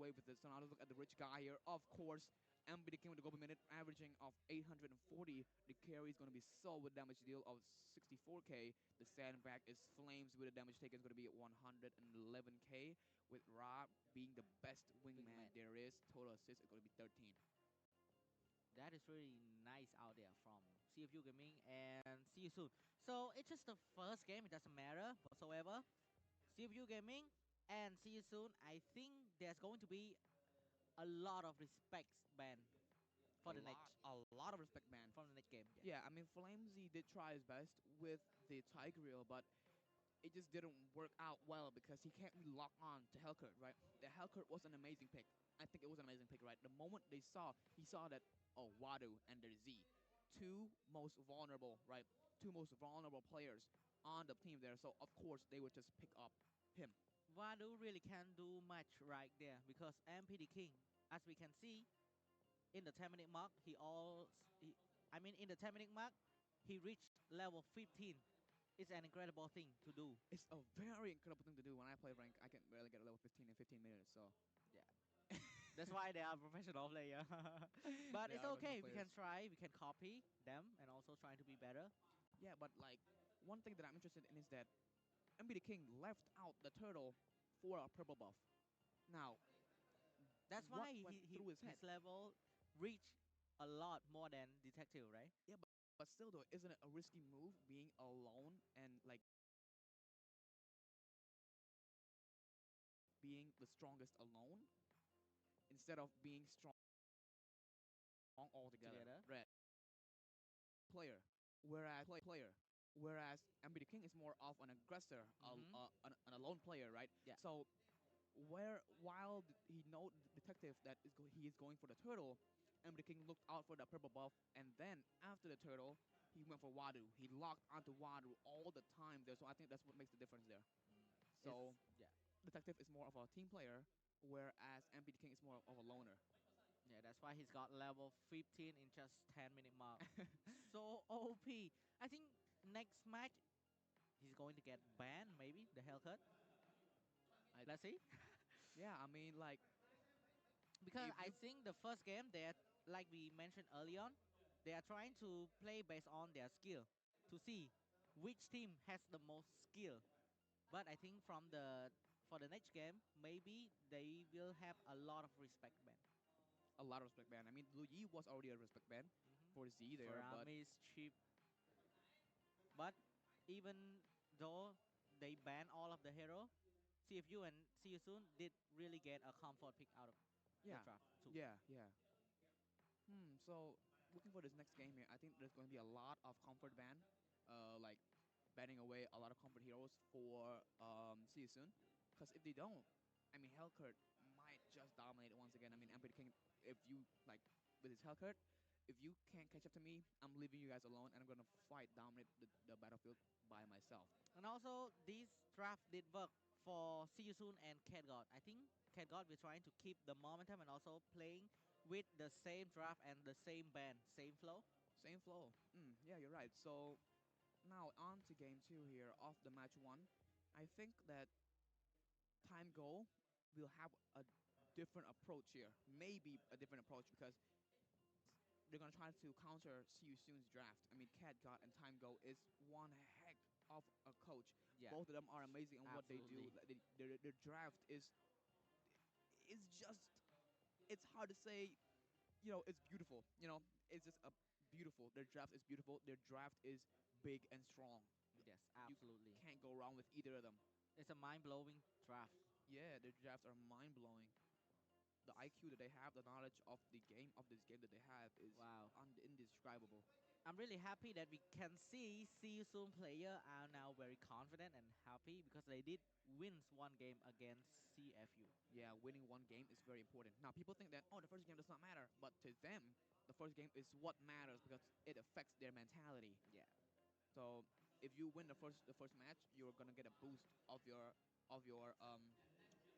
away with it. So now let's look at the rich guy here. Of course, Mlbb came with the gold minute averaging of 840. The carry is going to be sold with damage deal of 64k. The sandbag is Flames with a damage taken is going to be at 111k. With Ra being the best wingman there is. Total assist is going to be 13. That is really nice out there from CFU Gaming, and see you soon. So it's just the first game, it doesn't matter whatsoever. CFU Gaming and see you soon. I think there's going to be a lot of respect ban for the next A lot of respect, man. from the next game. Yes. Yeah, I mean, Flamesy did try his best with the Tigreal, but it just didn't work out well because he can't really lock on to Hellcurt, right? The Hellcurt was an amazing pick. I think it was an amazing pick, right? The moment he saw that, oh, Wadu and their Z, two most vulnerable, right? Two most vulnerable players on the team there. So, of course, they would just pick up him. Wadu really can't do much right there because MPD King, as we can see, in the 10-minute mark, in the 10-minute mark, he reached level 15. It's an incredible thing to do. It's a very incredible thing to do. When I play rank, I can barely get a level 15 in 15 minutes, so. Yeah. That's why they are professional player. But They it's are professional okay. We can players. try. We can copy them and also trying to be better. Yeah, but like, one thing that I'm interested in is that MB the King left out the turtle for a purple buff. Now, That's what why went through his head? his level reached a lot more than detective, right? Yeah, but still though, isn't it a risky move being alone and like being the strongest alone instead of being strong all together? Together. Red player, whereas MB the King is more of an aggressor, an alone player, right? Yeah. So while he know the detective that he is going for the turtle, and the king looked out for the purple buff, and then after the turtle, he went for Wadu. He locked onto Wadu all the time there, so I think that's what makes the difference there. So Yeah. detective is more of a team player, whereas MP the King is more of a loner. Yeah, that's why he's got level 15 in just 10-minute mark. So OP. I think next match he's going to get banned, maybe the Hellcut. I, Let's see. yeah, I mean like Because if I you think the first game they are, like we mentioned early on, they are trying to play based on their skill to see which team has the most skill. But I think for the next game, maybe they will have a lot of respect ban. a lot of respect ban. I mean Lu Yi was already a respect ban for Z there, but Farami is cheap, but even though they ban all of the hero, CFU and See You Soon did really get a comfort pick out of the yeah, draft too. yeah. So looking for this next game here, I think there's going to be a lot of comfort ban, like banning away a lot of comfort heroes for See You Soon. Because if they don't, I mean Hellcurt might just dominate it once again. I mean Empire King, if you like with his Hellcurt, if you can't catch up to me, I'm leaving you guys alone and I'm gonna fight dominate the battlefield by myself. And also, this draft did work for See You Soon and Cat God. I think Cat God will trying to keep the momentum and also playing with the same draft and the same band, same flow. Same flow. Yeah, you're right. So now on to game two here of the match one. I think that Time Go will have a different approach here. Maybe a different approach because they're gonna try to counter See You Soon's draft. I mean, Cat God and Time Go is one heck of a coach. Yeah, Both of them are amazing in what they do. absolutely. Like, their draft is just it's hard to say. You know, it's beautiful. You know, it's just a beautiful. Their draft is beautiful. Their draft is big and strong. Yes, You absolutely. can't go wrong with either of them. It's a mind-blowing draft. Yeah, their drafts are mind blowing. The IQ that they have, the knowledge of the game of this game that they have is Wow. indescribable. I'm really happy that we can See You Soon player are now very confident and happy because they did win one game against CFU. Yeah, winning one game is very important. Now, people think that, oh, the first game does not matter. But to them, the first game is what matters because it affects their mentality. Yeah. So if you win the first match, you're gonna get a boost of your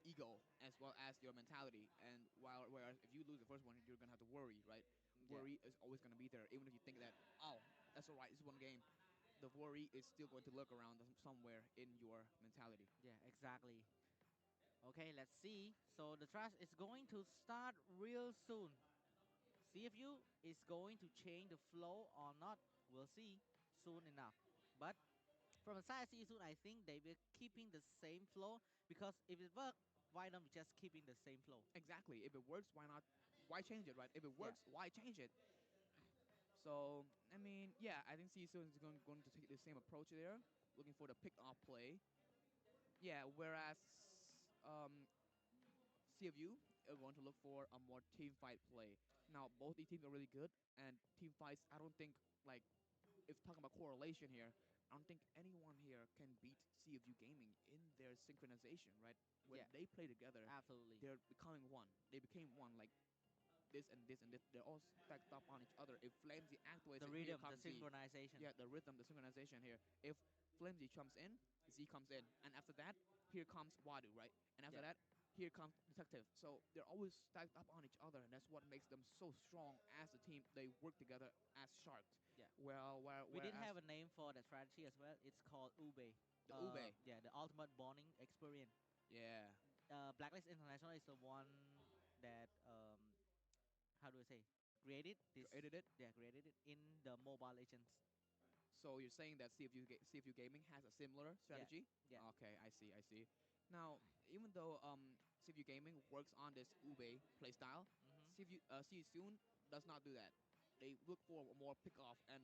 ego as well as your mentality. And whereas if you lose the first one, you're gonna have to worry, right? Yeah. Worry is always gonna be there, even if you think that, oh, that's all right, it's one game. The worry is still going to lurk around somewhere in your mentality. Yeah, exactly. Okay, let's see. So the draft is going to start real soon. See if you is going to change the flow or not. We'll see soon enough. But from the side I see soon, I think they will keeping the same flow because if it works, why don't we just keeping the same flow? Exactly. If it works, why not? Why change it, right? If it Yeah, works, why change it? So I mean, yeah, I think Sisu is going to take the same approach there, looking for the pick off play. Yeah, whereas CFU are going to look for a more team fight play. Now both these teams are really good, and team fights. I don't think like if talking about correlation here, I don't think anyone here can beat CFU Gaming in their synchronization. Right, when yeah, they play together, absolutely. they're becoming one. They became one. Like this and this and this. They're all stacked up on each other. If Flamesy activates The it, here rhythm, the comes Z. synchronization. Yeah, the rhythm, the synchronization here. If Flamesy comes in, Z comes in. And after that, here comes Wadu, right? And after Yeah, that, here comes Detective. So they're always stacked up on each other, and that's what makes them so strong as a team. They work together as sharks. yeah. We did have Whereas a name for the strategy as well. It's called Ube. the Ube, Yeah, the ultimate bonding experience. yeah, Blacklist International is the one that how do I say created this? created it. Yeah, created it in the Mobile Legends. So you're saying that CFU Gaming has a similar Yeah, strategy? yeah. Okay, I see, I see. Now, even though CFU Gaming works on this Ube playstyle, Mm-hmm. CFU Soon does not do that. They look for a more pick off, and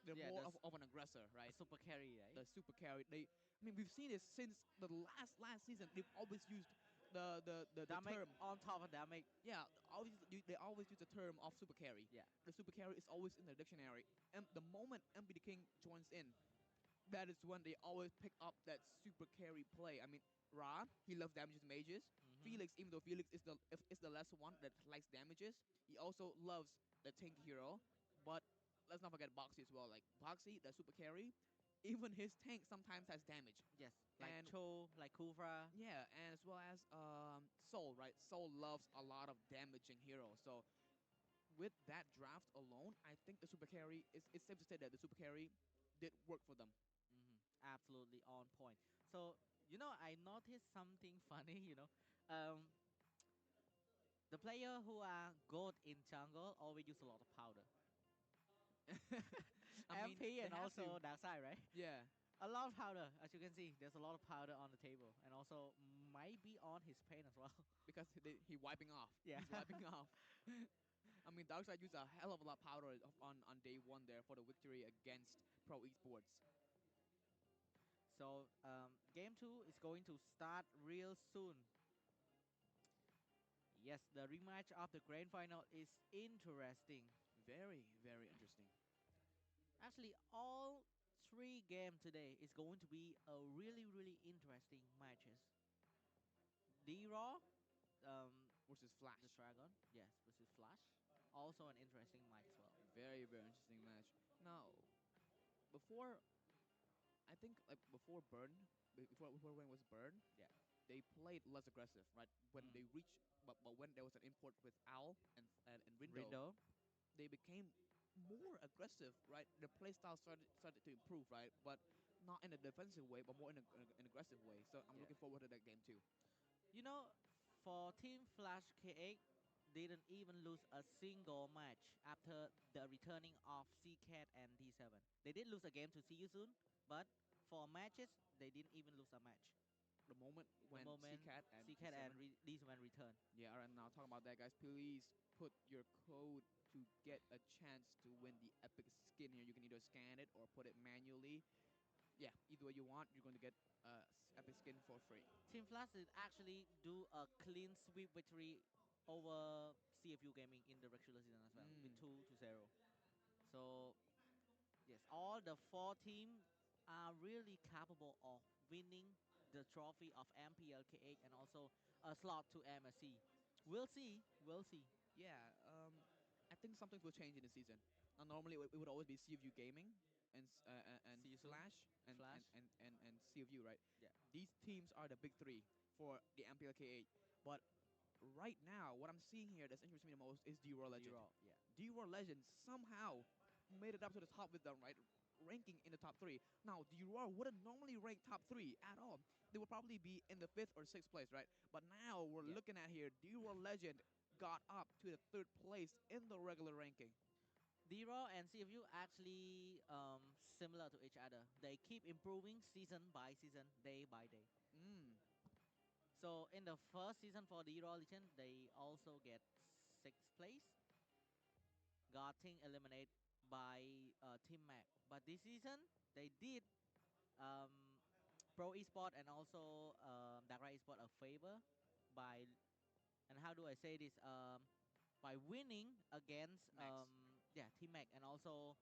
they're Yeah, more of an aggressor, the right? super carry, right? The super carry. I mean, we've seen this since the last season. They've always used the Damage term. on top of damage. Yeah, they always use the term of super carry. Yeah, The super carry is always in the dictionary. And the moment MB the King joins in, that is when they always pick up that super carry play. I mean, Ra, he loves damages mages. mm-hmm. Felix, even though Felix is the less one that likes damages, he also loves the tank hero. But let's not forget Boxy as well. Like Boxy, the super carry, even his tank sometimes has damage. Yes, like And Cho, like Kufra. yeah, and as well as Soul, right? Soul loves a lot of damaging heroes. So with that draft alone, I think the super carry it's safe to say that the super carry did work for them. Mm-hmm. Absolutely on point. So I noticed something funny. Um, the player who are good in jungle always use a lot of powder. I mean, MP they and have also to. dark side, right? Yeah, A lot of powder, as you can see. There's a lot of powder on the table, and also might be on his paint as well. because he wiping off. Yeah. He's wiping off. I mean, Darkseid used a hell of a lot of powder on day one there for the victory against Pro Esports. So game two is going to start real soon. Yes, the rematch of the grand final is interesting. Very, very interesting. Actually, all three games today is going to be a really, really interesting matches. D-Raw, Versus the Flash. Dragon, yes, versus Flash. Also an interesting match as well. Very, very interesting match. Now, before I think like before Burn, before when it was Burn, Yeah. they played less aggressive, right? When Mm. they reached, but when there was an import with Owl and Rindo, Rindo. they became more aggressive, right? The playstyle started to improve, right? But not in a defensive way, but more in an aggressive way. So I'm Yeah. looking forward to that game too. You know, for Team Flash K8, didn't even lose a single match after the returning of CCAT and D7. They did lose a game to See You Soon, but for matches, they didn't even lose a match. The moment The when moment CCAT and CCAT and D7, D7 return. yeah, all right, now talking about that, guys. Please put your code to get a chance to win the epic skin here. You can either scan it or put it manually. Yeah, either way you want, you're going to get epic skin for free. Team Flash did actually do a clean sweep victory over CFU Gaming in the regular season as well with Mm. 2-0. So yes, all the four teams are really capable of winning the trophy of MPLK8 and also a slot to MSC. We'll see. We'll see. Yeah, I think something will change in the season. Normally, it would always be CFU Gaming and See you soon. Flash Flash. and CFU, right? Yeah. These teams are the big three for the MPLK8. But right now, what I'm seeing here that's interesting me the most is D-Roar Legend. D-Raw. Yeah. D-Roar Legend somehow made it up to the top with them, right? ranking in the top 3. Now, D-Roar wouldn't normally rank top 3 at all. They would probably be in the 5th or 6th place, right? But now we're Yeah. looking at here, D-Roar Legend got up to the 3rd place in the regular ranking. D-Raw and CFU actually similar to each other. They keep improving season by season, day by day. Mm, So in the first season for D-Raw Legend, they also get 6th place. Getting eliminated by Team Mac. But this season, they did um, Pro Esport and also Dakar Esport a favor by, and how do I say this? By winning against Max. Team Mac, and also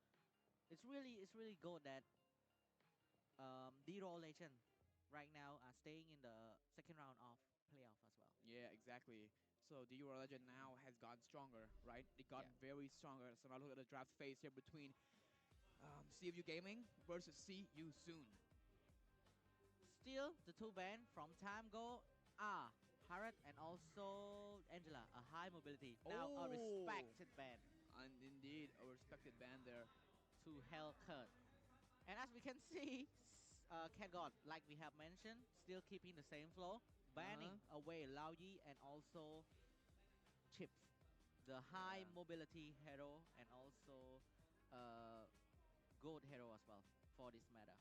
it's really good that D-Roll Legend right now are staying in the second round of playoff as well. Yeah, exactly. So D-Roar Legend now has gotten stronger, right? It got Yeah. very stronger. So now look at the draft phase here between CFU Gaming versus See You Soon. Still, the two band from time go are Harriet and also Angela, a high mobility. Now a Oh, respected band and indeed a respected band there. to Hellcut. And as we can see, Cat God, like we have mentioned, still keeping the same flow, Uh-huh. banning away Lao Yi and also Chips, the high Yeah. mobility hero and also uh, gold hero as well for this meta.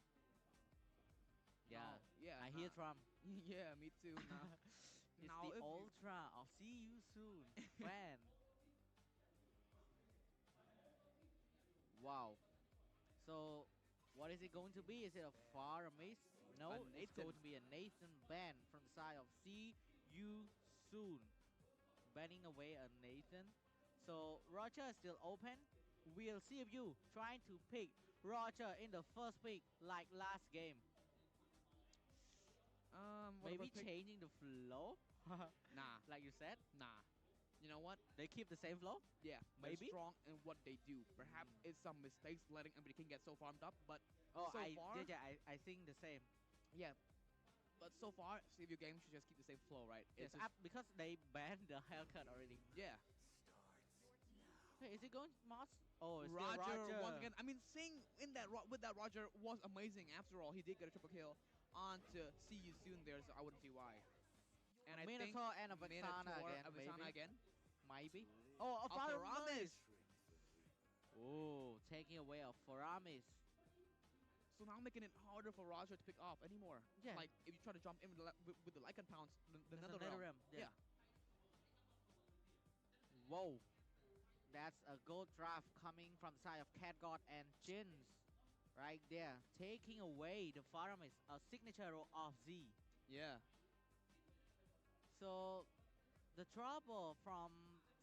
Yeah, Now, yeah, I hear now, Trump. yeah, me too. Now, It's now the if you, ultra of see you soon fan. Wow. So, what is it going to be? Is it a far miss? a No, it's Nathan, going to be a Nathan ban from the side of see you soon. Banning away a Nathan. So, Roger is still open. We'll see if you trying to pick Roger in the first pick like last game. what the Maybe first pick? changing the flow, Nah, like you said. nah. You know what? They keep the same flow. Yeah, they're Maybe. strong in what they do. Perhaps Mm. it's some mistakes letting MBD King get so farmed up, but Oh, so far, I think the same. yeah. But so far, CVU Game should just keep the same flow, right? Yes, It's just, because they banned the haircut already. yeah. Hey, is it going Moss? Oh, it's still Roger once Roger. again. I mean, seeing in that with that Roger was amazing. After all, he did get a triple kill on to See You Soon there, so I wouldn't see why. A And I think Minotaur and a Vexana Minotaur, again, Avisana maybe. again. Maybe. Oh, a Alfaramis! Faramis. Oh, taking away a Faramis. So now making it harder for Roger to pick off anymore. Yeah, Like, if you try to jump in with the Lycan Pounce, the there's Nether another Realm. realm. Yeah. Yeah. Whoa. That's a gold draft coming from the side of Cat God and Jins. Right there. Taking away the Faramis, a signature role of Z. Yeah. So the trouble from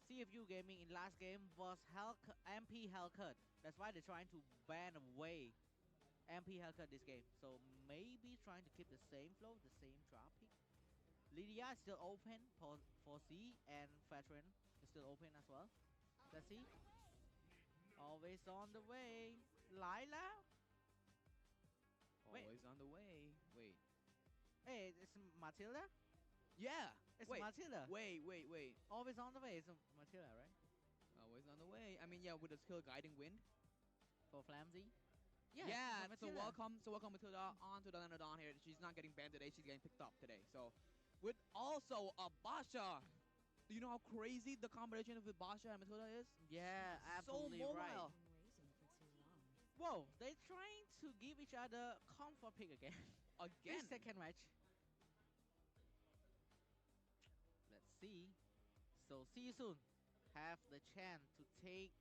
CFU Gaming in last game was MP Hellcut. That's why they're trying to ban away MP Hellcut this game. So maybe trying to keep the same flow, the same drop pick. Lydia is still open for C, and Veteran is still open as well. Let's see. Always on the way. Lila? Wait, Always on the way. Wait. hey, it's Matilda? Yeah. It's Wait. Matilda. Wait. Always on the way. It's Matilda, right? Always on the way. I mean, yeah, with the skill guiding wind. For Flamsy. Yeah, Yeah, so Matilda. welcome Matilda onto the Lenodon here. She's not getting banned today, she's getting picked up today. So with also a Basha. Do you know how crazy the combination with Basha and Matilda is? Yeah, So absolutely right. mobile. Whoa, they're trying to give each other comfort pick again. This Again. second match. Let's see. So see you soon. Have the chance to take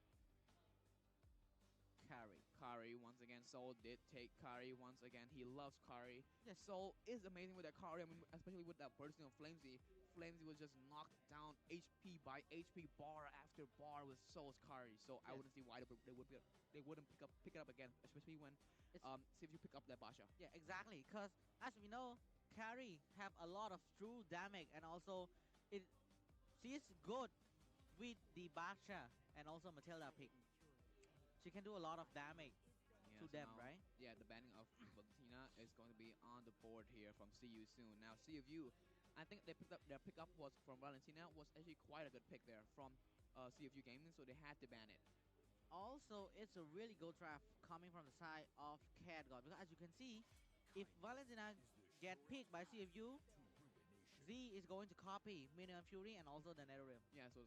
carry. Kari once again. Soul did take Kari once again. He loves Kari. Yes. Soul is amazing with that Kari. I mean, especially with that bursting of Flamesy. Flamesy was just knocked down HP by HP, bar after bar with Soul's Kari. So I Yes. wouldn't see why they wouldn't pick it up again, especially when It's see if you pick up that Basha. yeah, exactly. Because as we know, carry have a lot of true damage, and also it she's good with the Basha and also Matilda pick. She can do a lot of damage Yeah, to so them, now, right? yeah, the banning of Valentina is going to be on the board here from See You Soon. Now, See of You, I think they picked up their pickup was from Valentina was actually quite a good pick there from See of You Gaming, so they had to ban it. Also, it's a really good draft coming from the side of Cat God because as you can see, if Valentina get picked by CFU, Z is going to copy Minion Fury and also the Netherrealm. Yeah, so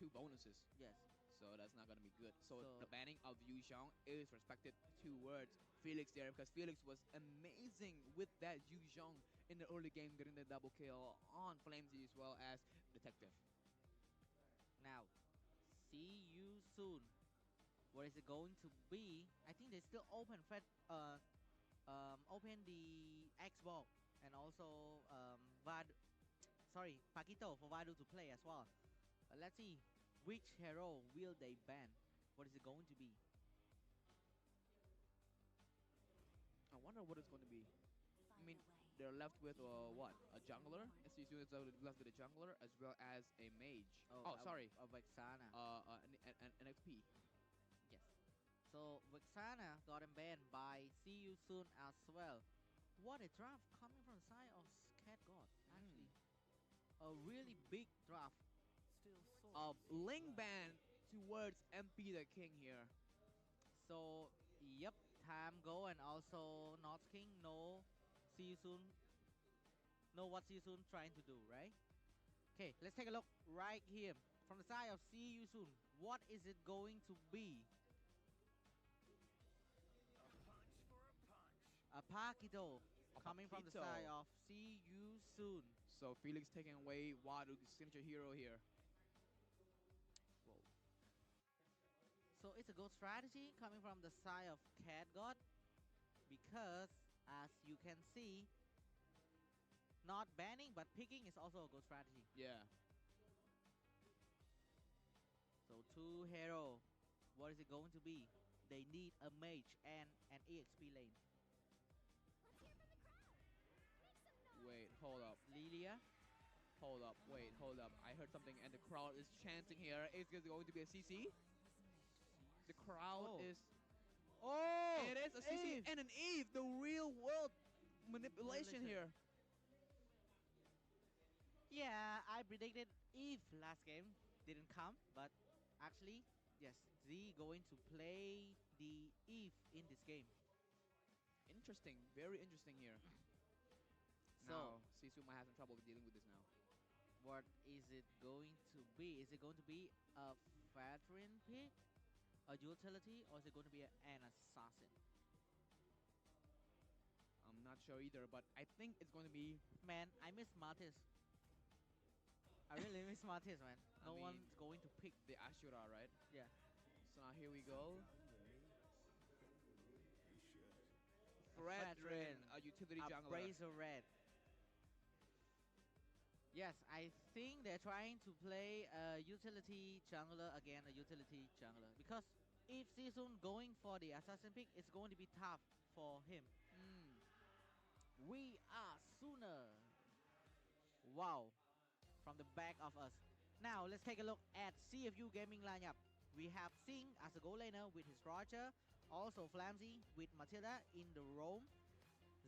two bonuses. Yes. So that's not gonna be good. So the So banning of Yu Xiong is respected towards Felix there because Felix was amazing with that Yu Xiong in the early game, getting the double kill on Flamesy as well as Detective. now, see you soon. What is it going to be? I think they still open the Xbox and also Paquito for Vadu to play as well. Let's see which hero will they ban. What is it going to be? I wonder what it's going to be. I mean, they're left with what? A jungler? SCSU is left with a jungler as well as a mage. Oh, Oh, sorry. a Vexana. An XP. Yes. So Vexana got banned by See You Soon as well. What a draft coming from the side of Cat God. Actually, a really big draft. Ling ban towards MP the King here. So, yep, time go and also North King know See You Soon, know what See You Soon trying to do, right? Okay, let's take a look right here. From the side of See You Soon, what is it going to be? A Paquito coming from the side Paquito. of See You Soon. So Felix taking away Wadu's signature hero here. Whoa. So it's a good strategy coming from the side of Cat God because as you can see, not banning but picking is also a good strategy. Yeah. So two hero, what is it going to be? They need a mage and an EXP lane. Wait, hold up. Lilia. Hold up, wait, hold up. I heard something and the crowd is chanting here. Is it going to be a CC? The crowd is... Oh! It is a CC Eve. and an Eve! The real world manipulation here. Yeah, I predicted Eve last game. Didn't come, but actually, yes, Z going to play the Eve in this game. Interesting, very interesting here. So, Now, Sisu might have some trouble dealing with this now. what is it going to be? Is it going to be a veteran pick, a utility, or is it going to be an assassin? I'm not sure either, but I think it's going to be... Man, I miss Martis. I really miss Martis, man. No one's going to pick. The Ashura, right? Yeah. So now here we go. Fredrin, a utility a jungler. Bracer Red. Yes, I think they're trying to play a utility jungler again, a utility jungler. Because if Season going for the assassin pick, it's going to be tough for him. We are sooner. Wow. From the back of us. Now, let's take a look at CFU gaming lineup. We have Sing as a goal laner with his Roger. Also Flamsy with Matilda in the roam.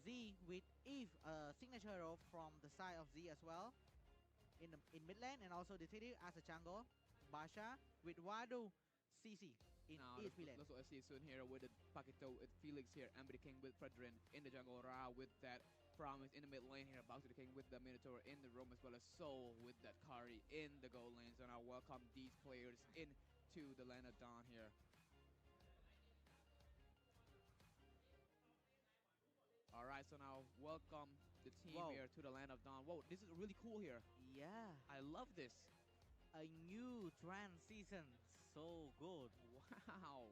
Z with Eve, signature hero from the side of Z as well. In mid lane, and also Detective as a jungle. Basha with Wadu CC in ESP lane. Let's see soon here with the Paquito with Felix here, Amber the King with Fredrin in the jungle, Ra with that Promise in the mid lane here, Bounty the King with the Minotaur in the room, as well as Soul with that Kari in the goal lane. So now welcome these players into the land of Dawn here. Alright, so now welcome the team here to the land of Dawn. Whoa, this is really cool here. Yeah. I love this. A new trans season. So good. Wow.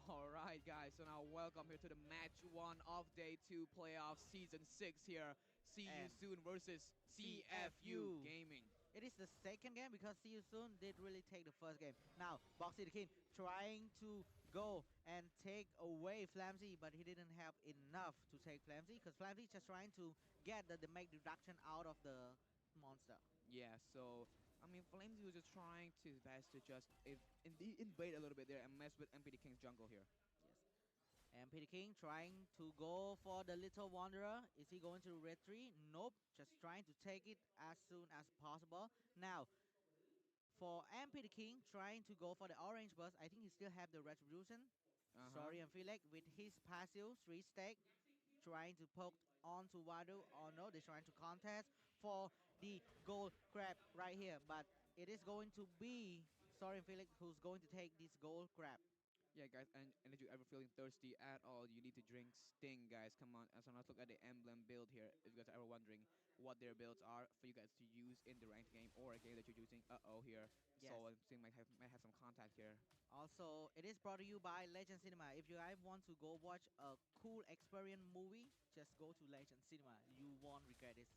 Alright guys, so now welcome here to the match 1 of day 2 playoff season 6 here. See you soon versus CFU Gaming. It is the second game because See You Soon did really take the first game. Now, Boxy the King trying to go and take away Flamsy, but he didn't have enough to take Flamsy because Flamsy just trying to get the damage reduction out of the monster. Yeah, so I mean, Flamesy was just trying his best to just invade a little bit there and mess with MP the King's jungle here. Yes. And Peter King trying to go for the Little Wanderer. Is he going to retreat? Nope. Just trying to take it as soon as possible. Now, for MP the King trying to go for the orange burst. I think he still have the retribution. Uh-huh. Sorry, and Felix with his passive 3 stack trying to poke onto Wadu. Oh no, they're trying to contest for the gold grab right here. But it is going to be Sorry and Felix who's going to take this gold grab. Yeah, guys, and if you're ever feeling thirsty at all, you need to drink Sting, guys. Come on. So let's look at the emblem build here. If you guys are ever wondering what their builds are for you guys to use in the ranked game or a game that you're using. Uh-oh, here. Yes. So Sting might have some contact here. Also, it is brought to you by Legend Cinema. If you guys want to go watch a cool experience movie, just go to Legend Cinema. You won't regret this.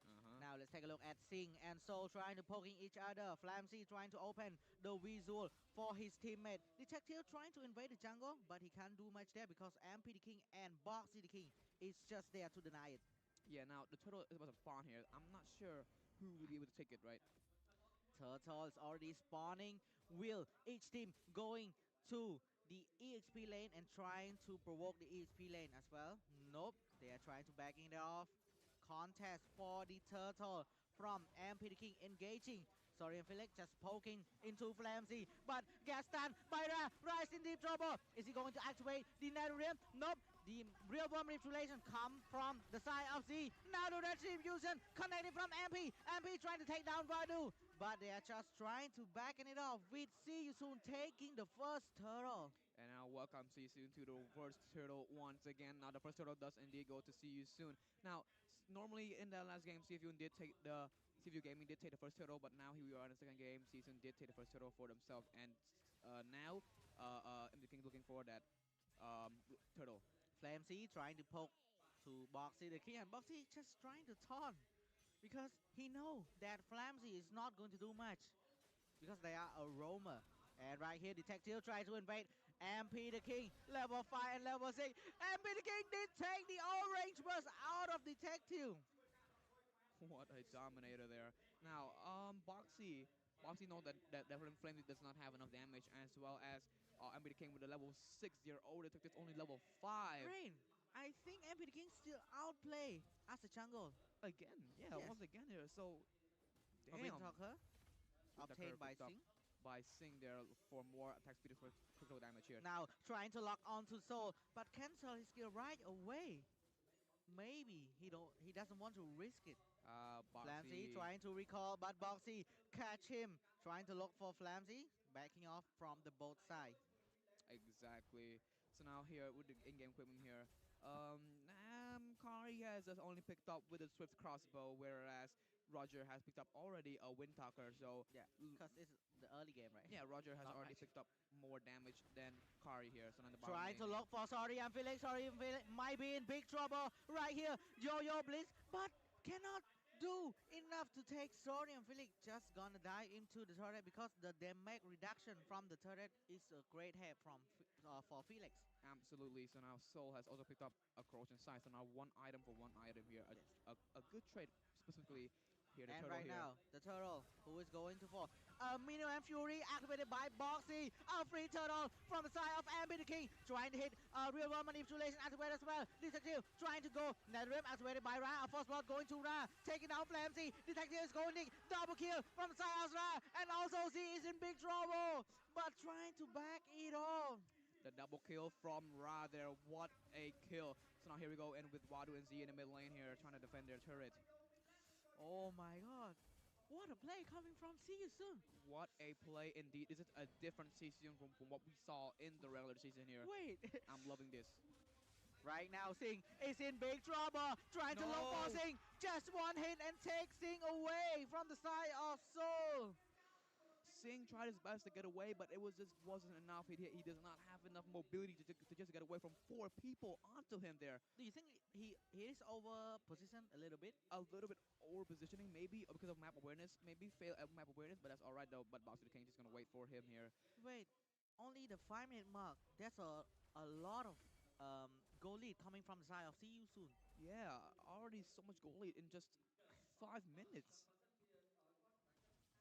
Uh-huh. Now let's take a look at Sing and Soul trying to poking each other. Flamsy trying to open the visual for his teammate. Detective trying to invade the jungle, but he can't do much there because MP the King and Boxy the King is just there to deny it. Yeah, now the turtle is about to spawn here. I'm not sure who will be able to take it, right? Turtle is already spawning. Will each team going to the EXP lane and trying to provoke the EXP lane as well? Nope, they are trying to backing it off. Contest for the turtle from MP the King engaging. Sorry, and Felix just poking into Flamsy, but Gaston, Byra, Rise in deep trouble. Is he going to activate the Netherrealm? Nope. The real bomb manipulation come from the side of Z. Now the retribution connected from MP. MP trying to take down Vadu, but they are just trying to backen it off with See You Soon taking the first turtle. And now welcome see you soon to the first turtle once again. Now the first turtle does indeed go to see you soon. Now normally in the last game, see if you did take the see if you gaming did take the first turtle, but now here we are in the second game. Season did take the first turtle for themselves, and now MD King looking for that turtle. Flamsy trying to poke to Boxy the King, and Boxy just trying to taunt because he know that Flamsy is not going to do much because they are a roamer. And right here, Detective tries to invade MP the King, level 5 and level 6. MP the King did take the orange burst out of Detective. What a dominator there. Now, Boxy knows that Flame does not have enough damage, as well as MB King with a level 6-year-old detective only level 5. Rain, I think MP the King still outplay as a jungle. Again, yeah, Yes. once again here. So, A Wind damn. Talker, obtained by Picked up Sing. by Sing there for more attack speed for critical damage here. Now trying to lock onto Soul, but cancel his skill right away. Maybe he doesn't want to risk it. Flamsy Boxy. trying to recall, but Boxy catch him. Trying to look for Flamsy, backing off from the both side. Exactly. So now here with the in-game equipment here, Kari has just only picked up with a swift crossbow, whereas Roger has picked up already a wind talker. So Yeah, because it's the early game, right? yeah, Roger has Not already much. picked up more damage than Kari here. So on the bottom Trying to lane. look for Sorry and Felix. Sorry and Felix might be in big trouble right here. Yo-Yo Blitz, but cannot do enough to take Sorry and Felix. Just gonna dive into the turret because the damage reduction from the turret is a great help from for Felix. Absolutely. So now Soul has also picked up a Corrosion Sight. So now one item for one item here. Yes. A good trade specifically here. The And turtle right here. now, the turtle who is going to fall. Minion and Fury activated by Boxy. A free turtle from the side of Ambi the King. Trying to hit real world manipulation activated as well. Detective trying to go. Netherrealm activated by Ra. A first blood going to Ra. Taking down Flamsy. Detective is going in. Double kill from the side of Ra. And also Z is in big trouble. But trying to back it off. The double kill from Ra there. What a kill. So now here we go in with Wadu and Z in the mid lane here trying to defend their turret. Oh my god. What a play coming from See You Soon. What a play indeed. This is a different season from what we saw in the regular season here. Wait. I'm loving this. Right now, Sing is in big trouble. Trying to look for No. Sing. Just one hit and take Sing away from the side of Soul. Singh tried his best to get away, but it wasn't enough. He does not have enough mobility to just get away from 4 people onto him there. Do you think he is over positioned a little bit? A little bit over positioning, maybe because of map awareness. Maybe fail at map awareness, but that's all right though. But Boxer the King just gonna wait for him here. Wait, only the 5-minute mark. That's a lot of goal lead coming from the side of See You Soon. Yeah, already so much goal lead in just 5 minutes.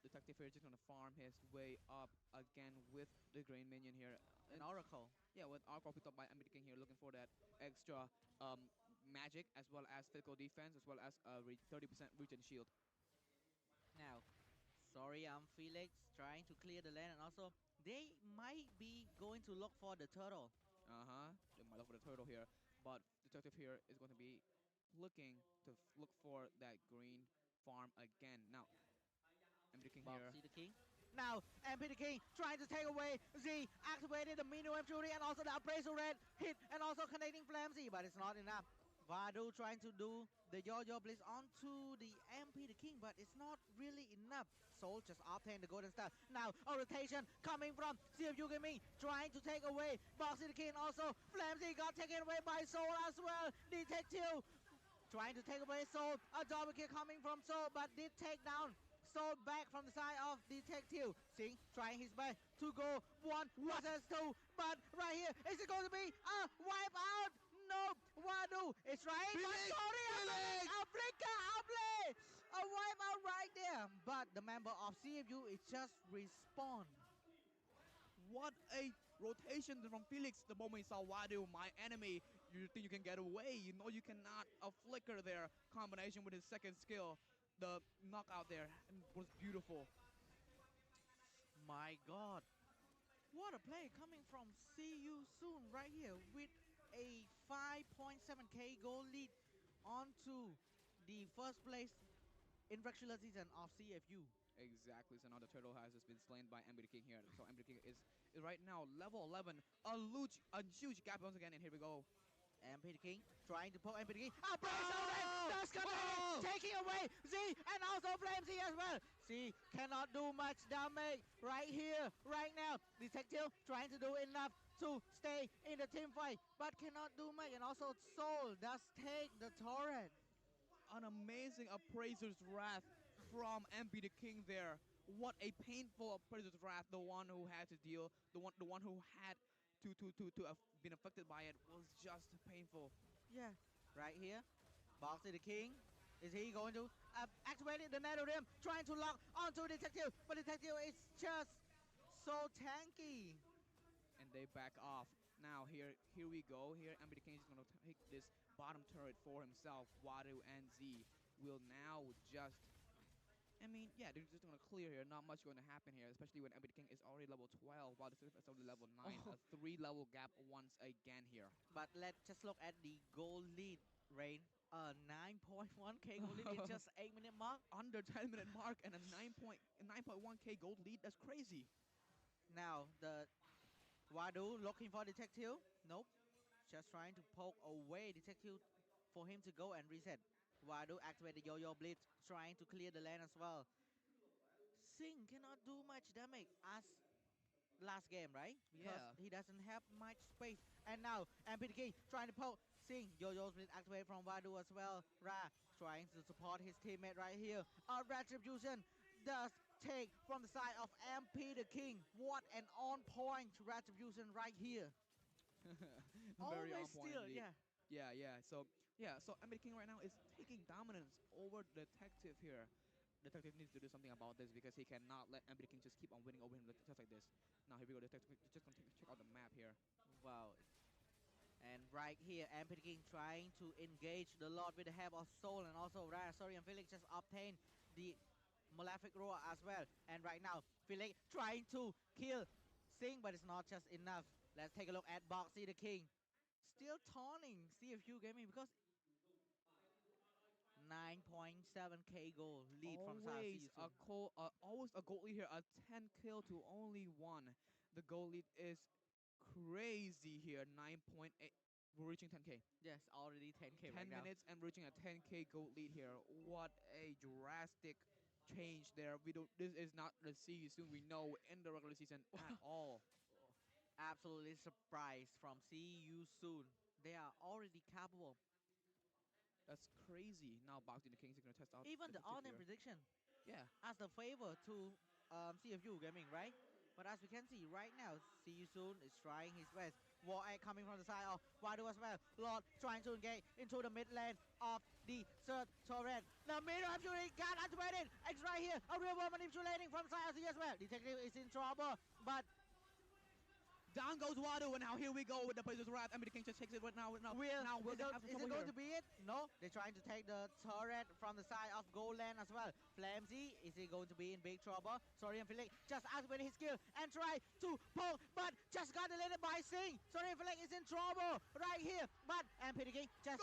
Detective here just gonna farm his way up again with the Green Minion here. An Oracle. Yeah, with Oracle picked up by Emily King here, looking for that extra magic as well as physical defense as well as 30% reach and shield. Now, sorry, I'm Felix trying to clear the land, and also they might be going to look for the turtle. They might look for the turtle here, but detective here is going to be looking to look for that green farm again. Now, MD King here. Boxy the king. Now, MP the king trying to take away Z, activated the mini wave shooting and also the appraisal red hit and also connecting Flamsy, but it's not enough. Vadu trying to do the yo-yo blitz onto the MP the king, but it's not really enough. Soul just obtained the golden star. Now, a rotation coming from CFU Gaming, trying to take away Boxy the king. Also, Flamsy got taken away by Soul as well. Detective trying to take away Soul. A double kick coming from Soul, but did take down Soul back from the side of Detective. Singh trying his best to go 1 versus 2, but right here, is it going to be a wipe out? No, Wadu is right, but sorry, a flicker, a play, a wipe out right there. But the member of CFU is just respawn. What a rotation from Felix the moment he saw Wadu, my enemy. You think you can get away. You know you cannot. A flicker there. Combination with his second skill. The knockout there was beautiful. My god. What a play coming from See You Soon right here with a 5.7k goal lead onto the first place in regular season of CFU. Exactly. So now the turtle has just been slain by MB the King here. So MB the King is right now level 11. A huge gap once again. And here we go. MP the King trying to poke MP the King. That's taking away Z and also Flame Z as well. Z cannot do much damage right here, right now. Detective trying to do enough to stay in the team fight, but cannot do much. And also Soul does take the turret. An amazing appraiser's wrath from MP the King there. What a painful appraiser's wrath. The one who had to deal, the one who had to have been affected by it was just painful. Yeah, right here, Boxy the King. Is he going to activate the Nether Rim, trying to lock onto Detective, but Detective is just so tanky. And they back off. Now here we go. Here MP the King is going to take this bottom turret for himself. Wadu and Z will now just, I mean, yeah, they're just going to clear here. Not much going to happen here, especially when MP the King is already level 12 while the Swift is only level 9. Oh. A 3-level gap once again here. But let's just look at the goal lead, Rain. 9.1k goal lead in just 8-minute mark. Under 10-minute mark and a 9.1k gold lead. That's crazy. Now the Wadu looking for Detective. Nope. Just trying to poke away Detective for him to go and reset. Wadu activate the Yo-Yo Blitz, trying to clear the lane as well. Singh cannot do much damage as last game, right? Because Yeah. he doesn't have much space. And now MPTK trying to poke Singh. Yo-Yo Blitz activate from Wadu as well. Ra trying to support his teammate right here. Retribution does take from the side of MP the King. What an on-point Retribution right here. Very on Always point still, indeed. yeah. So MP the King right now is taking dominance over Detective here. Detective needs to do something about this because he cannot let MP the King just keep on winning over him just like this. Now here we go. Detective just gonna check out the map here. Wow. And right here, MP the King trying to engage the Lord with the help of Soul and also Ra. Sorry, and Felix just obtained the Malefic Roar as well. And right now, Felix trying to kill Singh, but it's not just enough. Let's take a look at Boxy the King. Still taunting CFU Gaming because 9.7k goal lead from Always Sa always a goal lead here. A 10 kill to only 1. The goal lead is crazy here. 9.8. We're reaching 10k. Yes, already 10k 10 right now. minutes and reaching a 10k gold lead here. What a drastic change there. We don't. This is not the season we know in the regular season at all. Absolutely surprised from See You Soon. They are already capable. That's crazy. Now Boxing the Kings are gonna test out. Even the Detective on-name here. prediction Yeah. as the favor to CFU Gaming, right? But as we can see right now, See You Soon is trying his best. War Egg coming from the side of Wadu as well. Lord trying to engage into the mid lane of the third turret. The middle shooting got activated. It's right here. A real world manipulating from side of C as well. Detective is in trouble, but Down goes Wadu, and now here we go with the Blazers Wrath. Emily King just takes it right now. Now we're gonna have some Is trouble it going here. to be it? No, they're trying to take the turret from the side of Goldland as well. Flamsy, is he going to be in big trouble? Sorian Felix just activated his skill and try to poke, but just got deleted by Sing. Sorian Felix is in trouble right here, but and King just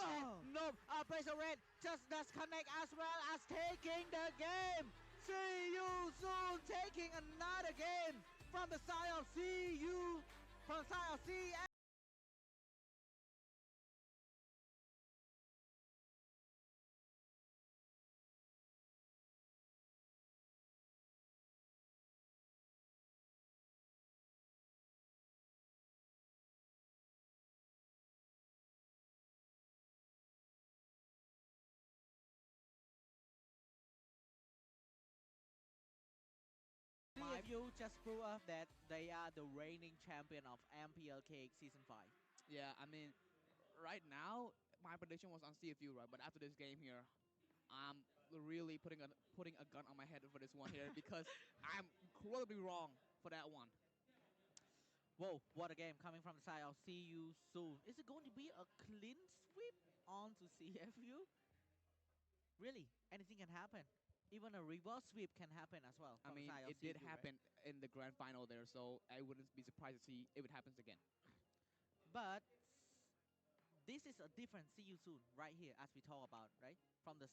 nope. Blazer Red just does connect as well as taking the game. See you soon, taking another game from the side of CU, from the side of CM. CFU just proved us that they are the reigning champion of MPLK Season 5. Yeah, I mean, right now my prediction was on CFU, right? But after this game here, I'm really putting a gun on my head for this one here because I'm incredibly wrong for that one. Whoa, what a game coming from the side. I'll see you soon. Is it going to be a clean sweep onto CFU? Really, anything can happen. Even a reverse sweep can happen as well I from the mean, side of it did CFU, right? happen in the grand final there, so I wouldn't be surprised to see if it happens again. But this is a different see you soon right here as we talk about, right? From the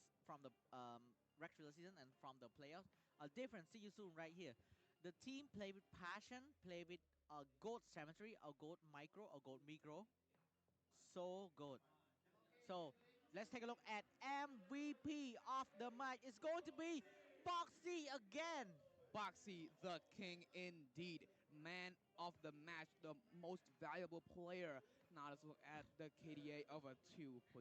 regular season and from the playoffs, a different see you soon right here. The team play with passion, play with a gold cemetery, a gold micro, a gold micro. So good. So let's take a look at MVP of the match. It's going to be Boxy again. Boxy, the king indeed. Man of the match, the most valuable player. Now let's look at the KDA of a 2.09.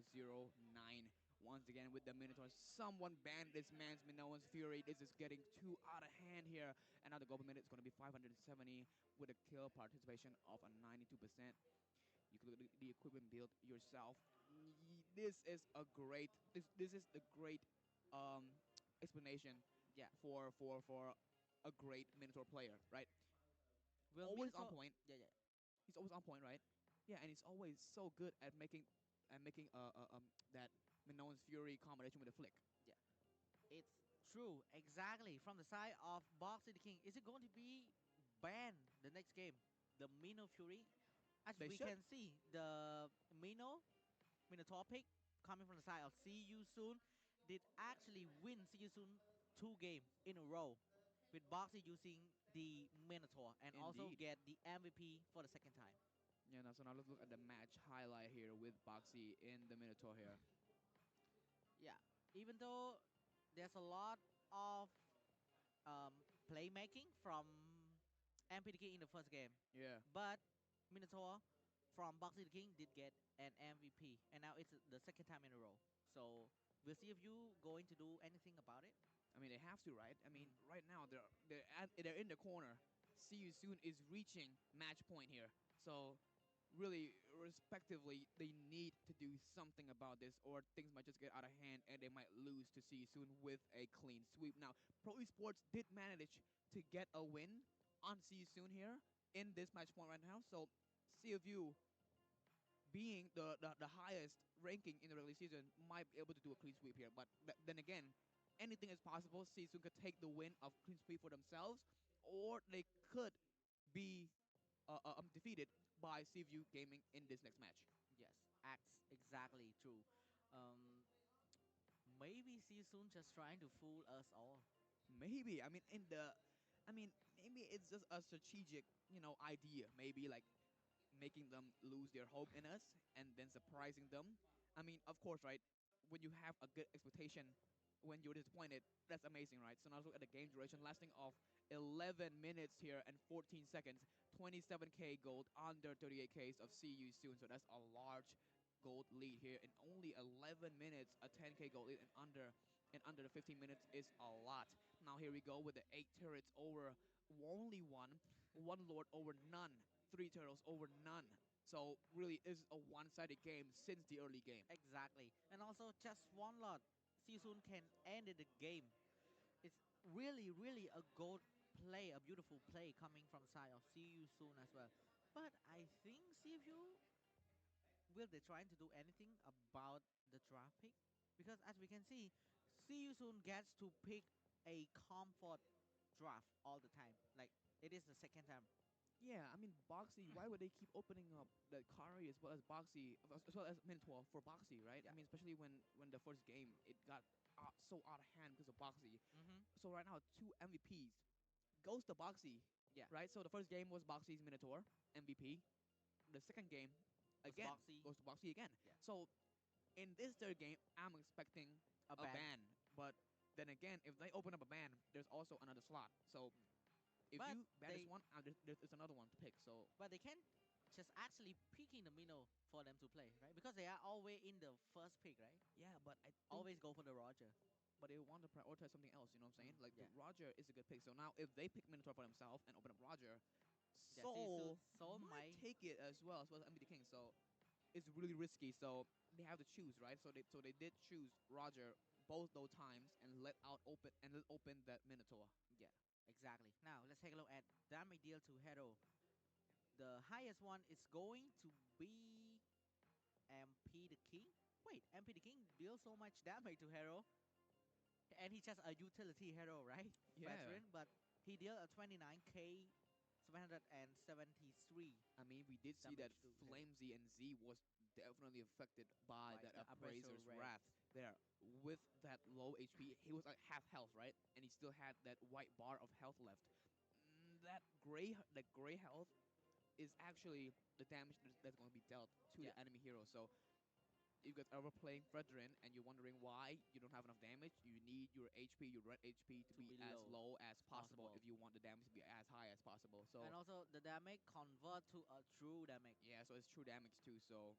Once again with the Minotaur. Someone banned this man's Minoan's Fury. This is getting too out of hand here. And now the goal per minute is going to be 570 with a kill participation of a 92%. You can look at the equipment build yourself. This is a great, this is the great explanation Yeah. for a great Minotaur player, right? Will Always on Minotaur? point. Yeah, yeah. He's always on point, right? Yeah, and he's always so good at making that Minoan's Fury combination with a flick. Yeah. It's true, exactly. From the side of Boxy the King, is it going to be banned the next game? The Mino Fury? As They we should. can see, the Minotaur pick coming from the side of See You Soon did actually win See You Soon 2 games in a row with Boxy using the Minotaur and also Indeed. get the MVP for the second time. Yeah, now, so now let's look at the match highlight here with Boxy in the Minotaur here. Yeah, even though there's a lot of playmaking from MPD in the first game. Yeah. But Minotaur from Boxy the King did get an MVP, and now it's the second time in a row. So we'll see if you going to do anything about it. I mean, they have to, right? I mean, right now they're in the corner. See You Soon is reaching match point here. So really, respectively, they need to do something about this, or things might just get out of hand, and they might lose to See You Soon with a clean sweep. Now, Pro Esports did manage to get a win on See You Soon here in this match point right now. So, CFU being the highest ranking in the regular season might be able to do a clean sweep here. But then again, anything is possible. See You Soon could take the win of clean sweep for themselves, or they could be defeated by CFU Gaming in this next match. Yes, acts exactly true. Um, Maybe See You Soon just trying to fool us all. Maybe maybe it's just a strategic idea. Maybe like making them lose their hope in us and then surprising them. I mean, of course, right? When you have a good expectation, when you're disappointed, that's amazing, right? So now let's look at the game duration, lasting of 11 minutes here and 14 seconds, 27k gold, under 38k of See You Soon. So that's a large gold lead here in only 11 minutes. A 10k gold lead in under the 15 minutes is a lot. Now here we go with the 8 turrets over only one lord over none, 3 turtles over none. So really is a one-sided game since the early game. Exactly, and also just one lot. See You Soon can end the game. It's really, really a good play, a beautiful play coming from side of See You Soon as well. But I think CFU, will they trying to do anything about the draft pick? Because as we can see you soon gets to pick a comfort draft all the time. Like it is the second time. Yeah, I mean Boxy. Why would they keep opening up the Kari as well as Boxy, as well as Minotaur for Boxy, right? Yeah. I mean, especially when the first game it got so out of hand because of Boxy. Mm-hmm. So right now, two MVPs goes to Boxy, Yeah. right? So the first game was Boxy's Minotaur MVP. The second game, Was again, Boxy. goes to Boxy again. Yeah. So in this third game, I'm expecting A a ban. ban. But then again, if they open up a ban, there's also another slot. So if But you ban this they one, there's another one to pick. So but they can just actually picking the minnow for them to play, right? Because they are always in the first pick, right? yeah, but I think Always go for the Roger. but they want to prioritize something else. You know what I'm saying? Like Yeah. the Roger is a good pick. So now if they pick Minotaur for themselves and open up Roger, Yeah, see Soul Soul might might. take it as well as MB the King. So it's really risky. So they have to choose, right? So they did choose Roger both those times and let open that Minotaur. Yeah, exactly. Now let's take a look at damage deal to hero. The highest one is going to be MP the King. Wait, MP the King deals so much damage to hero, and he's just a utility hero, right? Yeah. Veteran, but he dealt a 29k 773 I mean, we did see that damage to hero Flamesy and Z was definitely affected by by that the abrasive Appraiser's red. Wrath there. With that low HP, he was like half health, right? And he still had that white bar of health left. That gray health is actually the damage that's going to be dealt to Yeah, the enemy hero. So if you guys ever playing Fredrin and you're wondering why you don't have enough damage, you need your HP, your red HP, to to be be as low low as as possible possible. if you want the damage to be as high as possible. So And also the damage convert to a true damage. yeah, so it's true damage too. So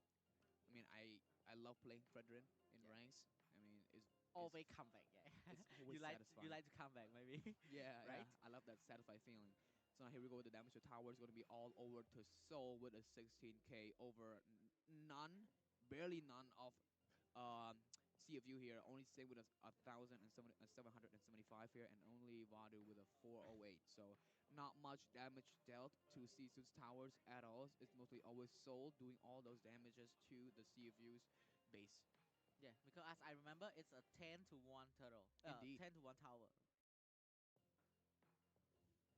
I mean, I love playing Fredrin in Yeah. ranks. I mean, Always come back, yeah. it's you always like you satisfying. like to come back maybe. Yeah, yeah, Right? I love that satisfying feeling. So now here we go with the damage to tower. It's going to be all over to Soul with a 16k over barely none of um, CFU here. Only Sig with a 775 here, and only Vadu with a 408. So not much damage dealt to Sisu's towers at all. It's mostly always Soul doing all those damages to the CFU's base. Yeah, because as I remember, it's a 10-1 turtle. Indeed. 10-1 tower.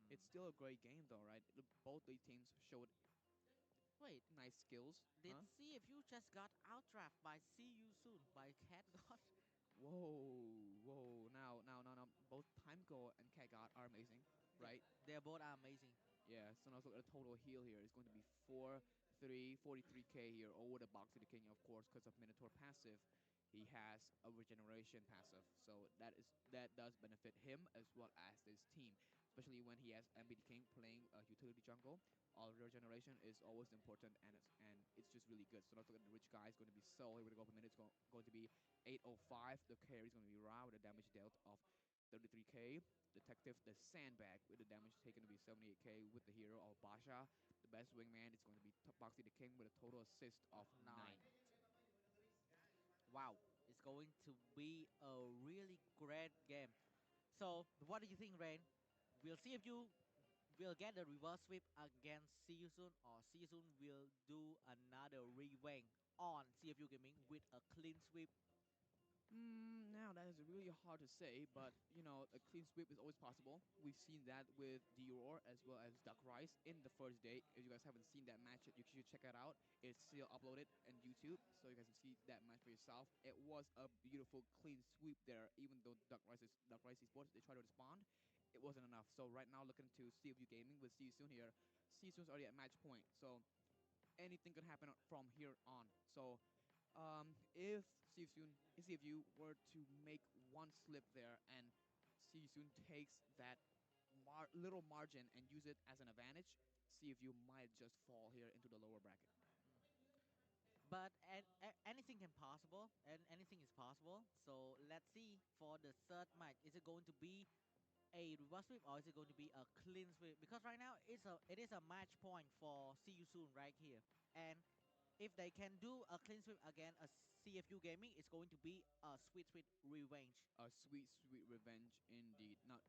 It's Hmm. still a great game though, right? Both the teams showed Wait, nice skills. did Huh? see if you just got outdraft by See You Soon by Cat God? Whoa. Now. Both Timego and Kagot are amazing, Yeah, right? they both are amazing. Yeah, so now let's look at the total heal here. It's going to be 43k here over the Box of the King, of course, because of Minotaur passive. He has a regeneration passive, so that does benefit him as well as his team, especially when he has MB the King playing a utility jungle. All regeneration is always important, and it's just really good. So let's look at the rich guy. It's going to be Soul. Here we go up a minute. It's going to be 805. The carry is going to be Ra with a damage dealt of 33k. Detective the Sandbag with the damage taken to be 78k with the hero of Basha. The best wingman is going to be Boxy the King with a total assist of 9. 9. Wow, it's going to be a really great game. So, what do you think, Rain? We'll see if you will get the reverse sweep against See You Soon, or See You Soon will do another revenge on CFU Gaming with a clean sweep. Now that is really hard to say, but you know, a clean sweep is always possible. We've seen that with Dior as well as Duck Rice in the first day. If you guys haven't seen that match yet, you should check it out. It's still uploaded on YouTube, so you guys can see that match for yourself. It was a beautiful clean sweep there, even though Duck Rice Esports they tried to respond, it wasn't enough. So right now, looking to CFU Gaming with See You Soon here. See You Soon's already at match point, so anything can happen from here on. So if CFU were to make one slip there and CFU takes that little margin and use it as an advantage, CFU might just fall here into the lower bracket. But anything can possible, and anything is possible. So let's see for the third match. Is it going to be a reverse sweep or is it going to be a clean sweep? Because right now it is a match point for See You Soon right here. And if they can do a clean sweep against a CFU Gaming, it's going to be a sweet revenge. A sweet, sweet revenge indeed. Not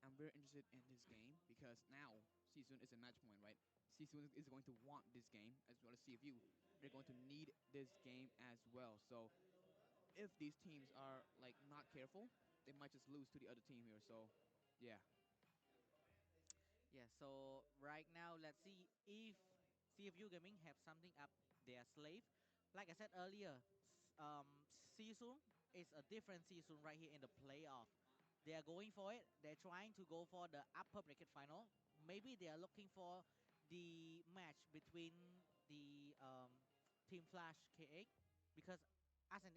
I'm very interested in this game because now Season is a match point, right? Season is going to want this game as well as CFU. They're going to need this game as well. So if these teams are like not careful, they might just lose to the other team here. So yeah, Yeah, so right now let's see if CFU Gaming have something up their sleeve. Like I said earlier, season is a different season right here in the playoff. They are going for it. They're trying to go for the upper bracket final. Maybe they are looking for the match between the Team Flash KX because as an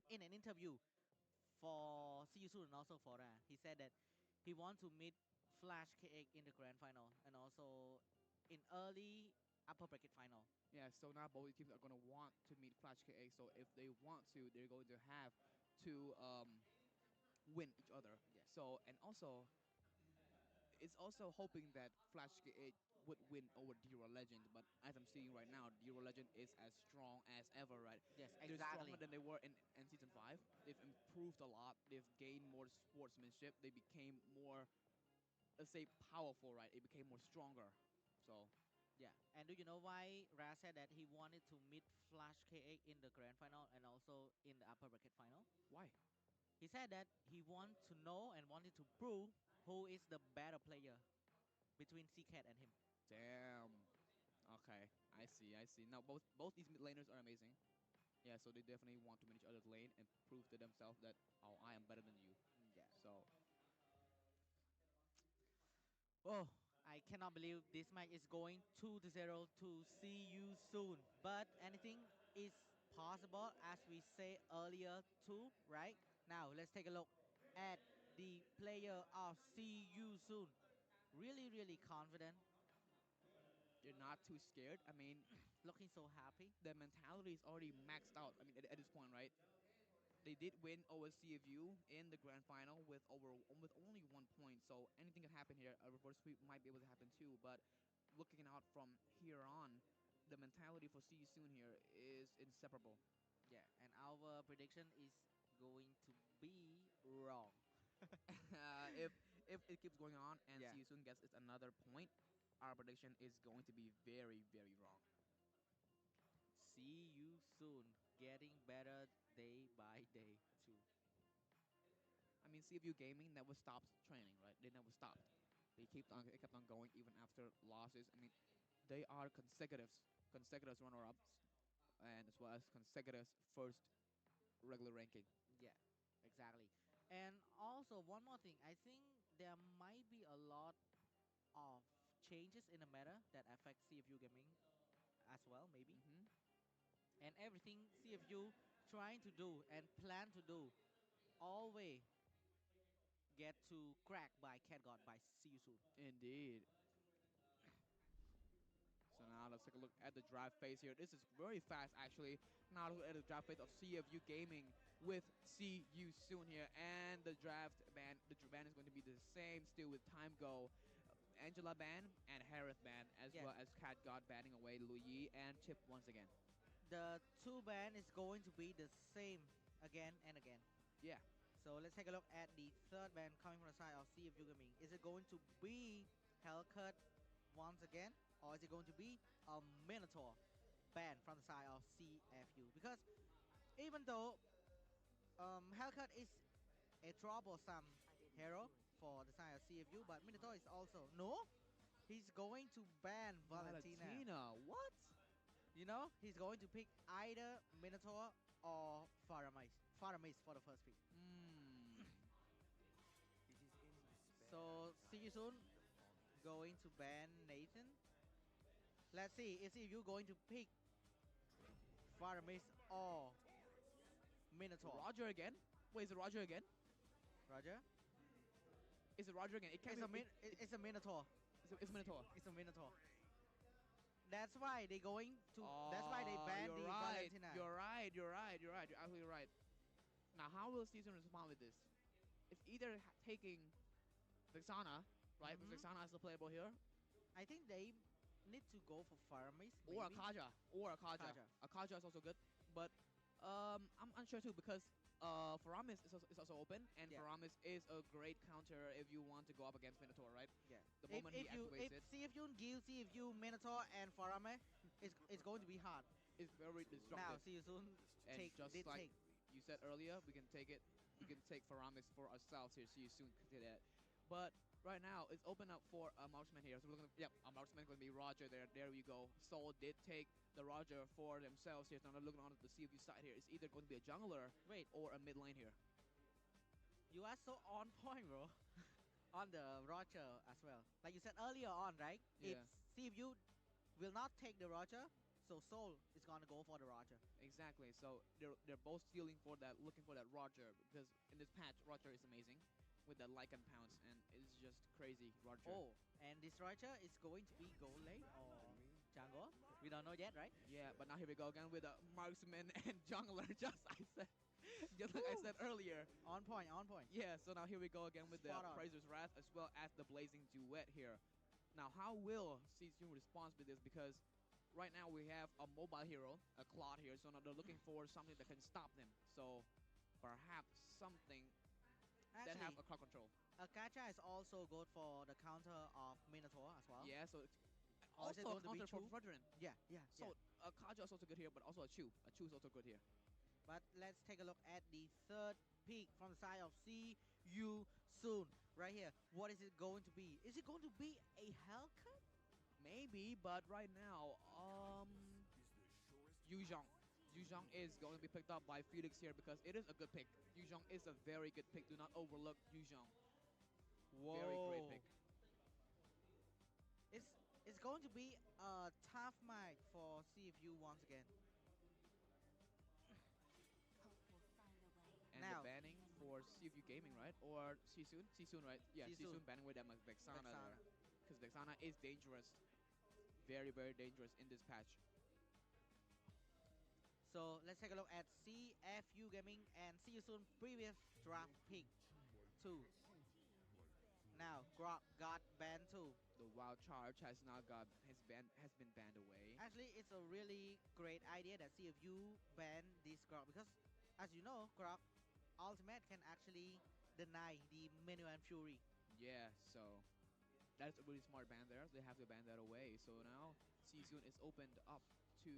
in an interview for See You Soon and also for he said that he wants to meet Flash KX in the grand final and also in early upper bracket final. yeah. So now both teams are going to want to meet Flash KA. So if they want to, they're going to have to win each other. Yeah. So and also it's also hoping that Flash KA would win over Dero Legend. But as I'm seeing right now, Dero Legend is as strong as ever, right? Yes, They're stronger exactly. than they were in season 5. They've improved a lot. They've gained more sportsmanship. They became more, let's say, powerful, right? It became more stronger. So Yeah. And do you know why Ra said that he wanted to meet Flash KX in the grand final and also in the upper bracket final? why? He said that he wanted to know and wanted to prove who is the better player between CCAT and him. Damn. Okay, I see. I see. Now both these mid laners are amazing. Yeah, so they definitely want to manage each other's lane and prove to themselves that oh, I am better than you. Yeah. So Oh, I cannot believe this match is going 2-0 to see you soon. But anything is possible as we say earlier too, right? Now let's take a look at the player of see you soon. Really, really confident, you're not too scared. I mean, looking so happy. the mentality is already maxed out. I mean, at this point, right? They did win over CFU in the grand final with only 1 point. So anything can happen here. A reverse sweep might be able to happen too. But looking out from here on, the mentality for See You Soon here is inseparable. Yeah, and our prediction is going to be wrong. If it keeps going on and Yeah. See You Soon gets its another point, our prediction is going to be very, very wrong. See you soon. Getting better day by day too. I mean, CFU Gaming never stopped training, right? They never stopped. They kept on going even after losses. I mean, they are consecutive runner-ups, and as well as consecutive first regular ranking. Yeah, exactly. And also one more thing, I think there might be a lot of changes in the meta that affect CFU gaming as well, maybe. Hmm. And everything CFU trying to do and plan to do always get to crack by Cat God by see you soon. Indeed. So now let's take a look at the draft phase here. This is very fast, actually. Now look at the draft phase of CFU Gaming with See You Soon here. And the ban is going to be the same still with Time Go. Angela ban and Harith ban, as Yes, well as Cat God banning away Luyi and Chip once again. the two band is going to be the same again and again. Yeah, So let's take a look at the third band coming from the side of CFU Gaming. Is it going to be Hellcut once again, or is it going to be a Minotaur band from the side of CFU? Because even though Hellcut is a troublesome hero for the side of CFU, but Minotaur is also no. He's going to ban Valentina. Valentina, what? You know, he's going to pick either Minotaur or Faramis. Faramis for the first pick. Hmm. So see you soon. Going to ban Nathan. Let's see. Is you going to pick Faramis or Minotaur? Roger again? Wait, is it Roger again? Roger. Is it Roger again? It can't It's a be. it's a Minotaur. It's Minotaur. It's a Minotaur. That's why they going to. That's why they Oh, ban you're the right. Valentina. You're right. You're right. You're right. You're absolutely right. Now, how will Season respond with this? It's either taking Vexana, right? Because Hmm. Vexana is still playable here, I think they need to go for Faramis or maybe. Akaja, or Akaja. Kaja. Akaja is also good, but I'm unsure too because Faramis is also open, and Yeah. Faramis is a great counter if you want to go up against Minotaur, right? Yeah. The If moment he if you activates if it, see if you Gil, see if you Minotaur and Farame, it's going to be hard. it's very Now destructive. see you soon. And Take just did like take. you said earlier, we can take it. We can take Faramis for ourselves here. See you soon to that. But right now, it's open up for a marksman here. So we're looking. Yep, a marksman going to be Roger there. There we go. Soul did take the Roger for themselves here. So now looking on the CFU side here. It's either going to be a jungler Wait, or a mid lane here. you are so on point, bro. On the Roger as well. Like you said earlier on, right? If Yeah, CFU will not take the Roger, so Soul is gonna go for the Roger. exactly. So they're both stealing for that, looking for that Roger because in this patch, Roger is amazing with that Lycan pounce, and it's just crazy Roger. Oh, and this Roger is going to be gold lane or jungle. We don't know yet, right? Yeah, but now here we go again with a marksman and jungler, just like I Woo! said earlier. On point, on point. Yeah, so now here we go again with the Spot on. Prazer's Wrath as well as the Blazing Duet here. Now, how will CCU respond with this? Because right now we have a mobile hero, a Claude here, so now they're looking for something that can stop them. So perhaps something that have Actually, a crowd control. Akacha is also good for the counter of Minotaur as well. Yeah, so it's Or is it also a going to be counter for Chu? Fredrin. Yeah, yeah, yeah. So a Kaja is also good here, but also a Chu. A Chu is also good here. But let's take a look at the third pick from the side of CU soon. Right here. What is it going to be? Is it going to be a Hellcat? Maybe, but right now, Yuzhong. Yuzhong is going to be picked up by Felix here because it is a good pick. Yuzhong is a very good pick. Do not overlook Yuzhong. Very great pick. Whoa. It's it's going to be a tough match for CFU once again. And the Now, banning for CFU Gaming, right? Or Sisun? Sisun, right? Yeah, Sisun, Sisun banning with them as Vexana Vexana. there. Because Vexana is dangerous. Very, very dangerous in this patch. So let's take a look at CFU Gaming and see you soon previous draft pick 2. Now Grok got banned too. The Wild Charge has now got has been banned away. Actually, it's a really great idea that CFU ban this Grok because, as you know, Grok Ultimate can actually deny the Menu and Fury. Yeah, so that's a really smart ban there. They have to ban that away. So now Sisun is opened up to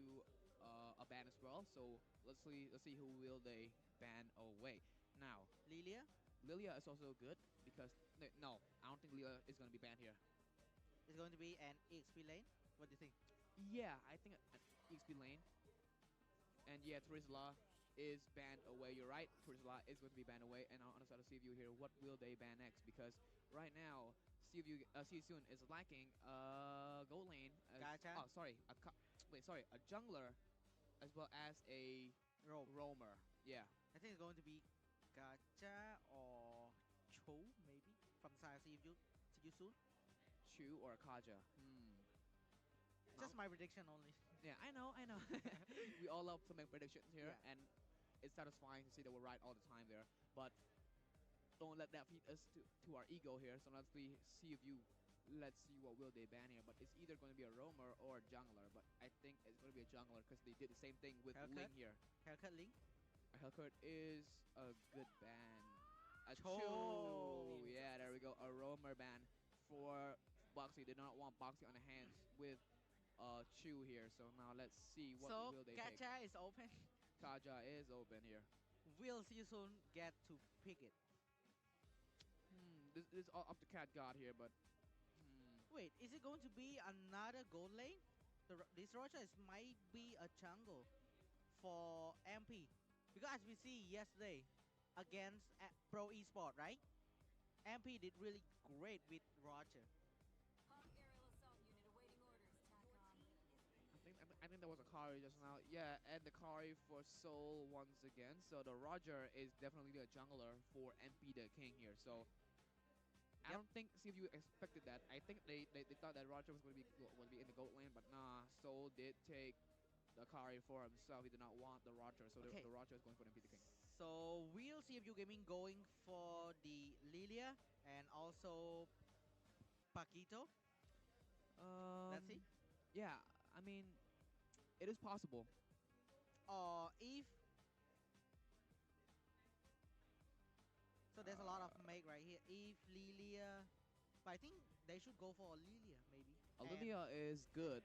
a ban as well. So let's see who will they ban away. Now Lilia Lilia is also good because no, I don't think Lilia is going to be banned here. is going to be an EXP lane. What do you think? Yeah, I think an EXP lane. And yeah, Trisla is banned away. You're right. Trisla is going to be banned away. And on the side of CVU here, what will they ban next? Because right now, CVU Soon is lacking gold lane. Gacha, Oh, sorry. Wait, sorry. A jungler as well as a Rome. roamer. Yeah. I think it's going to be Gacha or Cho maybe from the side of CFU. See you soon. Chu or a Kaja. Just my prediction only. Yeah, I know, I know. We all love to make predictions here, Yeah. and it's satisfying to see that we're right all the time there. But don't let that feed us to our ego here. So let's see what will they ban here. But it's either going to be a roamer or a jungler. But I think it's going to be a jungler because they did the same thing with Hellcat? Ling here. Haircut Link. A Hellcat is a good ban. A Cho. Chu. Yeah, there we go. A roamer ban for Boxy. They do not want Boxy on the hands with Chu here. So now let's see what So will they take. Gacha is open. Kaja is open here. Will see you soon get to pick it. This is all up to Cat God here, but Wait, is it going to be another gold lane? This Rocha might be a jungle for MP. Because as we see yesterday against Pro Esport, right? MP did really great with Roger. I think there was a Kari just now. Yeah, and the Kari for Soul once again. So the Roger is definitely a jungler for MP the King here. So I don't think CFU expected that. I think they thought that Roger was going to be in the gold lane, but nah. Soul did take the Kari for himself. He did not want the Roger, so Okay. the Roger is going for MP the King. So we'll see if you gaming going for the Lilia and also Paquito. Let's see. Yeah, I mean, it is possible. Or if So there's a lot of make right here. Eve, Lilia, but I think they should go for Lilia maybe. And Olivia is good,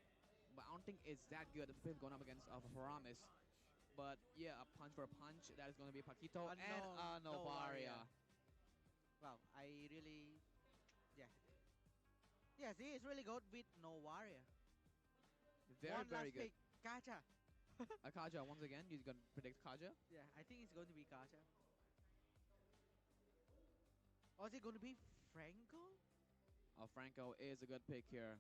but I don't think it's that good. The going up against Paramis. But yeah, a punch for a punch. That is going to be Paquito and no warrior. Novaria. Wow, I really, yeah. Yes, he is really good with no warrior. Very, One very last good. pick, Kaja. Kaja, once again, you're going to predict Kaja? Yeah, I think it's going to be Kaja. Or is it going to be Franco? Franco is a good pick here.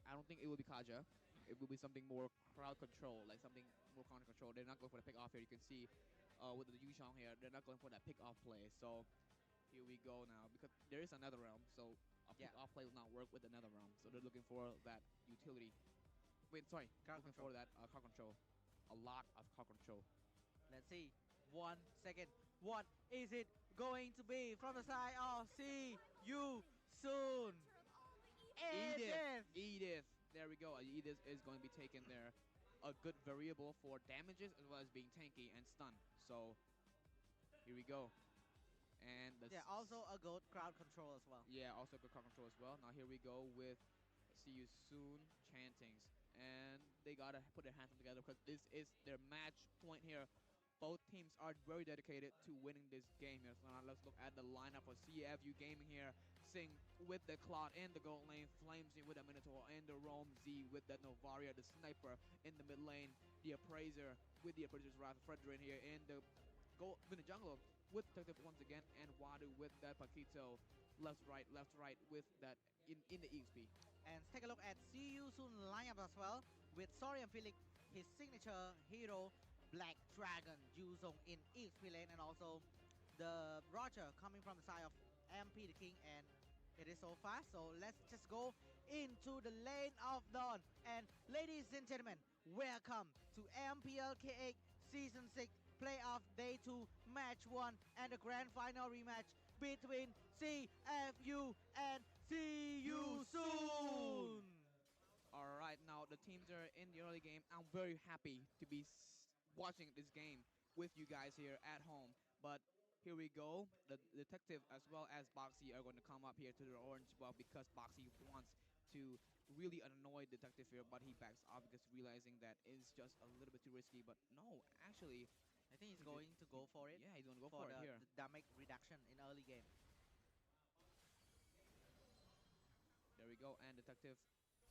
I don't think it will be Kaja. It will be something more crowd control, like something more crowd control. They're not going for the pick off here. You can see with the Yushang here, they're not going for that pick off play. So here we go now because there is another realm. So a pick off play will not work with another realm. So they're looking for that utility. Wait, sorry, Crowd looking control. for that crowd control. A lot of crowd control. Let's see. 1 second. What is it going to be from the side of See You Soon? Edith. There we go. Edith is going to be taken there. A good variable for damages as well as being tanky and stun. So here we go. And also a good crowd control as well. Yeah, also good crowd control as well. Now here we go with See You Soon chantings. And they gotta put their hands together because this is their match point here. Both teams are very dedicated to winning this game here. So now let's look at the lineup for CFU Gaming here. Sing with the Cloud in the gold lane, Flames with the Minotaur in the Rome, Z with the Novaria, the Sniper in the mid lane, the Appraiser with the Appraiser's Wrath, Fredrin here in the jungle with Detective once again, and Wadu with that Paquito. Left, right with that in the EXP. And take a look at See You Soon lineup as well with Sorry and Felix, his signature hero, Black Dragon, Yuzong in EXP lane, and also the Roger coming from the side of MP the King, and it is so fast. So let's just go into the lane of Dawn. And ladies and gentlemen, welcome to MPL K8 Season 6 Playoff Day 2 Match 1 and the Grand Final rematch between CFU and See You Soon. All right, now the teams are in the early game. I'm very happy to be watching this game with you guys here at home. But here we go. The detective as well as Boxy are going to come up here to the orange buff because Boxy wants to really annoy detective here, but he backs off because realizing that it's just a little bit too risky. But no, actually, I think he's going to go for it. Yeah, he's going to go for it here. The damage reduction in early game. There we go, and detective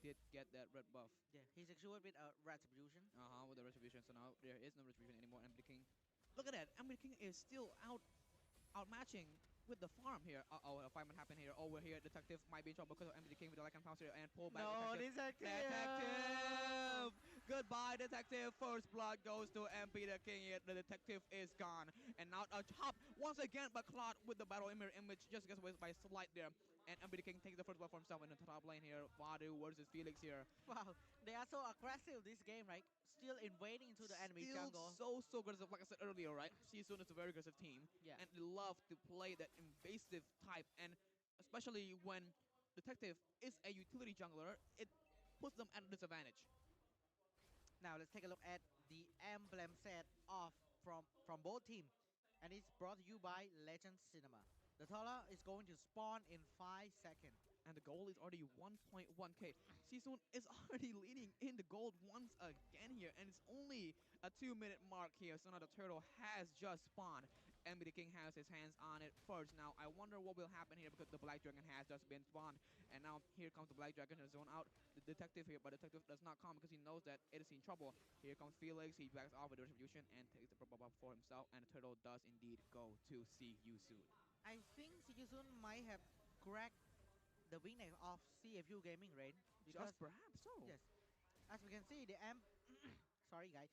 did get that red buff. Yeah, he's actually with a retribution. With the retribution. So now there is no retribution anymore. Emily King, look at that. Emily King is still outmatching with the farm here. A fireman happened here. Over here, detective might be in trouble because of Emily King with the Lycan Pounce here and pull back. No, Detective! Goodbye, detective. First blood goes to MP the King here. The detective is gone. And now a chop once again by Claude with the battle mirror image just gets away by a slight there. And MP the King takes the first blood for himself in the top lane here. Vadu versus Felix here. Wow, they are so aggressive this game, right? Still invading into the enemy jungle. So aggressive, like I said earlier, right? Season is a very aggressive team. Yeah. And they love to play that invasive type. And especially when Detective is a utility jungler, it puts them at a disadvantage. Now let's take a look at the emblem set off from both teams. And it's brought to you by Legend Cinema. The Tala is going to spawn in 5 seconds. And the goal is already 1.1k. Season is already leading in the gold once again here, and it's only a 2-minute mark here. So now the turtle has just spawned. Envy the King has his hands on it first. Now I wonder what will happen here because the Black Dragon has just been spawned, and now here comes the Black Dragon to zone out the detective here, but the detective does not come because he knows that it is in trouble. Here comes Felix. He backs off with the retribution and takes the purple buff for himself, and the turtle does indeed go to See You Soon. I think See You Soon might have cracked the weakness of CFU Gaming Rain. Just perhaps so. Yes. As we can see, the sorry guys.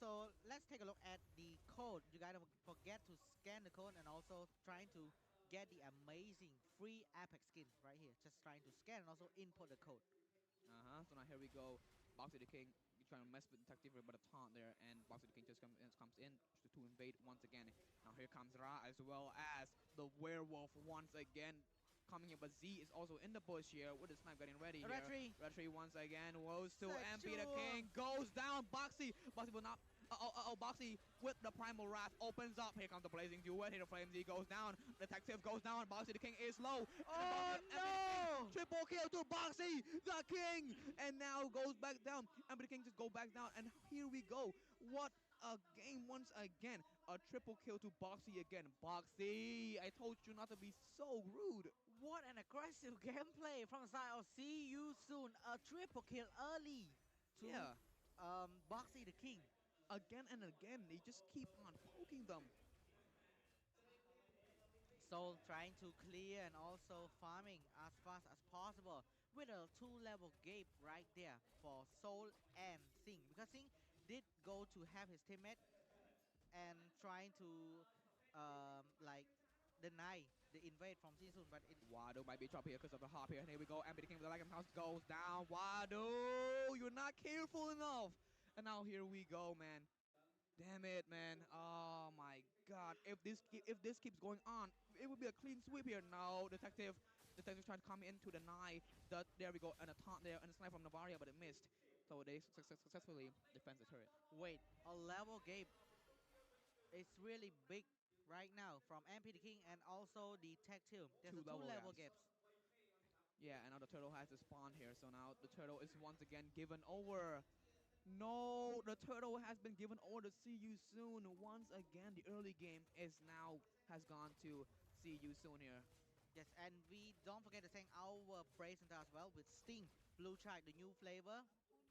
So let's take a look at the code. You guys don't forget to scan the code and also trying to get the amazing free Apex skin right here. Just trying to scan and also input the code. So now here we go. Boxy the King trying to mess with Detective but a taunt there, and Boxy the King just comes in to invade once again. Now here comes Ra as well as the werewolf once again coming here, but Z is also in the bush here with the snipe getting ready here. Retry once again goes to MP the King, goes down. Boxy will not Boxy with the Primal Wrath opens up. Here comes the Blazing Duet. Here the Flamesy goes down. Detective goes down. Boxy the King is low. And Oh the King, no! triple kill to Boxy the King. And now goes back down. Ember the King just go back down. And here we go. What a game once again. A triple kill to Boxy again. Boxy, I told you not to be so rude. What an aggressive gameplay from the side of See You Soon. A triple kill early to Yeah, Boxy the King. again and again. They just keep on poking them. Soul trying to clear and also farming as fast as possible with a 2-level gap right there for Soul and Sing, because Sing did go to have his teammate and trying to like deny the invade from Sisun, but it Wado might be dropped here because of the hop here. And here we go. Ember the King with the Lycan House goes down. Wado, you're not careful enough. And now here we go, man. Damn it, man. Oh my god. If this keeps going on, it would be a clean sweep here. No, Detective trying to come in to deny. There we go. And a taunt there and a snipe from Navaria, but it missed. So they successfully defend the turret. wait, a level gap is really big right now from MP the King and also the tag team. There's Two a level 2-level gaps. gaps. Yeah, and now the turtle has to spawn here. So now the turtle is once again given over. No, the turtle has been given over to See You Soon. Once again, the early game is now has gone to See You Soon here. Yes, and we don't forget to thank our presenter as well with Sting Blue Chai, the new flavor.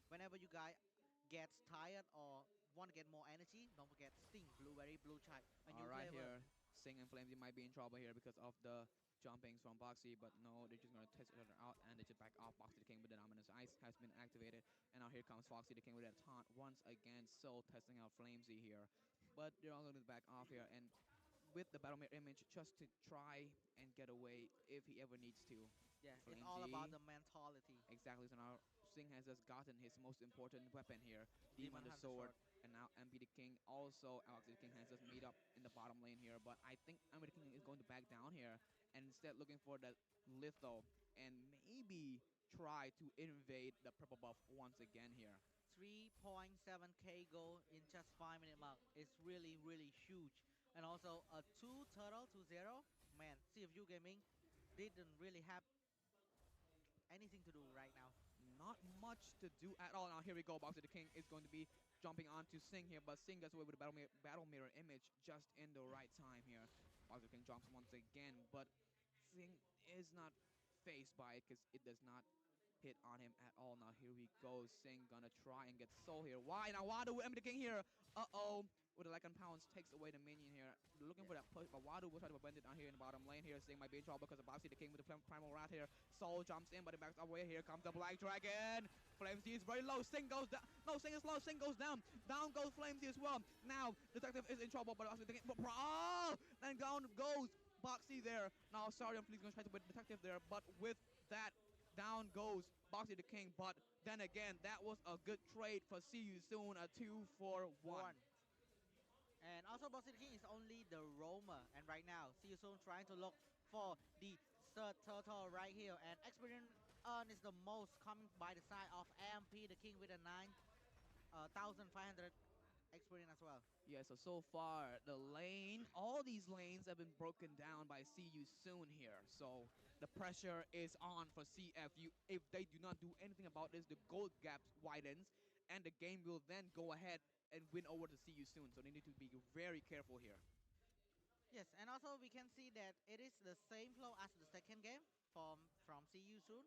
Whenever you guys get tired or want to get more energy, don't forget Sting Blueberry Blue Chai, a All new right, flavor. here, Sing and Flamesy might be in trouble here because of the jumpings from Boxy, but no, they're just going to test each other out, and they just back off. Boxy the King with the Dominance Ice has been activated, and now here comes Foxy the King with that taunt once again, so testing out Flamesy here. But they're all going to back off here, and with the Battle Mirror image, just to try and get away if he ever needs to. Yeah, it's all about Flamesy, the mentality. exactly, so now Sing has just gotten his most important weapon here, Demon Demon the Hunter Sword, Sword. and now MB the King also, Alex the King has just made up in the bottom lane here, but I think MB the King is going to back down here, and instead looking for that litho, and maybe try to invade the purple buff once again here. 3.7k goal in just 5 minute mark. It's really, really huge. And also a 2 turtle to 0. Man, CFU Gaming didn't really have anything to do right now. Not much to do at all. Now here we go. Boxer the King is going to be jumping on to Sing here, but Sing gets away with the battle mirror image just in the right time here. Boxer the King jumps once again, but Sing is not phased by it because it does not hit on him at all. Now here we go. Sing gonna try and get soul here. Why? Now Wadu with the King here. Uh-oh. With the Lycan Pounds takes away the minion here. Looking for that push, but Wadu will try to prevent it down here in the bottom lane here. Sing might be in trouble because of Boxy the King with the Primal Rat here. Soul jumps in, but it backs away. Here comes the Black Dragon. Flamesy is very low. Sing goes down. No, Sing is low. Sing goes down. Down goes Flamesy as well. Now, Detective is in trouble, but Boxy the King. Oh! And down goes Boxy there. Now, sorry, I'm please going to try to put Detective there, but with that, down goes Boxy the King, but then again, that was a good trade for See You Soon, a 2-for-1. 1. And also Boxy the King is only the roamer. And right now, See You Soon trying to look for the third turtle right here. And experience earn is the most coming by the side of AMP the King with a 9,500 experience as well. Yeah, so far, the lane, all these lanes have been broken down by See You Soon here. So the pressure is on for CFU. If they do not do anything about this, the gold gap widens, and the game will then go ahead and win over to See You Soon. So they need to be very careful here. Yes, and also we can see that it is the same flow as the second game from See You Soon,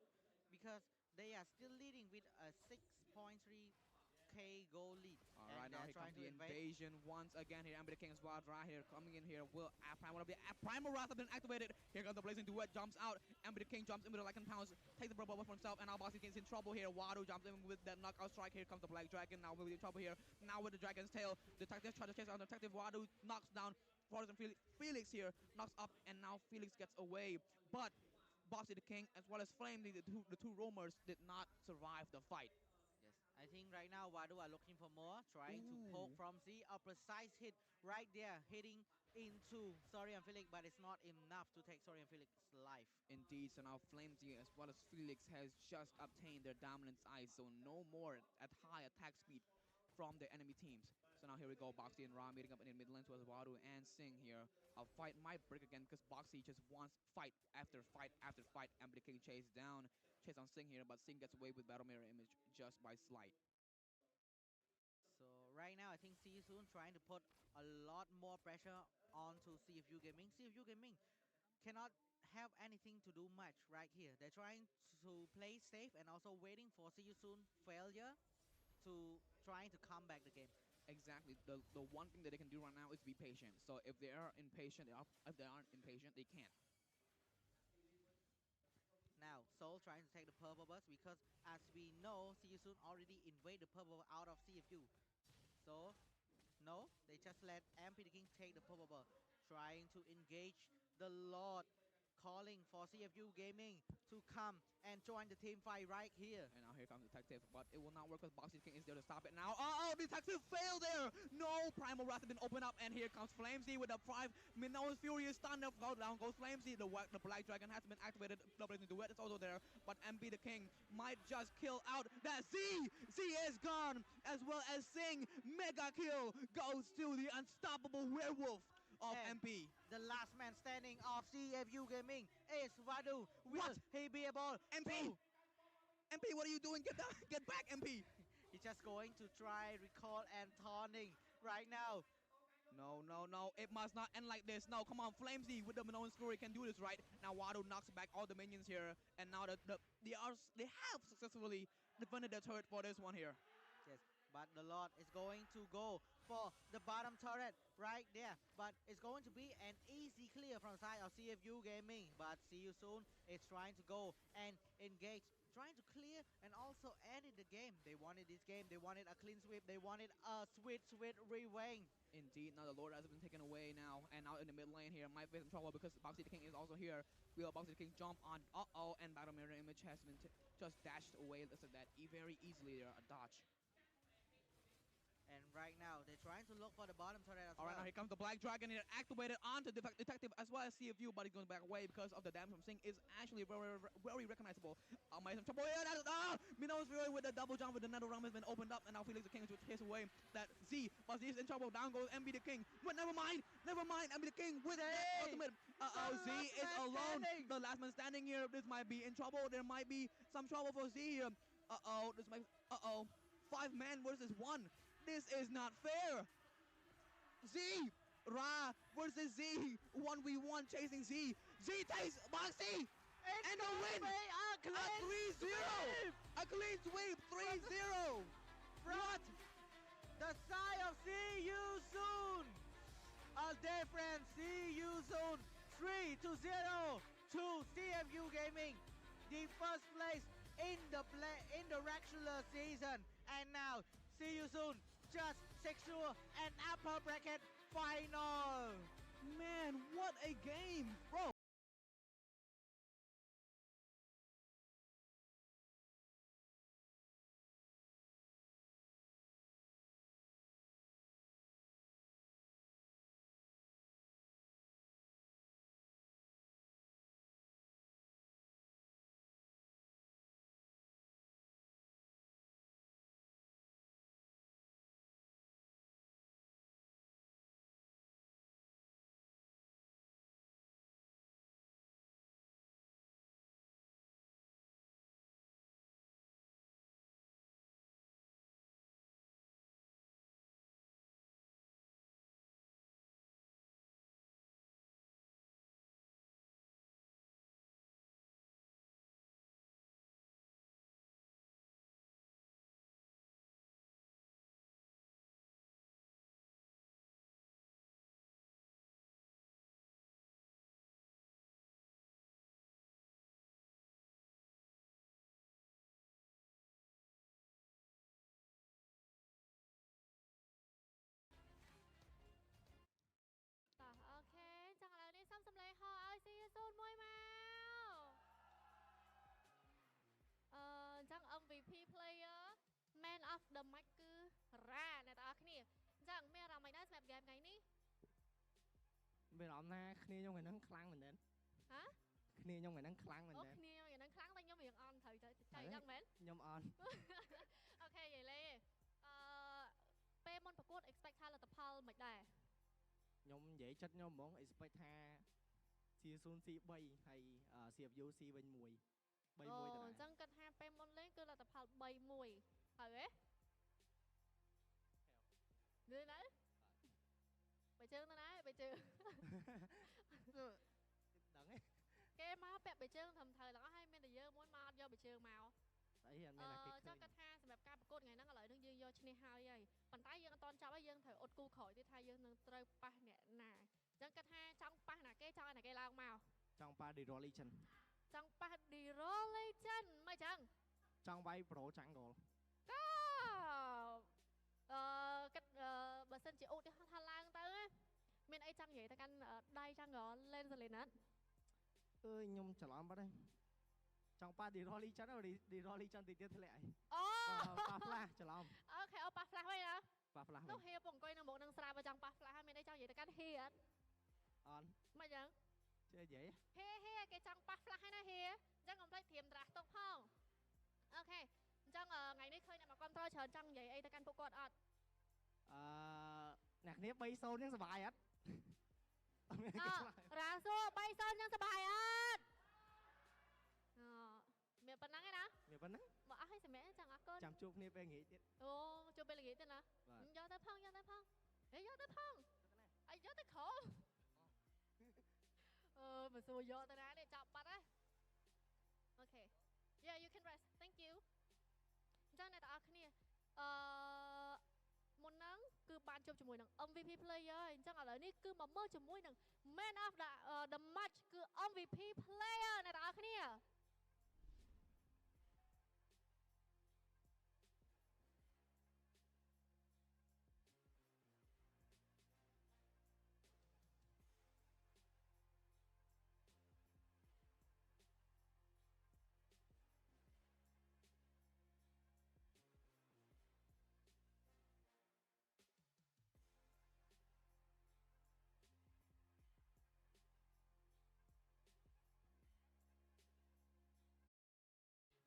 because they are still leading with a 6.3k goal lead, All and right, they now are here comes trying to the invade. invasion once again here. Amber the King's Wild right here coming in here. Will Prime one of the Primal Wrath have been activated. Here comes the Blazing Duet, jumps out. Amber the King jumps in with the Lycan Pounds, takes the bubble for himself, and now Boxy King's in trouble here. Wado jumps in with that knockout strike. Here comes the Black Dragon. Now we'll be in trouble here. Now with the Dragon's Tail, Detective tries to chase down Detective. Wado knocks down Forrest and Felix here, knocks up, and now Felix gets away. But Boxy the King, as well as Flame, the two roamers, did not survive the fight. Yes, I think right now Wadu are looking for more, trying to poke Ooh. from C. A precise hit right there, hitting into Sorry and Felix, but it's not enough to take Sorry and Felix's life. Indeed, so now Flamesy as well as Felix has just obtained their Dominance Ice, so no more at high attack speed from the enemy teams. So now here we go, Boxy and Ra meeting up in the mid lane towards Wadu and Sing here. A fight might break again because Boxy just wants fight after fight after fight. Ember the King chase on Sing here, but Sing gets away with Battle Mirror Image just by slight. So right now, I think Soon trying to put a lot more pressure onto CFU Gaming. CFU Gaming cannot have anything to do much right here. They're trying to play safe and also waiting for Soon failure to trying to come back the game. Exactly. The one thing that they can do right now is be patient. So if they are impatient, if they aren't impatient, they can't. Now, Soul trying to take the purple bus because as we know, Soon already invade the purple out of CFU. So, no, they just let MP the King take the purple bus, trying to engage the Lord, calling for CFU Gaming to come and join the team fight right here. And now here comes Detective, but it will not work because Boxy King is there to stop it now. Oh, Detective failed there! No, Primal Wrath has been opened up, and here comes Flamesy with the 5 Minnows Furious Thunder. Down goes Flamesy. The Black Dragon has been activated. Double into Duet is also there, but MP the King might just kill out that Z! Z is gone, as well as Sing. Mega kill goes to the unstoppable werewolf of And MP. the last man standing of CFU Gaming is Vadu. Will What? he be able MP! to... MP, what are you doing? Get back, MP! He's just going to try recall and taunting right now. No, no, no. It must not end like this. No, come on. Flamesy with the Minoan Fury can do this, right? Now Wado knocks back all the minions here. And now they have successfully defended the turret for this one here. Yes, but the Lord is going to go for the bottom turret right there. But it's going to be an easy clear from the side of CFU Gaming. But see you soon. It's trying to go and engage, trying to clear and also edit the game. They wanted this game. They wanted a clean sweep. They wanted a sweet revenge. Indeed, now the Lord has been taken away now, and now in the mid lane here, might face in trouble because Boxy the King is also here. Will Boxy the King jump on? Uh-oh, and Battle Mirror Image has been just dashed away. Listen to that, very easily there, a dodge. And right now, they're trying to look for the bottom turret as All right, well. now here comes the Black Dragon here, activated onto Detective as well as CFU, but he's going back away because of the damage from Sing is actually very recognizable. Might have trouble here. Minos Fury with the double jump with the Nether Realm has been opened up, and now Felix the King is to chase away that Z, but Z is in trouble. Down goes MB the King, but never mind, MB the King with that ultimate. Z is alone. Standing. The last man standing here. This might be in trouble. There might be some trouble for Z here. This might. 5 man versus 1. This is not fair. Z! Ra versus Z! 1v1 chasing Z! Z takes Boxy! And a win! A 3-0! A clean sweep! 3-0! What? The side of see you soon! A different see you soon! 3-0 to CFU Gaming! The first place in the regular season, and now see you soon! Just secure an upper bracket final. Man, what a game, bro. Ok, chắc là đi xong lấy họ ơi, see you soon មួយមកអញ្ចឹង MVP player man of the match គឺ Ra អ្នកទាំងអស់គ្នាអញ្ចឹងមានអារម្មណ៍មិនដែរសម្រាប់ game ថ្ងៃនេះមានអារម្មណ៍ថាគ្នាខ្ញុំថ្ងៃហ្នឹងខ្លាំងមែនទេហ៎គ្នាខ្ញុំថ្ងៃហ្នឹងខ្លាំងមែនទេអូគ្នាខ្ញុំយ៉ាងហ្នឹងខ្លាំងតែខ្ញុំរៀងអន់ត្រូវទៅអញ្ចឹងមែនខ្ញុំអន់អូខេនិយាយលេងអឺ មុនប្រកួត expect ថាលទ្ធផលមិនដែរ ខ្ញុំនិយាយចិត្តខ្ញុំហ្មង expect ថា C0 C3 ហើយ CFU C វិញ1 3-1 អូ ទៅ អ ដែរ ញ្ចឹងគិតថាពេលមុនលេងគឺលទ្ធផល 3-1 ហើយហ៎នឿយណាស់បើជើងទៅណាបើជើង ដឹងទេ គេមកពាក់បើជើងត្រឹមត្រូវទាំងអស់ហើយមានតែយើងមួយមកអត់យកបើជើងមក ស្អីអត់មានតែគេឃើញ ចង់គិតថាសម្រាប់ការប្រកួតថ្ងៃហ្នឹងឥឡូវនេះយើងយកឈ្នះហើយប៉ុន្តែយើងអត់តន់ចាប់ហើយយើងត្រូវអត់គូក្រោយទៀតថាយើងនឹងត្រូវប៉ះអ្នកណាអញ្ចឹងគិតថាចង់ប៉ះណាគេចង់ឲ្យណាគេឡើងមក ចង់ប៉ះ Derolition ចង់ប៉ះ Derolition មិនអញ្ចឹង ចង់វាយ Pro Jungle ក៏គិតបើសិនជាឧទាហរណ៍ថាឡើងទៅមានអីចង់និយាយទៅកាន់ដៃ Jungle លេនសលេណាត់ អើយខ្ញុំច្រឡំបាត់ហើយចង់ប៉ះ Derolition ហើយ Derolition តិចទៀតធ្លាក់ហើយ អូ ប៉ះ Flash ច្រឡំ អូខេអូប៉ះ Flash វិញណា ប៉ះ Flash ទៅ វិញ ហៀពអង្គុយនៅមុខនឹងស្រាបើចង់ប៉ះ Flash ហើយមានអីចង់និយាយទៅកាន់ហៀអត់ អត់ មិនអញ្ចឹង ចេះនិយាយ ហេគេចង់ប៉ះ Flash ហើយណាហៀអញ្ចឹងកុំភ្លេចត្រៀមត្រាស់ទុកផងអូខេអញ្ចឹងថ្ងៃនេះឃើញអ្នកមកគ្រប់តច្រើនចង់និយាយអីទៅកាន់ពួកគាត់អត់ អ្នកគ្នា 3-0 ហ្នឹងសុបាយអត់ អត់មានគេឆ្លើយ រ៉ាស៊ូ3-0ចឹងសប្បាយអត់មានប៉ុណ្ណឹងឯណា មានប៉ុណ្ណឹង មកអស់ឲ្យសម្រាប់ចឹងអរគុណ ចាំជួបគ្នាពេលងាយទៀត អូជួបពេលល្ងាចទៀតណា បាទ យកទៅផងយកទៅផងហេយកទៅផងអាយយកទៅក្រោមបើសួរយកទៅណានេះចាប់បាត់ហើយអូខេ Yeah you can rest thank you អញ្ចឹងអ្នកទាំងអស់គ្នាមុនហ្នឹងគឺបានជួបជាមួយនឹង MVP player ហើយអញ្ចឹងឥឡូវនេះគឺមកមើលជាមួយនឹង Man of the match គឺ MVP player អ្នកទាំងអស់គ្នា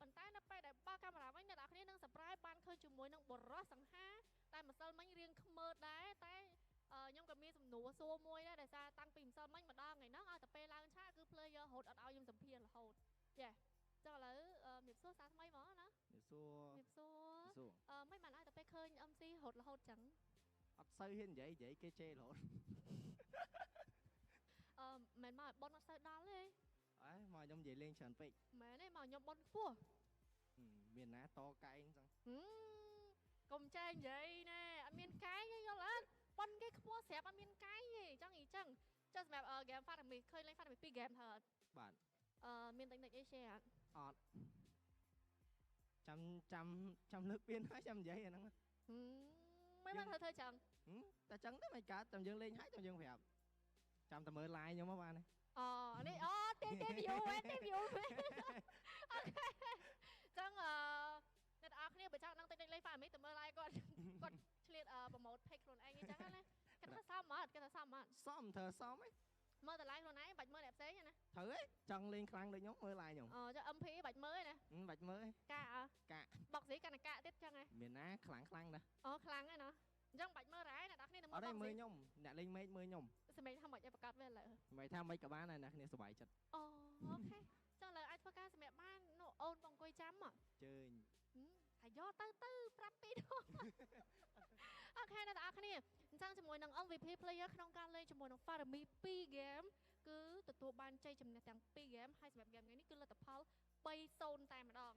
ប៉ុន្តែនៅពេលដែលបើកកាមេរ៉ាវិញអ្នកនរគ្នានឹង surprise បានឃើញជាមួយនឹងបរោះសង្ហាតែម្សិលមិញរៀងខ្មើដែរតែខ្ញុំក៏មានសំណួរសួរមួយដែរដោយសារតាំងពីម្សិលមិញមកដល់ថ្ងៃហ្នឹងឲ្យតែពេលឡើងឆាកគឺ player រហូតអត់ឲ្យខ្ញុំសម្ភាសរហូតយ៉ាចឹងឥឡូវមានសួរសារថ្មីហ្មងណា មានសួរ មានសួរ សួរ មិនបានឲ្យតែពេលឃើញ MC រហូតចឹង អត់សូវហ៊ាននិយាយគេជេររហូត មិនមកឲ្យប៉ុនអត់សូវដល់ទេ អើមកខ្ញុំនិយាយលេងច្រើនពេក មែនទេមកខ្ញុំប៉ុនខ្ពស់ មានណាតកែងចឹង កុំចែកនិយាយណែអត់មានកែងទេយល់អត់ប៉ុនគេខ្ពស់ស្រាប់អត់មានកែងទេចង់និយាយចឹងចុះសម្រាប់ game Fatami ឃើញលេង Fatami 2 game ហើយអត់ បាទ មានតិចអី share អត់ អត់ចាំលើកពៀនហើយចាំនិយាយអាហ្នឹង មិនបានធ្វើចឹង តែចឹងទៅមិនកើតតែយើងលេងហើយតែយើងប្រាប់ចាំតែមើល live ខ្ញុំមកបានទេ នេះទេ view ទេ view អូខេចឹងអ្នកទាំងអស់គ្នាបើចង់ដឹងតិចលេង Family ទៅមើល live គាត់ឆ្លៀតប្រម៉ូទ page ខ្លួនឯងអញ្ចឹងណាគេថាសមអត់គេថាសមអត់ សមធ្វើសមហ៎ មើលតែ live ខ្លួនឯងបាច់មើលអ្នកផ្សេងណា ត្រូវហ៎ចង់លេងខ្លាំងដូចខ្ញុំមើល live ខ្ញុំ ចុះ MP បាច់មើលឯណា បាច់មើល កា បុកស៊ីកាន់តែកាទៀតចឹងហ៎ មានណាខ្លាំងណាស់ ខ្លាំងហ្នឹងណាអញ្ចឹងបាច់មើលរ៉ែអ្នកទាំងគ្នាទៅមើ អ ល ត់ទេមើលខ្ញុំអ្នកលេងមេឃមើលខ្ញុំ សម្រាប់ថាមិនឲ្យប្រកាសវាឥឡូវ មិនថាមិនក៏បានដែរអ្នកគ្នាសុបាយចិត្ត អូខេចឹងឥឡូវអាចធ្វើការសម្រាប់បាននោះអូនបងអង្គុយចាំមក ជើញ ហើយយកទៅប្រាប់ពីនោះអូខេអ្នកទាំងអស់គ្នាអញ្ចឹងជាមួយនឹង MVP player ក្នុងការលេងជាមួយនឹង Farami 2 game គឺទទួលបានជ័យជំនះទាំង2 game ហើយសម្រាប់ game នេះគឺលទ្ធផល 3-0 តែម្ដង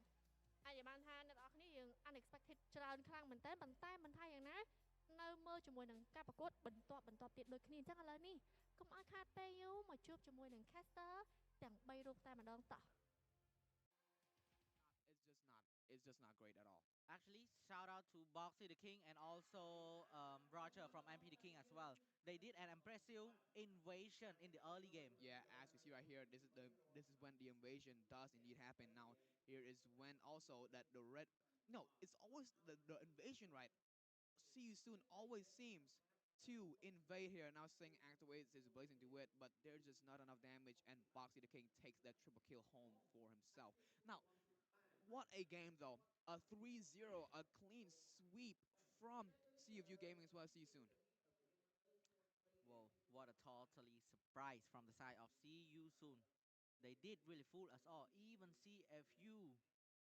អាចនិយាយបានថាអ្នកទាំងអស់គ្នាយើង unexpected ច្រើនខ្លាំងមែនតើប៉ុន្តែមិនថាយ៉ាងណានៅមើលជាមួយនឹងការប្រកួតបន្តទៀតដូចគ្នាអញ្ចឹងឥឡូវនេះកុំឲ្យខាតពេលយូរមកជួបជាមួយនឹង caster ទាំង3រូបតែម្ដងតោះ It's just not great at all. Actually, shout out to Boxy the King and also Roger from MP the King as well. They did an impressive invasion in the early game. Yeah, as we see right here, this is when the invasion does indeed happen. Now here is when also that the red, no, it's always the invasion, right? See you soon always seems to invade here. Now Sing activates his blazing duet, but there's just not enough damage, and Boxy the King takes that triple kill home for himself. Now, what a game though. A 3-0, a clean sweep from Sea of You Gaming as well. See you soon. Whoa, what a totally surprise from the side of see you soon. They did really fool us all. Even CFU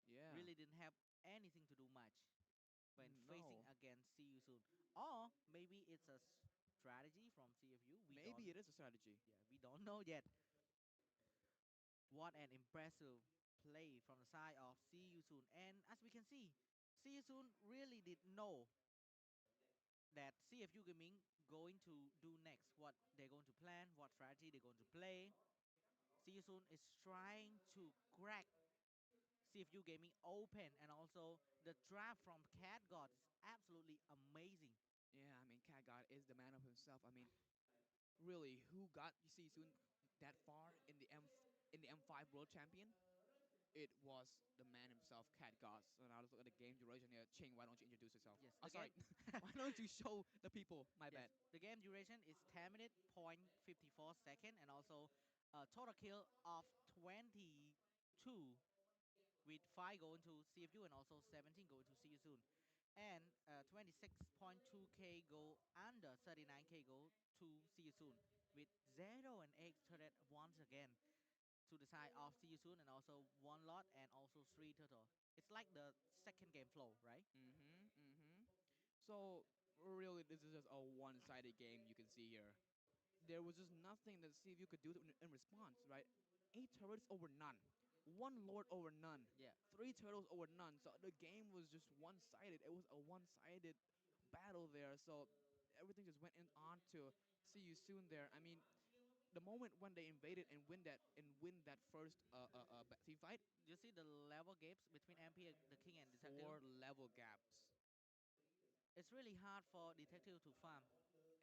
Yeah. really didn't have anything to do much when facing No. against see you soon. Or maybe it's a strategy from CFU. Maybe it is a strategy. We don't know yet. What an impressive play from the side of see you soon. And as we can see, see you soon really did know that CFU Gaming going to do next, what they're going to plan, what strategy they're going to play. See you soon is trying to crack CFU Gaming open, and also the draft from Cat God is absolutely amazing. Yeah, I mean, Cat God is the man of himself. I mean, really, who got See Soon that far in the M5 World Champion? It was the man himself, Cat God. So now let's look at the game duration here. Ching, why don't you introduce yourself? Yes, Oh, the sorry. game. Why don't you show the people? My Yes, bad. the game duration is 10 minutes, 54 second, and also a total kill of 22 with 5 going to CFU and also 17 going to see you soon. And 26.2k go under 39k go to see you soon with 0 and 8 turret once again to the side of see you soon, and also 1 lot and also 3 turtle. It's like the second game flow, right? Mm-hmm, mm-hmm. So, really, this is just a one-sided game you can see here. There was just nothing that CFU could do in response, right? 8 turrets over none. 1 lord over none. Yeah. 3 turtles over none. So the game was just one-sided. It was a one-sided battle there. So everything just went on to see you soon there. I mean, the moment when they invaded and win that first team fight, You see the level gaps between MP, the king, and detective. 4 level gaps. It's really hard for detective to farm.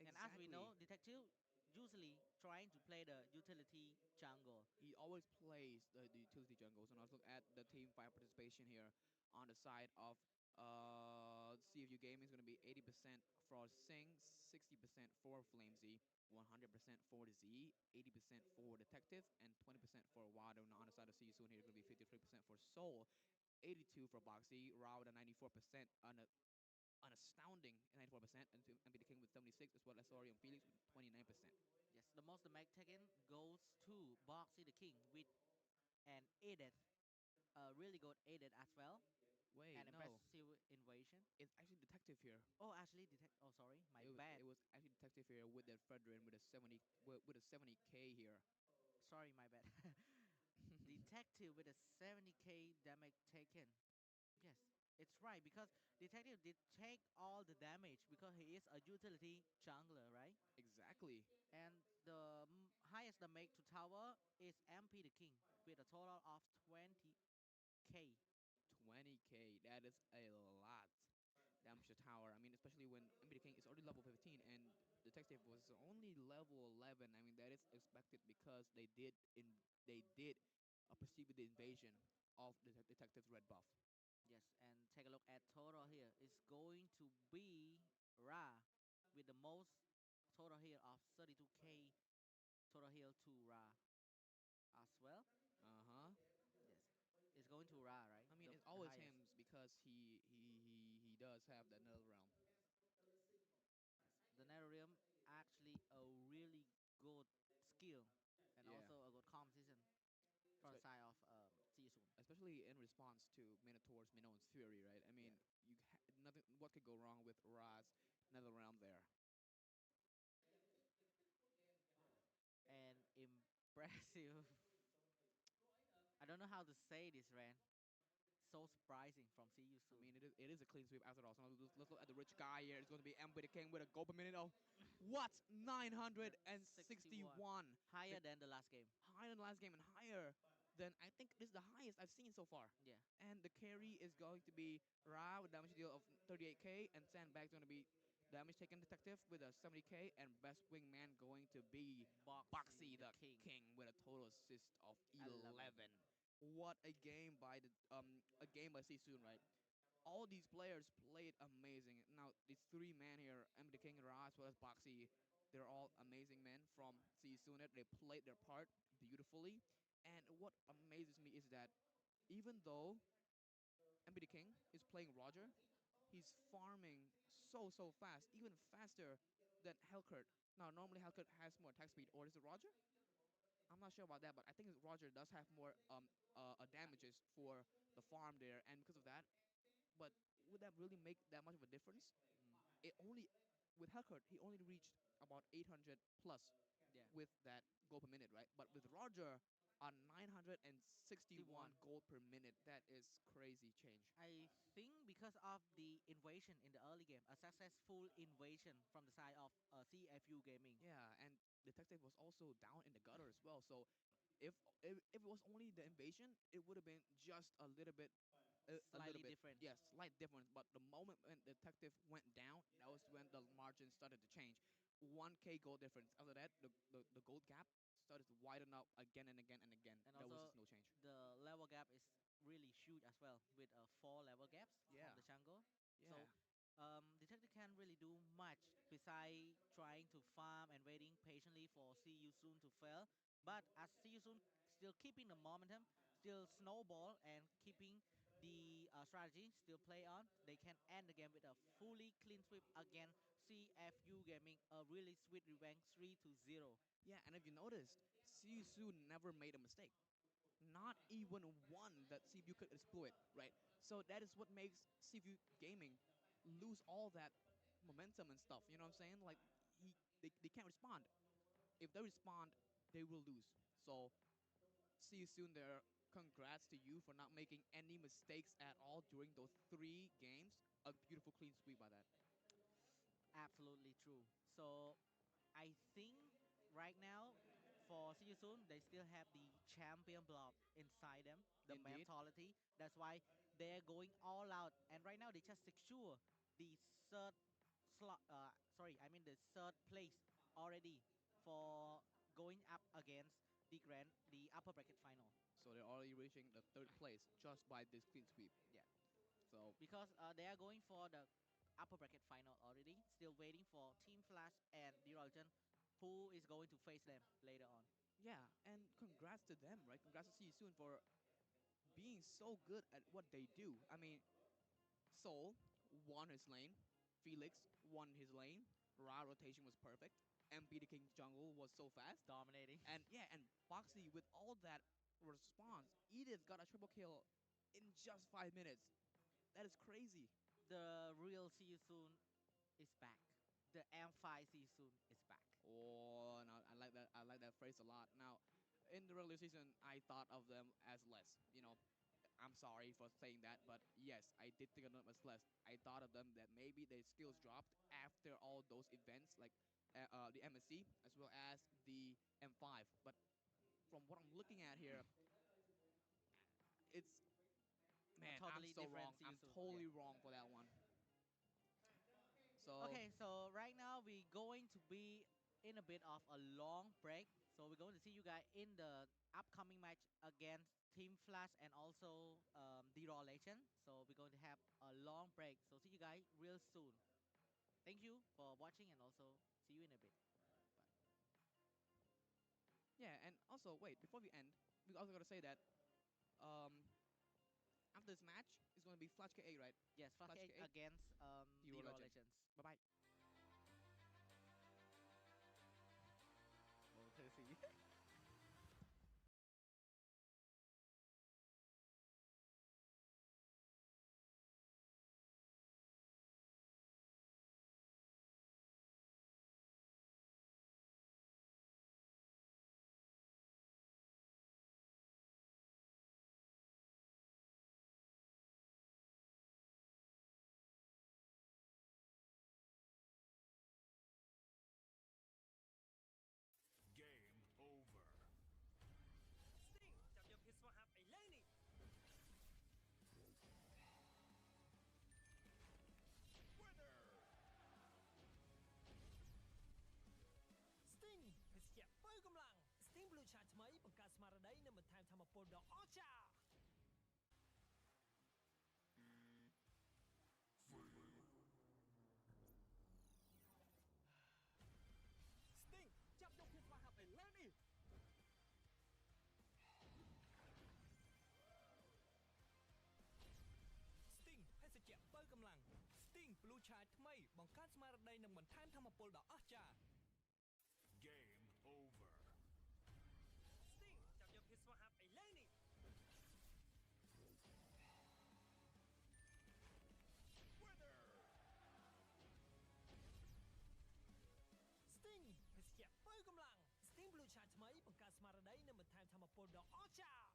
And as we Exactly. know, detective usually trying to play the utility jungle. He always plays the utility jungles. And let's look at the team fight participation here on the side of CFU Gaming is going to be 80% for Sing, 60% for Flamesy, 100% for the Z, 80% for Detective, and 20% for Wado. And on the side of CU Soon here, it's going to be 53% for Soul, 82 for Boxy, Rao at 94%, an astounding 94%, and to MB the King with 76, as well as Orion Felix with 29%. Yes, the most damage taken goes to Boxy the king with an aided, really good aided as well. Wait, An no, impressive invasion. it's actually Detective here. Oh, actually, detect. Oh, sorry, my bad. It was actually Detective here with that Fredrin with a 70k here. Sorry, my bad. Detective with a 70k damage taken. Yes, it's right because detective did take all the damage because he is a utility jungler, right? Exactly. And the highest damage to tower is MP the king with a total of 20k. 20k. That is a lot. Damage to tower. I mean, especially when MB King is already level 15 and Detective was only level 11. I mean, that is expected because they did proceed with the invasion of the Detective's red buff. Yes, and take a look at total here. It's going to be Ra with the most total heal of 32k total heal to Ra as well. Uh huh. Yes, it's going to Ra, right? I mean, it's The always highest. him because he does have that nether realm. The Netherrealm actually a really good skill and Yeah. also a good competition from the Espe- side of Sisun. Especially in response to Minotaur's Minoan's Fury, right? I Yeah. mean, nothing. What could go wrong with Ra's nether realm there? And impressive. I don't know how to say this, Ran. So surprising from See You I Soon. mean, it is a clean sweep after all. So let's look at the rich guy here. It's going to be M with the King with a goal per minute of what? 61. 961. The Higher than the last game. higher than last game and higher than I think this is the highest I've seen so far. Yeah. And the carry is going to be Ra with damage deal of 38k, and Sandbag's going to be damage taken detective with a 70k, and best wingman going to be Boxy Boxy the the king. King with a total assist of 11. 11. What a game by Sisun, right? All these players played amazing. Now these 3 men here, M the King, Ra, as well as Boxy, they're all amazing men from Sisun. They played their part beautifully. And what amazes me is that even though MB the King is playing Roger, he's farming so fast, even faster than Hellcurt. Now, normally Hellcurt has more attack speed, or is it Roger? I'm not sure about that, but I think Roger does have more damages for the farm there, and because of that, but would that really make that much of a difference? Mm, It only with Hellcurt, he only reached about 800 plus yeah. with that gold per minute, right? But with Roger, on 961 61. gold per minute, that is crazy change. I think because of the invasion in the early game, a successful invasion from the side of CFU Gaming. Yeah, and Detective was also down in the gutter as well. So if it was only the invasion, it would have been just a little Slightly bit, different. yes, slight difference. But the moment when Detective went down, that was when the margin started to change. 1K gold difference. After that, the gold gap started to widen up again and again and again. And There was also just no change. the level gap is really huge as well with 4 level gaps Yeah, from the jungle. yeah. So Detective can't really do much besides trying to farm and waiting patiently for See You Soon to fail. But as See You Soon still keeping the momentum, still snowball and keeping the strategy still play on, they can end the game with a fully clean sweep against CFU Gaming, a really sweet revenge 3-0. Yeah, and if you noticed, Sisu never made a mistake. Not even one that CPU could exploit, right? So that is what makes CPU gaming lose all that momentum and stuff. You know what I'm saying? Like they can't respond. If they respond, they will lose. So see you soon there. Congrats to you for not making any mistakes at all during those 3 games. A beautiful clean sweep by that. Absolutely true. So I think right now for See You Soon, they still have the champion blood inside them, the Indeed. mentality. That's why they're going all out. And right now they just secure the third slot. I mean the third place already for going up against the upper bracket final. So they're already reaching the 3rd place just by this clean sweep. Yeah, So because they are going for the upper bracket final already. Still waiting for Team Flash and Dirolgen, who is going to face them later on. yeah, and congrats to them, right? Congrats to see you soon for being so good at what they do. I mean, Soul won his lane, Felix won his lane, Ra rotation was perfect, MP the King's jungle was so fast, Dominating. and yeah, and Foxy with all that response, Edith got a triple kill in just 5 minutes. That is crazy. The real See You Soon is back. The M5 See You Soon is back. Oh, no, I like that. I like that phrase a lot. Now, in the regular season, I thought of them as less. I'm sorry for saying that, but yes, I did think of them as less. I thought of them that maybe their skills dropped after all those events, like the MSC as well as the M5. But from what I'm looking at here, it's A man, I'm totally so wrong. different See You I'm Soon. Yeah. totally wrong for that one. So Okay, so right now we're going to be in a bit of a long break. So we're going to see you guys in the upcoming match against Team Flash and also D-Raw Legend. So we're going to have a long break. So see you guys real soon. Thank you for watching and also see you in a bit. Bye. yeah, and also wait before we end, we also got to say that um, after this match, it's going to be Flash KA, right? Yes, Flash Flash 8 KA, against Hero D-Raw Legend. Legends. Bye bye. Okay, see. Game over. Sting ចាប់យកភាពស្វាហាប់ឥឡូវនេះ Winner. Sting ភេសជ្ជៈបើកម្លាំង Sting Blue Chat ថ្មីបង្កើតស្មារតីនិងបន្ថែមថាមពលដ៏អស្ចារ្យ Sting ចាប់យកភាពស្វាហាប់ឥឡូវនេះ Sting ភេសជ្ជៈបើកម្លាំង Blue Chai ថ្មីបង្កើតស្មារតីនិងបន្ថែមធម៌ពលដ៏អស្ចារ្យ Game over. Sting ចាប់យកភាពស្វាហាប់ឥឡូវនេះ Winner. Sting ភេសជ្ជៈបើកម្លាំង Sting Blue Chai ថ្មីបង្កើតស្មារតីនិងបន្ថែមធម៌ពលដ៏អស្ចារ្យ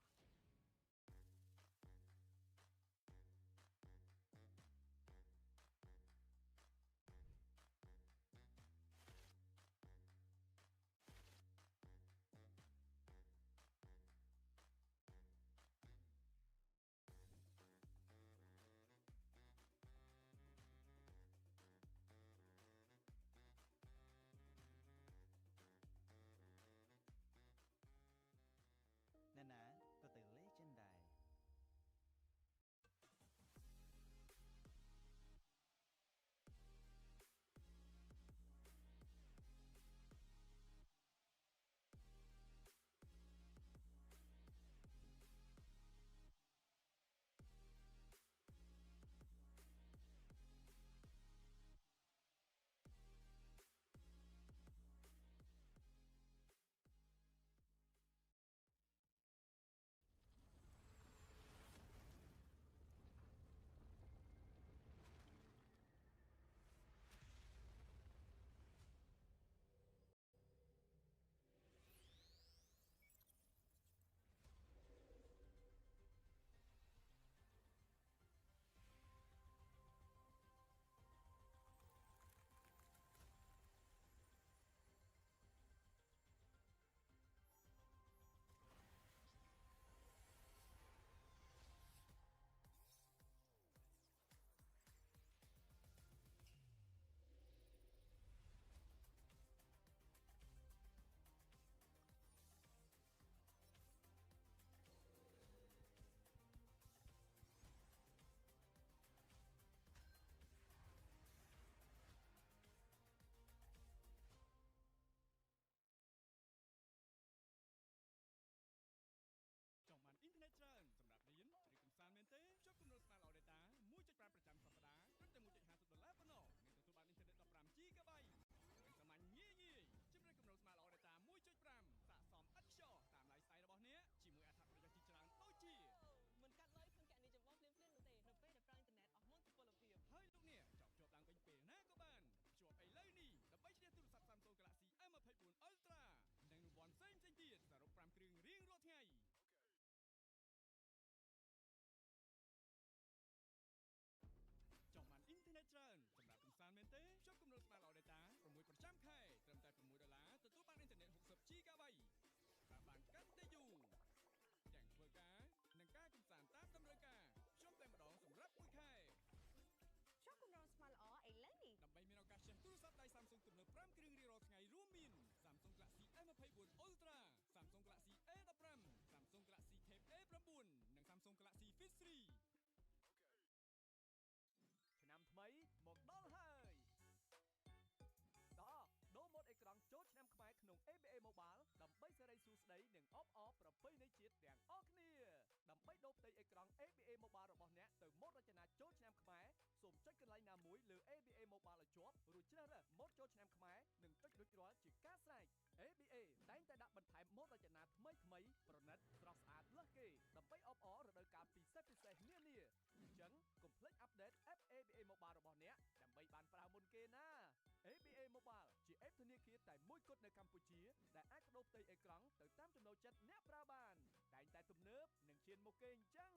ណែណាក៏ទៅលេចិនដែរ ABA Mobile ដើម្បីសេរីសួស្តីនិងអបអរប្រពៃណីជាតិទាំងអស់គ្នាដើម្បីដូរផ្ទៃអេក្រង់ ABA Mobile របស់អ្នកទៅម៉ូដរចនាចូលឆ្នាំខ្មែរសូមចុចកន្លែងណាមួយលើ ABA Mobile ឲ្យជាប់រួចជ្រើសរើសម៉ូដចូលឆ្នាំខ្មែរនិងចុចរួចរាល់ជាការស្រេច ABA តែងតែដាក់បន្ថែមម៉ូដរចនាថ្មីប្រណិតស្រស់ស្អាតលើសគេដើម្បីអបអររដូវកាលពិសេសនានាអញ្ចឹងកុំភ្លេចអាប់ដេត App ABA Mobile របស់អ្នកដើម្បីបានប្រើមុនគេណា ABA Mobile ជា App ធនាគារតែមួយគត់នៅកម្ពុជាដែលអាចបដូរផ្ទៃអេក្រង់ទៅតាមចំណូលចិត្តអ្នកប្រើបានតែងតែទំនើបនិងឈានមុខគេអញ្ចឹង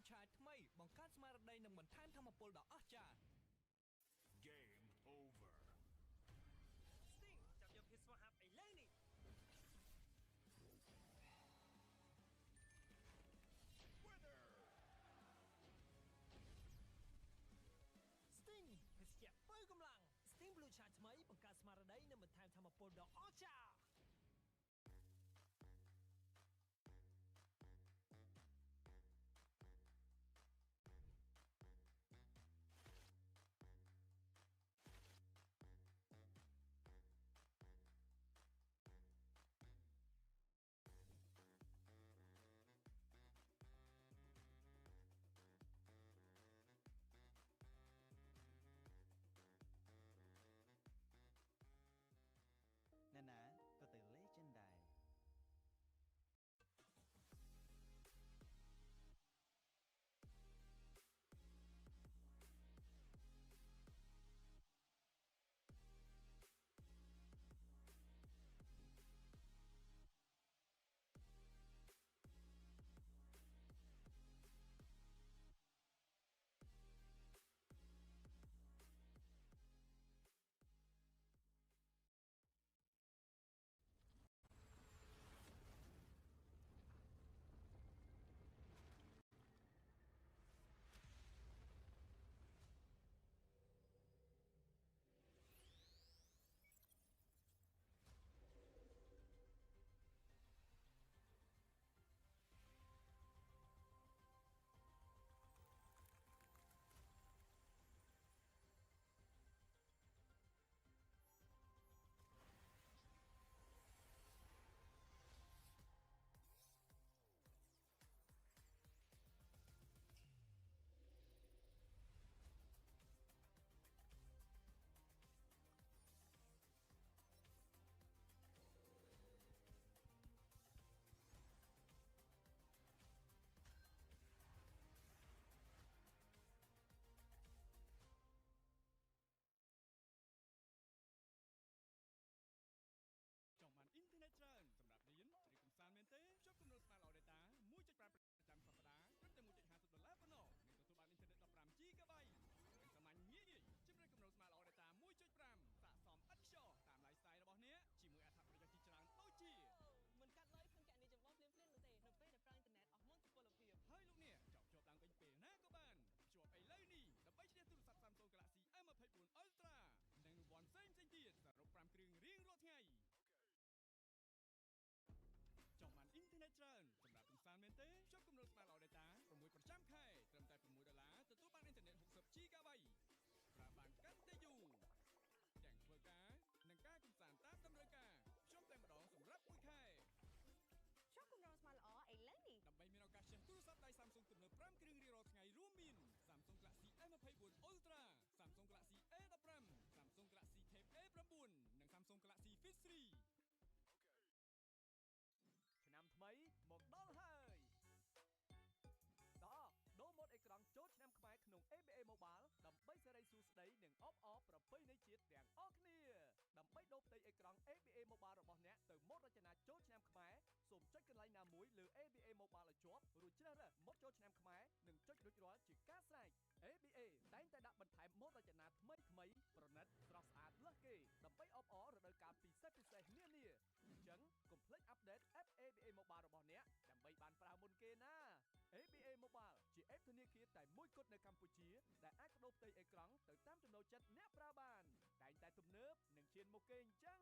ឆាយថ្មីបង្កើតស្មារតីនិងបន្ថែមធម៌ពលដ៏អស្ចារ្យ Game over. Sting ចាប់យកភាពស្វាហាប់ឥឡូវនេះ Winner. Sting ភេសជ្ជៈបើកម្លាំង Sting Blue ឆាយថ្មីបង្កើតស្មារតីនិងបន្ថែមធម៌ពលដ៏អស្ចារ្យ អ្នកណាក៏ទៅលេចិនដែរ ABA Mobile ដើម្បីសេរីសួស្តីនិងអបអរប្រពៃណីជាតិទាំងអស់គ្នាដើម្បីដូរផ្ទៃអេក្រង់ ABA Mobile របស់អ្នកទៅម៉ូដរចនាចូលឆ្នាំខ្មែរសូមចុចកន្លែងណាមួយលើ ABA Mobile ឲ្យជាប់រួចជ្រើសរើសម៉ូដចូលឆ្នាំខ្មែរនិងចុចរួចរាល់ជាការស្រេច ABA តែងតែដាក់បន្ថែមម៉ូដរចនាថ្មីប្រណិតស្រស់ស្អាតលើសគេដើម្បីអបអររដូវកាលពិសេសនានាអញ្ចឹងកុំភ្លេចអាប់ដេត App ABA Mobile របស់អ្នកដើម្បីបានប្រើមុនគេណា ABA Mobile ជា App ធនាគារតែមួយគត់នៅកម្ពុជាដែលអាចបដូរផ្ទៃអេក្រង់ទៅតាមចំណូលចិត្តអ្នកប្រើបានតែងតែទំនើបនិងឈានមុខគេអញ្ចឹង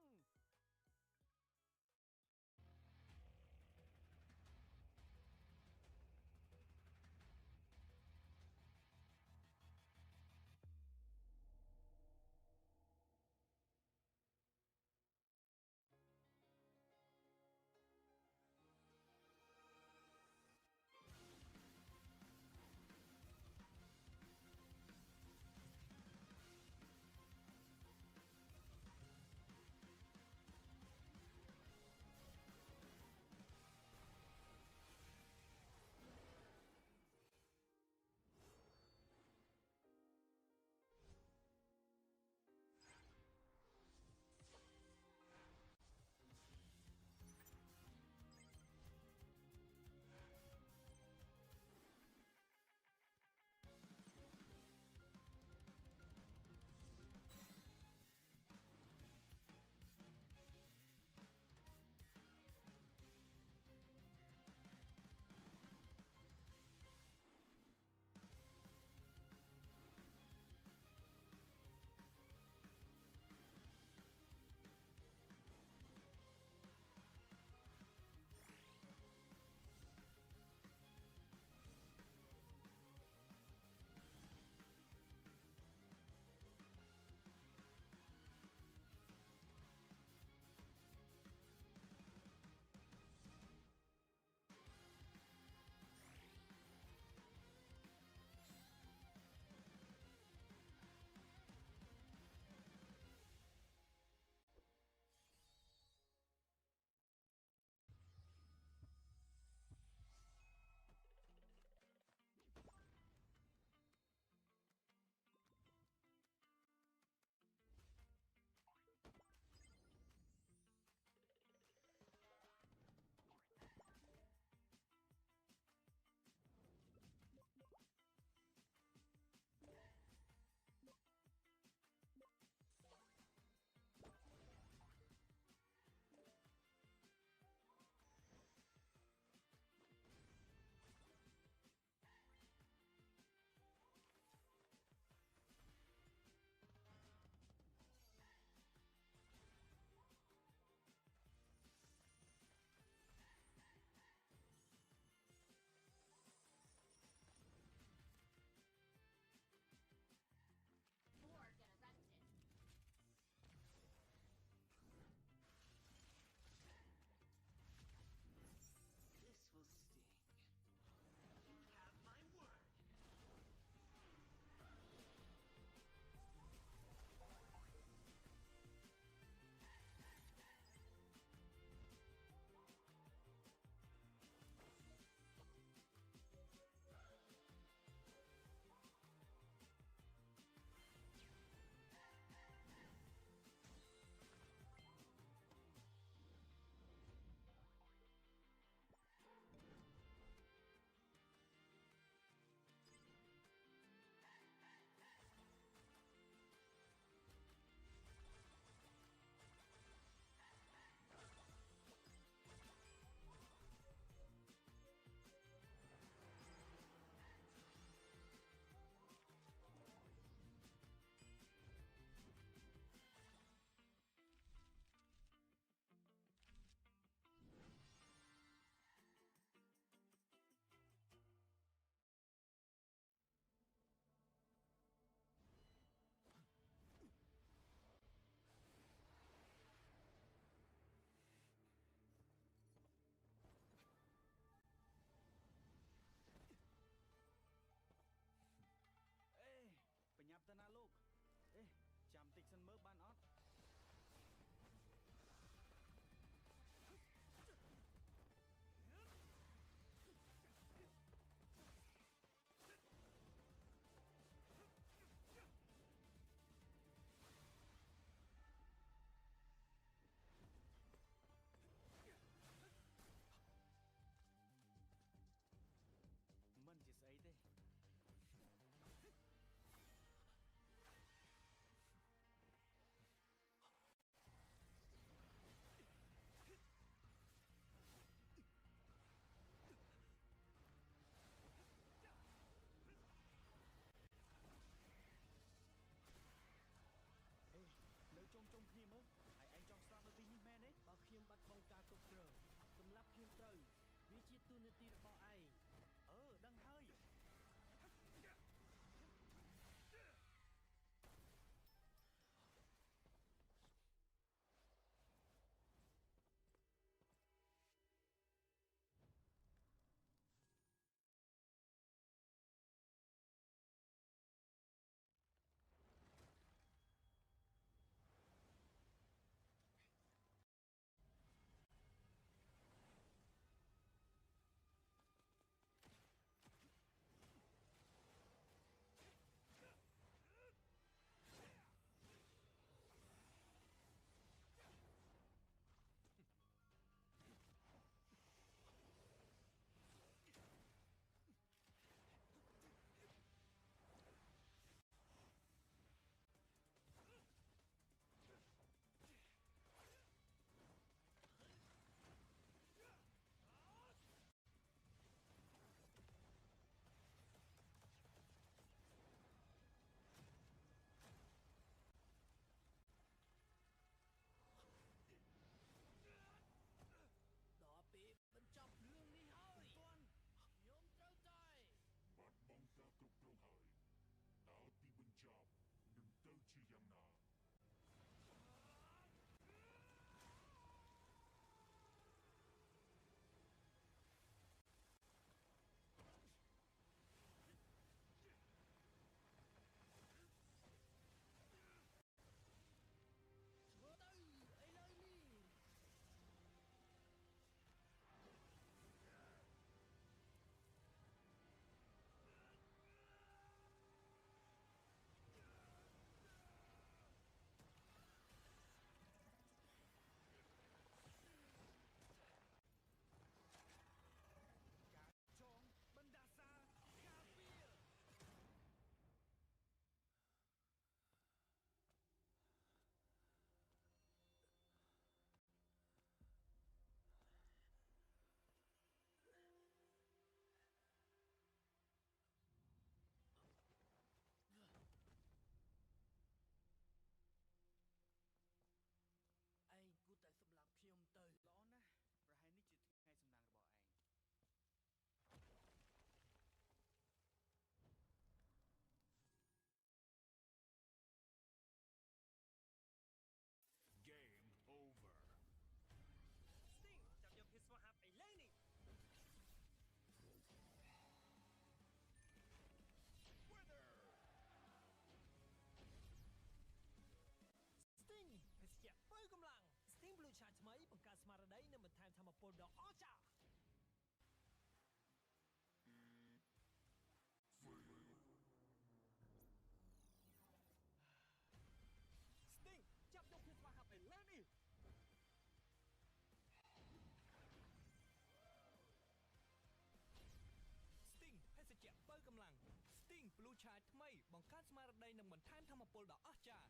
បន្ថែមធម្មពលដ៏អស្ចារ្យ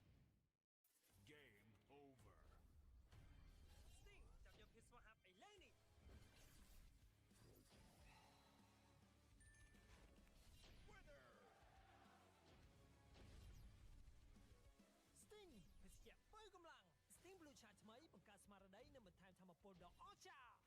Game over. Sting ចាប់យកភាពស្វាហាប់ឥឡូវនេះ Winner. Sting ភេសជ្ជៈបើកម្លាំង Sting Blue Chart ថ្មីបង្កើតស្មារតីនិងបន្ថែមធម្មពលដ៏អស្ចារ្យ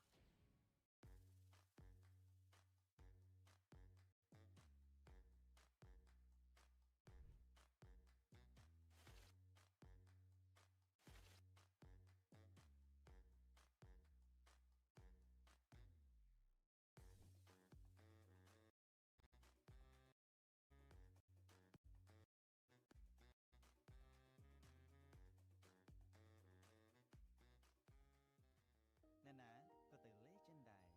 អ្នកណាក៏ទៅលេចិនដែរ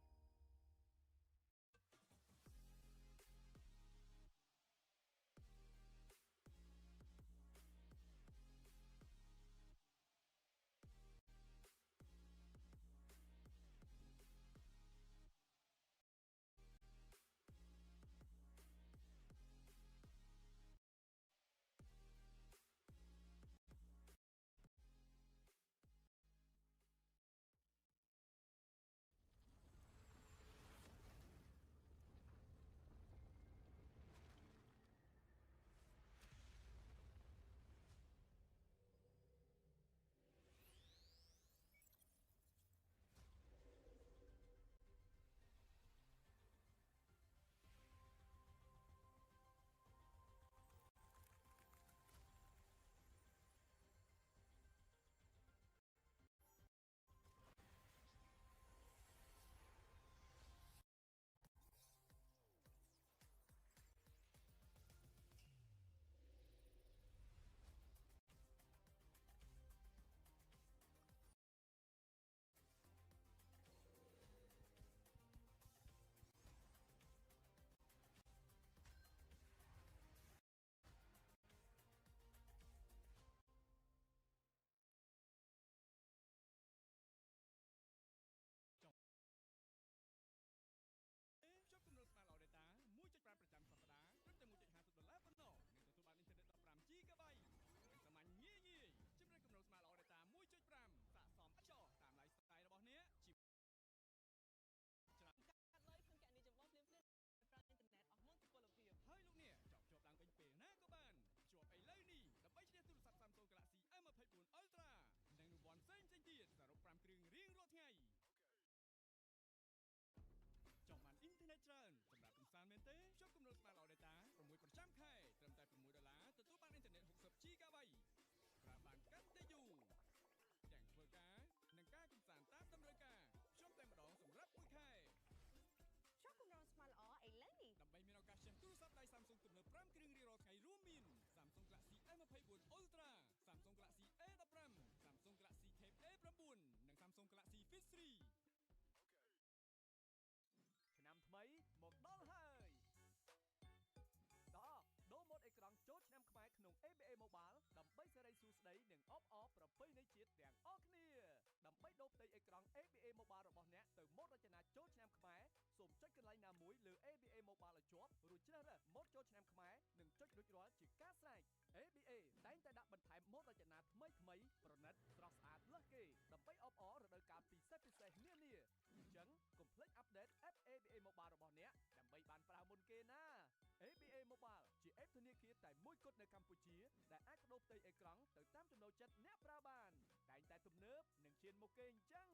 ឆ្នាំថ្មីមកដល់ហើយតដូរម៉ូដអេក្រង់ចូលឆ្នាំខ្មែរក្នុង ABA Mobile ដើម្បីសេរីសួស្តីនិងអបអរប្រពៃណីជាតិទាំងអស់គ្នាដើម្បីដូរផ្ទៃអេក្រង់ ABA Mobile របស់អ្នកទៅម៉ូដរចនាចូលឆ្នាំខ្មែរសូមចុចកន្លែងណាមួយលើ ABA Mobile ឲ្យជាប់រួចជ្រើសរើសម៉ូដចូលឆ្នាំខ្មែរនិងចុចរួចរាល់ជាការស្រេច ABA តែងតែដាក់បន្ថែមម៉ូដរចនាថ្មីប្រណិតស្រស់ស្អាតលើសគេដើម្បីអបអររដូវកាលពិសេសនានាអញ្ចឹងកុំភ្លេចអាប់ដេត App ABA Mobile របស់អ្នកដើម្បីបានប្រើមុនគេណា ABA Mobile ជា App ធនាគារតែមួយគត់នៅកម្ពុជាដែលអាចបដូរផ្ទៃអេក្រង់ទៅតាមចំណូលចិត្តអ្នកប្រើបានតែងតែទំនើបនិងឈានមុខគេអញ្ចឹង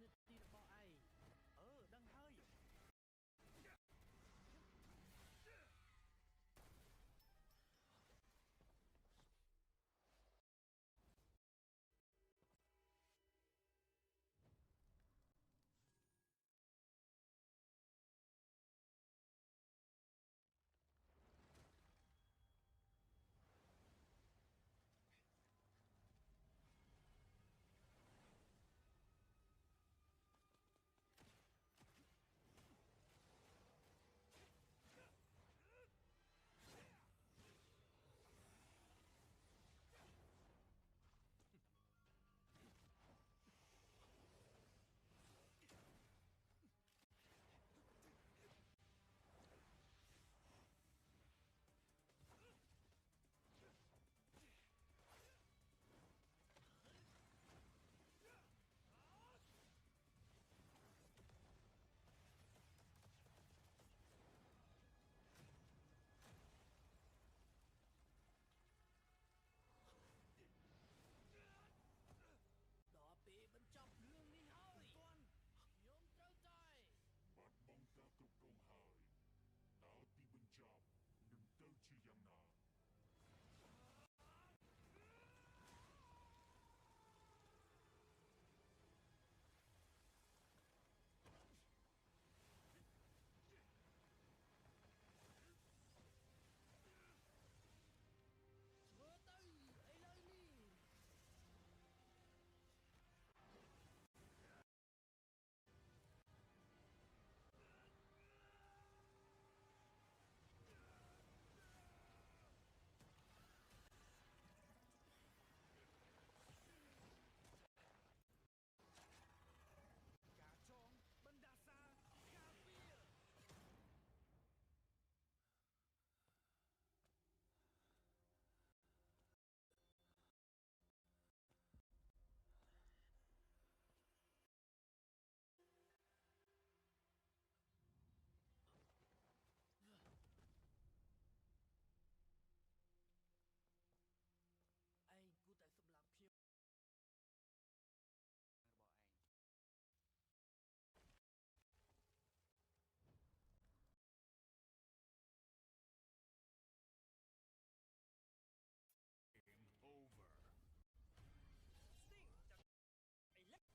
នាទីរបស់ឯងដឹងហើយ ដល់ពេលបញ្ចប់រឿងនេះហើយខ្ញុំត្រូវតែ បាត់បង់ការគ្រប់គ្រងហើយតើទីបញ្ចប់នឹងទៅជាយ៉ាងណា ធ្វើទៅឥឡូវនេះ ការចងបណ្ដាសាការពារ ឯងគួរតែសម្លាប់ខ្ញុំ Game over Sting ចាប់ឥឡ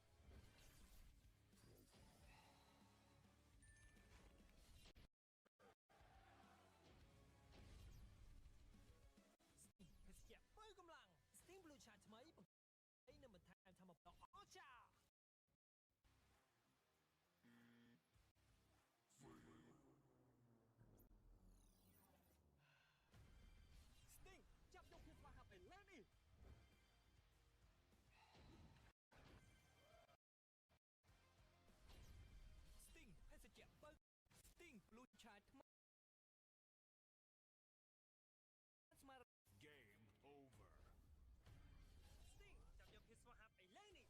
ូវ ភេសជ្ជៈបើកម្លាំង Steam Blue Chat ថ្មីបង្កើតនឹងបន្ថែមថាមពលអស្ចារ្យ Sting ចាប់យកភាពស្វាហាប់ឥឡូវនេះ Sting ភេសជ្ជៈបើ Sting Blue Chat ថ្មីស្មារតី Game over Sting ចាប់យកភាពស្វាហាប់ឥឡូវនេះ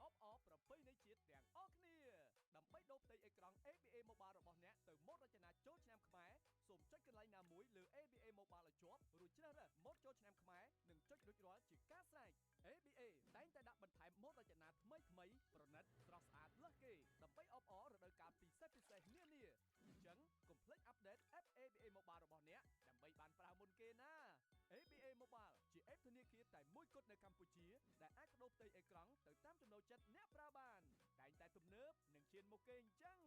off ប្រពៃណីជាតិទាំងអស់គ្នាដើម្បីដូរផ្ទៃអេក្រង់ ABA Mobile របស់អ្នកទៅម៉ូដរចនាចូលឆ្នាំខ្មែរសូមចុចកន្លែងណាមួយលើ ABA Mobile ឲ្យជាប់រួចជ្រើសរើសម៉ូដចូលឆ្នាំខ្មែរនិងចុចរួចរាល់ជាការស្រេច ABA តែងតែដាក់បន្ថែមម៉ូដរចនាថ្មីប្រណិតស្រស់ស្អាតលើសគេដើម្បីអបអររដូវកាលពិសេសនានាអញ្ចឹងកុំភ្លេចអាប់ដេត App ABA Mobile របស់អ្នកដើម្បីបានប្រើមុនគេណា ABA Mobile ជា App ធនាគារតែមួយគត់នៅកម្ពុជាដែលអាចបដូរផ្ទៃអេក្រង់ទៅតាមចំណូលចិត្តអ្នកប្រើបានតែងតែទំនើបនិងឈានមុខគេអញ្ចឹង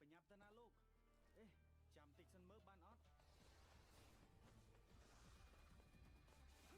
ប្រញាប់ទៅណាលោកអេចាំតិចសិនមើលបានអត់មិនជា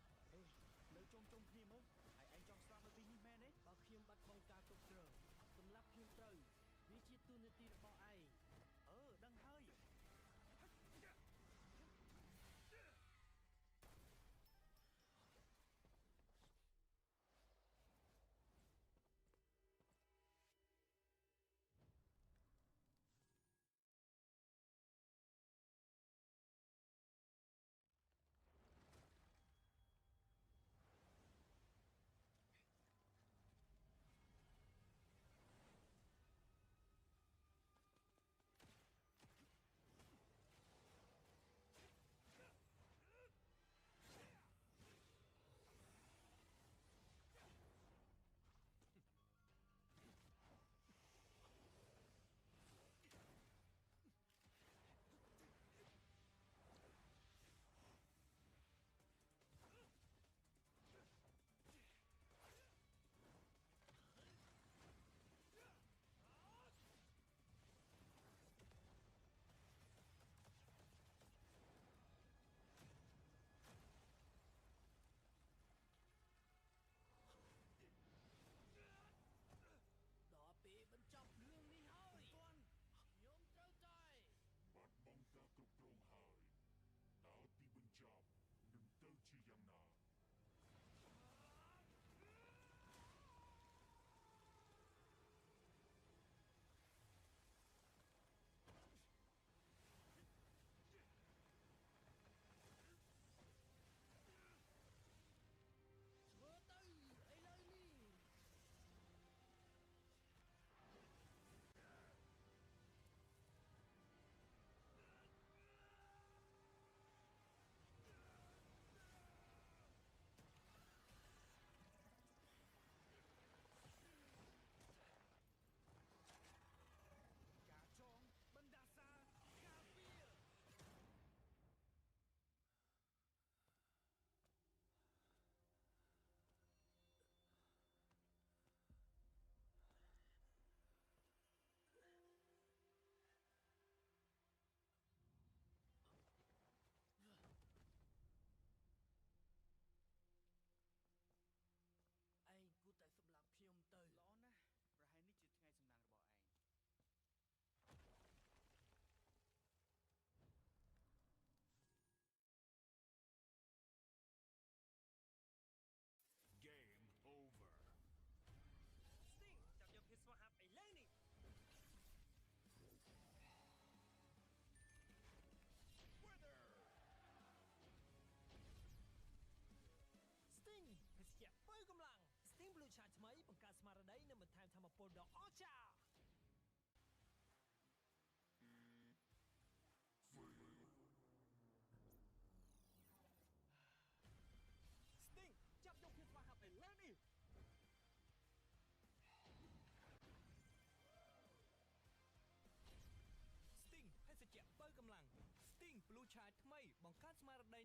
ស្អីទេ នៅជុំគ្នាមើលហើយឯងចង់ស្លាប់នៅទីនេះមែនទេបើខ្ញុំបាត់បង់ការគ្រប់គ្រងសម្រាប់ខ្ញុំត្រូវវាជាទូនាទីរបស់ឯងដឹងហើយ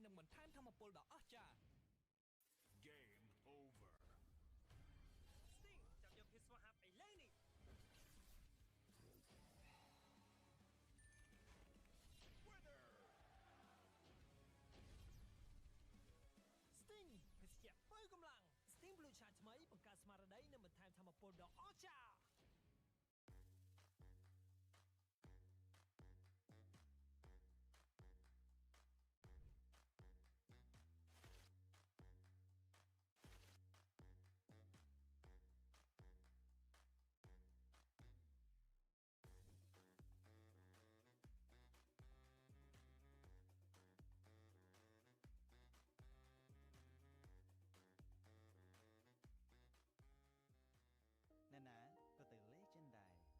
នឹងបន្ថែមធម៌ពលដ៏អស្ចារ្យ Game over. Sting ចាប់យកភាពស្វាហាប់ឥឡូវនេះ Sting ភេសជ្ជៈបើកម្លាំង Sting Blue Charge ថ្មីបង្កើតស្មារតីនិងបន្ថែមធម៌ពលដ៏អស្ចារ្យ ណែណាក៏ទៅលេចិនដែរ ចង់បាន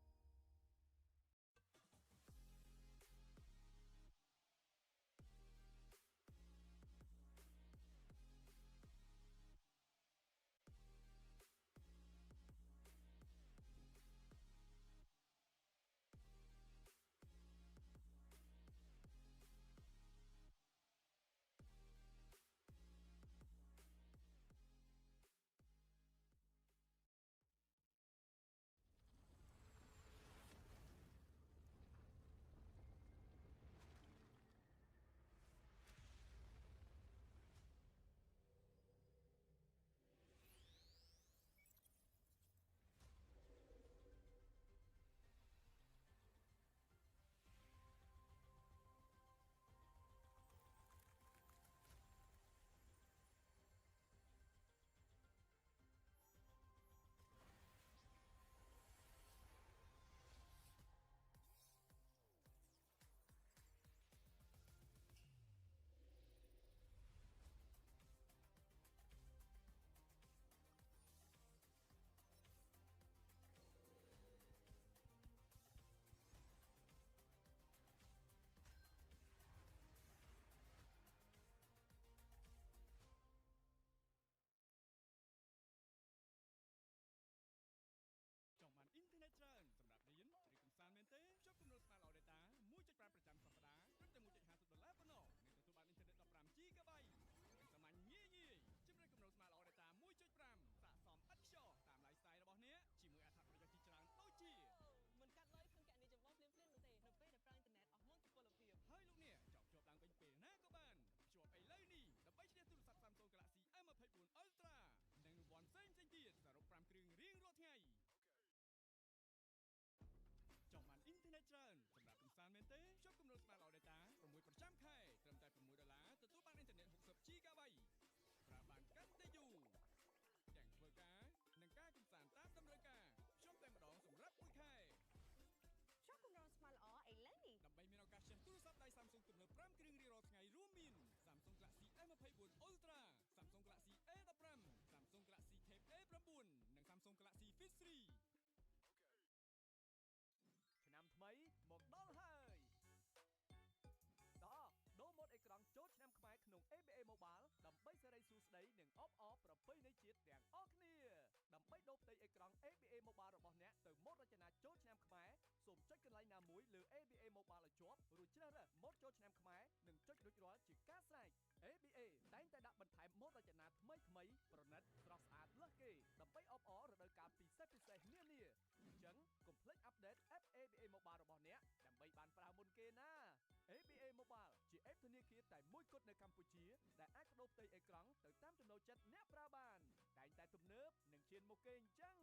អ៊ីនធឺណិតច្រើនសម្រាប់រៀនឬកម្សាន្តមែនទេភ្ជាប់គម្រោង Smart All Data 1.5 ប្រចាំសប្តាហ៍ត្រឹមតែ$1.50ប៉ុណ្ណោះនឹងទទួលបានអ៊ីនធឺណិត 15GB និងសាមញ្ញងាយជំរឿនគម្រោង Smart All Data 1.5 ស័ក្តិសមឥតខ្ចោះតាម lifestyle របស់អ្នកជាមួយអត្ថប្រយោជន៍ជាច្រើនដូចជា មិនកាត់លុយក្នុងគណនីចម្បងភ្លាមៗនោះទេនៅពេលដែលប្រើអ៊ីនធឺណិតអស់មុនសុពលភាព ហើយលោកអ្នកចង់ជាប់ឡើងវិញពេលណាក៏បានភ្ជាប់ឥឡូវនេះដើម្បីឈ្នះទូរស័ព្ទ Samsung Galaxy M24 Ultra និងរង្វាន់ផ្សេងៗទៀតសរុប5គ្រឿងរៀងរាល់ថ្ងៃចង់បានអ៊ីនធឺណិតច្រើនសម្រាប់កម្សាន្តមែនទេភ្ជាប់គម្រោង Smart All Data 6ប្រចាំខែត្រឹមតែ$6ទទួលបានអ៊ីនធឺណិត 60GB ប្រើបានកាន់តែយូរទាំងធ្វើការនិងការកម្សាន្តតាមតម្រូវការភ្ជាប់តែម្ដងសម្រាប់មួយខែ ជាប់គម្រោងស្មាល្អឥឡូវនេះ ដើម្បីមានឱកាសឈ្នះទូរស័ព្ទដៃ Samsung ទំនើប5គ្រឿងរៀងរាល់ថ្ងៃរួមមាន Samsung Galaxy M24 Ultra Samsung Galaxy A15 Samsung Galaxy Tab A9 និង Samsung Galaxy Fit 3ឆ្នាំថ្មីមកដល់ហើយដូរម៉ូដអេក្រង់ចូលឆ្នាំខ្មែរក្នុង ABA Mobile ដើម្បីសេរីសួស្តីនិងអបអរប្រពៃណីជាតិទាំងអស់គ្នាដើម្បីដូរផ្ទៃអេក្រង់ ABA Mobile របស់អ្នកទៅម៉ូដរចនាចូលឆ្នាំខ្មែរសូមចុចកន្លែងណាមួយលើ ABA Mobile ឲ្យជាប់រួចជ្រើសរើសម៉ូដចូលឆ្នាំខ្មែរនិងចុចរួចរាល់ជាការស្រេច ABA តែងតែដាក់បន្ថែមម៉ូដរចនាថ្មីប្រណិតស្រស់ស្អាតលើសគេដើម្បីអបអររដូវកាលពិសេសនានាអញ្ចឹងកុំភ្លេចអាប់ដេត App ABA Mobile របស់អ្នកដើម្បីបានប្រើមុនគេណា ABA Mobile ជា App ធនាគារតែមួយគត់នៅកម្ពុជាដែលអាចបដូរផ្ទៃអេក្រង់ទៅតាមចំណូលចិត្តអ្នកប្រើបានតែងតែទំនើបនិងឈានមុខគេអញ្ចឹង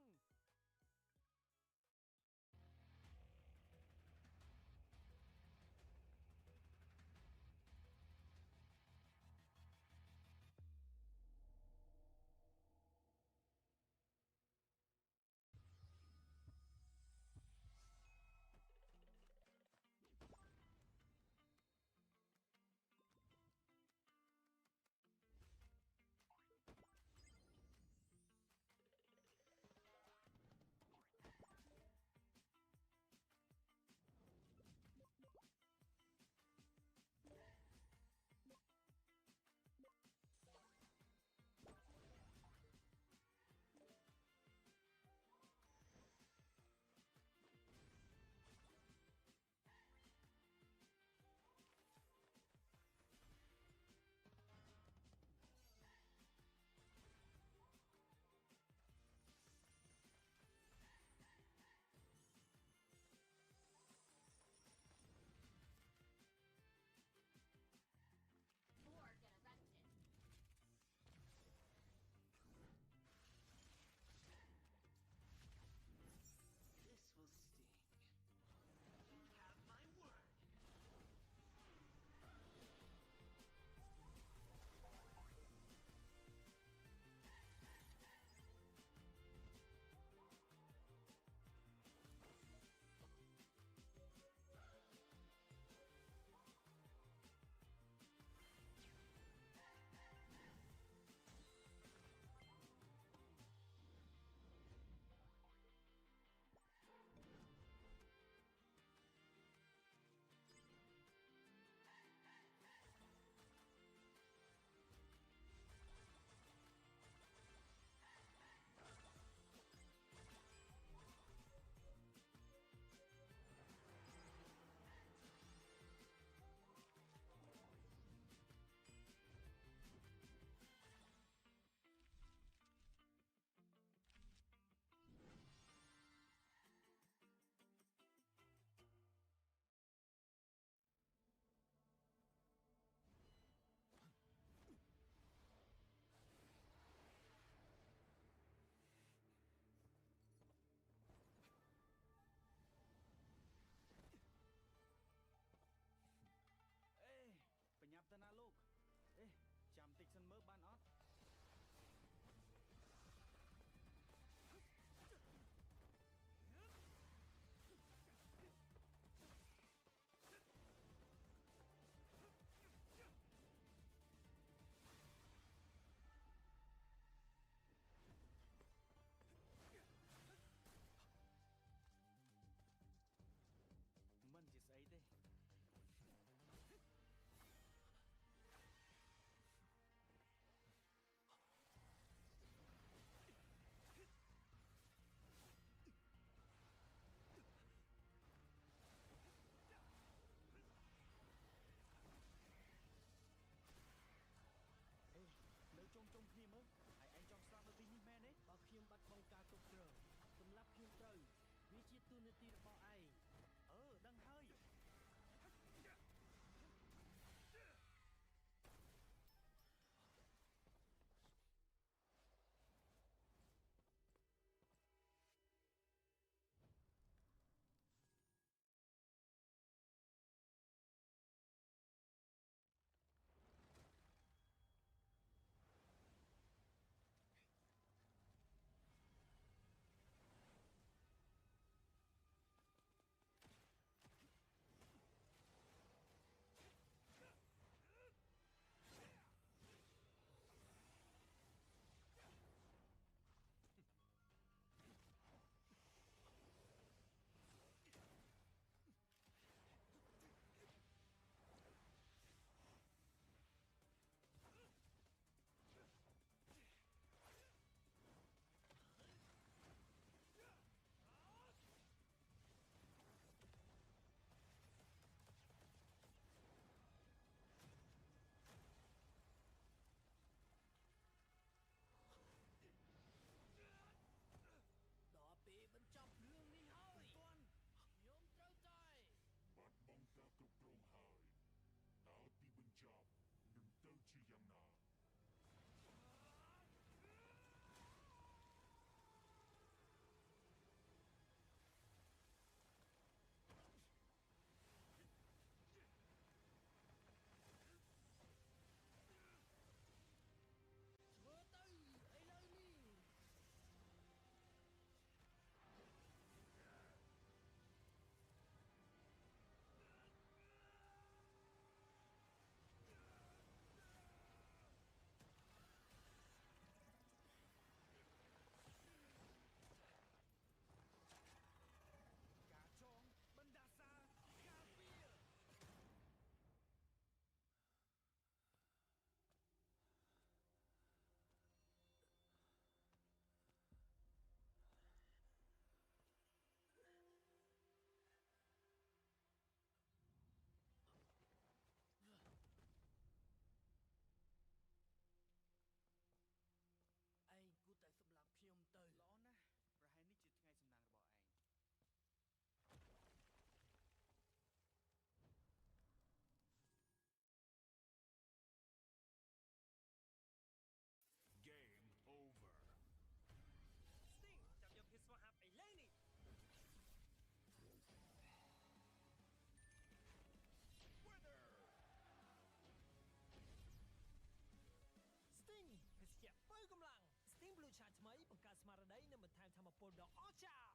ពលដ៏អស្ចារ្យ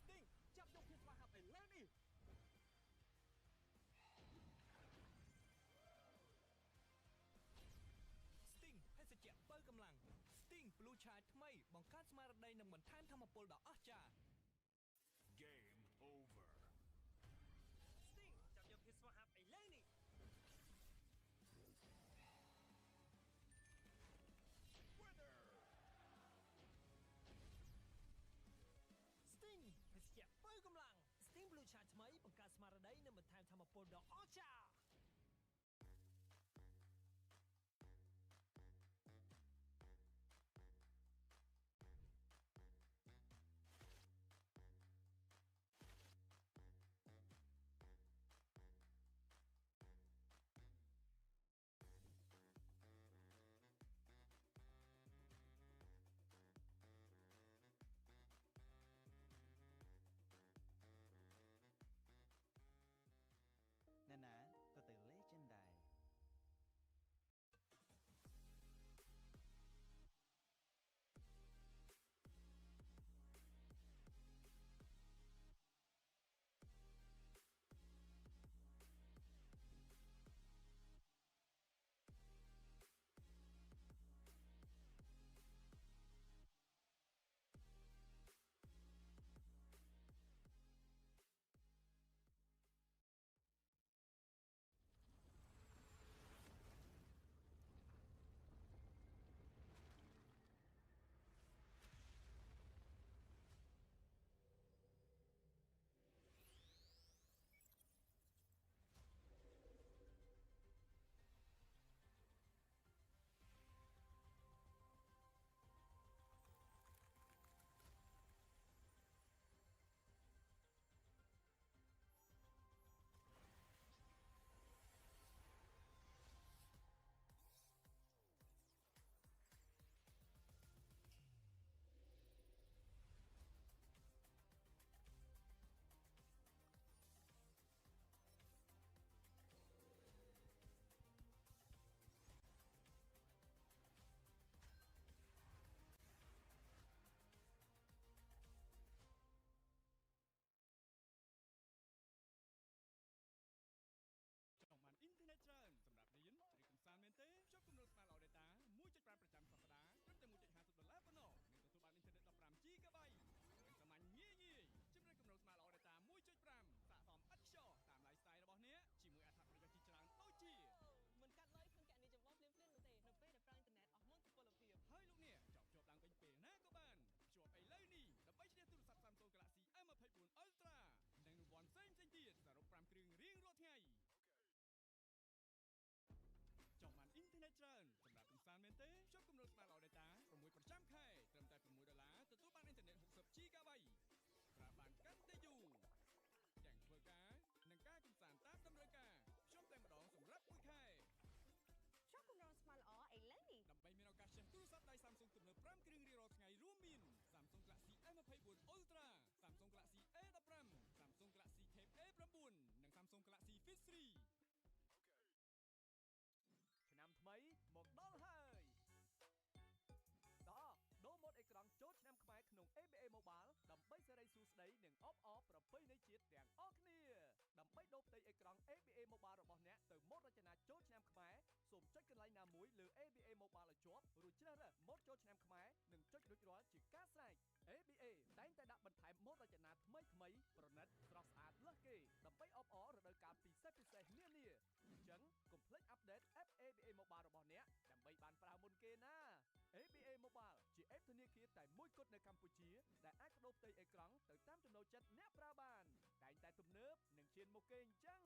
Sting ចាប់យកភាពស្វាហាប់ឥឡូវនេះ Sting ភេសជ្ជៈបើកម្លាំង Sting Blue Chai ថ្មីបង្កើតស្មារតីនិងបន្ថែមថាមពលដ៏អស្ចារ្យ Game over. Sting ចាប់យកភាពស្វាហាប់ឥឡូវនេះ Sting ភេសជ្ជៈបើកម្លាំង Sting Blue Chai ថ្មីបង្កើតស្មារតីនិងបន្ថែមថាមពលដ៏អស្ចារ្យ ណែណាក៏ទៅលេចិនដែរ អ៊ីនធឺណិតច្រើនសម្រាប់រៀនឬកម្សាន្តមែនទេភ្ជាប់គម្រោង Smart All Data 1.5 ប្រចាំសប្តាហ៍ត្រឹមតែ$1.50ប៉ុណ្ណោះនិងទទួលបានអ៊ីនធឺណិត 15GB និងសាមញ្ញងាយជំរឿនគម្រោង Smart All Data 1.5 សាកសមឥតខ្ចោះតាម lifestyle របស់អ្នកជាមួយអត្ថប្រយោជន៍ជាច្រើនដូចជា មិនកាត់លុយក្នុងគណនីចម្លងភ្លាមៗនោះទេនៅពេលដែលប្រើអ៊ីនធឺណិតអស់មុនសុពលភាព ហើយលោកអ្នកចង់ភ្ជាប់ឡើងវិញពេលណាក៏បានភ្ជាប់ឥឡូវនេះដើម្បីឈ្នះទូរស័ព្ទ Samsung Galaxy M24 Ultra និងរង្វាន់ផ្សេងៗទៀតសរុប5គ្រឿងរៀងរាល់ថ្ងៃចង់បានអ៊ីនធឺណិតច្រើនសម្រាប់កម្សាន្តមែនទេភ្ជាប់គម្រោង Smart All Data 6ប្រចាំខែត្រឹមតែ$6ទទួលបានអ៊ីនធឺណិត 60GB ប្រើបានកាន់តែយូរទាំងធ្វើការនិងការកម្សាន្តតាមតម្រូវការភ្ជាប់តែម្ដងសម្រាប់មួយខែ ជាប់គម្រោងស្មាល្អឥឡូវនេះ ដើម្បីមានឱកាសឈ្នះទូរស័ព្ទដៃ Samsung ទំនើប5គ្រឿងរៀងរាល់ថ្ងៃរួមមាន Samsung Galaxy M24 Ultra Samsung Galaxy A15 Samsung Galaxy Tab A9 និង Samsung Galaxy Fit 3ឆ្នាំថ្មីមកដល់ហើយដូរម៉ូដអេក្រង់ចូលឆ្នាំខ្មែរក្នុង ABA Mobile ដើម្បីសេរីសួស្តីនិងអបអរប្រពៃណីជាតិទាំងអស់គ្នាដើម្បីដូរផ្ទៃអេក្រង់ ABA Mobile របស់អ្នកទៅម៉ូដរចនាចូលឆ្នាំខ្មែរសូមចុចកន្លែងណាមួយលើ ABA Mobile ឲ្យជាប់រួចជ្រើសរើសម៉ូដចូលឆ្នាំខ្មែរនិងចុចរួចរាល់ជាការស្រេច ABA តែងតែដាក់បន្ថែមម៉ូដរចនាថ្មីប្រណិតស្រស់ស្អាតលើសគេដើម្បីអបអររដូវកាលពិសេសនានាអញ្ចឹងកុំភ្លេចអាប់ដេត App ABA Mobile របស់អ្នកដើម្បីបានប្រើមុនគេណា ABA Mobile ជា App ធនាគារតែមួយគត់នៅកម្ពុជាដែលអាចបដូរផ្ទៃអេក្រង់ទៅតាមចំណូលចិត្តអ្នកប្រើបានតែងតែទំនើបនិងឈានមុខគេអញ្ចឹង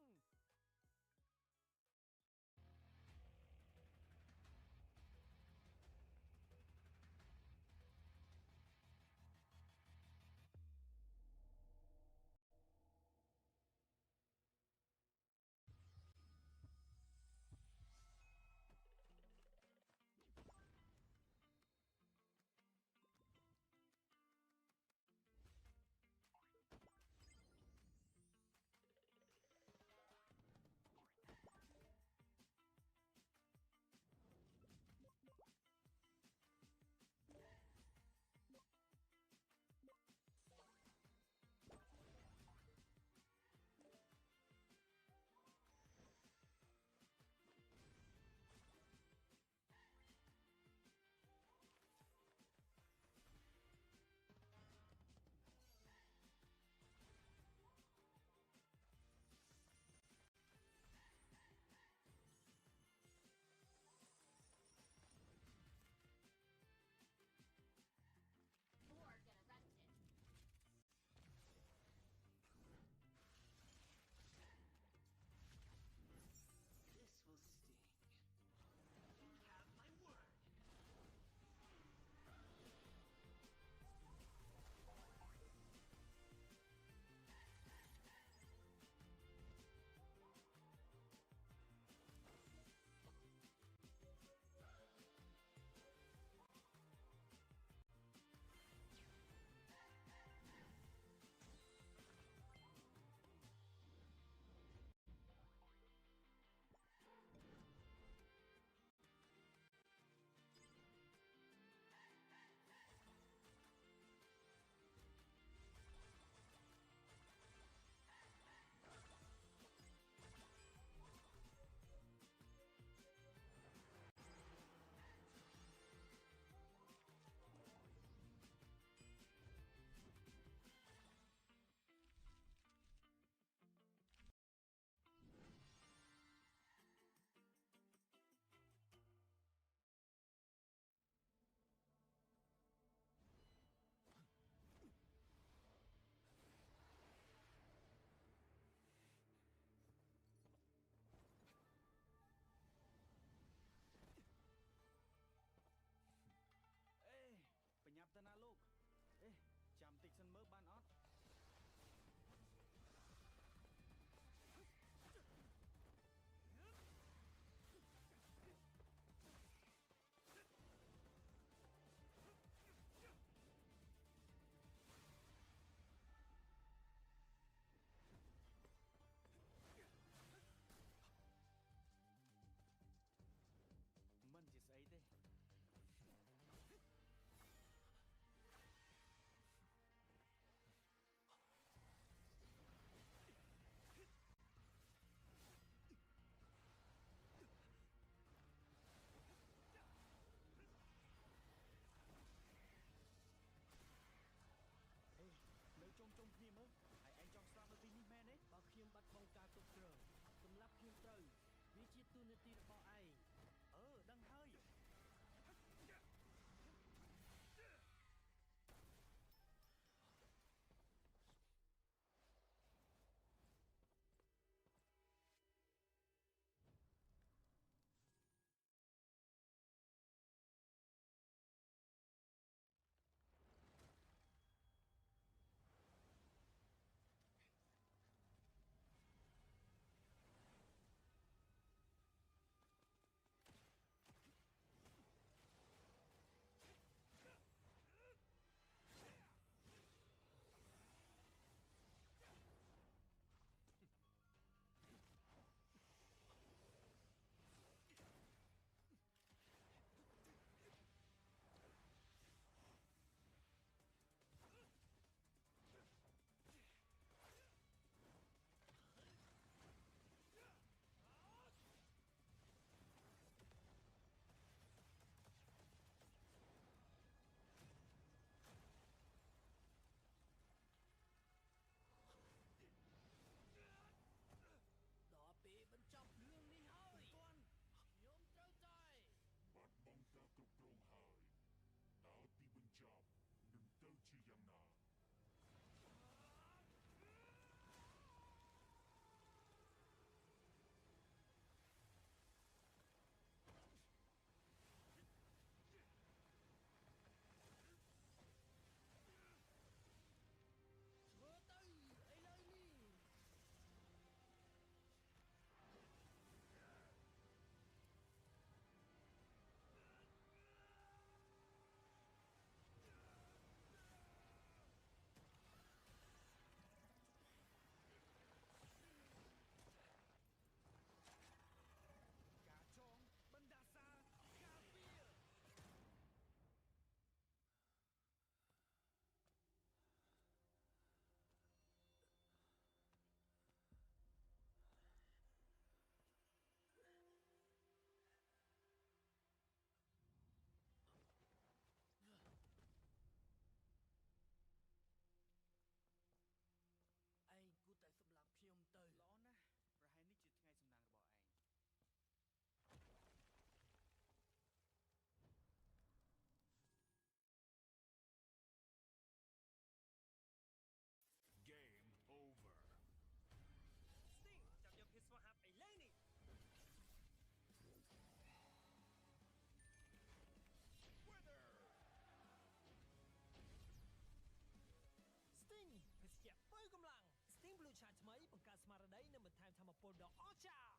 ពលដ៏អស្ចារ្យ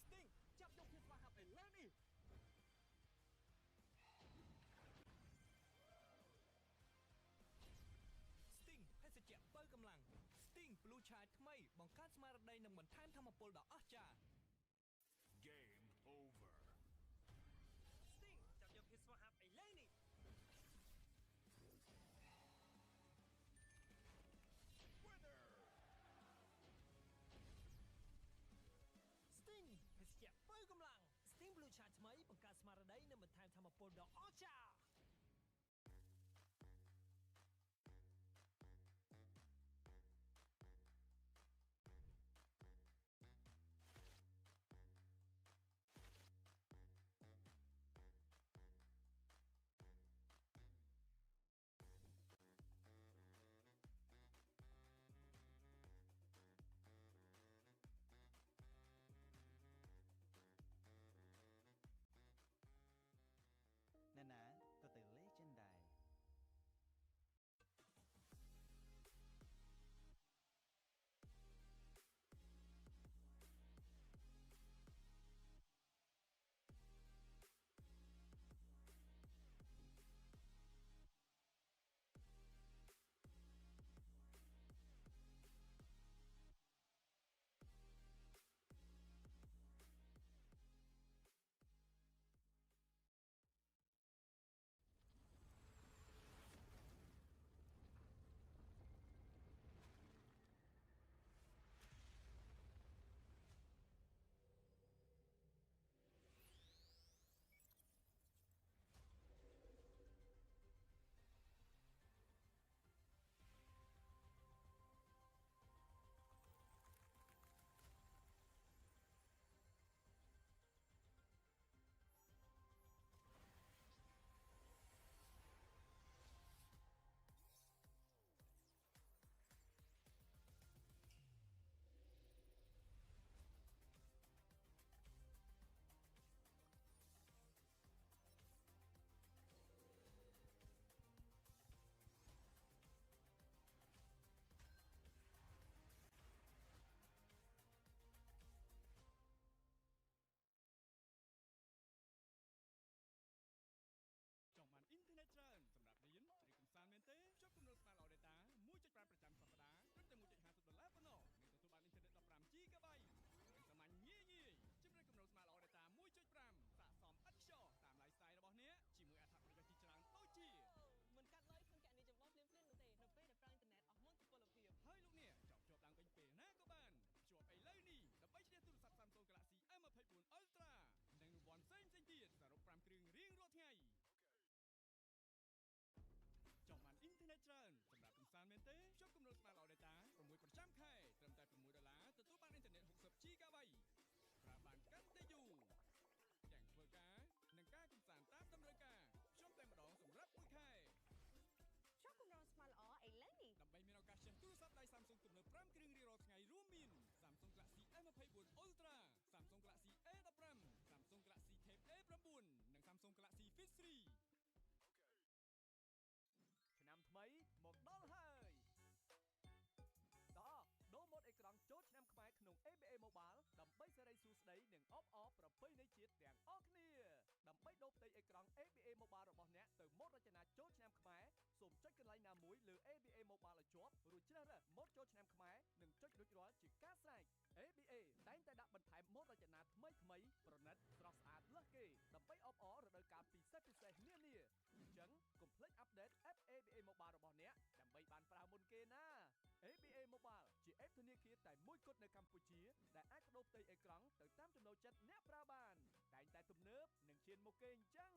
Sting ចាប់យកភាពស្វាហាប់ឥឡូវនេះ Sting ភេសជ្ជៈបើកម្លាំង Sting Blue Chai ថ្មីបង្កើតស្មារតីនិងបន្ថែមថាមពលដ៏អស្ចារ្យ Game over. Sting ចាប់យកភាពស្វាហាប់ឥឡូវនេះ Sting ភេសជ្ជៈបើកម្លាំង Sting Blue Chai ថ្មីបង្កើតស្មារតីនិងបន្ថែមថាមពលដ៏អស្ចារ្យ ណែណាទៅទៅលេជិនដែរ ឆ្នាំថ្មីមកដល់ហើយដល់ដូរម៉ូដអេក្រង់ចូលឆ្នាំខ្មែរក្នុង ABA Mobile ដើម្បីសេរីសួស្តីនិងអបអរប្រពៃណីជាតិទាំងអស់គ្នាដើម្បីដូរផ្ទៃអេក្រង់ ABA Mobile របស់អ្នកទៅម៉ូដរចនាចូលឆ្នាំខ្មែរសូមចុចកន្លែងណាមួយលើ ABA Mobile ឲ្យជាប់រួចជ្រើសរើសម៉ូដចូលឆ្នាំខ្មែរនិងចុចរួចរាល់ជាការស្រេច ABA តែងតែដាក់បន្ថែមម៉ូដរចនាថ្មីប្រណិតស្រស់ស្អាតលើសគេដើម្បីអបអររដូវកាលពិសេសនានាអញ្ចឹងកុំភ្លេចអាប់ដេត App ABA Mobile របស់អ្នកដើម្បីបានប្រើមុនគេណា ABA Mobile ជា App ធនាគារតែមួយគត់នៅកម្ពុជាដែលអាចបដូរផ្ទៃអេក្រង់ទៅតាមចំណូលចិត្តអ្នកប្រើបានតែងតែទំនើបនិងឈានមុខគេអញ្ចឹង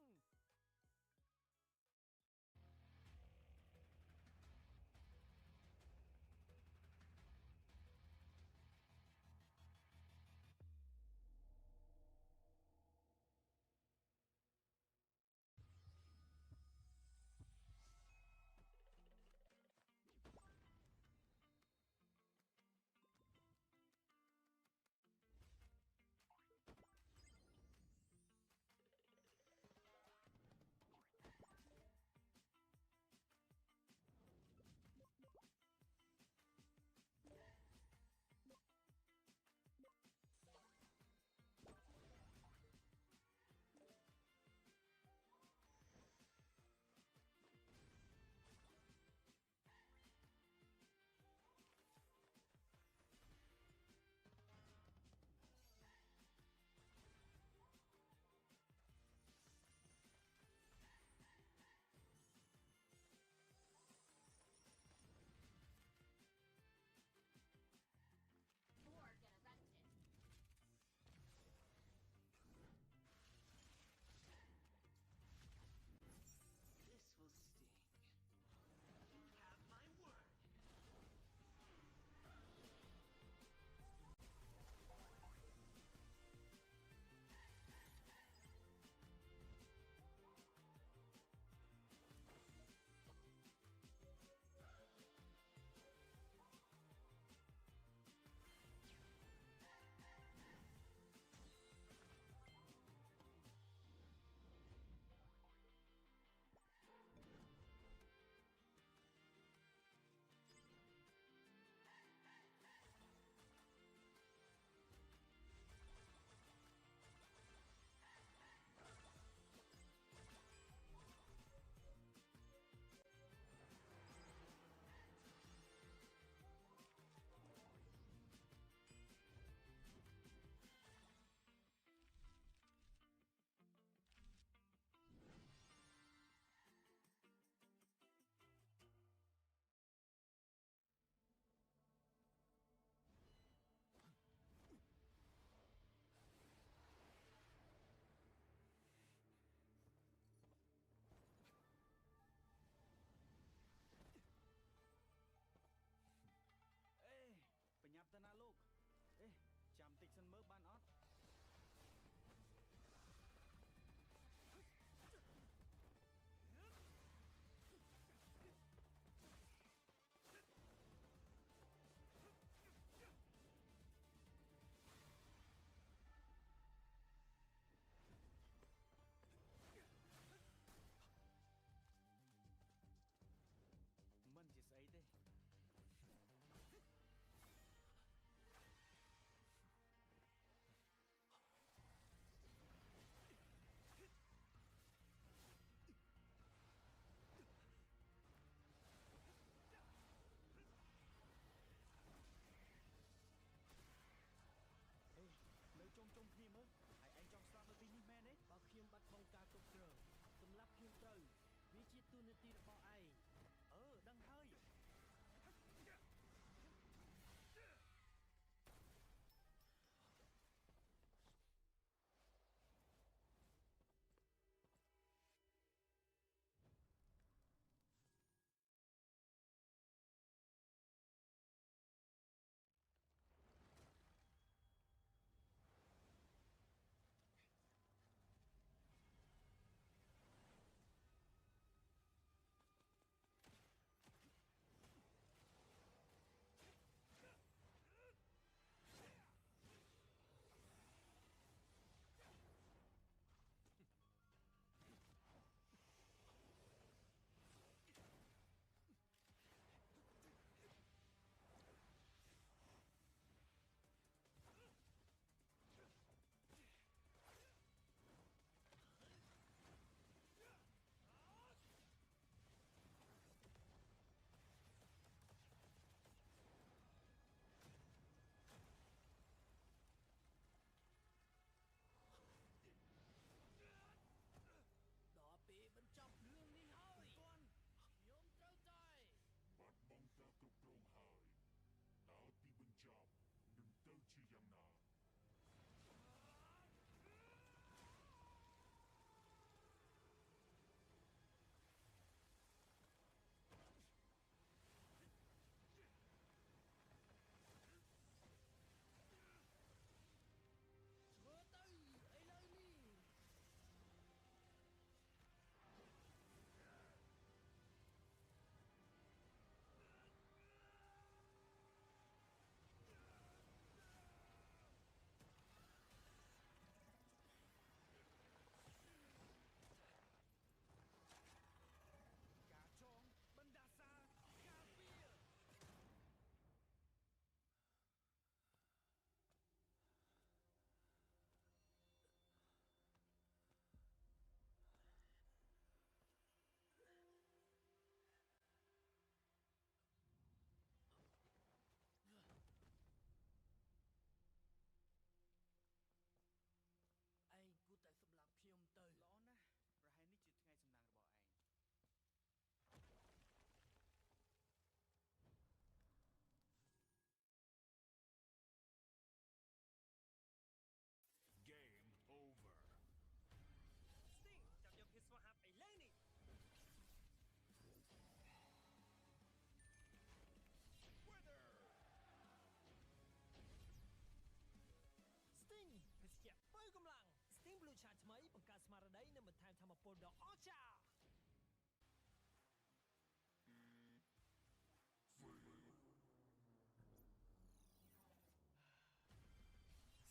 ពលដ៏អស្ចារ្យ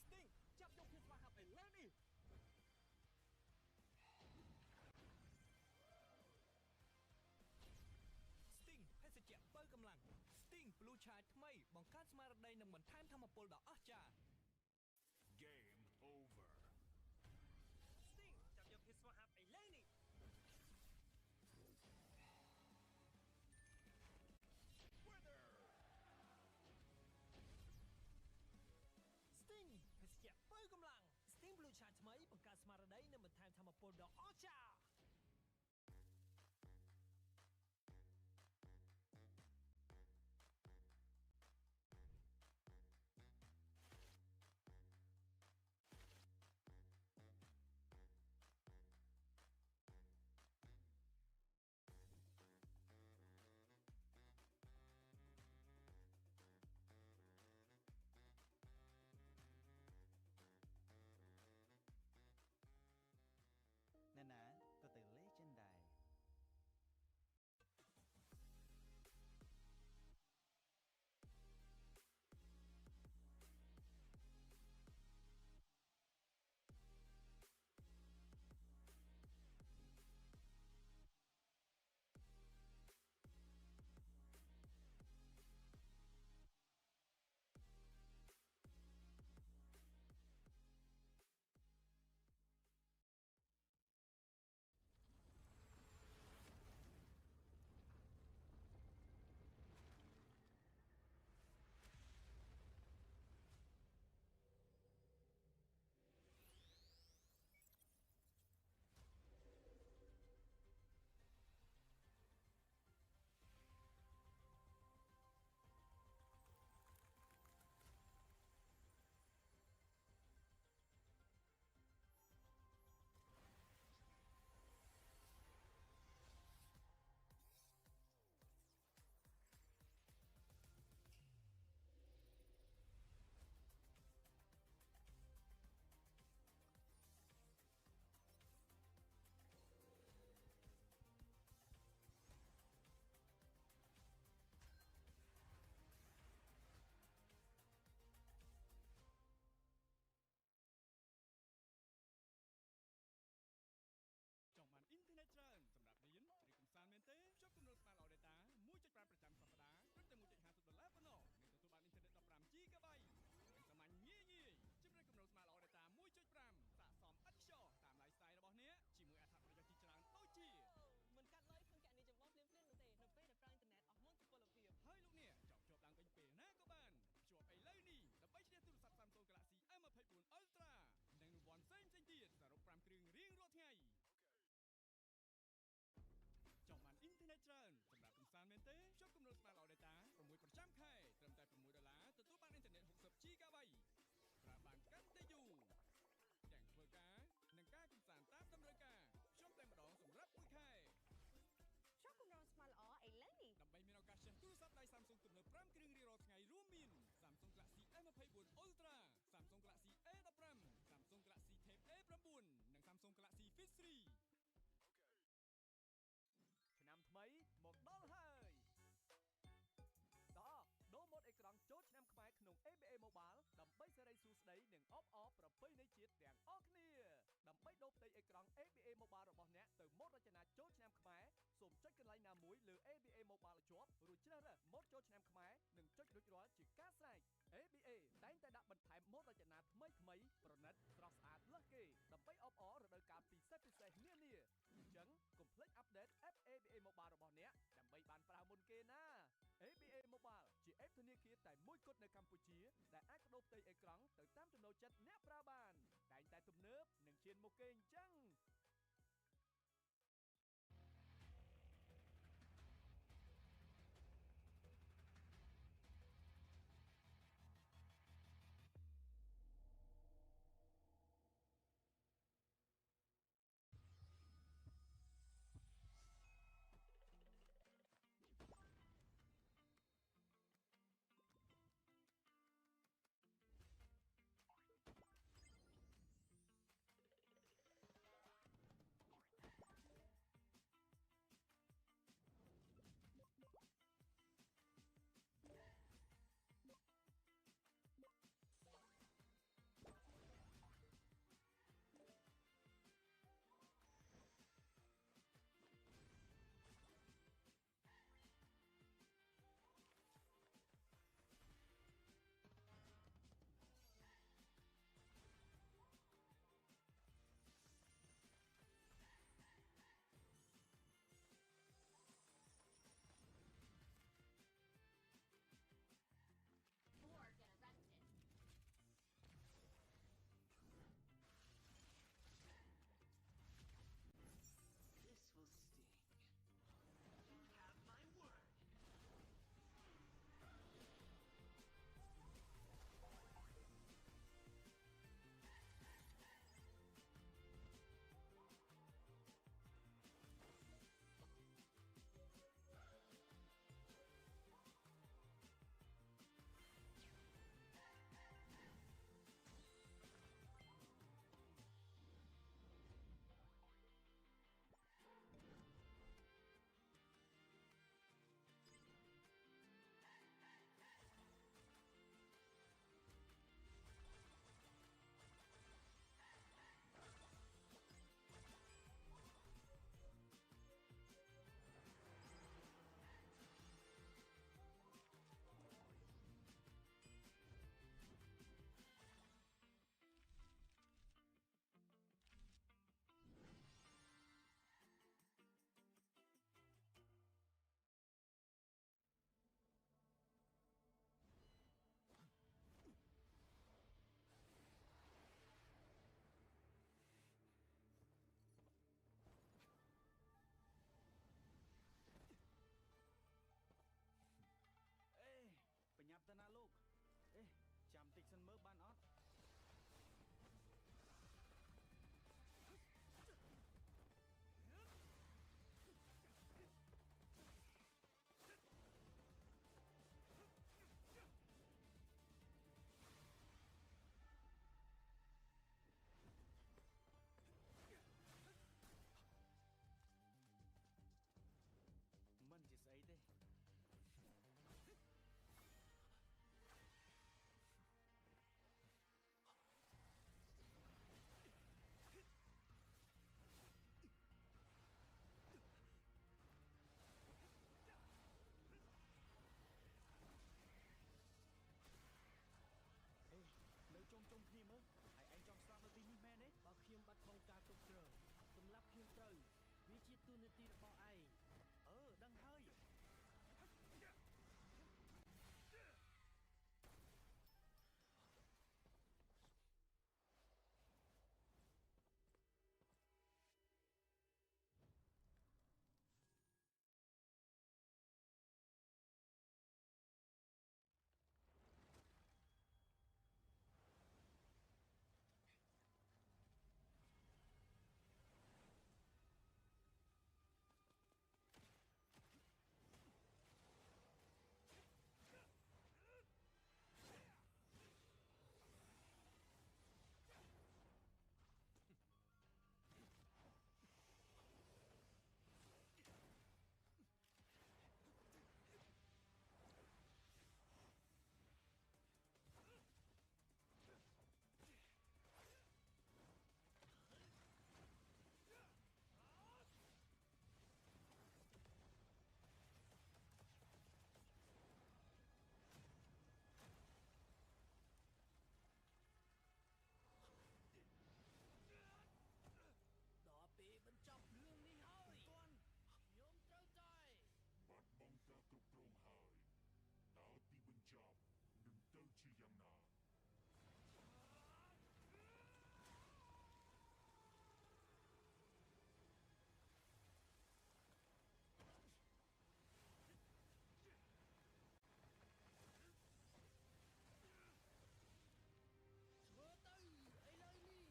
Sting ចាប់យកភាពស្វាហាប់ឥឡូវនេះ Sting ភេសជ្ជៈបើកម្លាំង Sting Blue Chai ថ្មីបង្កើនស្មារតីនិងបន្ថែមថាមពលដ៏អស្ចារ្យ Game over. Sting ចាប់យកភាពស្វាហាប់ឥឡូវនេះ Sting ភេសជ្ជៈបើកម្លាំង Sting Blue Chai ថ្មីបង្កើតស្មារតីនិងបន្ថែមថាមពលដ៏អស្ចារ្យ ណែណាក៏ទៅលេចិនដែរ ចង់បានអ៊ីនធឺណិតច្រើនសម្រាប់រៀនឬកម្សាន្តមែនទេភ្ជាប់គម្រោង Smart All Data 1.5 ប្រចាំសប្តាហ៍ត្រឹមតែ$1.50ប៉ុណ្ណោះនិងទទួលបានអ៊ីនធឺណិត 15GB វិញសាមញ្ញងាយជំរឿនគម្រោង Smart All Data 1.5 ស័ក្តិសមឥតខ្ចោះតាម lifestyle របស់អ្នកជាមួយអត្ថប្រយោជន៍ជាច្រើនដូចជា មិនកាត់លុយក្នុងគណនីចម្បងភ្លាមៗនោះទេនៅពេលដែលប្រើអ៊ីនធឺណិតអស់មុនសុពលភាព ហើយលោកអ្នកចង់ភ្ជាប់ឡើងវិញពេលណាក៏បានភ្ជាប់ឥឡូវនេះដើម្បីឈ្នះទូរស័ព្ទ Samsung Galaxy M24 Ultra និងរង្វាន់ផ្សេងៗទៀតសរុប5គ្រឿងរៀងរាល់ថ្ងៃចង់បានអ៊ីនធឺណិតច្រើនសម្រាប់កម្សាន្តមែនទេភ្ជាប់គម្រោង Smart All Data 6ប្រចាំខែត្រឹមតែ$6ទទួលបានអ៊ីនធឺណិត 60GB ប្រើបានកាន់តែយូរទាំងធ្វើការនិងការកម្សាន្តតាមតម្រូវការភ្ជាប់តែម្ដងសម្រាប់មួយខែ ភ្ជាប់គម្រោង Smart ល្អឥឡូវនេះ ដើម្បីមានឱកាសឈ្នះទូរស័ព្ទដៃ Samsung ទំនើប5គ្រឿងរៀងរាល់ថ្ងៃរួមមាន Samsung Galaxy M24 Ultra Samsung Galaxy A15 Samsung Galaxy Tab A9 និង Samsung Galaxy Fit 3 ឆ្នាំថ្មីមកដល់ហើយដូរម៉ូដអេក្រង់ចូលឆ្នាំខ្មែរក្នុង ABA Mobile ដើម្បីសេរីសួស្តីនិងអបអរប្រពៃណីជាតិទាំងអស់គ្នាដើម្បីដូរផ្ទៃអេក្រង់ ABA Mobile របស់អ្នកទៅម៉ូដរចនាចូលឆ្នាំខ្មែរសូមចុចកន្លែងណាមួយលើ ABA Mobile ឲ្យជាប់រួចជ្រើសរើសម៉ូដចូលឆ្នាំខ្មែរនិងចុចរួចរាល់ជាការស្រេច ABA តែងតែដាក់បន្ថែមម៉ូដរចនាថ្មីប្រណិតស្រស់ស្អាតលើសគេដើម្បីអបអររដូវកាលពិសេសនានាអញ្ចឹងកុំភ្លេចអាប់ដេត App ABA Mobile របស់អ្នកដើម្បីបានប្រើមុនគេណា ABA Mobile ជា App ធនាគារតែមួយគត់នៅកម្ពុជាដែលអាចបដូរផ្ទៃអេក្រង់ទៅតាមចំណូលចិត្តអ្នកប្រើបានតែងតែទំនើបនិងឈានមុខគេអញ្ចឹង ទីរបស់ឯងដឹងហើយ ដល់ពេលបញ្ចប់រឿងនេះហើយទាន់ខ្ញុំត្រូវតែ បាត់បង់ការគ្រប់គ្រងហើយតើទីបញ្ចប់នឹងទៅជាយ៉ាងណា ធ្វើទៅឥឡូវនេះ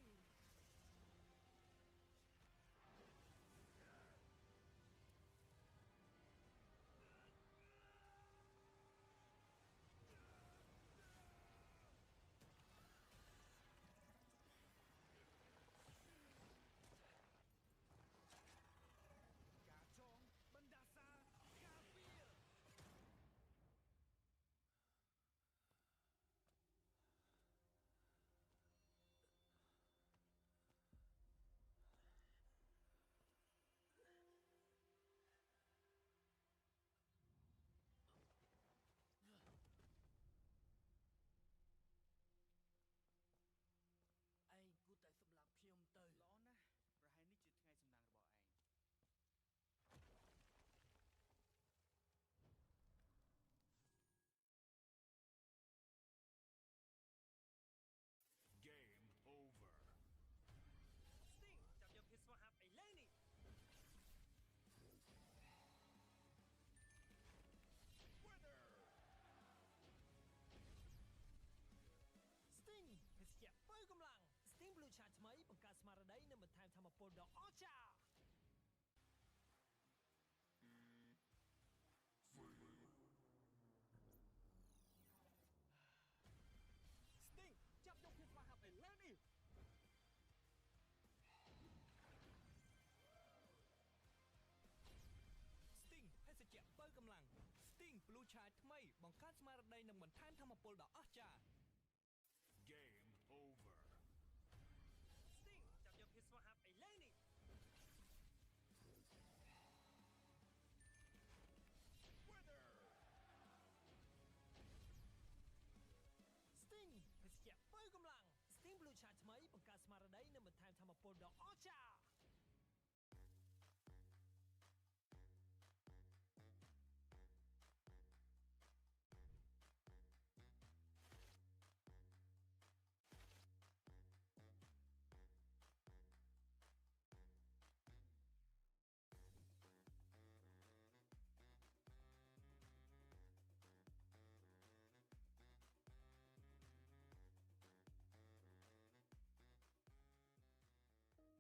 ការចងបណ្ដាសាការពារ ឯងគួរតែសម្លាប់ខ្ញុំទៅ ល្អណាស់ប្រហែលនេះជាថ្ងៃសំណាងរបស់ឯង Game over Sting ចាប់យកភាពស្វាហាប់ឥឡូវនេះ Sting ភេសជ្ជៈបើកម្លាំង Sting Blue Charge ថ្មីបង្កើតស្មារតីនិងបន្ថែមថាមពលដ៏អស្ចារ្យ Sting ចាប់យកភាពស្វាហាប់ឥឡូវនេះ Sting ភេសជ្ជៈបើកម្លាំង Sting Blue Charge ថ្មីបង្កើតស្មារតីនិងបន្ថែមថាមពលដ៏អស្ចារ្យ Game over Sting ចាប់យកភាពស្វាហាប់ឥឡូវនេះ Sting ភេសជ្ជៈបើកម្លាំង Sting Blue Charge ថ្មីបង្កើតស្មារតីនិងបន្ថែមថាមពលដ៏អស្ចារ្យ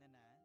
ណែណា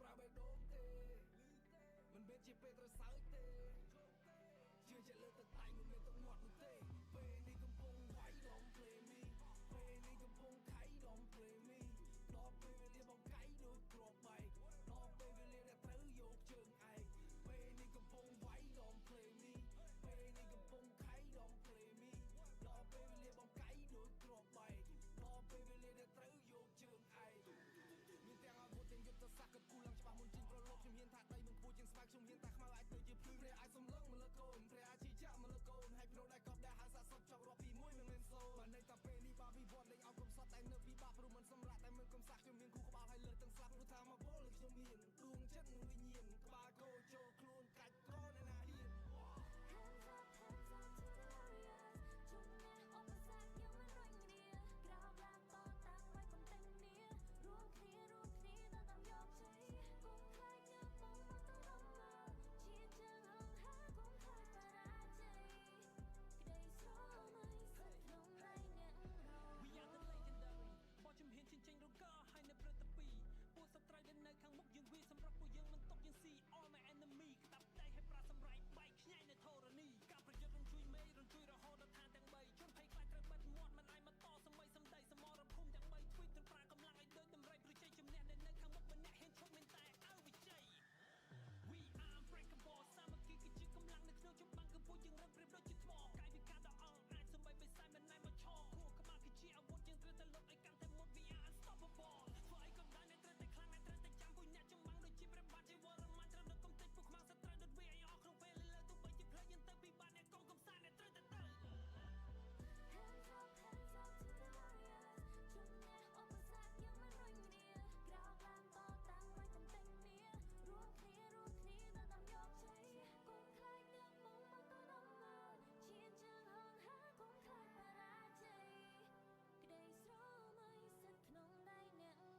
ប្រើបេះដូងទេមិនមែនជាពេលត្រូវសើចទេជឿជាក់លើទឹកដៃមិនមែនទឹកមាត់នោះទេពេលនេះកំពុងវាយ Don't play me ពេលនេះកំពុងខៃ Don't play me ដល់ពេលវេលាបងកៃដូចគ្រាប់បែកដល់ពេលវេលាដែលត្រូវយកជើងឯងពេលនេះកំពុងវាយ Don't play me ពេលនេះកំពុងខៃ Don't play me ដល់ពេលវេលាបងកៃដូចគ្រាប់បែកដល់ពេលវេលាដែលត្រូវយកជើងឯងមានទាំងអាវុធទាំងយុទ្ធសាស្ត្រគិតគូរឡើងច្បាស់មុនចេញប្រឡូកខ្ញុំហ៊ានថាដីមិនពួយជាងស្វាយខ្ញុំហ៊ានថាខ្មៅអាចទៅជាភ្លឺព្រះអាចសំឡឹងមកលើកូនព្រះអាចជាចាក់មកលើកូនហើយភ្នោដែលកប់ដែលហៅសាសពចង់រាប់ពី1មិនមែនសូនបានន័យថាពេលនេះបាវិវត្តលេងអោបកំសត់តែនៅពិបាកព្រោះមិនសម្រាប់តែមិនកំសាស់ខ្ញុំមានគូក្បាលហើយលើទាំងស្លាប់ព្រោះថាមកពលខ្ញុំមានដួងចិត្តនិងវិញ្ញាណក្បាលកោចូលខ្លួនកាច់កោនៅណាហ៊ាន Hands up hands up to the warriors ជុំញ៉ាអបសាទយើងមិនរួញគ្នាក្រោមឡានតតាំងໄວកំតែងគ្នារួមគ្នាទៅតាមយកជ័យគុំខ្លាចញ៉ាបងមកទៅរំលើជាជាងហងហាគុំខ្លាចបរាជ័យក្តីស្រមៃសិតក្នុងដៃអ្នករង We are the legendary បោះជំហានចេញរកហើយនៅព្រឹត្តពីពួកសត្រូវដែលនៅខាងមុខយើងវាសម្រាប់ពួកយើងមិនຕົកយើងស៊ី all my enemy ក្តាប់ដៃឲ្យប្រាសម្រែកបែកខ្ញាយនៅធរណីការប្រយុទ្ធរំជួយមេរំជួយរហូតដល់ឋានទាំង3ជនភ័យខ្លាចត្រូវបិទមាត់មិនអាចមកតសម័យសម្ដីសមរភូមិទាំង3 tweet ទាំងប្រាកម្លាំងឲ្យដូចដំរីប្រជ័យជំនះដែលនៅខាងមុខម្នាក់ហ៊ានឈប់មានតែឲ្យវិជ័យ We are unbreakable សាមគ្គីគឺជាកម្លាំងនៅក្នុងចម្បាំងគឺពួកយើងរឹងប្រៀបដូចជាថ្មកាយវិការដ៏អង់អាចសម្បីបិសាយមិនណែមកឈរគួរក្បាលគឺជាអាវុធយើងត្រូវតែលុបឲ្យកាន់តែមុត We are unstoppable ធ្វើអីក៏ដោយអ្នកត្រូវតែខ្លាំងអ្នកត្រូវតែចាំពួកអ្នកចម្បាំងដូចជាព្រះបាទជាវរ្ម័នត្រូវដឹកកំទេចពួកខ្មាំងសត្រូវដូចវាឲ្យអស់ក្នុងពេលលើទោះបីជាផ្លេចយើងទៅពីបាត់អ្នកកុំកំសាន្តអ្នកត្រូវតែទៅ Hands up to the warriors ជុំញ៉ាអបសាទយើងមិនរួញគ្នាក្រោមឡានតតាំងໄວកំតែងគ្នារួមគ្នាទៅតាមយកជ័យគុំខ្លាចអ្នកបងមកទៅរំលើឈានជើងហងហាគុំខ្លាចបរាជ័យក្តីស្រមៃសិតក្នុងដៃអ្នករហូត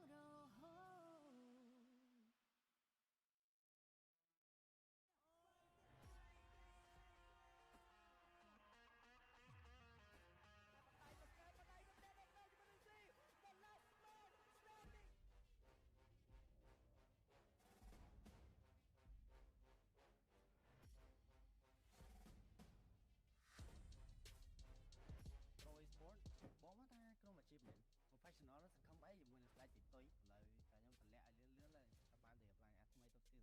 Pro Esport បងមកថាក្រុមអាជីពមែន Professional សង្ឃឹមអីជាមួយនឹងស្ដេចទីតុយឥឡូវតែខ្ញុំតម្លាក់ឲ្យលឿនហើយតែបានតែ apply អាថ្មីទៅទីខាង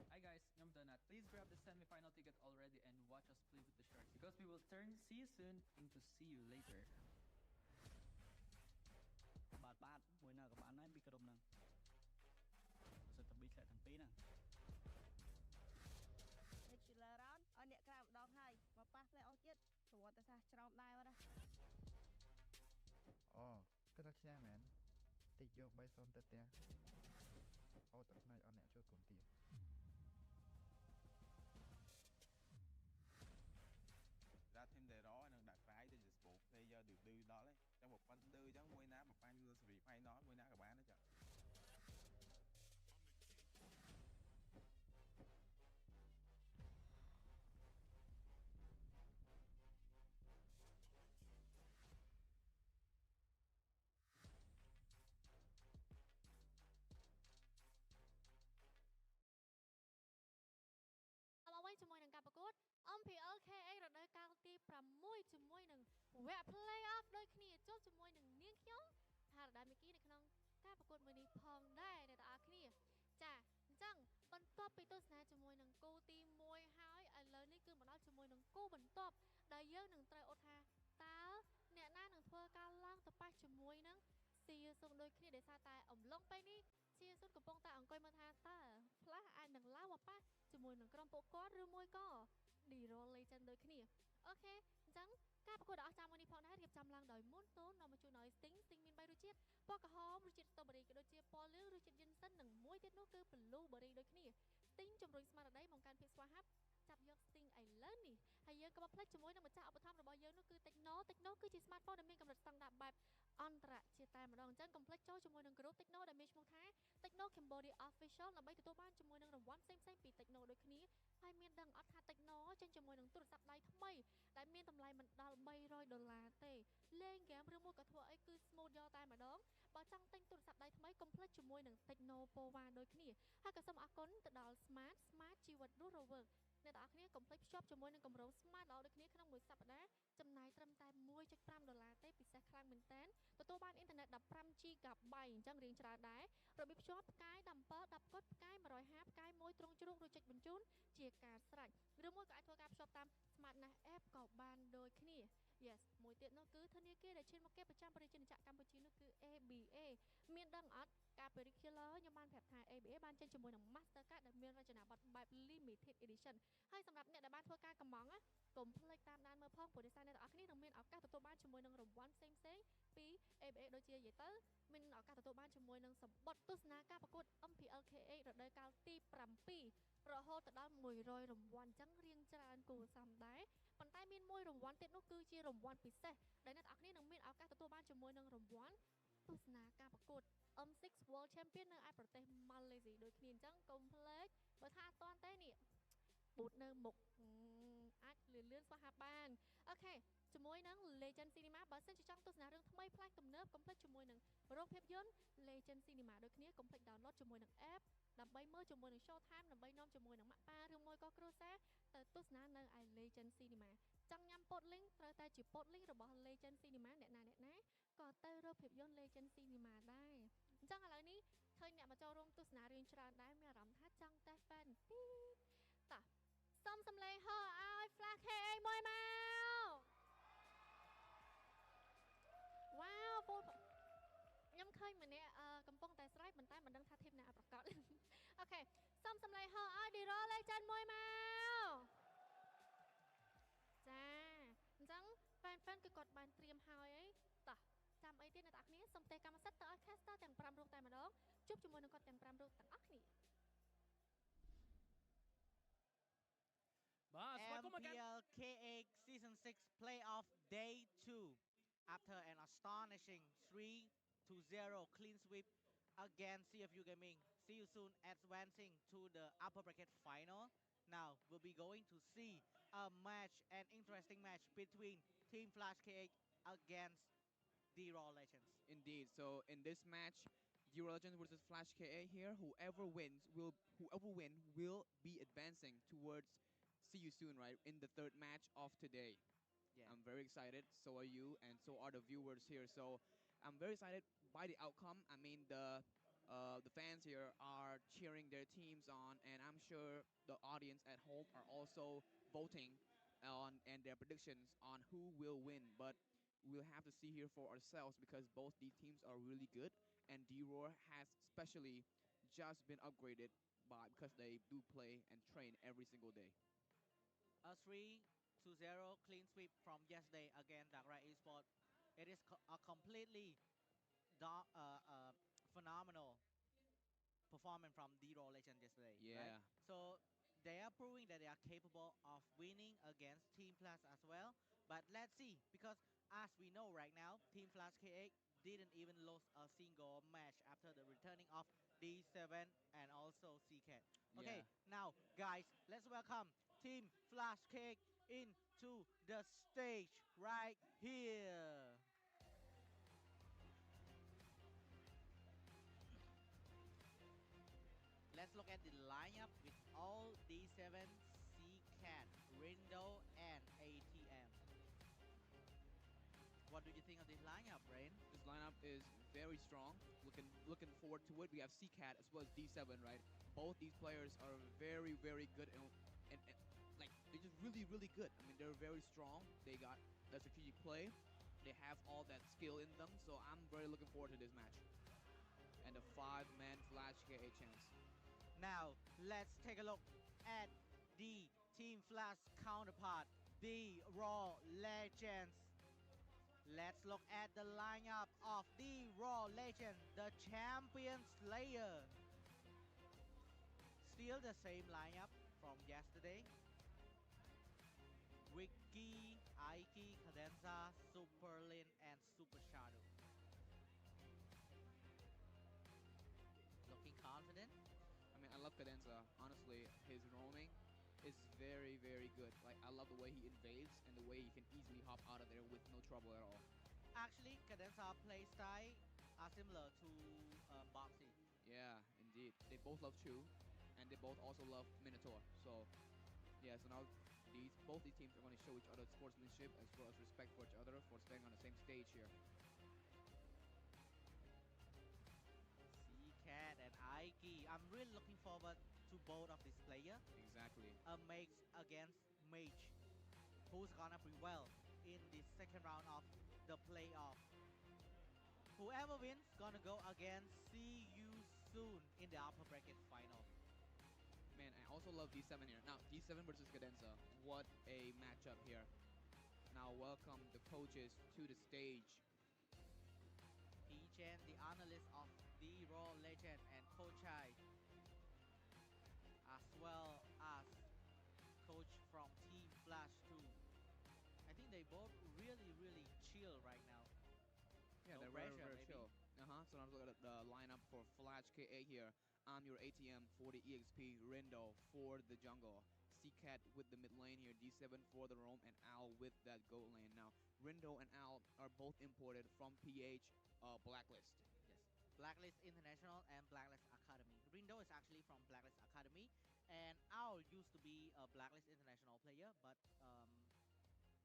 Hi guys, I'm Donat. Please grab the semi-final ticket already and watch us play with the Sharks because we will turn see you soon into see you later. បាទមួយណាក៏បានដែរពីក្រុមហ្នឹងសិតតែពីរធ្លាក់ទាំងពីរហ្នឹង Regular round ឲ្យអ្នកក្រៅម្ដងហើយមកប៉ះផ្លែអស់ទៀតប្រវត្តិសាស្ត្រច្រោមដែរបាត់ណា អូគិតថាខ្ញាស់មែនតិចយក 3-0 ទៅផ្ទះអូទឹកស្នៃអត់អ្នកជួយគុំទៀត ra thêm đề đó nên đặt tráiទៅជា sport player ឌឺដល់ហ្នឹងចឹងបើប៉ុនឌឺចឹងមួយណាបើបាញ់លើ free final មួយណាក៏បានដែរចា មកវិញជាមួយនឹងការប្រកួត MPLKA រដូវកាលទី6ជាមួយនឹងវគ្គ Play-off ដូចគ្នាជួបជាមួយនឹងនាងខ្ញុំថារ៉ាដាមីគីនៅក្នុងការប្រកួតមួយនេះផងដែរអ្នកទាំងអស់គ្នាចាអញ្ចឹងបន្ទាប់ពីទស្សនាជាមួយនឹងគូទី1ហើយឥឡូវនេះគឺមកដល់ជាមួយនឹងគូបន្ទាប់ដែលយើងនឹងត្រូវអត់ថាតើអ្នកណានឹងធ្វើការឡើងទៅប៉ះជាមួយនឹងស៊ីសុំដូចគ្នាដោយសារតែអំឡុងពេលនេះស៊ីសុំកំពុងតែអង្គុយមកថាតើខ្លះអាចនឹងឡើងមកប៉ះជាមួយនឹងក្រុមពួកគាត់ឬមួយក៏ D-roll legend ដូចគ្នាអូខេអញ្ចឹងការប្រកួតដ៏អស្ចារ្យមួយនេះផងដែររៀបចំឡើងដោយមុនតូននាំមកជួយដោយ Sting មាន3រសជាតិពណ៌ក្រហមរសជាតិ Strawberry ក៏ដូចជាពណ៌លឿងរសជាតិ Ginseng និងមួយទៀតនោះគឺ Blueberry ដូចគ្នា Sting ជំរុញស្មារតីបង្កើនភាពស្វាហាប់ចាប់យក Sting ឥឡូវនេះហើយយើងក៏មកផ្លេចជាមួយនឹងម្ចាស់ឧបត្ថម្ភរបស់យើងនោះគឺ Techno គឺជា smartphone ដែលមានកម្រិតស្តង់ដារបែបអន្តរជាតិតែម្ដងអញ្ចឹងកុំភ្លេចចូលជាមួយនឹង group Techno ដែលមានឈ្មោះថា Techno Cambodia Official ដើម្បីទទួលបានជាមួយនឹងរង្វាន់ផ្សេងៗពី Techno ដូចគ្នាហើយមានដឹងអត់ថា Techno ចេញជាមួយនឹងទូរស័ព្ទដៃថ្មីដែលមានតម្លៃមិនដល់$300ទេលេងហ្គេមឬមួយក៏ធ្វើអីគឺ smooth យកតែម្ដងបើ បើចង់ទិញទូរស័ព្ទដៃថ្មីកុំភ្លេចជាមួយនឹង Technopova ដូចគ្នាហើយក៏សូមអរគុណទៅដល់ Smart ជីវិតរស់រវើកអ្នកទាំងអស់គ្នាកុំភ្លេចភ្ជាប់ជាមួយនឹងគម្រោង Smart ល្អដូចគ្នាក្នុងមួយសប្តាហ៍ចំណាយត្រឹមតែ$1.5ទេពិសេសខ្លាំងមែនតើទទួលបានអ៊ីនធឺណិត 15GB អញ្ចឹងរៀងច្រើនដែររបៀបភ្ជាប់ផ្កាយ17 10កុដផ្កាយ150ផ្កាយ1ទ្រង់ជ្រូកឬចុចបញ្ជូនជាការស្រេចឬមួយក៏អាចធ្វើការភ្ជាប់តាម Smart Nest App ក៏បានដូចគ្នា Yes មួយទៀតនោះគឺធនាគារដែលឈានមកគេប្រចាំប្រជាជាតិកម្ពុជានោះគឺ ABA មានដឹងអត់កាលពី Regular ខ្ញុំបានប្រាប់ថា ABA បានចេញជាមួយនឹង Mastercard ដែលមានរចនាប័ទ្មបែប Limited Edition ហើយសម្រាប់អ្នកដែលបានធ្វើការកម្មង់កុំភ្លេចតាមដានមើលផងព្រោះដោយសារអ្នកទាំងអស់គ្នានឹងមានឱកាសទទួលបានជាមួយនឹងរង្វាន់ផ្សេងៗពី ABA ដូចជានិយាយទៅមានឱកាសទទួលបានជាមួយនឹងសម្បត្តិទស្សនាការប្រកួត MPLKA រដូវកាលទី7រហូតដល់100រង្វាន់អញ្ចឹងរៀងច្រើនគួរសមដែរប៉ុន្តែមានមួយរង្វាន់ទៀតនោះគឺជារង្វាន់ពិសេសដែលអ្នកទាំងអស់គ្នានឹងមានឱកាសទទួលបានជាមួយនឹងរង្វាន់ទស្សនាការប្រកួត M6 World Champion នៅឯប្រទេសម៉ាឡេស៊ីដូចគ្នាអញ្ចឹងកុំភ្លេចបើថាអត់ទាន់ទេនេះប៊ូតនៅមុខអាចលឿនស្វាហាប់បានអូខេជាមួយនឹង Legend Cinema បើសិនជាចង់ទស្សនារឿងថ្មីប្លែកទំនើបកុំភ្លេចជាមួយនឹងរោងភាពយន្ត Legend Cinema ដូចគ្នាកុំភ្លេច download ជាមួយនឹង app ដើម្បីមើលជាមួយនឹង Showtime ដើម្បីនាំជាមួយនឹងម៉ាក់ប៉ាឬមួយក៏គ្រួសារទៅទស្សនានៅឯ Legend Cinema ចង់ញ៉ាំ pod link ត្រូវតែជា pod link របស់ Legend Cinema អ្នកណាក៏ទៅរកភាពយន្ត Legend Cinema ដែរអញ្ចឹងឥឡូវនេះឃើញអ្នកមកចូលរួមទស្សនារឿងច្រើនដែរមានអារម្មណ៍ថាចង់តេស្តបែនបន្តិចតោះសុំសំឡេងហៅឲ្យ Flash KA មួយមកវ៉ាវពូខ្ញុំឃើញម្នាក់កំពុងតែស្រែកប៉ុន្តែមិនដឹងថាធីមណាប្រកាសអូខេសុំសំឡេងហៅឲ្យ D Roll Legend មួយមកចាអញ្ចឹងហ្វេនគឺគាត់បានត្រៀមហើយអីតោះចាំអីទៀតអ្នកទាំងអស់គ្នាសូមទេកម្មសិទ្ធិទៅឲ្យ caster ទាំង5រូបតែម្ដងជួបជាមួយនឹងគាត់ទាំង5រូបទាំងអស់គ្នាMPLKA Season 6 Playoff Day 2 after an astonishing 3-0 clean sweep against CFU Gaming. See you soon advancing to the upper bracket final. Now we'll be going to see a match, an interesting match between Team Flash KH against D-Raw Legends. Indeed. So in this match, D-Raw Legends versus Flash KA here, whoever win will be advancing towards See You Soon, right? In the third match of today. Yeah. I'm very excited. So are you, and so are the viewers here. So I'm very excited by the outcome. I mean, the fans here are cheering their teams on, and I'm sure the audience at home are also voting on and their predictions on who will win. But we'll have to see here for ourselves because both these teams are really good, and D-Roar has especially just been upgraded because they do play and train every single day. A 3-0 clean sweep from yesterday against Dark Rai Esports. It is a completely phenomenal performance from D-Roll Legend yesterday. Yeah. Right? So they are proving that they are capable of winning against Team Flash as well. But let's see, because as we know right now, Team Flash KX didn't even lose a single match after the returning of D7 and also CCAT. Okay, Yeah. now guys, let's welcome Team Flash KX into the stage right here. Let's look at the lineup with all D7, CCAT, Rindo, and ATM. What do you think of this lineup, Rain? This lineup is very strong. Looking forward to it. We have CCAT as well as D7, right? Both these players are very, very good and like they're just really, really good. I mean, they're very strong. They got the strategic play. They have all that skill in them. So I'm very looking forward to this match. And the 5-man Flash KA chance. Now, let's take a look at the Team Flash counterpart, the Raw Legends. Let's look at the lineup of the Raw Legend, the Champion Slayer. Still the same lineup from yesterday. Ricky, Aiki, Cadenza, Superlin, and Super Shadow. Looking confident? I mean, I love Cadenza. Honestly, his roaming is very, very good. Like, I love the way he invades and the way he can easily hop out of there with no trouble at all. Actually, Cadenza playstyle are similar to Boxy. Yeah, indeed. They both love Chu, and they both also love Minotaur. So, yeah, so now both these teams are going to show each other sportsmanship as well as respect for each other for staying on the same stage here. Cat and Aiki. I'm really looking forward to both of these players. Exactly. A mage against mage. Who's gonna prevail in the second round of the playoff? Whoever wins gonna go against See You Soon in the upper bracket final. Man, I also love D7 here. Now, D7 versus Cadenza. What a matchup here. Now, welcome the coaches to the stage. Chen, the analyst of the Raw Legend, and Coach Chai, as well as coach from Team Flash 2. I think they both really chill right now. Yeah, No they're pressure, very maybe. chill. So now look at the lineup for Flash KA here. I'm your ATM for the EXP, Rindo for the jungle, C-Cat with the mid lane here, D7 for the roam, and Al with that gold lane. Now, Rindo and Al are both imported from PH Blacklist. Yes, Blacklist International and Blacklist Academy. Rindo is actually from Blacklist Academy, and Al used to be a Blacklist International player, but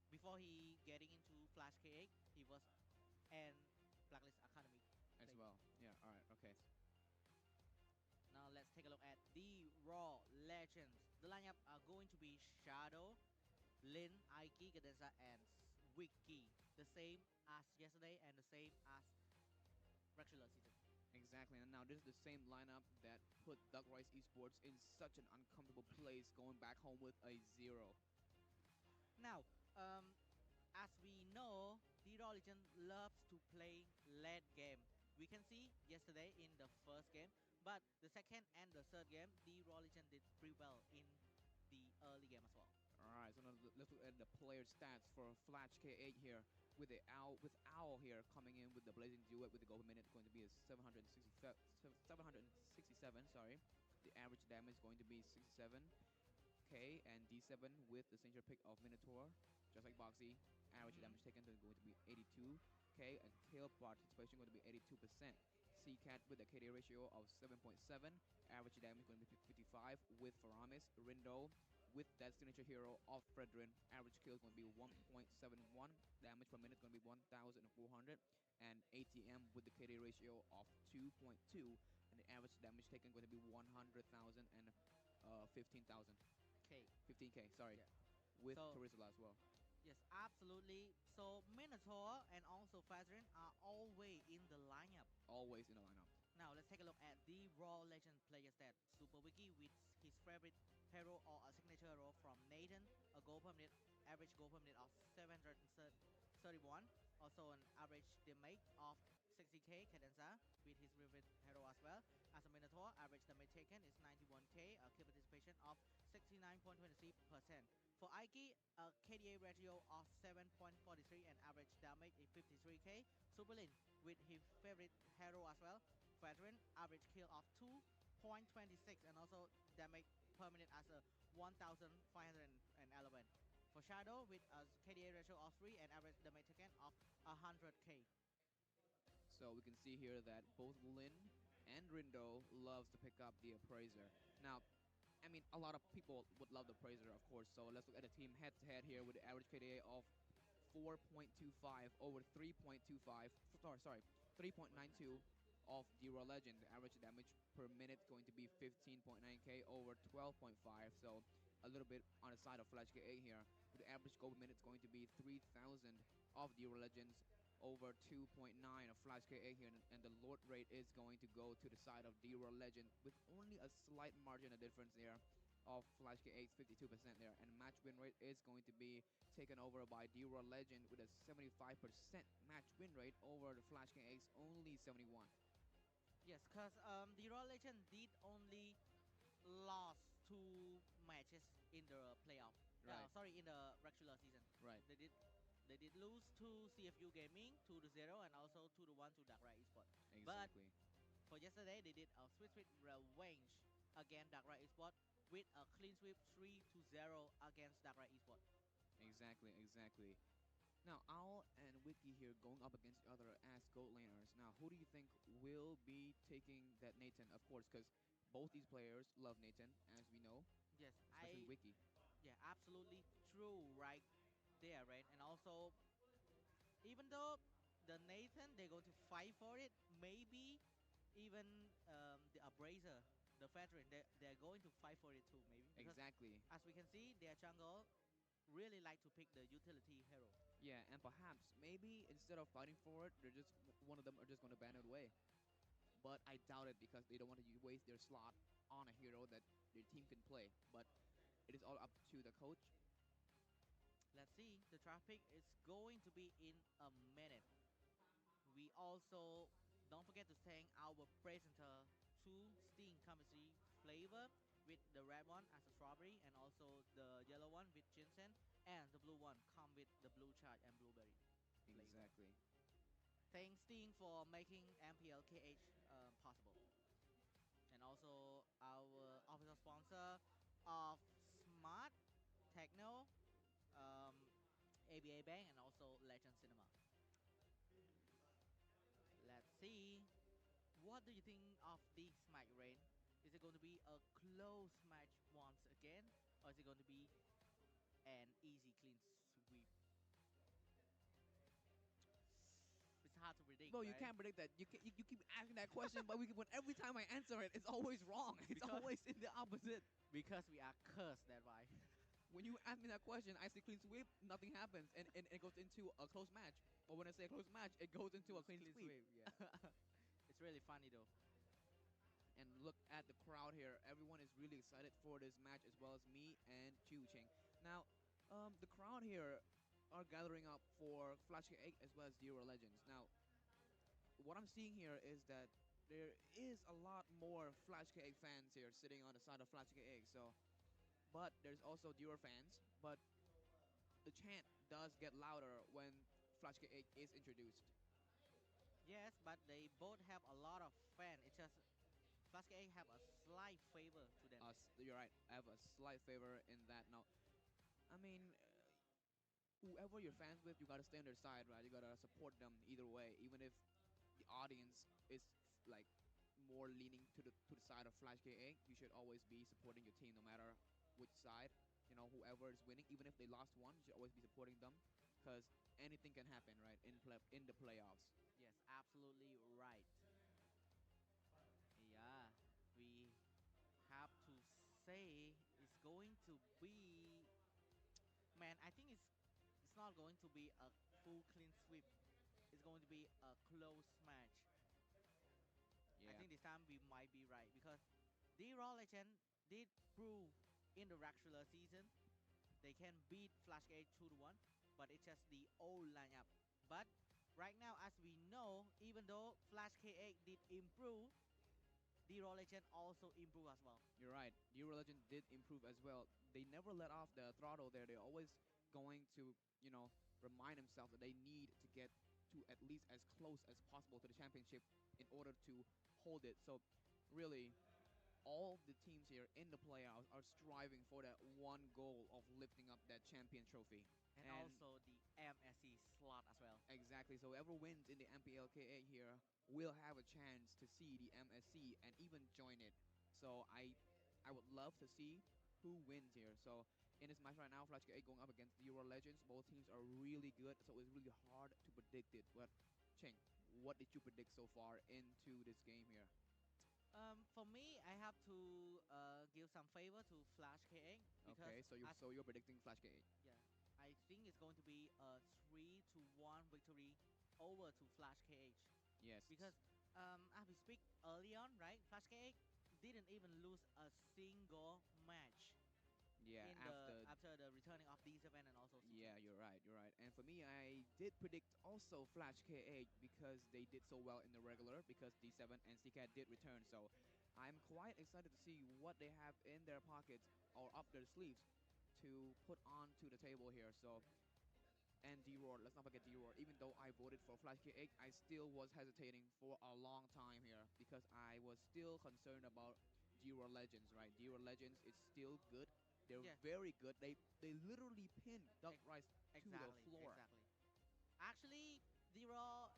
before he getting into Flash K8, he was an Blacklist Academy as player. well. Yeah, alright, okay. Now let's take a look at the Raw Legends. The lineup are going to be Shadow, Lin, Aiki, Cadenza, and Wiki. The same as yesterday and the same as regular season. Exactly, and now this is the same lineup that put Duck Rice Esports in such an uncomfortable place, going back home with a 0. Now, as we know, the Raw Legend loves to play late game. We can see yesterday in the first game, but the second and the third game, the Raw Legend did pretty well in the early game as well. Alright, so now let's look at the player stats for Flash K8 here. With Owl here coming in with the Blazing Duet with the gold per minute going to be a 767, sorry. The average damage is going to be 67k, and D7 with the signature pick of Minotaur, just like Boxy. Average damage taken is going to be 82k, and kill participation going to be 82%. C-Cat with a KD ratio of 7.7, average damage going to be 55 with Faramis. Rindo with that signature hero of Fredrin, average kill is going to be 1.71, damage per minute is going to be 1,400, and ATM with the KD ratio of 2.2, and the average damage taken going to be 100,000 and 15,000. 15k, sorry, yeah. with So, Charisma as well. Yes, absolutely. So Minotaur and also Fazrin are always in the lineup. Always in the lineup. Now let's take a look at the Raw Legend player stat. Super Wiki with his favorite hero or a signature hero from Nathan, a goal per minute, average goal per minute of 731. Also an average damage of 60k. Cadenza with his favorite hero as well. As a Minotaur, average damage taken is 91k, a kill participation of 69.23%. For Aiki, a KDA ratio of 7.43 and average damage is 53k. Superlin with his favorite hero as well. Veteran, average kill of 2.26 and also damage per minute as a 1,511. For Shadow with a KDA ratio of 3 and average damage taken of 100k. So we can see here that both Lin and Rindo loves to pick up the Appraiser. Now, I mean, a lot of people would love the Appraiser, of course. So let's look at the team head-to-head here with the average KDA of 4.25 over 3.25. Sorry, 3.92 of the Raw Legend. The average damage per minute going to be 15.9k over 12.5. So a little bit on the side of Flash KA here. With the average goal per minute going to be 3,000 of the Raw Legends over 2.9 of Flash KA here, and the Lord rate is going to go to the side of D-Raw Legend with only a slight margin of difference there of Flash K8's 52% there, and match win rate is going to be taken over by D-Raw Legend with a 75% match win rate over the Flash K8's only 71. Yes, because the Raw Legend did only lost 2 matches in the playoff. Right. Sorry, in the regular season. Right. They did lose to CFU Gaming 2-0 and also 2-1 to Darkrai Esports. Exactly. But for yesterday, they did a sweet revenge against Darkrai Esports with a clean sweep 3-0 against Darkrai Esports. Exactly. Now, Owl and Wiki here going up against each other as gold laners. Now, who do you think will be taking that Nathan? Of course, because both these players love Nathan, as we know, Yes, especially Wiki. yeah, absolutely true right there, right? And also, even though the Nathan they're going to fight for it, maybe even the Abraser, the veteran, they're going to fight for it too, maybe because Exactly. as we can see, their jungle really like to pick the utility hero. Yeah, and perhaps maybe instead of fighting for it, they're just one of them are just going to ban it away. But I doubt it because they don't want to waste their slot on a hero that their team can play. But it is all up to the coach. Let's see, the traffic is going to be in a minute. We also don't forget to thank our presenter two Sting chemistry flavor with the red one as a strawberry and also the yellow one with ginseng and the blue one come with the blue chard and blueberry flavor. Exactly. Thanks Sting for making MPLKH possible. And also our official sponsor of Smart Techno, ABA Bank and also Legend Cinema. Let's see. What do you think of this match, Rain? Is it going to be a close match once again, or is it going to be an easy, clean sweep? It's hard to predict, No, right? you can't predict that. You keep asking that question, but but every time I answer it, it's always wrong. It's always in the opposite. Because we are cursed, that's why. When you ask me that question, I say clean sweep, nothing happens, and it goes into a close match. But when I say a close match, it goes into a clean sweep. Yeah. It's really funny though. And look at the crowd here. Everyone is really excited for this match, as well as me and Chu Ching. Now, the crowd here are gathering up for Flash K8 as well as Zero Legends. Now, what I'm seeing here is that there is a lot more Flash K8 fans here sitting on the side of Flash K8. So, but there's also Duo fans. But the chant does get louder when Flash K8 is introduced. Yes, but they both have a lot of fans. It's just Flash A have a slight favor to them. You're right. I have a slight favor in that. Now, I mean, whoever you're fans with, you gotta stay on their side, right? You gotta support them either way, even if the audience is like more leaning to the side of Flash KA. You should always be supporting your team, no matter which side. You know, whoever is winning, even if they lost one, you should always be supporting them, because anything can happen, right? In the playoffs. Yes, absolutely right. Yeah, we have to say it's going to be. Man, I think it's not going to be a full clean sweep. It's going to be a close match. I Yeah. think this time we might be right because the Raw Legend did prove in the regular season they can beat Flash K 2-1, but it's just the old lineup. But right now, as we know, even though Flash K8 did improve, the Raw Legend also improved as well. You're right. Euro Legend did improve as well. They never let off the throttle there. They're always going to, remind themselves that they need to get to at least as close as possible to the championship in order to hold it. So, really, all the teams here in the playoffs are striving for that one goal of lifting up that champion trophy. And also the MSC slot as well. Exactly. So whoever wins in the MPLKA here will have a chance to see the MSC and even join it. So I would love to see who wins here. So in this match right now, Flash K8 going up against the Euro Legends. Both teams are really good, so it's really hard to predict it. But Cheng, what did you predict so far into this game here? For me, I have to give some favor to Flash K8 because Okay, so you're predicting Flash K8. yeah, I think it's going to be a 3-1 victory over to Flash KH. Yes. Because as we speak early on, right? Flash KH didn't even lose a single match. Yeah, In after the returning of these event and also CT. Yeah, you're right. You're right. And for me, I did predict also Flash K8 because they did so well in the regular, because D7 and CCAT did return. So I'm quite excited to see what they have in their pockets or up their sleeves to put onto the table here. So, and D-Roar, let's not forget D-Roar. Even though I voted for Flash K8, I still was hesitating for a long time here because I was still concerned about D-Roar Legends, right? D-Roar Legends is still good. They're very good. They literally pinned Duck Rice to the floor. Exactly. Actually, Zero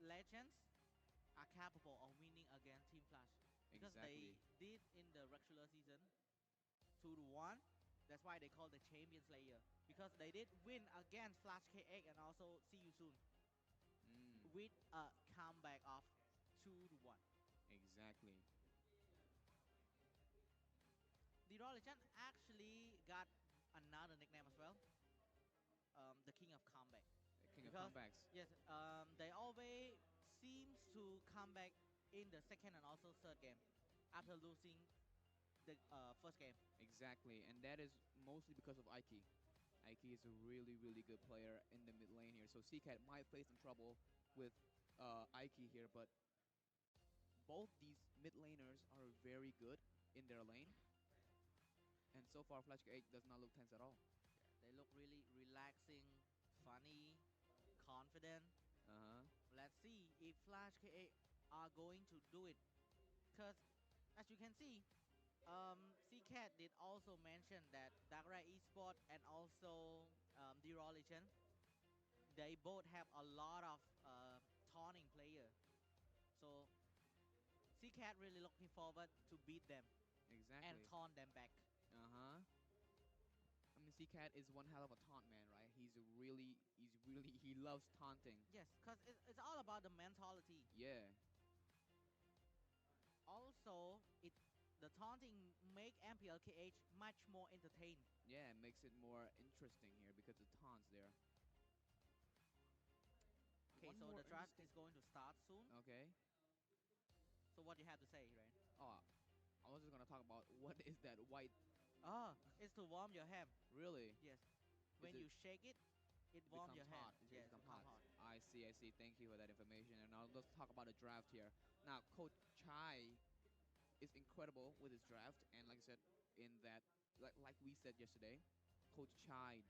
Legends are capable of winning against Team Flash because Exactly. they did in the regular season 2-1. That's why they call the Champions Layer because they did win against Flash KX and also See You Soon with a comeback of 2-1. Exactly. The Raw Legend actually got another nickname as well, the King of Comeback. King of Because comebacks. yes, they always seems to come back in the second and also third game after losing the first game. Exactly, and that is mostly because of Ike. Ike is a really, really good player in the mid lane here. So CCAT might face some trouble with Ike here, but both these mid laners are very good in their lane. And so far, Flash 8 does not look tense at all. Yeah, they look really relaxing, funny, confident. Uh-huh. Let's see if Flash KA are going to do it. Because as you can see, CCAT did also mention that Darkrai Esport and also the Raw Legend, they both have a lot of taunting player. So CCAT really looking forward to beat them and Exactly. taunt them back. Uh-huh. I mean, CCAT is one hell of a taunt man, right? He loves taunting. Yes, because it's all about the mentality. Yeah. Also, the taunting make MPLKH much more entertaining. Yeah, it makes it more interesting here because the taunts there. Okay, One so more the draft interesting- is going to start soon. Okay. So what do you have to say, Rain? Oh, I was just gonna talk about what is that white. Ah, it's to warm your hand. Really? Yes. Is When it- you shake it, it It warms becomes your hand. hot. Yes, It becomes become hot. hot. I see. I see. Thank you for that information. And now let's talk about the draft here. Now, Coach Chai is incredible with his draft, and like I said, in that, like we said yesterday, Coach Chai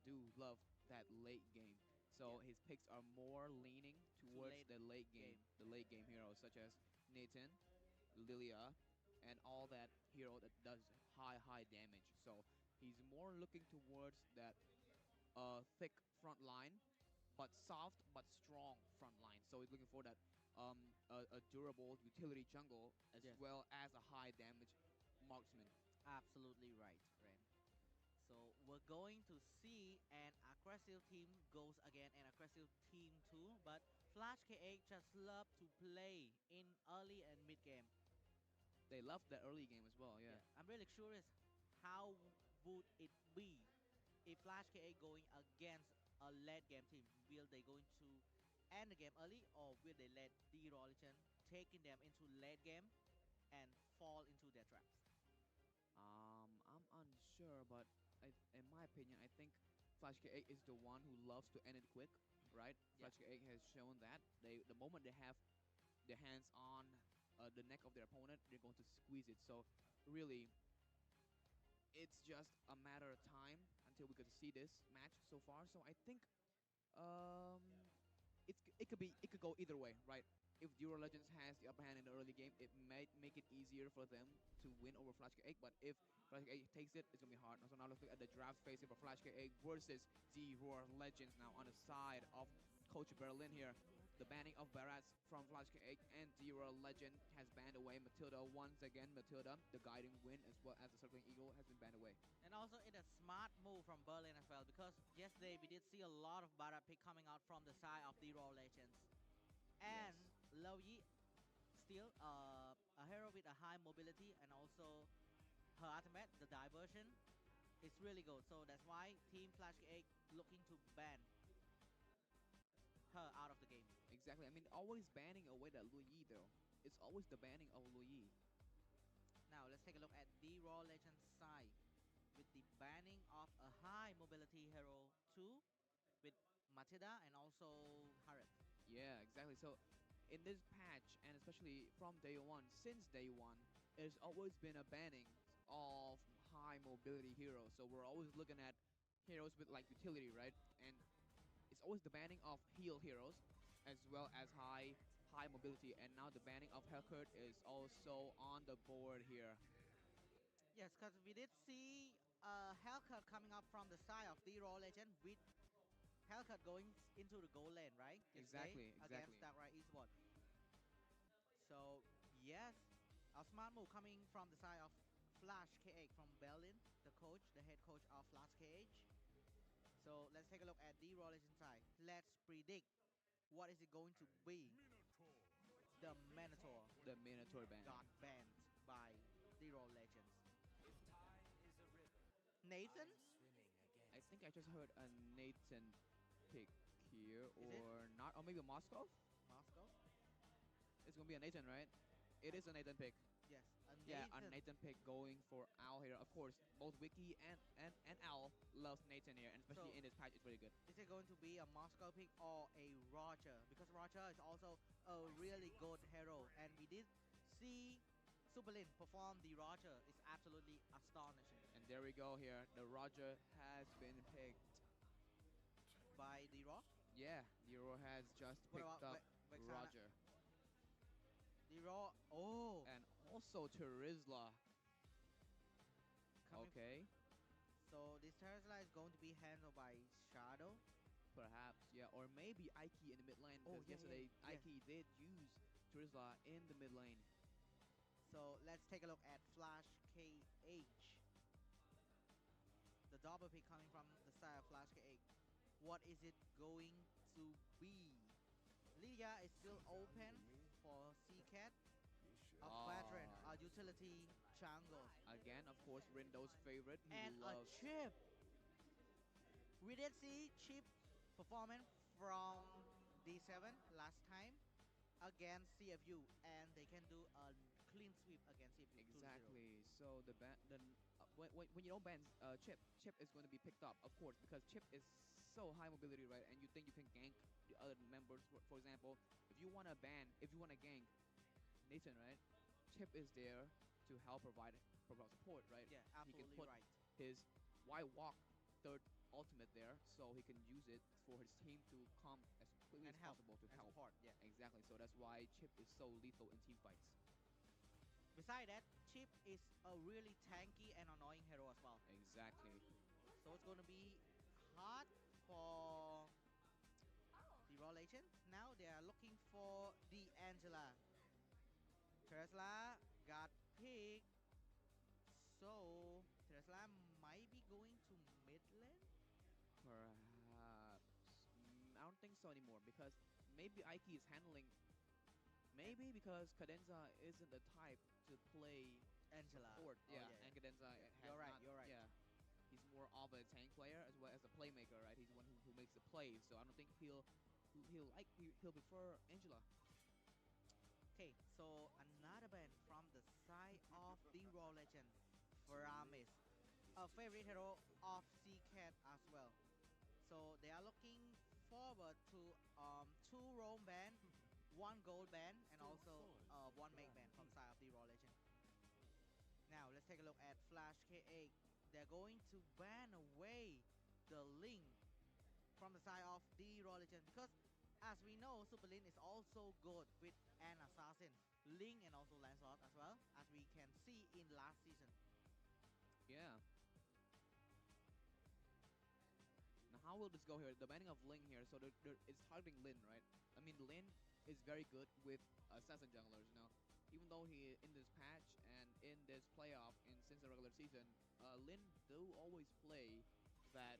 do love that late game. So his picks are more leaning towards late the late game, game. the late game heroes such as Nathan, Lilia, and all that hero that does high damage. So he's more looking towards that thick front line, but soft but strong front line. So he's looking for that a durable utility jungle as Yes. well as a high damage marksman. Absolutely right, Ren. So we're going to see an aggressive team goes again an aggressive team too, but Flash KA just love to play in early and mid game. They love the early game as well, yeah. I'm really curious how would it be if Flash KA going against a late game team. Will they going to end the game early or will they let the Legend taking them into late game and fall into their traps? I'm unsure, but in my opinion, I think Flash K8 is the one who loves to end it quick, right? Yeah. Flash K8 has shown that the moment they have their hands on the neck of their opponent, they're going to squeeze it. So really, it's just a matter of time until we get to see this match so far. So I think um, it could go either way, right? If Duro Legends has the upper hand in the early game, it might make it easier for them to win over Flash K8. But if Flash K8 takes it, it's gonna be hard. So now let's look at the draft phase for Flash K8 versus Duro Legends. Now on the side of Coach Berlin here, the banning of Barats from Flash K8 and Duro Legend has banned away Matilda once again. Matilda, the guiding wind as well as the circling eagle, has been banned away. And also it's a smart move from Berlin as well because yesterday we did see a lot of Barat pick coming out from the side of the Raw Legends. And Lo Yi still a hero with a high mobility and also her ultimate, the diversion, is really good. So that's why Team Flash K8 looking to ban her out of the game. Exactly. I mean, always banning away that Lu Yi though. It's always the banning of Lu Yi. Now let's take a look at the Raw Legends side with the banning of a high mobility hero too, with Matilda and also Harriet. Yeah, exactly. So in this patch, and especially from day one, since day one, there's always been a banning of high mobility heroes. So we're always looking at heroes with like utility, right? And it's always the banning of heal heroes as well as high mobility. And now the banning of Hellcut is also on the board here. Yes, because we did see Hellcat coming up from the side of the Raw Legend with Hellcat Cut going into the goal lane, right? Exactly, exactly. Against Darkrai Esports. So yes, a smart move coming from the side of Flash KH from Berlin, the coach, the head coach of Flash KH. So let's take a look at the Raw Legends side. Let's predict what is it going to be. The Minotaur. The Minotaur ban. Got banned by the Raw Legends. If time is a river, Nathan? I'm swimming against I think I just heard a Nathan pick here, Is it? or not, or maybe Moscow. Moscow? It's gonna be a Nathan, right? It is a Nathan pick. Yes, a Yeah, Nathan. a Nathan pick going for Al here. Of course, both Wiki and Al loves Nathan here, and especially So- in this patch, it's really good. Is it going to be a Moscow pick or a Roger? Because Roger is also a really good hero, and we did see Superlin perform the Roger. It's absolutely astonishing. And there we go here. The Roger has been picked. By the Raw? Yeah, Nero has just What picked about up Vexana? Roger. The Raw. Oh. And also Terizla. Coming- Okay. So this Tesla is going to be handled by Shadow. Perhaps, yeah. Or maybe Ike in the mid lane. Oh, Because yeah, yesterday, yeah, yeah. Ike did use Terizla in the mid lane. So let's take a look at Flash KH. The double pick coming from the side of Flash KH. What is it going to be? Lydia is still open for CCAT. A Quadrant, a utility jungle. Again, of course, Rindo's favorite. He And loves. a Chip. We did see Chip performance from D7 last time against CFU, and they can do a clean sweep against CFU. 2-0. Exactly. So the when you don't ban Chip is going to be picked up, of course, because Chip is so high mobility, right? And you think you can gank the other members. For example, if you want to gank Nathan, right? Chip is there to help provide support, right? Yeah, He can absolutely put right. his Y walk third ultimate there, so he can use it for his team to come as quickly And as help, possible to and help. support, yeah. Exactly. So that's why Chip is so lethal in team fights. Besides that, Chip is a really tanky and annoying hero as well. Exactly. So it's going to be hard for the Raw Legend. Now they are looking for the Angela. Tesla got picked. So Tesla might be going to mid lane. Perhaps. I don't think so anymore because maybe Ike is handling. Maybe because Cadenza isn't the type to play Angela. support. Oh, Yeah, yeah. and Cadenza has You're right, not- you're right. Yeah, he's more of a tank player as well as a playmaker, right? He's the one who makes the plays. So I don't think he'll prefer Angela. Okay, so another band from the side of the Raw Legend, Faramis, a favorite hero of CCAT as well. So they are looking forward to 2 roam band, 1 gold band, and also 1 make band from side of the Raw Legend. Now let's take a look at Flash KA. They're going to ban away the Link from the side of the Raw Legend because as we know, Superlin is also good with an assassin, Link and also Lancelot as well, as we can see in last season. Yeah. Now, how will this go here? The banning of Ling here, so it's targeting Lin, right? I mean, Lin is very good with assassin junglers, you know. Even though he in this patch and in this playoff since the regular season, Lin do always play that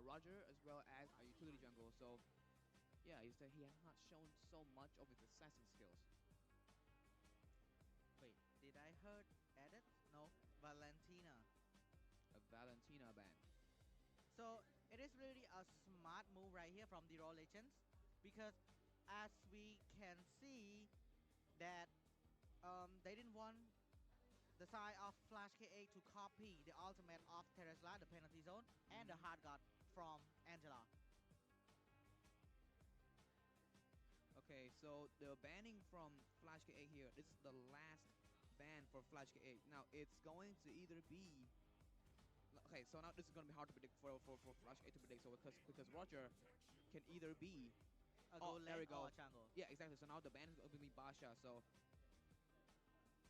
Roger as well as a utility jungle. So yeah, he has not shown so much of his assassin skills. Wait, did I heard edit? No, Valentina. A Valentina ban. So it is really a smart move right here from the Raw Legends because as we can see that they didn't want the side of Flash KA to copy the ultimate of Teresla, the penalty zone, and the hard guard from Angela. Okay, so the banning from Flash KA here, this is the last ban for Flash KA. Now, it's going to either be... Okay, so now this is going to be hard to predict for Flash KA to predict, so because Roger can either be... A oh, gold there we lane go. or a jungle. Yeah, exactly, so now the ban is going to be Basha, so...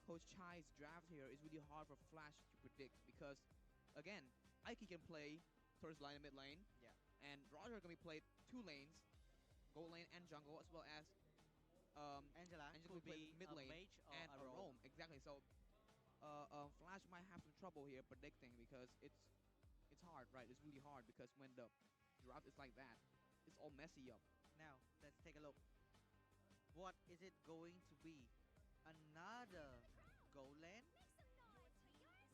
Coach Chai's draft here is really hard for Flash to predict because, again, Ike can play first line and mid lane. Yeah. And Roger gonna be played 2 lanes, gold lane and jungle, as well as Angela Angela could play be mid a lane mage or and a a roam. roam. Exactly. So Flash might have some trouble here predicting because it's hard, right? It's really hard because when the draft is like that, it's all messy up. Now let's take a look. What is it going to be? Another gold lane?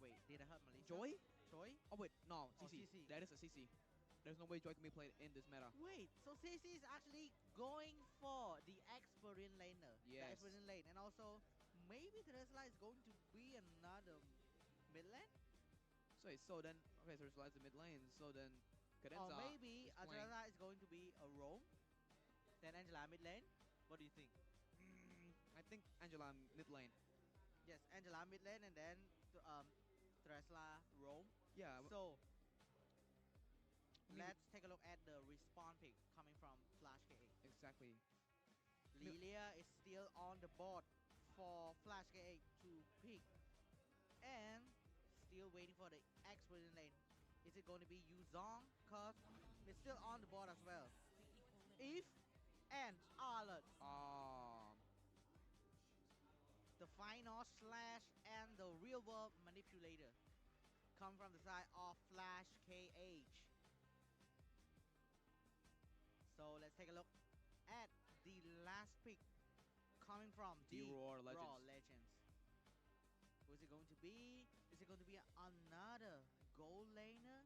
Wait, did I hurt Melissa? Joy? Joy? Oh wait, no, Oh, CC. CC. That is a CC. There's no way Joy can be played in this meta. Wait, so CC is actually going for the expert laner. The Yes. expert lane. And also, maybe Tesla is going to be another mid lane? So then, okay, so there's the mid lane. So then, Cadenza Or maybe is playing. Tesla is going to be a roam. Then Angela mid lane. What do you think? I think Angela mid lane. Yes, Angela mid lane and then Tesla roam. Yeah. So let's take a look at the respawn pick coming from Flash KA. Exactly. Lilia is still on the board for Flash KA to pick. And still waiting for the expert lane. Is it going to be Yuzong? Cause it's still on the board as well. If and Arlet. The final slash and the real world manipulator come from the side of Flash KH. So let's take a look at the last pick coming from the Raw Legends. Who is it going to be? Is it going to be another gold laner?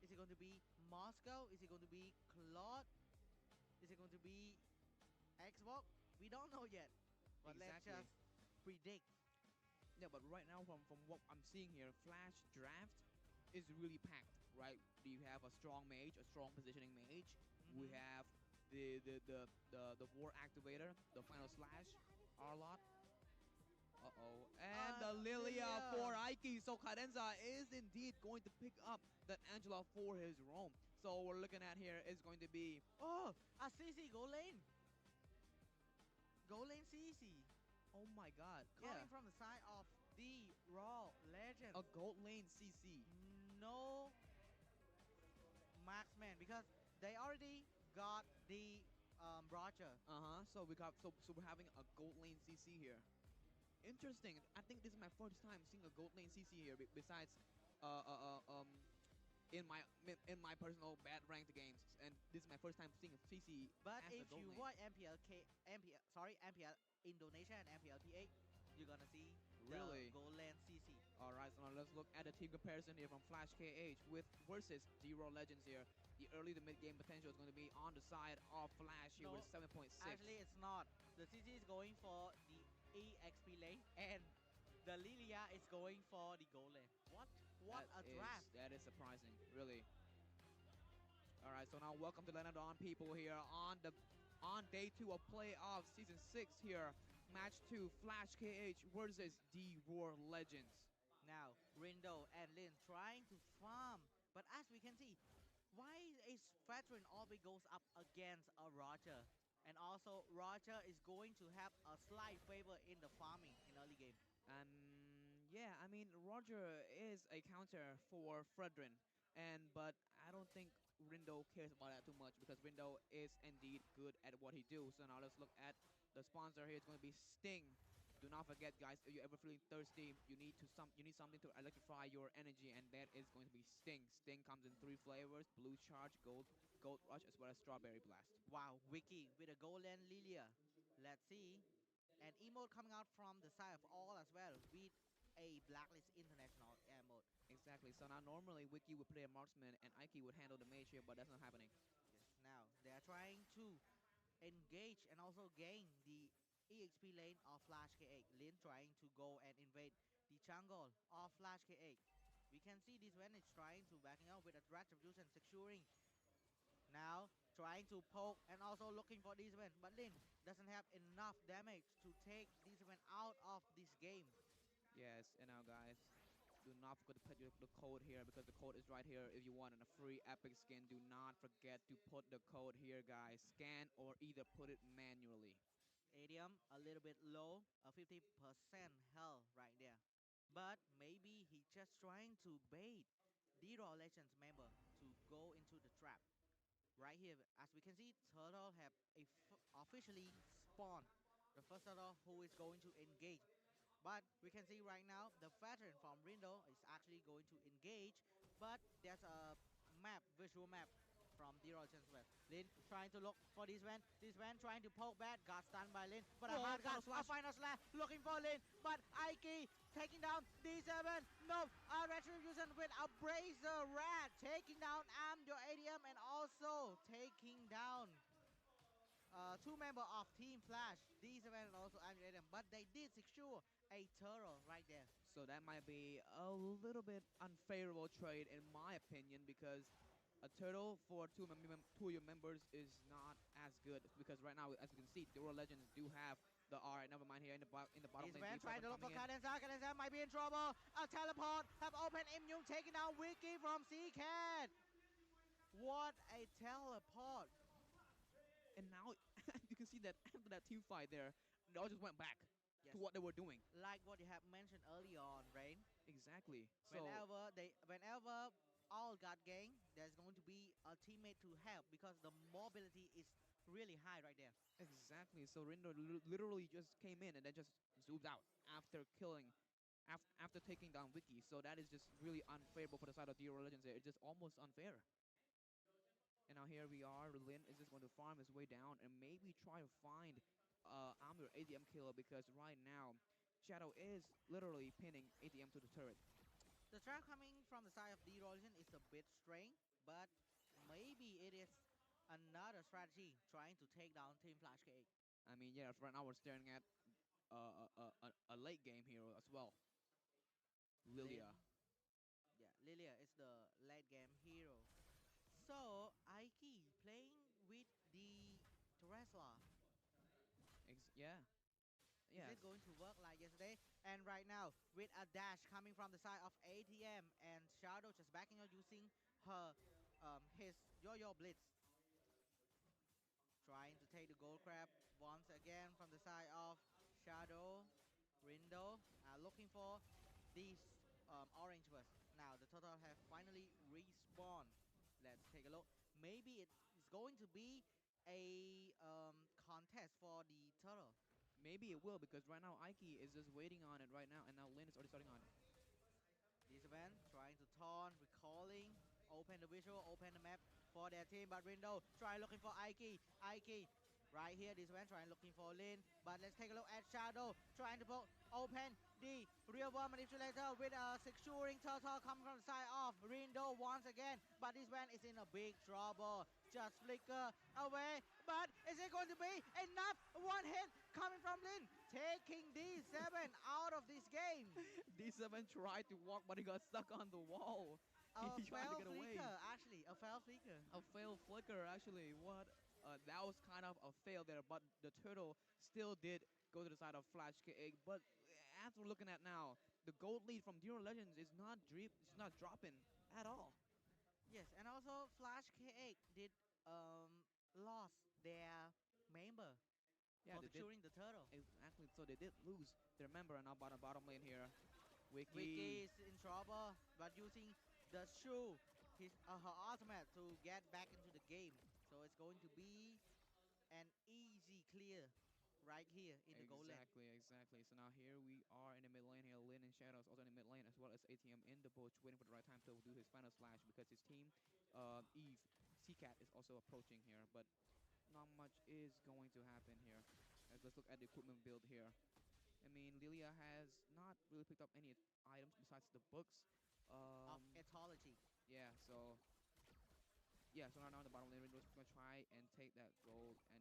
Is it going to be Moscow? Is it going to be Claude? Is it going to be Xbox? We don't know yet. But let's just predict. Yeah, but right now from what I'm seeing here, Flash draft is really packed, right? You have a strong mage, a strong positioning mage. We have the war activator, the final slash, Arlot. And the Lilia for Ike. So Cadenza is indeed going to pick up that Angela for his roam. So we're looking at here is going to be a CC gold lane. Gold lane CC. Oh my god. Coming from the side of the Raw Legends. A gold lane CC. No marksman because they already got the Roger. So we got so we're having a gold lane CC here. Interesting. I think this is my first time seeing a gold lane CC here. Besides, in my personal bad ranked games, and this is my first time seeing a CC. But as if a gold you lane. watch MPL Indonesia and MPL P8, you're gonna see Really? the gold lane CC. All right, so now let's look at the team comparison here from Flash KH with versus D-Raw Legends here. The early to mid game potential is going to be on the side of Flash here with 7.6. Actually, it's not. The CC is going for the EXP lane, and the Lilia is going for the gold lane. What a draft! That is surprising, really. All right, so now welcome to Lenadon people here on day 2 of playoffs season 6 here. Match 2, Flash KH versus D-Raw Legends. Now, Rindo and Lin trying to farm, but as we can see, why is veteran always goes up against a Roger? And also, Roger is going to have a slight favor in the farming in early game. Yeah, I mean, Roger is a counter for Fredrin, but I don't think Rindo cares about that too much because Rindo is indeed good at what he do. So now let's look at the sponsor here. It's going to be Sting. Do not forget, guys, if you're ever feeling thirsty, you need something to electrify your energy, and that is going to be Sting. Sting comes in 3 flavors: Blue Charge, Gold Rush, as well as Strawberry Blast. Wow, Wiki with a golden Lilia. Let's see. An emote coming out from the side of all as well with a Blacklist International emote. Exactly. So now normally Wiki would play a marksman and Ike would handle the mage here, but that's not happening. Yes. Now they are trying to engage and also gain the EXP lane of Flash K8. Lin trying to go and invade the jungle of Flash K8. We can see this when it's trying to backing out with a retribution securing. Now trying to poke and also looking for this win, but Lin doesn't have enough damage to take this win out of this game. Yes, and now guys, do not forget to put the code here because the code is right here. If you want a free epic skin, do not forget to put the code here, guys. Scan or either put it manually. Adium a little bit low, a 50% health right there. But maybe he's just trying to bait D-Raw Legends member to go into the trap. Right here, as we can see, turtle have officially spawned the first turtle who is going to engage. But we can see right now the veteran from Rindo is actually going to engage, but there's a visual map from the Origins web. Lin trying to look for this van trying to poke back, got stunned by Lin, but a Whoa, hard final cut, slash. a final slash, looking for Lin, but Aiki taking down D7, no, Retribution with a Brazer Rat, taking down your ADM and also taking down two members of Team Flash, D7 and also ADM, but they did secure a turtle right there. So that might be a little bit unfavorable trade in my opinion, because a turtle for two of your members is not as good, because right now, as you can see, Dual Legends do have the R. Never mind here in the bottom lane. D7 trying to look for coming in. Cadenza might be in trouble. A teleport have opened Immune, taking down Wiki from C-Cat. What a teleport. And now you can see that after that team fight there, they all just went back to what they were doing. Like what you have mentioned earlier on, Rain. Exactly. So Whenever all got gained, there's going to be a teammate to help because the mobility is really high right there. Exactly. So Rindo literally just came in and then just zoomed out after killing, after taking down Wiki. So that is just really unfavorable for the side of Dual Legends there. It's just almost unfair. And now here we are. Lin is just going to farm his way down and maybe try to find Amir ADM killer, because right now Shadow is literally pinning ADM to the turret. The trap coming from the side of D-Rollion is a bit strange, but maybe it is another strategy trying to take down Team Flash K8. I mean, yeah, right now we're staring at a late game hero as well. Lilia. Yeah, Lilia is the late game hero. So, Aiki playing with the Teresla. Yeah. Is it going to work like yesterday? And right now, with a dash coming from the side of ATM and Shadow just backing up using her his Yo-Yo Blitz. Trying to take the gold crab once again from the side of Shadow, Rindo, looking for these orange burst. Now the total have finally respawned. Let's take a look. Maybe it's going to be a contest for the turtle. Maybe it will, because right now Aiki is just waiting on it right now, and now Lin is already starting on it. This event trying to taunt, recalling, open the visual, open the map for their team, but Rindo try looking for Aiki. Aiki right here, this event trying looking for Lin, but let's take a look at Shadow trying to open the real world manipulator with a securing turtle coming from the side of Rindo once again, but this man is in a big trouble. Just flicker away, but is it going to be enough? One hit coming from Lin, taking D7 out of this game. D7 tried to walk, but he got stuck on the wall. A He tried to get away. Actually, a fail flicker. A failed flicker, actually. What? That was kind of a fail there, but the turtle still did go to the side of Flash K8. But after looking at now, the gold lead from Dual Legends is not dropping at all. Yes, and also Flash K8 did lost their member for securing the turtle. Exactly, so they did lose their member, and now bottom lane here. Wiki is in trouble, but using the shoe, her ultimate to get back into the game. So it's going to be an easy clear right here in the gold lane. Exactly. So now here we are in the mid lane here. Lin and Shadows also in the mid lane, as well as ATM in the bush, waiting for the right time to do his final slash, because his team, Eve, C-Cat is also approaching here, but not much is going to happen here. Let's look at the equipment build here. I mean, Lilia has not really picked up any items besides the books. Of ethology. Yeah, so now in the bottom lane, we're just going to try and take that gold. And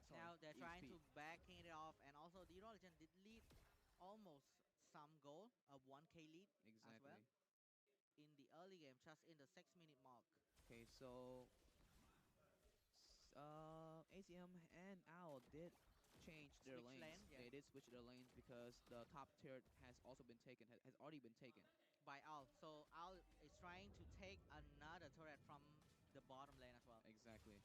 now they're trying to backing it off, and also the Origin did lead almost some goal, a 1k lead as well in the early game, just in the 6-minute mark. Okay, so ACM and Owl did change their lanes. They did switch their lanes because the top tier has also been taken, has already been taken by Owl. So Owl is trying to take another turret from the bottom lane as well. Exactly.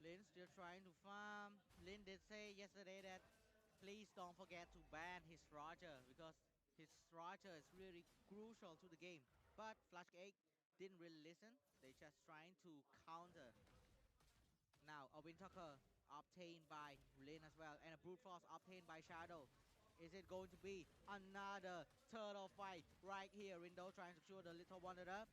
Lin still trying to farm. Lin did say yesterday that please don't forget to ban his Roger, because his Roger is really crucial to the game. But Flash 8 didn't really listen. They just trying to counter Wintucker obtained by Lin as well, and a brute force obtained by Shadow. Is it going to be another turtle fight right here? Rindo trying to shoot the little one up.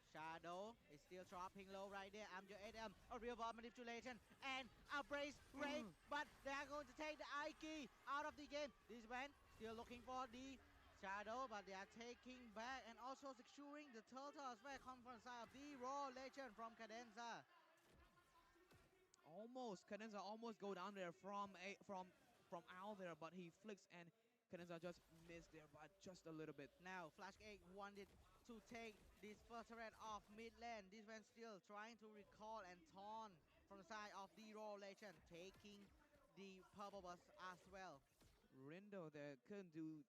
Shadow is still dropping low right there. I'm your ATM, a real ball manipulation, and a brace rape, but they are going to take the Ike out of the game. This man still looking for the Shadow, but they are taking back and also securing the turtle as well. Come from the side of the Raw Legend from Cadenza. Almost, Cadenza almost go down there from out there, but he flicks and Cadenza just missed there by just a little bit. Now Flash 8 wanted to take this first turret off mid lane. This man still trying to recall and taunt from the side of the Raw Legend, taking the purple bus as well. Rindo there couldn't do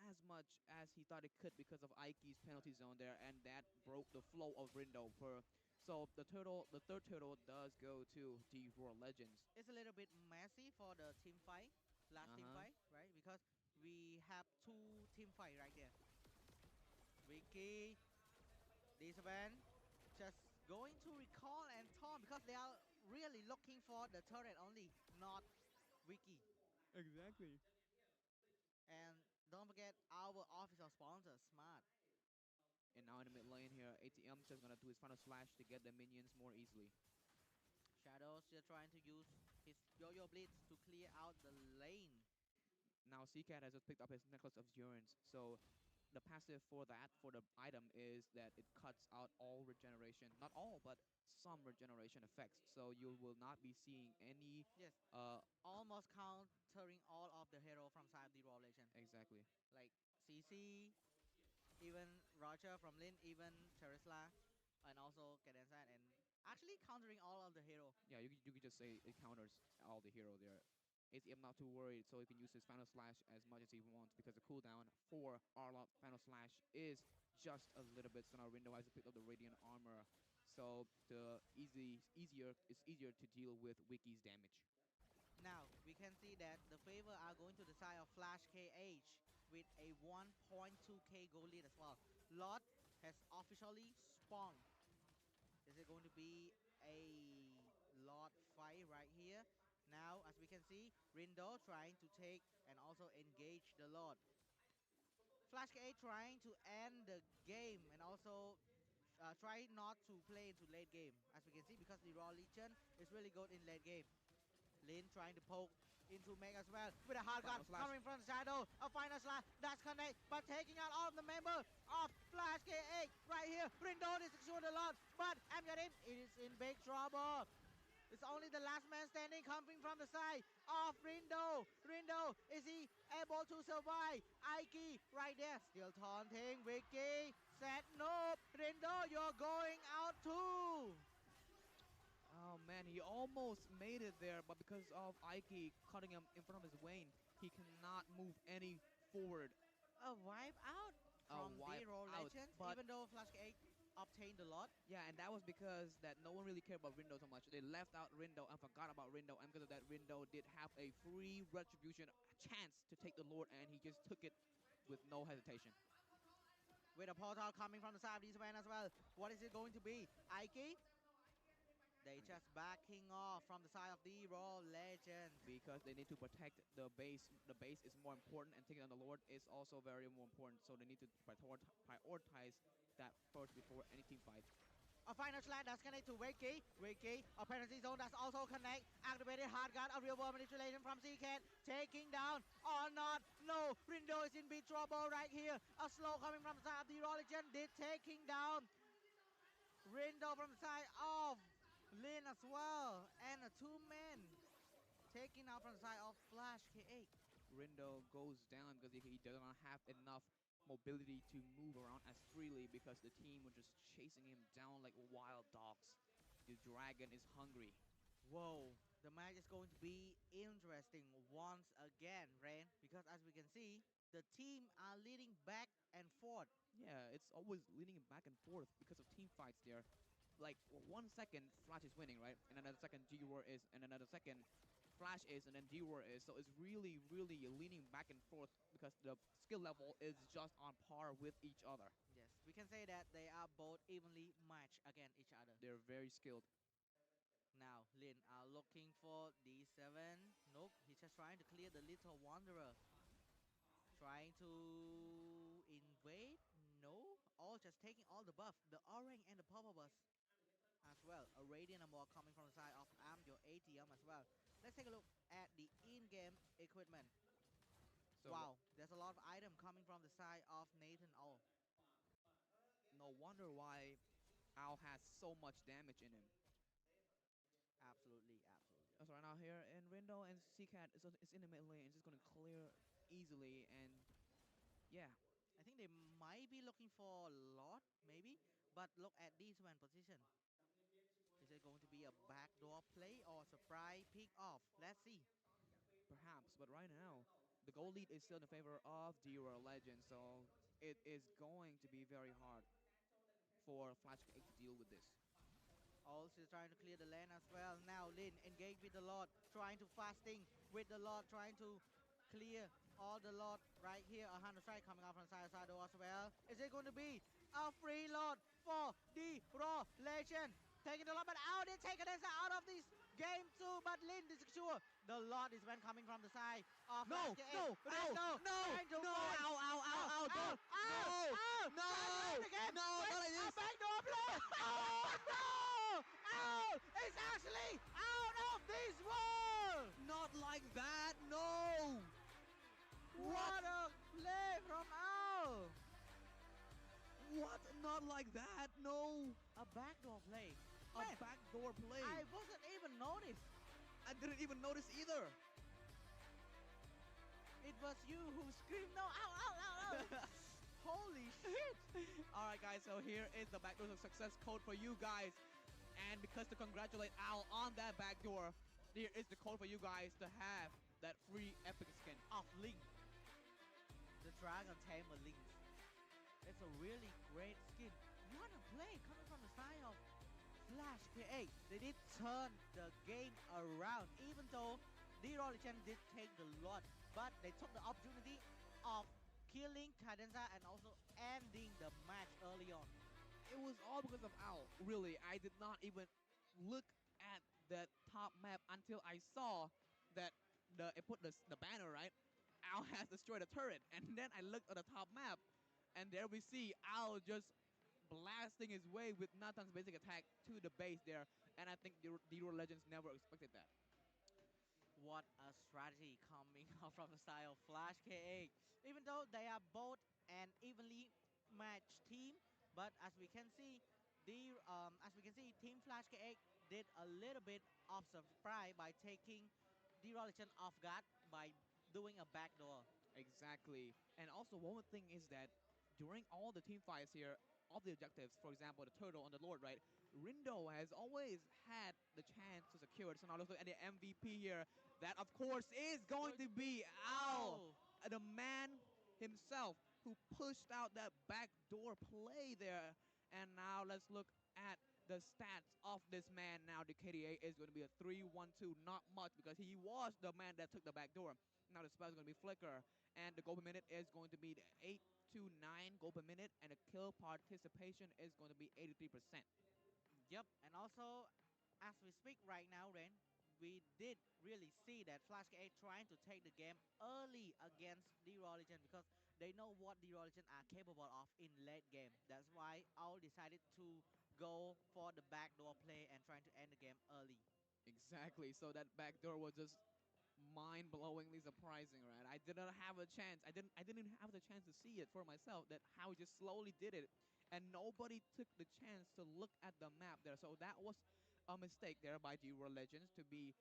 as much as he thought it could because of Ike's penalty zone there, and that broke the flow of Rindo. So the third turtle does go to the Raw Legends. It's a little bit messy for the team fight, last team fight, right? Because we have two team fight right there. Vicky, this man just going to recall and taunt because they are really looking for the turret only, not Vicky. Exactly. And don't forget our official sponsor, Smart. And now in the mid lane here, ATM just gonna do his final slash to get the minions more easily. Shadow still trying to use his yo-yo blitz to clear out the lane. Now CCAT has just picked up his necklace of urines, so the passive for the item is that it cuts out all regeneration, not all, but some regeneration effects. So you will not be seeing any. Yes. Almost countering all of the hero from side of the Raw Legend. Exactly. Like CC, even Roger from Lin, even Teresla, and also Cadenza, and actually countering all of the hero. Yeah, you could just say it counters all the hero there. ATM not too worried, so he can use his final slash as much as he wants because the cooldown for Arlott final slash is just a little bit. So now Rindo has to pick up the Radiant armor, so it's easier to deal with Wiki's damage. Now we can see that the favor are going to the side of Flash KH with a 1.2k gold lead as well. Lot has officially spawned. Is it going to be a Lot fight right here? Now, as we can see, Rindo trying to take and also engage the Lord. Flash K trying to end the game and also try not to play into late game, as we can see, because the Raw Legion is really good in late game. Lin trying to poke into Meg as well with a hard gun coming from the shadow. A final slash that's connect, but taking out all of the members of Flash K8 right here. Rindo is secured a lot, but Amyarim is in big trouble. It's only the last man standing coming from the side of Rindo. Rindo, is he able to survive? Ike right there, still taunting Vicky. Said nope. Rindo, you're going out too. Oh man, he almost made it there, but because of Ike cutting him in front of his Wayne, he cannot move any forward. A wipe out from the Raw Legends, even though Flash 8 obtained a lot. Yeah, and that was because that no one really cared about Rindo so much. They left out Rindo and forgot about Rindo, and because of that, Rindo did have a free retribution chance to take the Lord, and he just took it with no hesitation. With a portal coming from the side of this man as well. What is it going to be? Ike? They just backing off from the side of the Raw Legends. Because they need to protect the base. The base is more important, and taking on the Lord is also very more important. So they need to prioritize that first before any team fight. A final slash that's connected to Wiki. Wiki, a penalty zone that's also connect. Activated hard guard, a real world manipulation from CCAT. Taking down or not. No, Rindo is in big trouble right here. A slow coming from the side of the Raw Legend. Did taking down Rindo from the side of Lin as well. And a two men taking out from the side of Flash K8. Rindo goes down because he does not have enough mobility to move around as freely because the team were just chasing him down like wild dogs. The dragon is hungry. Whoa, the match is going to be interesting once again, Rain, because as we can see, the team are leading back and forth. Yeah, it's always leading back and forth because of team fights there. Like 1 second Flash is winning, right? And another second G-War is, and another second Flash is, and then D-War is. So it's really, really leaning back and forth because the skill level is just on par with each other. Yes, we can say that they are both evenly matched against each other. They're very skilled. Now, Lin Lin are looking for D7. Nope, he's just trying to clear the little wanderer. Trying to invade? No. All just taking all the buff. The orange and the purple buff as well. A radiant more coming from the side of your ATM as well. Let's take a look at the in-game equipment. So wow, there's a lot of item coming from the side of Nathan All. no wonder why Al has so much damage in him. Absolutely. So right now here in Rindo and Seacat is in the mid lane. It's just gonna clear easily and yeah. I think they might be looking for a lot, maybe. But look at this one position. Is it going to be a backdoor play or surprise pick off? Let's see. Perhaps, but right now the goal lead is still in favor of Dura Legend, so it is going to be very hard for Flash Cake to deal with this. Also trying to clear the lane as well. Now Lin engage with the Lord, trying to fasting with the Lord, trying to clear all the Lord right here. A 100 strike coming out from the side door as well. Is it going to be a free Lord for the Raw Legend? Taking the Lord, but out they take it out of this game too. But Lin is sure the Lord is when coming from the side of No, no, Rindo, no, not like this. A backdoor play. Oh no! Out! It's actually out of this world! Not like that, no! What a play from Al! What? Not like that, no! A backdoor play. A backdoor play. I wasn't even noticed. I didn't even notice either. It was you who screamed, no, ow. Holy shit. Alright guys, so here is the backdoor success code for you guys. And because to congratulate Al on that backdoor, here is the code for you guys to have that free epic skin of Link. The Dragon Tamer Link. It's a really great skin. What a play coming from the side of Flash K8. They did turn the game around, even though the Legend did take the lot, but they took the opportunity of killing Cadenza and also ending the match early on. It was all because of Al. Really, I did not even look at that top map until I saw that it put the banner, right? Al has destroyed the turret, and then I looked at the top map, and there we see Al just blasting his way with Nathan's basic attack to the base there, and I think the Legends never expected that. What a strategy coming out from the side of Flash K8. Even though they are both an evenly matched team, but as we can see, Team Flash K8 did a little bit of surprise by taking the Legend off guard by doing a backdoor. Exactly. And also one more thing is that during all the team fights here, all the objectives, for example, the turtle and the Lord, right? Rindo has always had the chance to secure it. So now let's look at the MVP here. That, of course, is going to be Al, the man himself who pushed out that backdoor play there. And now let's look at the stats of this man now. The KDA is going to be a 3-1-2. Not much because he was the man that took the backdoor. Now the spell is going to be Flicker. And the goal per minute is going to be the 8 to 9 goal per minute. And the kill participation is going to be 83%. Yep, and also, as we speak right now, Ren, we did really see that Flash K8 trying to take the game early against the Legend because they know what the Legend are capable of in late game. That's why Owl decided to go for the backdoor play and trying to end the game early. Exactly, so that backdoor was just mind-blowingly surprising, right? I did not have a chance. I didn't even have the chance to see it for myself, that how he just slowly did it. And nobody took the chance to look at the map there. So that was a mistake there by Dura Legends to be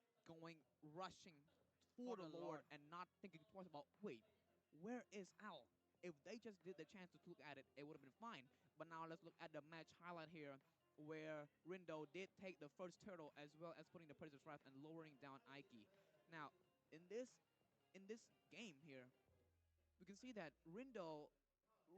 rushing for the Lord and not thinking twice about, wait, where is Al? If they just did the chance to look at it, it would have been fine. But now let's look at the match highlight here, where Rindo did take the first turtle as well as putting the Predator's Wrath and lowering down Ike. Now, in this game here, we can see that Rindo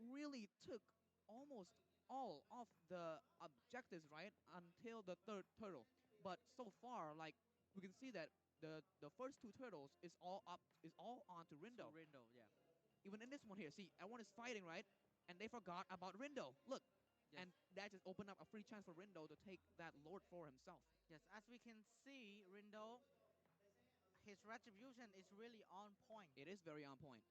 really took almost all of the objectives, right, until the third turtle. But so far, like, we can see that the first two turtles is all on to Rindo. To Rindo, yeah. Even in this one here, see, everyone is fighting, right? And they forgot about Rindo. Look. Yes. And that just opened up a free chance for Rindo to take that Lord for himself. Yes, as we can see, his retribution is really on point. It is very on point.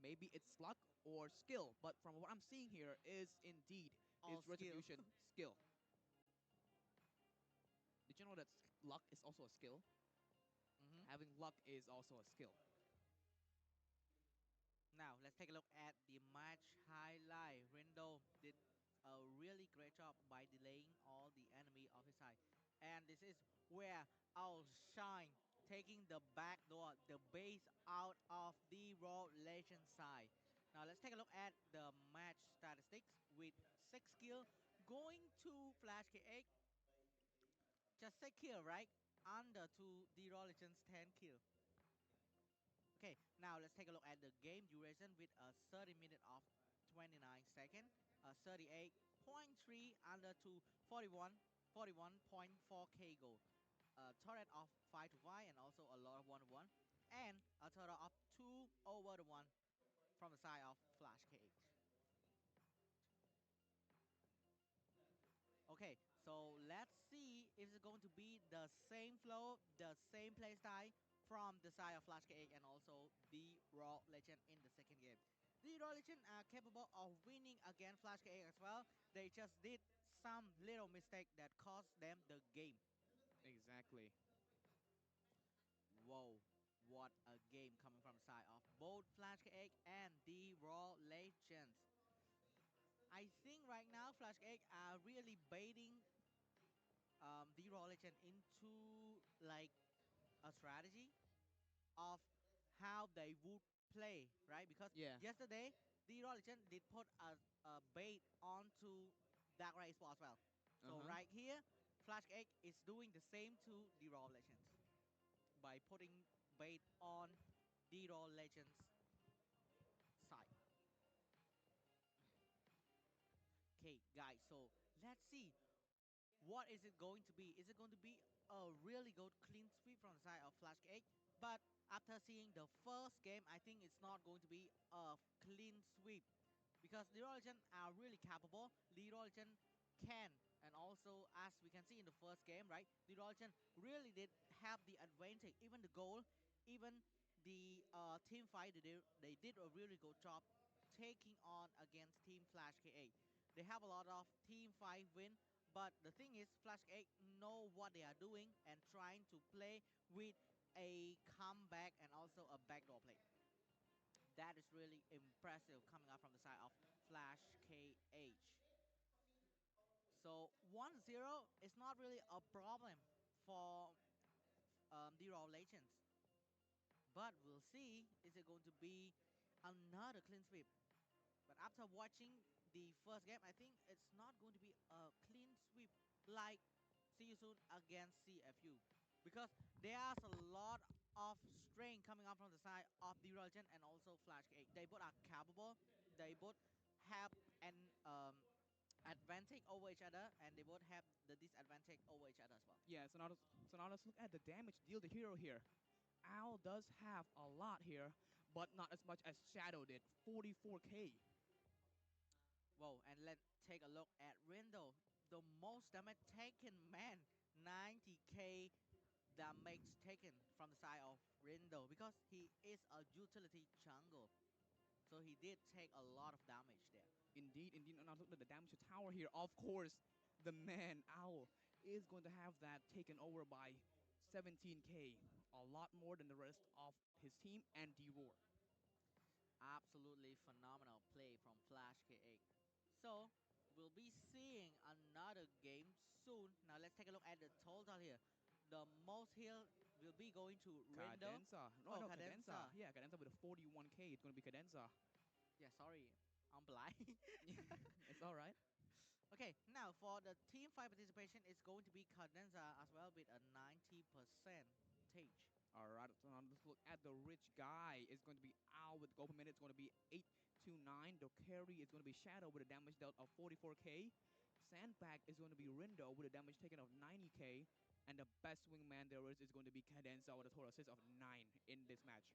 Maybe it's luck or skill, but from what I'm seeing here is indeed All his skill. retribution skill. Did you know that luck is also a skill? Having luck is also a skill. Now let's take a look at the match highlight. Rindo did a really great job by delaying all the enemy of his side. And this is where I'll shine, taking the back door, the base out of the Raw Legend side. Now let's take a look at the match statistics with 6 kill going to Flash K8. Just 6 kill, right? Under to the Raw Legends 10 kill. Okay, now let's take a look at the game duration with a 30 minute of 29 second, 38.3 under to 41.4k goal, a turret of 5 to 5 and also a lot of 1 to 1, and a total of 2 over the 1 from the side of Flash KH. Okay, so let's see if it's going to be the same flow, the same playstyle from the side of Flash KH and also the Raw Legend in the second game. The Raw Legend are capable of winning against Flash KH as well. They just did some little mistake that cost them the game. Exactly. Whoa, what a game coming from the side of both Flash KH and the Raw Legends. I think right now Flash KH are really baiting the Raw Legend into like a strategy of how they would play, right? Because yesterday the Raw Legend did put a bait onto Dark Ray Sport as well. So right here, Flash Egg is doing the same to the Raw Legends by putting bait on the Raw Legends side. Okay, guys, so let's see. What is it going to be? Is it going to be a really good clean sweep from the side of Flash Egg? But after seeing the first game, I think it's not going to be a clean sweep because Leroy Legend are really capable. Leroy Legend can, and also as we can see in the first game, right? Leroy Legend really did have the advantage. Even the goal, even the team fight, they did a really good job taking on against Team Flash K8. They have a lot of team fight win, but the thing is, Flash 8 know what they are doing and trying to play with a comeback and also a backdoor play. That is really impressive coming up from the side of Flash KH. So 1-0 is not really a problem for the Raw Legends. But we'll see, is it going to be another clean sweep? But after watching the first game, I think it's not going to be a clean sweep like See You Soon against CFU. Because there's a lot of strain coming up from the side of the Legend and also Flash 8. They both are capable. They both have an advantage over each other, and they both have the disadvantage over each other as well. Yeah, so now let's look at the damage deal the hero here. Owl does have a lot here, but not as much as Shadow did, 44k. Whoa, and let's take a look at Rindo. The most damage taken, man, 90k damage taken from the side of Rindo because he is a utility jungle. So he did take a lot of damage there. Indeed, indeed. And now look at the damage to tower here. Of course, the man, Owl, is going to have that taken over by 17k. A lot more than the rest of his team and D-Roar. Absolutely phenomenal play from Flash K8. So, we'll be seeing another game soon. Now, let's take a look at the total here. The most heal will be going to Rindo. Cadenza. No, Cadenza. Yeah, Cadenza with a 41k. It's going to be Cadenza. Yeah, sorry. I'm blind. It's all right. Okay, now for the team fight participation, it's going to be Cadenza as well with a 90% tage. All right, so now let's look at the rich guy. It's going to be Owl with gold per minute. It's going to be 829. The carry is going to be Shadow with a damage dealt of 44k. Sandbag is going to be Rindo with a damage taken of 90k. And the best wingman there is going to be Cadenza with a total assist of 9 in this match.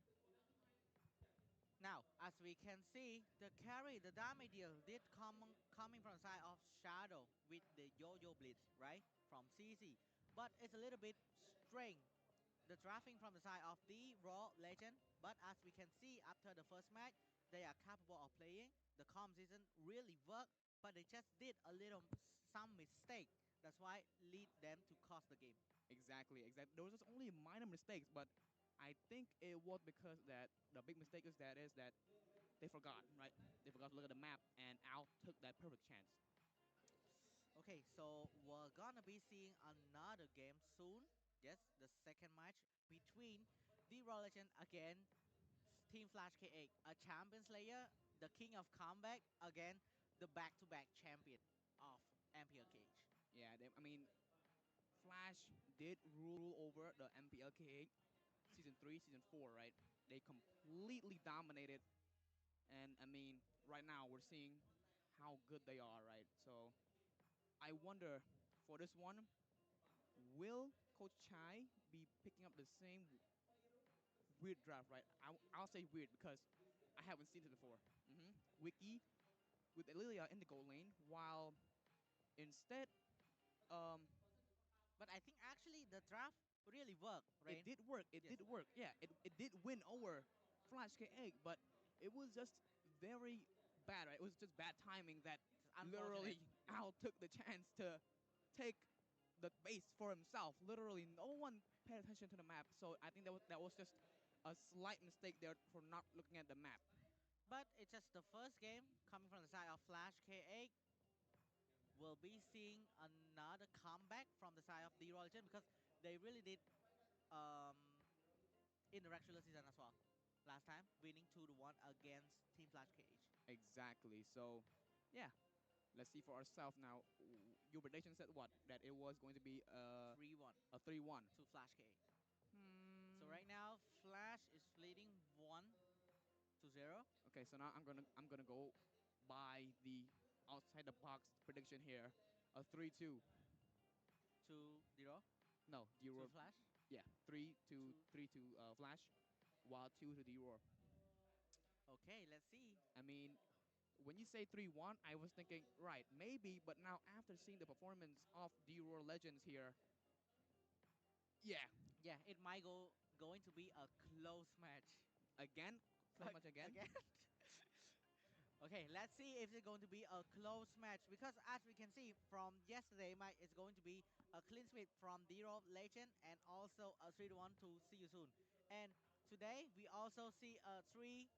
Now, as we can see, the carry, the damage deal did coming from the side of Shadow with the Yo-Yo Blitz, right? From CC. But it's a little bit strange the drafting from the side of the Raw Legend. But as we can see after the first match, they are capable of playing. The comms isn't really work, but they just did a little some mistake. That's why lead them to cost the game. Exactly, exactly. There was just only minor mistakes, but I think it was because that the big mistake is that they forgot, right? They forgot to look at the map, and Al took that perfect chance. Okay, so we're gonna be seeing another game soon. Yes, the second match between the Raw Legend again, Team Flash K8, a champion slayer, the king of comeback again, the back-to-back champion of MPLKH. Yeah, I mean, Flash did rule over the MPLK8 season 3, season 4, right? They completely dominated, and I mean, right now we're seeing how good they are, right? So I wonder for this one, will Coach Chai be picking up the same weird draft, right? I'll say weird because I haven't seen it before. Wiki with Lilia in the goal lane, while instead, um, But I think actually the draft really worked, it right? did work. It Yes. did work. Yeah, it did win over Flash K Egg, but it was just very bad, right? It was just bad timing that Unfortunate. literally Al took the chance to take the base for himself. Literally, no one paid attention to the map, so I think that was just a slight mistake there for not looking at the map. But it's just the first game coming from the side of Flash K8. We'll be seeing another comeback from the side of the Royal Legend because they really did um, in the regular season as well. Last time, winning 2-1 against Team Flash KH. Exactly. So, yeah, let's see for ourselves now. Your prediction said what? That it was going to be 3-1 a 3-1 to Flash KH. So Hmm. right now, Flash is leading 1-0. Okay, so now I'm gonna go by the outside the box prediction here, a 3-2. 2-0 No, D to Roar. Flash. Yeah, 3 to Two. 3 to Flash, while 2 to D Roar. Okay, let's see. I mean, when you say 3-1, I was thinking right maybe, but now after seeing the performance of D Roar Legends here, yeah, Yeah, it might going to be a close match. again, close match again. Again. Okay, let's see if it's going to be a close match because as we can see from yesterday match, it's going to be a clean sweep from Dero Legend and also a 3-1 to See You Soon. And today we also see a 3-0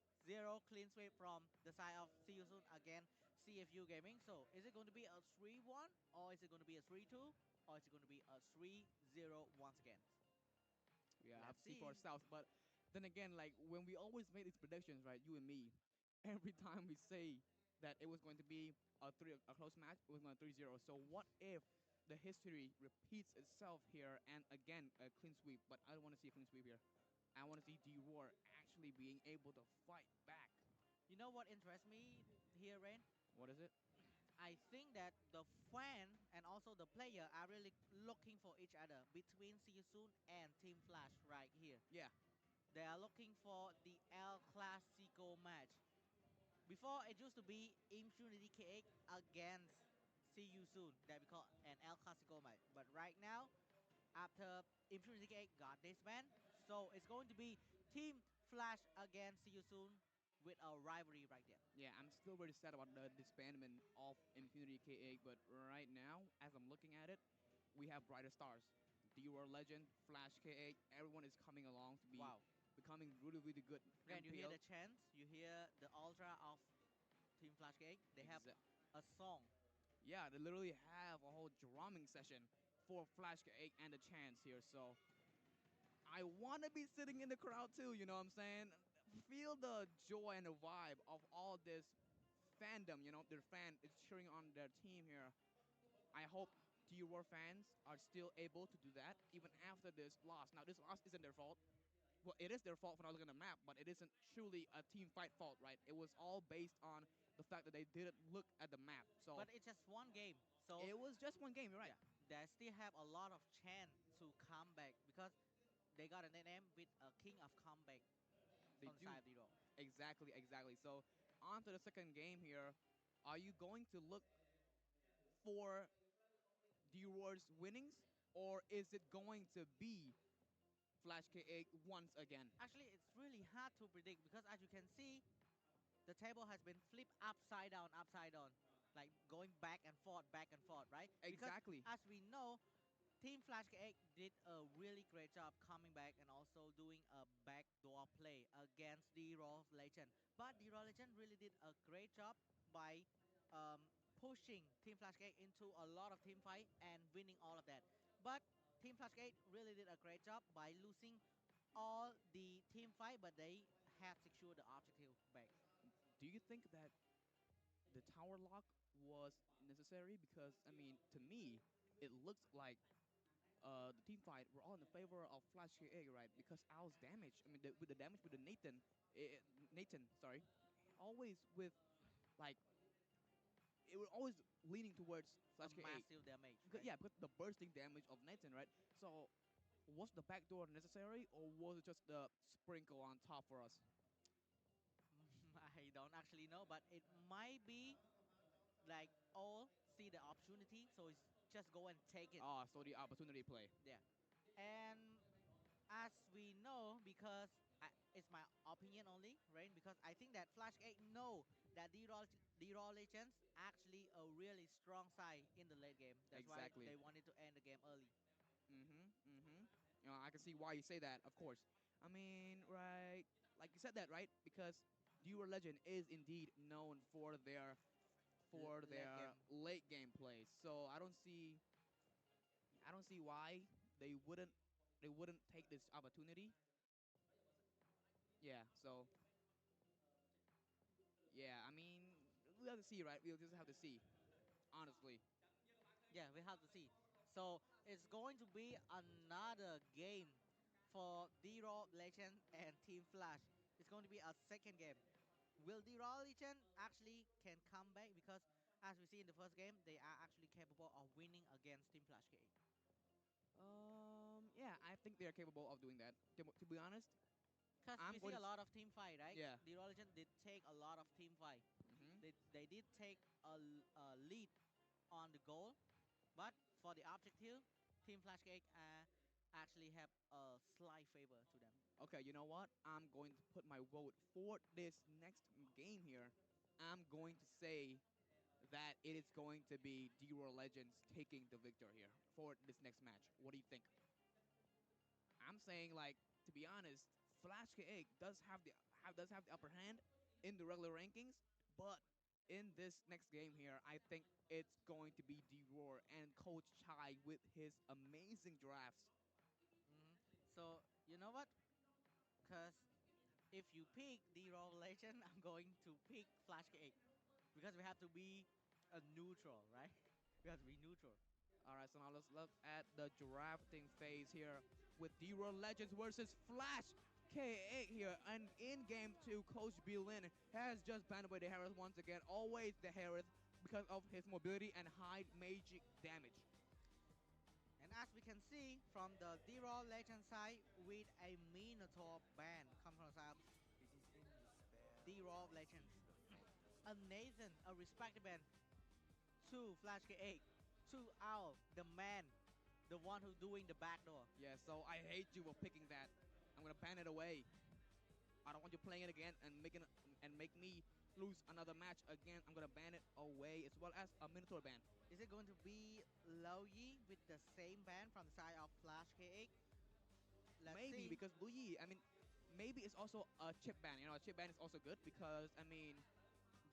clean sweep from the side of See You Soon again, CFU Gaming. So is it going to be a 3-1 or is it going to be a 3-2 or is it going to be a 3-0 once again? Yeah, have Let's to see for see. ourselves. But then again, like when we always make these predictions, right? You and me, every time we say that it was going to be a close match, it was going to 3-0. So what if the history repeats itself here and again a clean sweep? But I don't want to see a clean sweep here. I want to see D Roar actually being able to fight back. You know what interests me here, Rain? What is it? I think that the fan and also the player are really looking for each other between Sisun and Team Flash right here. Yeah. They are looking for the El Clasico match. Before it used to be Impunity KX against See You Soon that we call an El Clasico match. But right now, after Impunity KX got this ban, so it's going to be Team Flash against See You Soon with a rivalry right there. Yeah, I'm still very sad about the disbandment of Impunity KA, but right now, as I'm looking at it, we have brighter stars. D-Roar Legend, Flash KA, everyone is coming along to be Wow. becoming really, really good. When you hear MPL. the chants, you hear the ultra of Team Flash KX, they have a song. Yeah, they literally have a whole drumming session for Flash KA and the chants here, so I want to be sitting in the crowd too, you know what I'm saying? Feel the joy and the vibe of all this fandom, you know, their fan is cheering on their team here. I hope D-Roar fans are still able to do that even after this loss. Now, this loss isn't their fault. Well, it is their fault for not looking at the map, but it isn't truly a team fight fault, right? It was all based on the fact that they didn't look at the map. So But it's just one game. So it was just one game, you're right. Yeah, they still have a lot of chance to come back because they got a nickname with a king of comeback They on the do. side of the road. Exactly, exactly. So on to the second game here. Are you going to look for D-Roar's winnings, or is it going to be Flash K8 once again. Actually, it's really hard to predict because as you can see, the table has been flipped upside down, like going back and forth, right? Exactly. Because as we know, Team Flash K8 did a really great job coming back and also doing a backdoor play against the Raw Legend. But the Raw Legend really did a great job by pushing Team Flash K8 into a lot of team fight and winning all of that. But Team Flash K8 really did a great job by losing all the team fight, but they had secured the objective back. Do you think that the tower lock was necessary? Because I mean, to me, it looks like the team fight were all in the favor of Flash KA, right? Because Al's damage, I mean, with the damage with the Nathan, sorry, always with like it was always leaning towards A Flash KA. massive damage. Because, Right? yeah, because the bursting damage of Nathan, right? So, was the backdoor necessary, or was it just the sprinkle on top for us? I don't actually know, but it might be like all see the opportunity, so it's just go and take it. Ah, so the opportunity play. Yeah, and as we know, because it's my opinion only, right? Because I think that Flash 8 know that the Raw Legends actually a really strong side in the late game. That's why Exactly. they wanted to end the game early. You know, I can see why you say that, of course. I mean, right, like you said that, right? Because Dual Legend is indeed known for their Late game. late game plays. So I don't see why they wouldn't take this opportunity. Yeah, so yeah, I mean, we'll have to see, right? We'll just have to see, honestly. Yeah, we have to see. So it's going to be another game for D-Raw Legend and Team Flash. It's going to be a second game. Will D-Raw Legend actually can come back? Because as we see in the first game, they are actually capable of winning against Team Flash K. Yeah, I think they're capable of doing that. To be honest, Because I'm we see going a to lot of team fight, right? Yeah. D-Raw Legend did take a lot of team fight. They did take a lead on the goal, but for the objective, Team Flash Cake actually have a slight favor to them. Okay, you know what? I'm going to put my vote for this next game here. I'm going to say that it is going to be D-Roar Legends taking the victor here for this next match. What do you think? I'm saying, like, to be honest, Flash K8 does have the upper hand in the regular rankings, but in this next game here, I think it's going to be D-Roar and Coach Chai with his amazing drafts. So you know what? Because if you pick D-Raw Legend, I'm going to pick Flash Cake because we have to be a neutral, right? We have to be neutral. All right, so now let's look at the drafting phase here with D-Roar Legends versus Flash K8 here. And in game 2, Coach Bilin has just banned away the Harris once again. Always the Harris because of his mobility and high magic damage. And as we can see from the D-Raw Legend side with a Minotaur ban coming from the side of D-Raw Legends. A Nathan, a respected ban to Flash K8, to Owl, the man, the one who's doing the backdoor. Yeah, so I hate you for picking that. I'm gonna ban it away. I don't want you playing it again and make me lose another match again. I'm gonna ban it away as well as a Minotaur ban. Is it going to be Lo Yi with the same ban from the side of Flash K8? Maybe See. because Lu Yi, I mean, maybe it's also a chip ban. You know, a chip ban is also good because, I mean,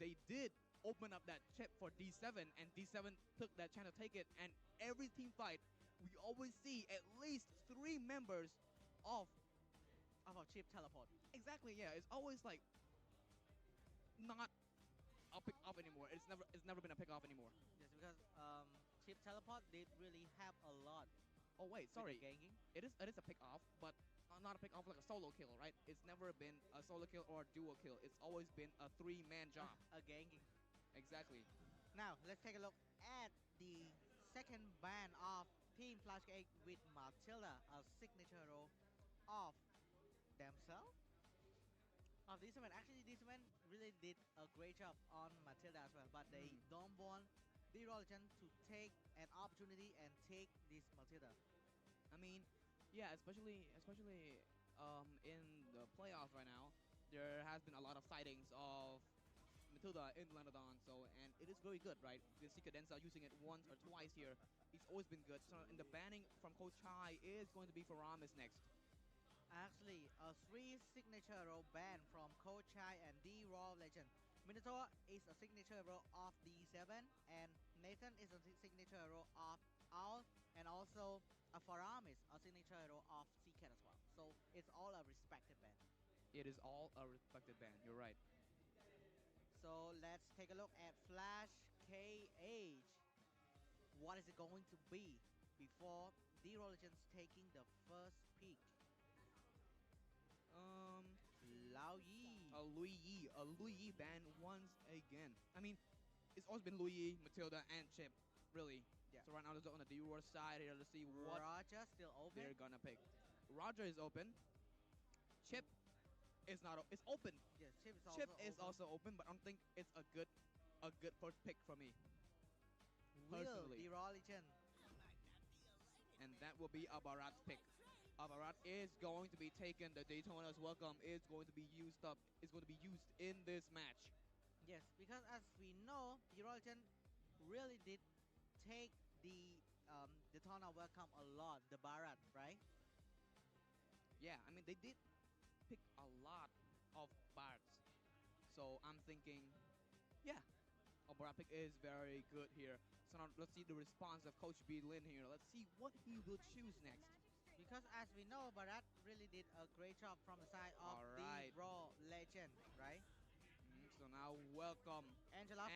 they did open up that chip for D7 and D7 took that chance to take it. And every team fight, we always see at least 3 members of a chip teleport. Exactly, yeah. It's always like not a pick off anymore. It's never been a pick off anymore. Yes, because chip teleport did really have a lot. Oh wait, sorry. Ganking. It is a pick off, but not a pick off like a solo kill, right? It's never been a solo kill or a duo kill. It's always been a 3-man job. A ganking. Exactly. Now let's take a look at the second ban of Team Flash 8 with Matilda, a signature role of themselves. Of this man, actually, this man really did a great job on Matilda as well, but they don't want the Legend to take an opportunity and take this Matilda. I mean, Yeah, especially in the playoffs right now, there has been a lot of sightings of Matilda in Lanodon, so and it is very good, right? You can see Cadenza using it once or twice here. It's always been good. So in the banning from Coach Chai is going to be for Ramis next. Actually, a 3 signature role ban from Coach Chai and D Raw Legend. Minotaur is a signature role of D7, and Nathan is a signature role of Owl, and also a Faramis, a signature role of CCAT as well. So it's all a respected ban. It is all a respected ban. You're right. So let's take a look at Flash KH. What is it going to be before D Raw Legends taking the first pick? Lao Yi. A Louis Yi ban once again. I mean, it's always been Louis Yi, Matilda, and Chip, really. Yeah. So right now, on the D-War side here to see what Roger still open. they're gonna pick. Roger is open. Chip is not. It's open. Yes, Chip is also open, but I don't think it's a good first pick for me. Will Personally. the Raw Legend. And that will be Abarat's pick. Abarat is going to be taken. The Daytona's welcome is going to be used up. Is going to be used in this match. Yes, because as we know, the Raw Legend really did take the Daytona welcome a lot. The Barat, right? Yeah, I mean they did pick a lot of Barats. So I'm thinking, yeah, Abarat pick is very good here. So now let's see the response of Coach B. Lin here. Let's see what he will choose next. Because as we know, Barat really did a great job from the side of the Raw Legend, right? So now welcome Angela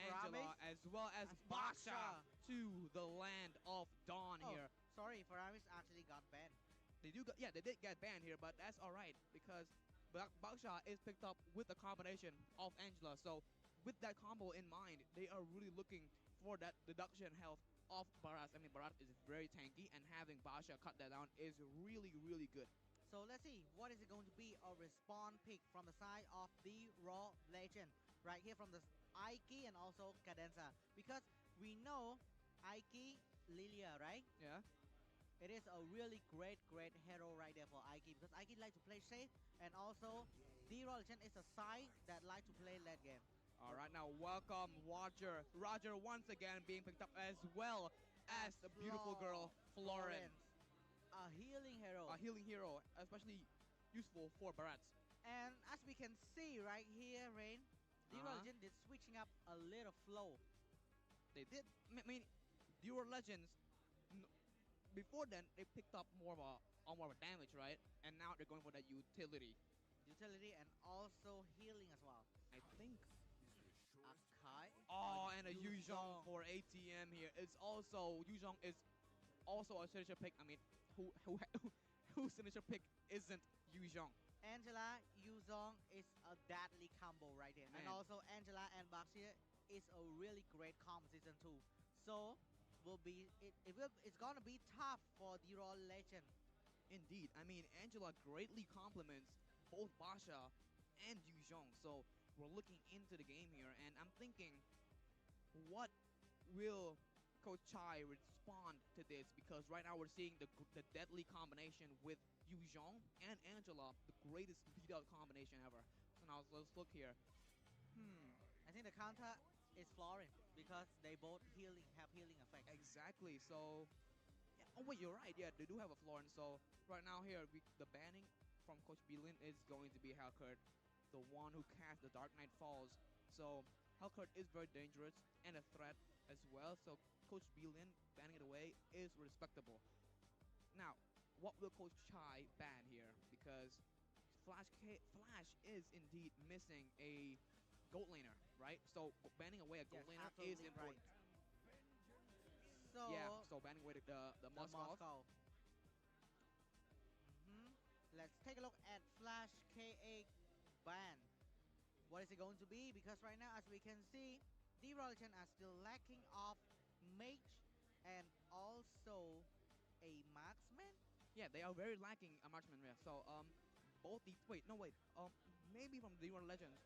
as well as Basha to the land of Dawn here. Sorry, Faramis actually got banned. They did get banned here, but that's all right because Basha is picked up with a combination of Angela. So with that combo in mind, they are really looking for that deduction health of Barat. I mean, Barat is very tanky, and having Basha cut that down is really, really good. So let's see, what is it going to be a respawn pick from the side of the Raw Legend? Right here from the Aiki and also Cadenza. Because we know Aiki, Lilia, right? Yeah. It is a really great hero right there for Aiki because Aiki like to play safe, and also the Raw Legend is a side that like to play late game. All right, now welcome Roger. Roger once again being picked up as well as the beautiful girl Florence. A healing hero. A healing hero, especially useful for Barats. And as we can see right here, Rain, the Legend is switching up a little flow. They did. I mean, the Legends. Before then, they picked up more of a damage, right? And now they're going for that utility. Utility and also healing as well. I think. Akai. Oh, and a Yuzhong for ATM here. It's also Yuzhong is also a signature pick. I mean, whose signature pick isn't Yuzhong? Angela Yuzhong is a deadly combo right there. Man. And also Angela and Baxia is a really great combo season 2. So it's gonna be tough for the Raw Legend. Indeed. I mean, Angela greatly complements both Basha and Yuzhong. So we're looking into the game here, and I'm thinking, what will Coach Chai respond to this? Because right now we're seeing the deadly combination with Yuzhong and Angela, the greatest beat-out combination ever. So now let's look here. I think the counter is Florence because they both have healing effects. Exactly. So, yeah. Oh wait, you're right. Yeah, they do have a Florence. So right now here, the banning from Coach Bilin is going to be Hellkurt, the one who cast the Dark Knight Falls. So Hellkurt is very dangerous and a threat as well. So Coach Bilin banning it away is respectable. Now, what will Coach Chai ban here? Because Flash is indeed missing a gold laner, right? So banning away a gold laner is important. Right. So yeah, so banning away the Moscow. Let's take a look at Flash KA ban. What is it going to be? Because right now, as we can see, the Raw Legend are still lacking of mage and also a marksman. Yeah, they are very lacking a marksman. Yeah. So both the maybe from the Raw Legends,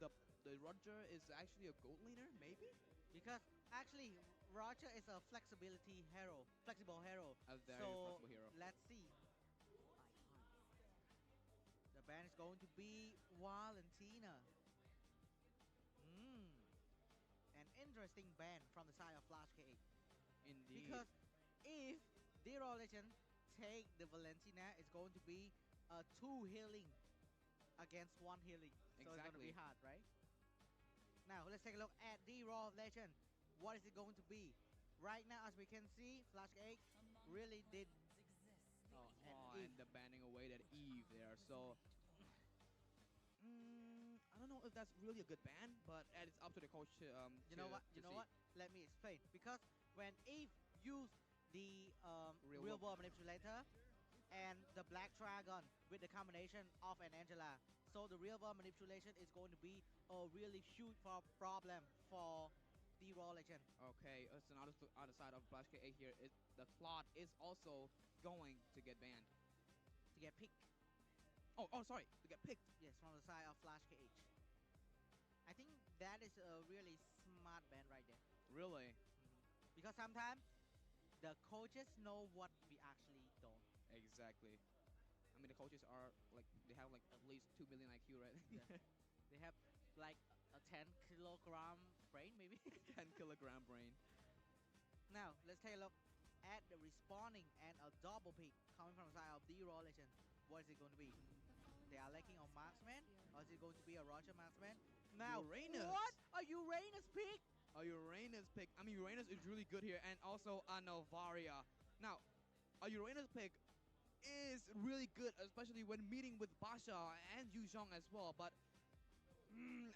the Roger is actually a gold laner, maybe? Because actually Roger is a flexible hero. A very flexible hero. Let's see. going to be Valentina. An interesting ban from the side of Flash K8. Indeed. Because if Zero Legend take the Valentina, it's going to be 2 healing against 1 healing. So it's going to be Exactly. hard, right? Now let's take a look at the Raw Legend. What is it going to be? Right now, as we can see, Flash 8 really did. Oh, And the banning away that Eve there. So I don't know if that's really a good ban, but it's up to the coach. You know what? You know what? Let me explain. Because when Eve used the real world manipulator and the Black Dragon with the combination of an Angela, so the real world manipulation is going to be a really huge problem for the Raw Legend. Okay, so now the other side of Flash K8 here is the Claude is also going to get banned. To get picked. Oh, sorry, to get picked. Yes, from the side of Flash KH. I think that is a really smart ban right there. Really? Because sometimes the coaches know what we actually don't. Exactly. I mean, the coaches are like, they have like at least 2 million IQ, right? Yeah. They have like a 10 kilogram brain, maybe. 10 kilogram brain. Now, let's take a look at the respawning and a double pick coming from the side of the Raw Legend. What is it going to be? They are lacking on marksman, or is it going to be a Roger marksman? Now, Uranus. What? A Uranus pick? A Uranus pick. I mean, Uranus is really good here, and also a Novaria. Now, a Uranus pick is really good, especially when meeting with Basha and Yuzhong as well. But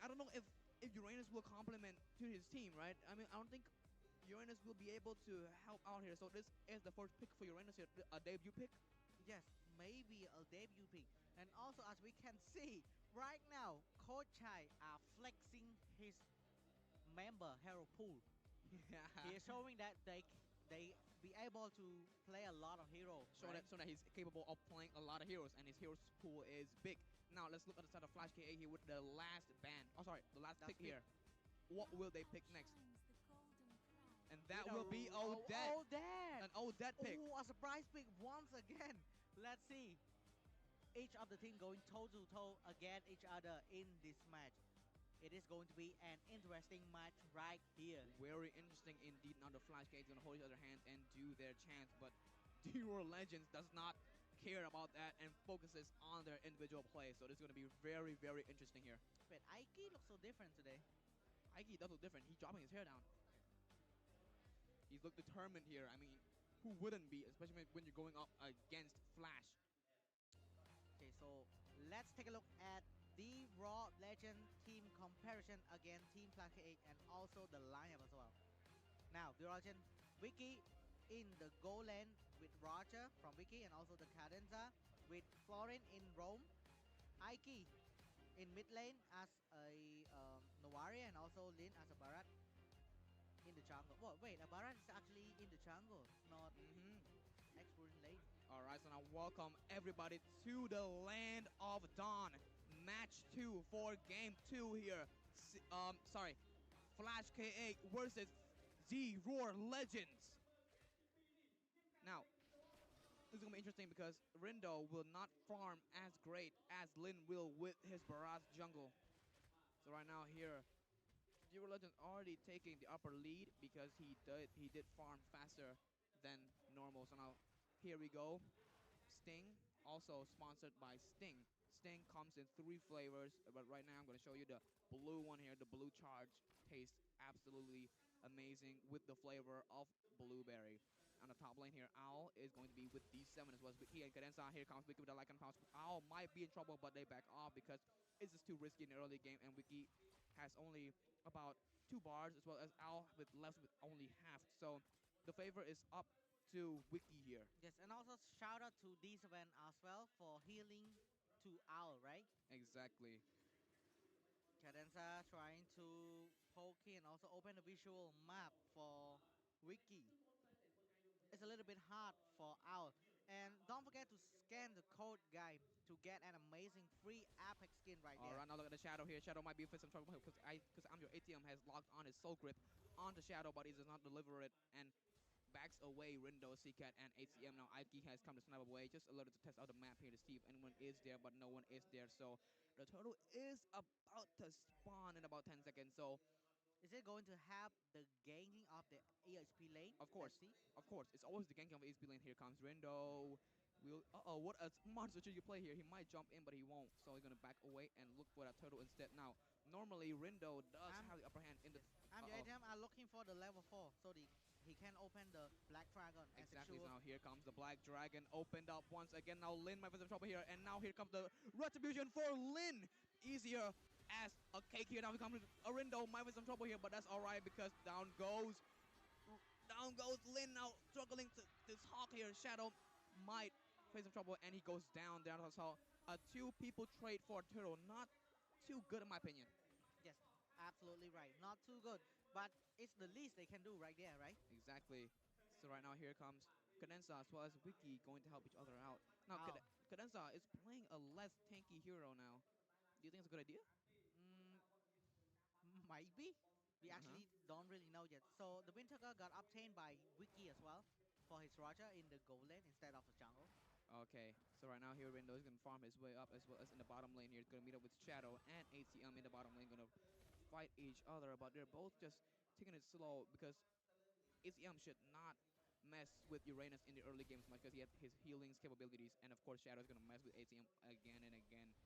I don't know if Uranus will complement to his team, right? I mean, I don't think Uranus will be able to help out here. So this is the first pick for Uranus here, a debut pick. Yes, maybe a debut pick. And also, as we can see, right now, Coach Chai are flexing his member hero pool. He is showing that they be able to play a lot of heroes. So that he's capable of playing a lot of heroes, and his heroes pool is big. Now let's look at the side of Flash K8 here with the last ban. Oh, sorry, the last pick here. What will they pick next? And that will be Odette. Odette. An Odette pick. Oh, a surprise pick once again. Let's see. Each of the team going toe-to-toe against each other in this match. It is going to be an interesting match right here. Very interesting indeed. Now the Flash K8 is going to hold each other hands and do their chance, but D-Roar Legends does not care about that and focuses on their individual play. So this is going to be very, very interesting here. But Aiki looks so different today. Aiki does look different. He's dropping his hair down. He's look determined here. I mean, who wouldn't be, especially when you're going up against Flash. Okay, so let's take a look at the Raw Legend team comparison against Team Flash 8 and also the lineup as well. Now, the Legend Wiki in the goal lane with Roger from Wiki and also the Cadenza with Florin in Rome. Aiki in mid lane as a Novaria and also Lin as a Barat in the jungle. Whoa, wait, a Barat is actually in the jungle, not exploring lane. All right, so now welcome everybody to the Land of Dawn. Match 2 for game 2 here. Flash K8 versus D-Roar Legends. Now, this is going to be interesting because Rindo will not farm as great as Lin will with his Barrage jungle. So right now here, D-Roar Legends already taking the upper lead because he did farm faster than normal. So now here we go. Sting, also sponsored by Sting. Sting comes in 3 flavors, but right now I'm going to show you the blue one here. The blue charge tastes absolutely amazing with the flavor of blueberry. On the top lane here, Owl is going to be with D7 as well as Vicky and Cadenza. Here comes Vicky with the Lycan Pounce. Owl might be in trouble, but they back off because it's just too risky in the early game, and Vicky has only about 2 bars, as well as Owl with left with only half. So the favor is up to Wiki here. Yes, and also shout out to D7 as well for healing to Owl, right? Exactly. Cadenza trying to poke and also open the visual map for Wiki. It's a little bit hard for Owl. And don't forget to scan the code guide to get an amazing free Apex skin right there. All right, now look at the Shadow here. Shadow might be in some trouble because I'm Your ATM has logged on his Soul Grip onto Shadow, but he does not deliver it. And backs away Rindo, Seacat, and HCM. Now Aiki has come to snipe away just a little to test out the map here to see if anyone is there, but no one is there. So the turtle is about to spawn in about 10 seconds. So is it going to have the gaining of the ESP lane? of course, Let's see. of course, it's always the ganking of HB lane. Here comes Rindo. What a monster should you play here? He might jump in, but he won't. So he's gonna back away and look for that turtle instead. Now, normally Rindo does have the upper hand in the. Yes. I'm the item are looking for the level 4, so he can open the Black Dragon and Exactly. secure. So now here comes the Black Dragon opened up once again. Now Lin might have some trouble here, and now here comes the retribution for Lin. Easier as a cake here. Now we come to Arindo might have some trouble here, but that's all right because down goes Lin now struggling to this hawk here. Shadow might face some trouble, and he goes down. So a 2-people trade for a turtle, not too good in my opinion. Yes, absolutely right. Not too good, but it's the least they can do right there, right? Exactly. So right now here comes Cadenza as well as Wiki going to help each other out. Now Cadenza is playing a less tanky hero now. Do you think it's a good idea? Might be. We actually don't really know yet. So the Winter Guard got obtained by Wiki as well for his Roger in the gold lane instead of the jungle. Okay, so right now here Rindo is going to farm his way up as well as in the bottom lane here. He's going to meet up with Shadow and ATM in the bottom lane, going to fight each other, but they're both just taking it slow because ATM should not mess with Uranus in the early games much because he has his healing capabilities, and of course Shadow is going to mess with ATM again and again.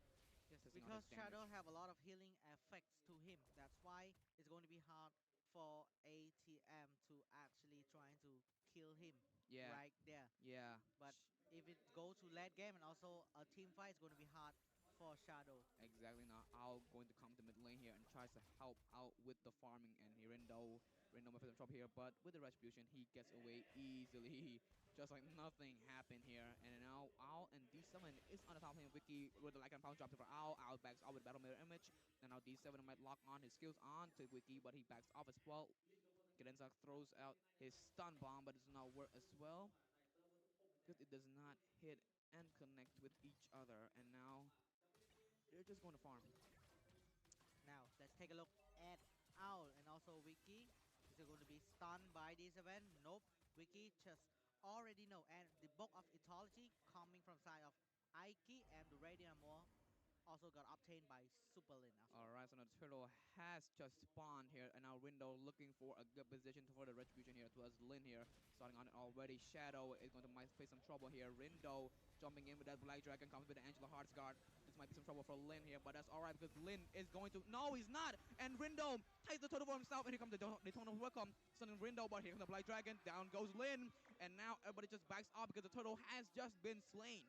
Yes, because Shadow have a lot of healing effects to him. That's why it's going to be hard for ATM to actually trying to kill him right there. Yeah. But if it goes to late game and also a team fight, it's going to be hard for Shadow. Exactly. Now Al going to come to mid lane here and tries to help out with the farming, and Rindo might face some trouble here, but with the retribution he gets away easily. Just like nothing happened here. And now Al and D7 is on the top lane. Wiki with the like and pound drops it for Al. Al backs off with Battle Mirror Image. And now D7 might lock on his skills on to Wiki, but he backs off as well. Cadenza throws out his stun bomb, but it does not work as well because it does not hit and connect with each other. And now they're just going to farm. Now, let's take a look at Owl and also Wiki. Is it going to be stunned by this event? Nope. Wiki just already know. And the book of ethology coming from side of Aiki and the Radiant Moor also got obtained by Superlin as well. Alright, so now the turtle has just spawned here, and now Rindo looking for a good position for the retribution here towards Lin here. Starting on it already. Shadow is going to might face some trouble here. Rindo jumping in with that Black Dragon, comes with the Angela Hearts Guard. This might be some trouble for Lin here, but that's alright because Lin is going to. No, he's not! And Rindo takes the turtle for himself, and here comes the Daytona Welcome. Stunning Rindo, but here comes the Black Dragon. Down goes Lin, and now everybody just backs off because the turtle has just been slain.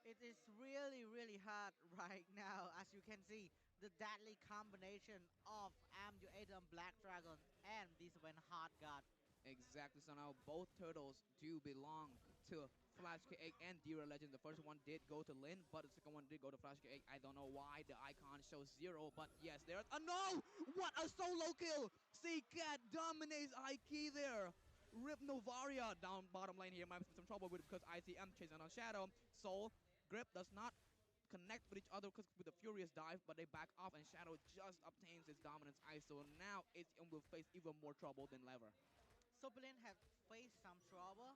It is really, really hard right now, as you can see. The deadly combination of Amulet and Black Dragon and this when Hard Guard. Exactly, so now both turtles do belong to Flash K8 and Dira Legend. The first one did go to Lin, but the second one did go to Flash K8. I don't know why the icon shows 0, but yes, there's a no! What a solo kill! Seacat dominates Aiki there. Rip Novaria down bottom lane here. Might have some trouble with it because ITM chasing on Shadow. Soul Grip does not connect with each other because with the Furious Dive, but they back off and Shadow just obtains his dominance ISO. Now ATM will face even more trouble than ever. Superlin have faced some trouble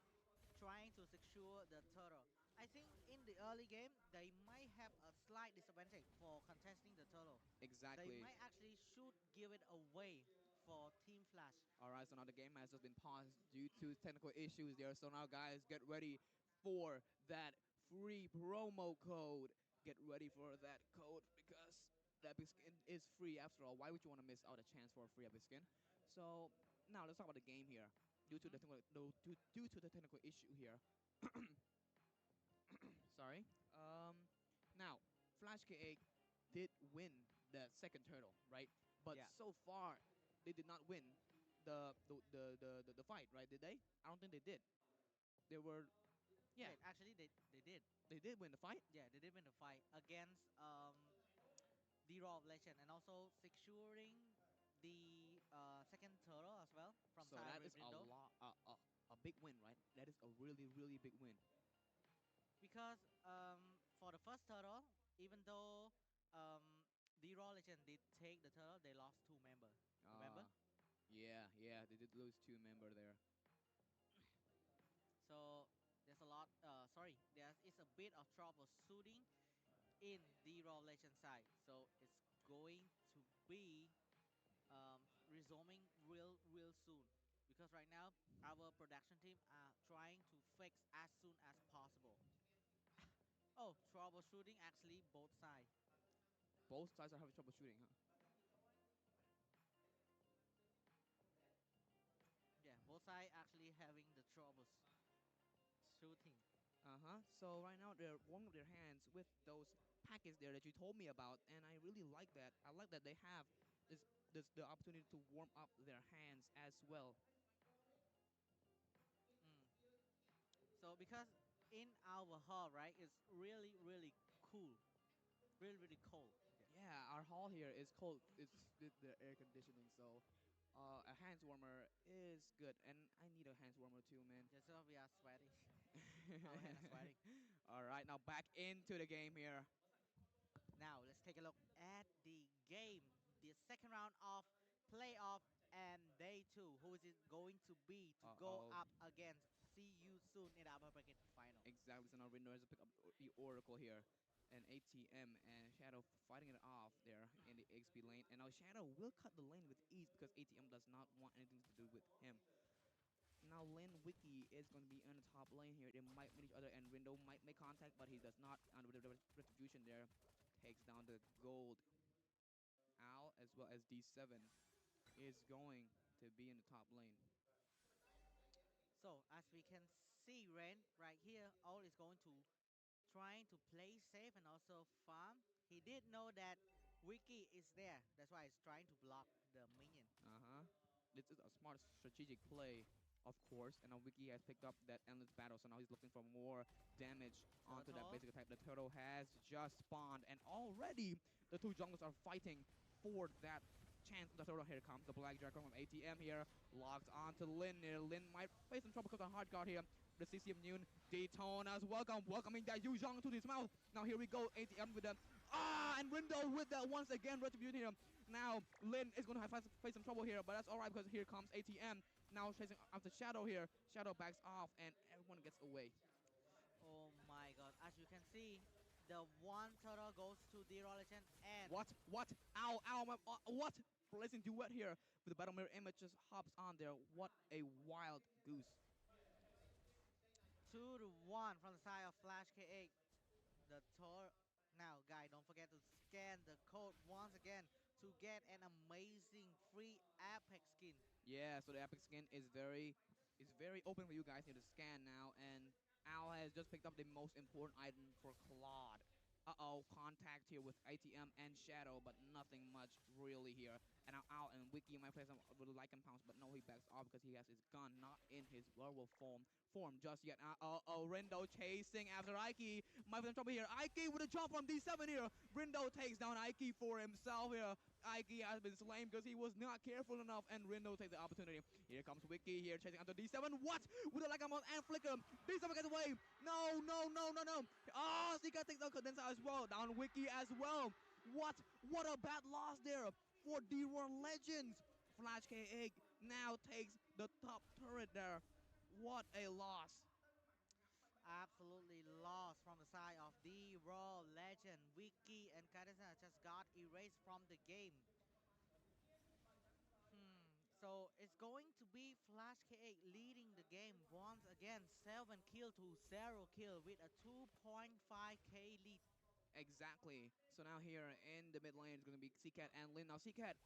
trying to secure the turtle. I think in the early game, they might have a slight disadvantage for contesting the turtle. Exactly. They might actually should give it away for Team Flash. Alright, so now the game has just been paused due to technical issues there. So now guys, get ready for that free promo code. Get ready for that code because the epic skin is free after all. Why would you want to miss out a chance for a free epic skin? So now let's talk about the game here. Due to the technical issue here. Sorry. Now Flash K8 did win the second turtle, right? But so far they did not win the fight, right? Did they? I don't think they did. They were, yeah. Wait, actually, they did. They did win the fight. Yeah, they did win the fight against the Raw of Legend and also securing the second turtle as well from So side that of is Ribrindo. a big win, right? That is a really big win. Because for the first turtle, even though the Raw Legend did take the turtle, they lost 2 members. Remember? Yeah, they did lose 2 members there. So there's a lot. Sorry, there is a bit of troubleshooting in the Raw Legend side. So it's going to be resuming real soon, because right now our production team are trying to fix as soon as possible. Oh, troubleshooting actually both sides. Both sides are having trouble shooting, huh? Yeah, both sides actually having the troubles shooting. Uh-huh. So right now they're warming up their hands with those packets there that you told me about, and I really like that. I like that they have this the opportunity to warm up their hands as well. Mm. So because in our hall, right, it's really cool, really cold. Yeah, our hall here is cold. It's the air conditioning, so a hands warmer is good, and I need a hands warmer too, man. Just so we are sweating. Our hands are sweating. All right, now back into the game here. Now let's take a look at the game, the second round of playoff and day 2. Who is it going to be to go Uh-oh. up against? See you soon in our bracket final. Exactly, so now Rindo has to pick up the Oracle here. And ATM and Shadow fighting it off there in the XP lane. And now Shadow will cut the lane with ease because ATM does not want anything to do with him. Now Lin Wiki is going to be in the top lane here. They might meet each other and Rindo might make contact, but he does not. Under the retribution there, takes down the gold. Al as well as D7 is going to be in the top lane. So as we can see, Ren right here, all is going to trying to play safe and also farm. He did know that Wiki is there. That's why he's trying to block the minion. Uh-huh. This is a smart strategic play, of course. And now Wiki has picked up that endless battle, so now he's looking for more damage onto that basic attack. The turtle has just spawned, and already the two junglers are fighting for that chance. The turtle, here comes the Black Dragon from ATM here, locked onto Lin here. Lin might face some trouble because of hard guard here. The CCM Noon, Daytona's welcoming that Yu Zhang to his mouth. Now here we go, ATM with the and Rindo with that once again, retributing him. Now Lin is going to have to face some trouble here, but that's all right because here comes ATM. Now chasing after Shadow here. Shadow backs off and everyone gets away. Oh my god. As you can see, the one turtle goes to the Legend and... What? Ow, what? Blazing duet here with the battle mirror image just hops on there. What a wild goose. 2-1 from the side of Flash K8. The Tor. Now, guys, don't forget to scan the code once again to get an amazing free Apex skin. Yeah, so the Apex skin is very open for you guys here to scan now, and Al has just picked up the most important item for Claude. Uh-oh, contact here with ATM and Shadow, but nothing much really here. And now Al and Wiki might play some with Lycan Pounce, but no, he backs off because he has his gun not in his werewolf form just yet. Uh-oh, Rindo chasing after Ike. Might be in trouble here. Ike with a jump from D7 here. Rindo takes down Ike for himself here. Ike has been slain because he was not careful enough, and Rindo takes the opportunity. Here comes Wiki here chasing after D7. What? With a Lycan Pounce and Flicker. D7 gets away. No. Oh, Zika takes the condenser as well. Down Wiki as well. What a bad loss there for D1 Legends. Flash K8 now takes the top turret there. What a loss. Absolutely lost from the side of the Raw Legend. Wiki and Kadena just got erased from the game. So it's going to be Flash K8 leading the game once again. 7 kill to 0 kill with a 2.5k lead. Exactly. So now here in the mid lane is going to be Seacat and Lin. Now Seacat,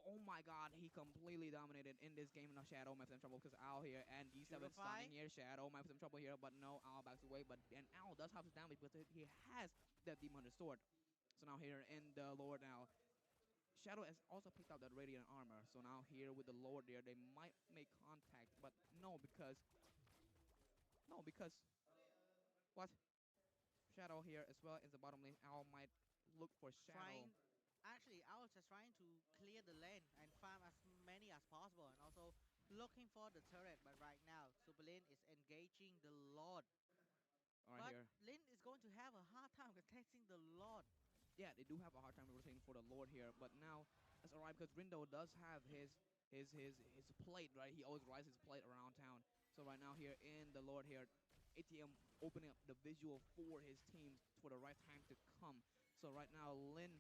oh my god, he completely dominated in this game. Now Shadow might have some trouble because Owl here and D7 stunning here. Shadow might have some trouble here, but no, Owl backs away. And Owl does have his damage because he has that Demon Hunter sword. So now here in the Lord now, Shadow has also picked up that Radiant Armor. So now here with the Lord there, they might make contact, but no, because what? Shadow here as well in the bottom lane. Owl might look for Shadow. Actually, I was just trying to clear the lane and farm as many as possible, and also looking for the turret. But right now, Super Lin is engaging the Lord. All right, but here. Lin is going to have a hard time protecting the Lord. Yeah, they do have a hard time rotating for the Lord here, but now that's alright because Rindo does have his plate, right? He always rides his plate around town. So right now here in the Lord here, ATM opening up the visual for his team for the right time to come. So right now Lin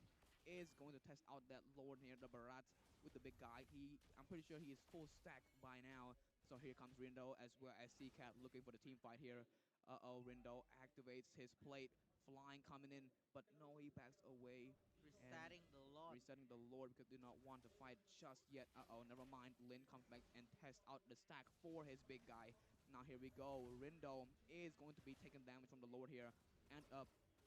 is going to test out that Lord here, the Barat with the big guy. I'm pretty sure he is full stack by now. So here comes Rindo as well as C-Cat looking for the team fight here. Rindo activates his plate, flying coming in, but no, he backs away. Resetting the Lord. Resetting the Lord because they do not want to fight just yet. Never mind. Lin comes back and tests out the stack for his big guy. Now here we go. Rindo is going to be taking damage from the Lord here. And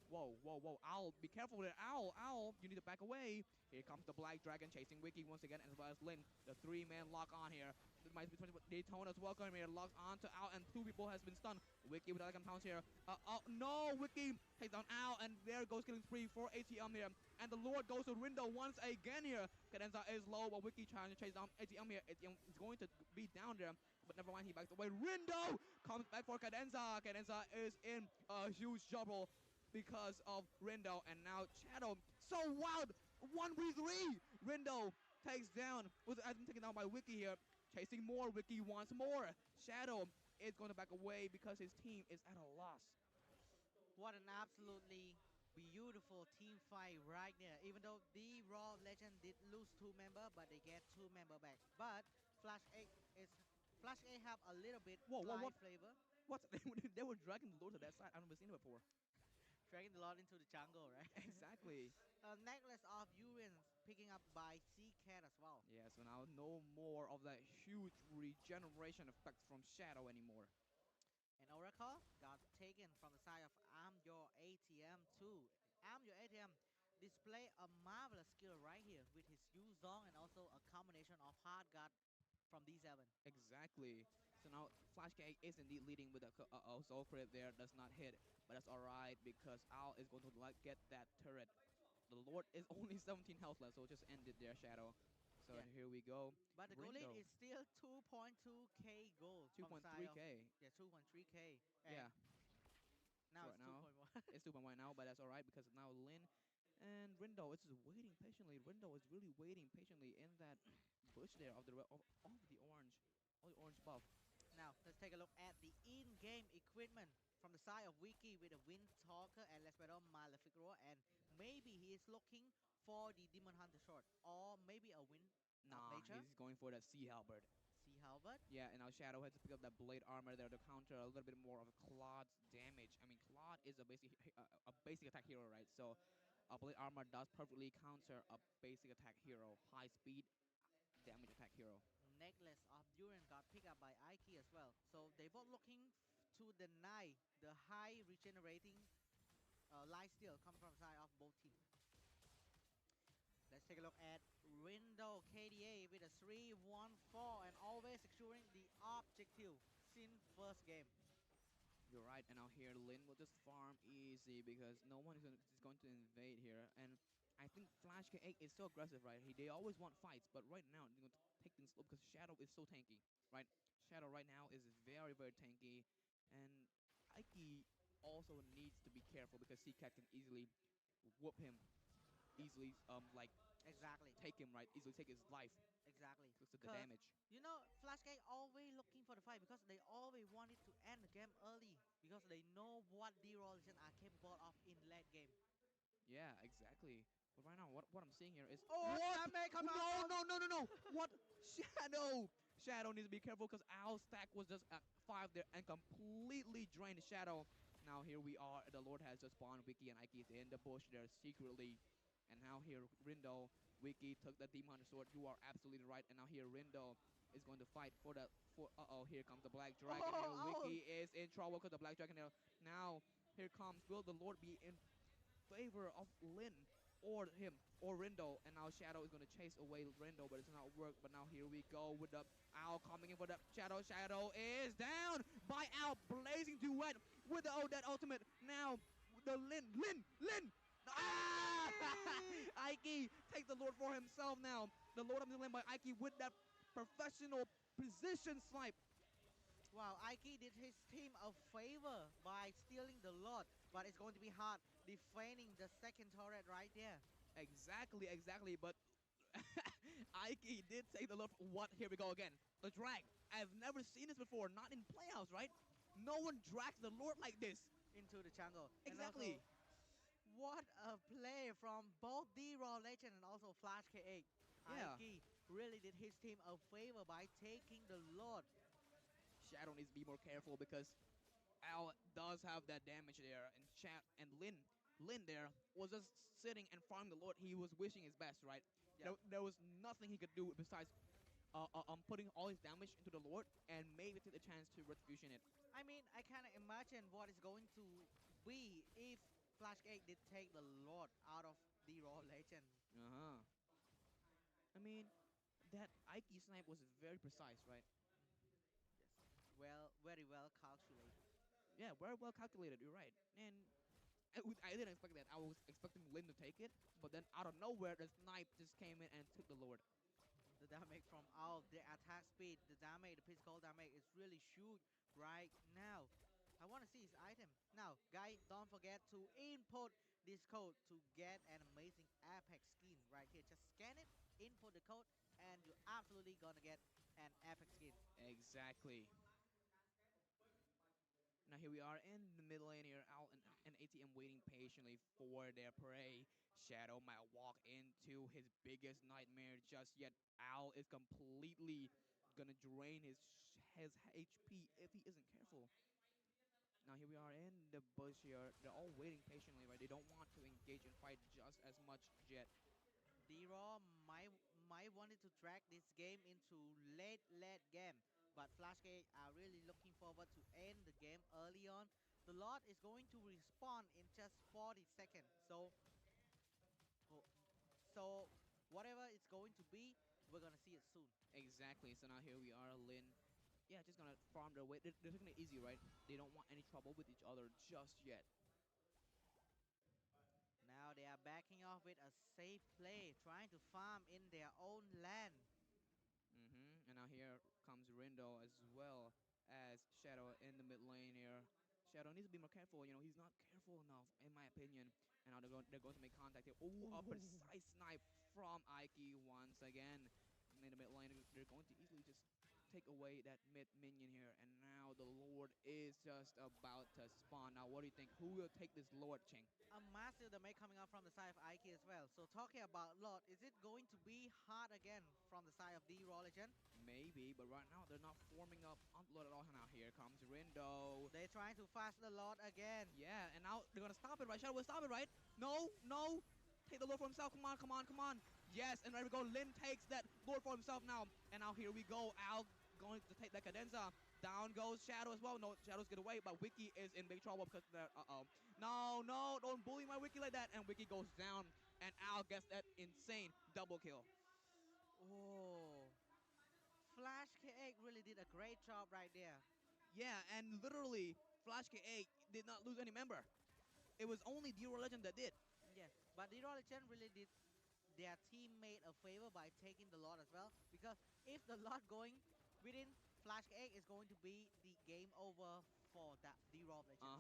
whoa, whoa, whoa. Owl, be careful there. Owl, you need to back away. Here comes the Black Dragon chasing Wiki once again, as well as Lin. The three-man lock on here. This might be Daytona's welcome here. Locks on to Owl, and two people has been stunned. Wiki with Elegant Pounce here. Oh, no, Wiki takes down Owl, and there goes killing spree for ATM here. And the Lord goes to Rindo once again here. Cadenza is low, but Wiki trying to chase down ATM here. ATM is going to be down there, but never mind, he backs away. Rindo comes back for Cadenza. Cadenza is in a huge trouble because of Rindo, and now Shadow so wild 1v3. Rindo takes down, was taken down by Wiki here, chasing more. Wiki wants more. Shadow is going to back away because his team is at a loss. What an absolutely beautiful team fight right there. Even though the Raw Legend did lose 2 members, but they get 2 members back. But Flash 8 have a little bit fly flavor. What? They were dragging the Lord to that side. I've never seen it before. Dragging the Lord into the jungle, right? Exactly. A necklace of Urians picking up by C-Cat as well. Yeah, so now no more of that huge regeneration effect from Shadow anymore. And Oracle got taken from the side of I'm Your ATM too. I'm Your ATM display a marvelous skill right here with his Yu-Zong and also a combination of Hard Guard from D7. Exactly. So now Flash K is indeed leading with a Soul Crit there. Does not hit, but that's alright because Owl is going to get that turret. The Lord is only 17 health left, so just end it there, Shadow. So here we go. But the goal lead is still 2.2k gold. 2.3k. Yeah, 2.3k. Yeah. Now so it's right 2.1. It's 2.1 now, but that's alright because now Lin and Rindo is just waiting patiently. Rindo is really waiting patiently in that bush there of the orange buff. Now let's take a look at the in-game equipment from the side of Wiki with a Wind Talker and Let's Battle Malefic Roar, and maybe he is looking for the Demon Hunter short or maybe a Wind Nature. He's going for that Sea Halberd. Sea Halberd? Yeah, and now Shadow has to pick up that Blade Armor there to counter a little bit more of Claude's damage. I mean, Claude is a basic attack hero, right? So a Blade Armor does perfectly counter a basic attack hero, high speed damage attack hero. Necklace of Duran got picked up by Ike as well. So they both looking to deny the high regenerating life steal coming from the side of both teams. Let's take a look at Rindo KDA with a 3-1-4 and always securing the objective since first game. You're right, and now here Lin will just farm easy because no one is going to invade here. And I think Flash K8 is so aggressive, right? They always want fights, but right now they're going to take things slow because Shadow is so tanky, right? Shadow right now is very, very tanky, and Ike also needs to be careful because C-Cat can easily whoop him, easily exactly take him, right? Easily take his life. Exactly. Because of the damage. You know, Flash K always looking for the fight because they always wanted to end the game early because they know what D-Raw Legends are capable of in late game. Yeah, exactly. But right now, what I'm seeing here is that may come out. No! What? Shadow needs to be careful because Owl's stack was just at 5 there and completely drained Shadow. Now here we are. The Lord has just spawned. Wiki and Ike is in the bush there secretly. And now here Rindo, Wiki took the Demon Hunter sword. You are absolutely right. And now here Rindo is going to fight for the here comes the Black Dragon. Wiki is in trouble because the Black Dragon there. Now here comes. Will the Lord be in favor of Lin or him or Rindo? And now Shadow is going to chase away Rindo, but it's not work. But now here we go with the Owl coming in for the Shadow. Shadow is down by Owl. Blazing duet with the that ultimate. Now the Lin. Ike takes the Lord for himself now. The Lord of the Lin by Ike with that professional precision snipe. Wow, Ike did his team a favor by stealing the Lord, but it's going to be hard defending the second turret right there. Exactly, but Ike did take the look. What? Here we go again. The drag. I've never seen this before. Not in playoffs, right? No one drags the Lord like this. Into the jungle. Exactly. And also, what a play from both D-Raw Legend and also Flash K8. Yeah. Ike really did his team a favor by taking the Lord. Shadow needs to be more careful because Al does have that damage there, and Lin there was just sitting and farming the Lord. He was wishing his best, right? Yep. There was nothing he could do besides putting all his damage into the Lord and maybe take the chance to retribution it. I mean, I kind of imagine what is going to be if Flash K8 did take the Lord out of D-Raw Legend. Uh-huh. I mean, that Ike snipe was very precise, right? Yes. Well, very well calculated. Yeah, very well calculated. You're right. And I didn't expect that. I was expecting Lin to take it, but then out of nowhere, the snipe just came in and took the Lord. The damage from all the attack speed, the damage, the physical damage is really huge right now. I want to see his item. Now, guys, don't forget to input this code to get an amazing Apex skin right here. Just scan it, input the code, and you're absolutely gonna get an Apex skin. Exactly. Now here we are in the middle lane here, Al and ATM waiting patiently for their prey. Shadow might walk into his biggest nightmare just yet. Al is completely gonna drain his HP if he isn't careful. Now here we are in the bush here. They're all waiting patiently, right? They don't want to engage and fight just as much yet. D-Raw might wanted to drag this game into late game, but Flash K are really looking forward to end the game early on. The Lord is going to respawn in just 40 seconds, so whatever it's going to be, we're gonna see it soon. Exactly. So now here we are, Lin. Yeah, just gonna farm their way. They're taking it easy, right? They don't want any trouble with each other just yet. Now they are backing off with a safe play, trying to farm in their own land. And now here comes Rindo as well as Shadow in the mid lane here. Shadow needs to be more careful. You know, he's not careful enough, in my opinion. And now they're going to make contact here. Oh, a precise snipe from Ike once again. In the mid lane, they're going to easily just take away that mid minion here. And now the Lord is just about to spawn. Now, what do you think? Who will take this Lord, Ching? A massive damage coming out from the side of Ike as well. So talking about Lord, is it going to be hard again from the side of D-Raw Legend? Maybe, but right now they're not forming up on Lord at all. Now here comes Rindo. They're trying to fast the Lord again. Yeah, and now they're gonna stop it, right? Shadow will stop it, right? No, no. Take the Lord for himself. Come on, come on, come on. Yes, and there we go. Lin takes that Lord for himself now. And now here we go. Al going to take that cadenza. Down goes Shadow as well. No, Shadows get away, but Wiki is in big trouble because they're, No, no, don't bully my Wiki like that. And Wiki goes down, and Al gets that insane double kill. Oh. Flash K8 really did a great job right there. Yeah, and literally, Flash K8 did not lose any member. It was only D-Raw Legend that did. Yeah, but D-Raw Legend really did their teammate a favor by taking the Lord as well. Because if the Lord going within Flash K8 is going to be the game over for that D-Raw Legend.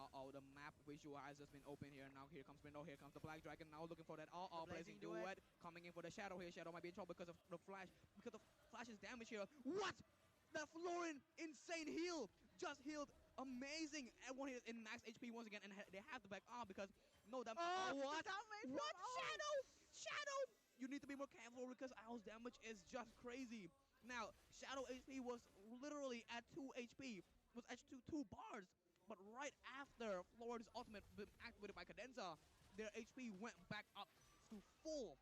Uh-oh, the map visualizer has been open here. Now here comes Rindo, here comes the Black Dragon. Now looking for that placing duet. Coming in for the Shadow here. Shadow might be in trouble because of the Flash. Because of Flash's damage here. What? That Florin insane heal. Just healed. Amazing. Everyone here in max HP once again. And they have to back off because no damage. What? What? Shadow? Shadow? You need to be more careful because Owl's damage is just crazy. Now, Shadow HP was literally at 2 HP. Was at 2 bars. But right after Florin's ultimate been activated by Cadenza, their HP went back up to full.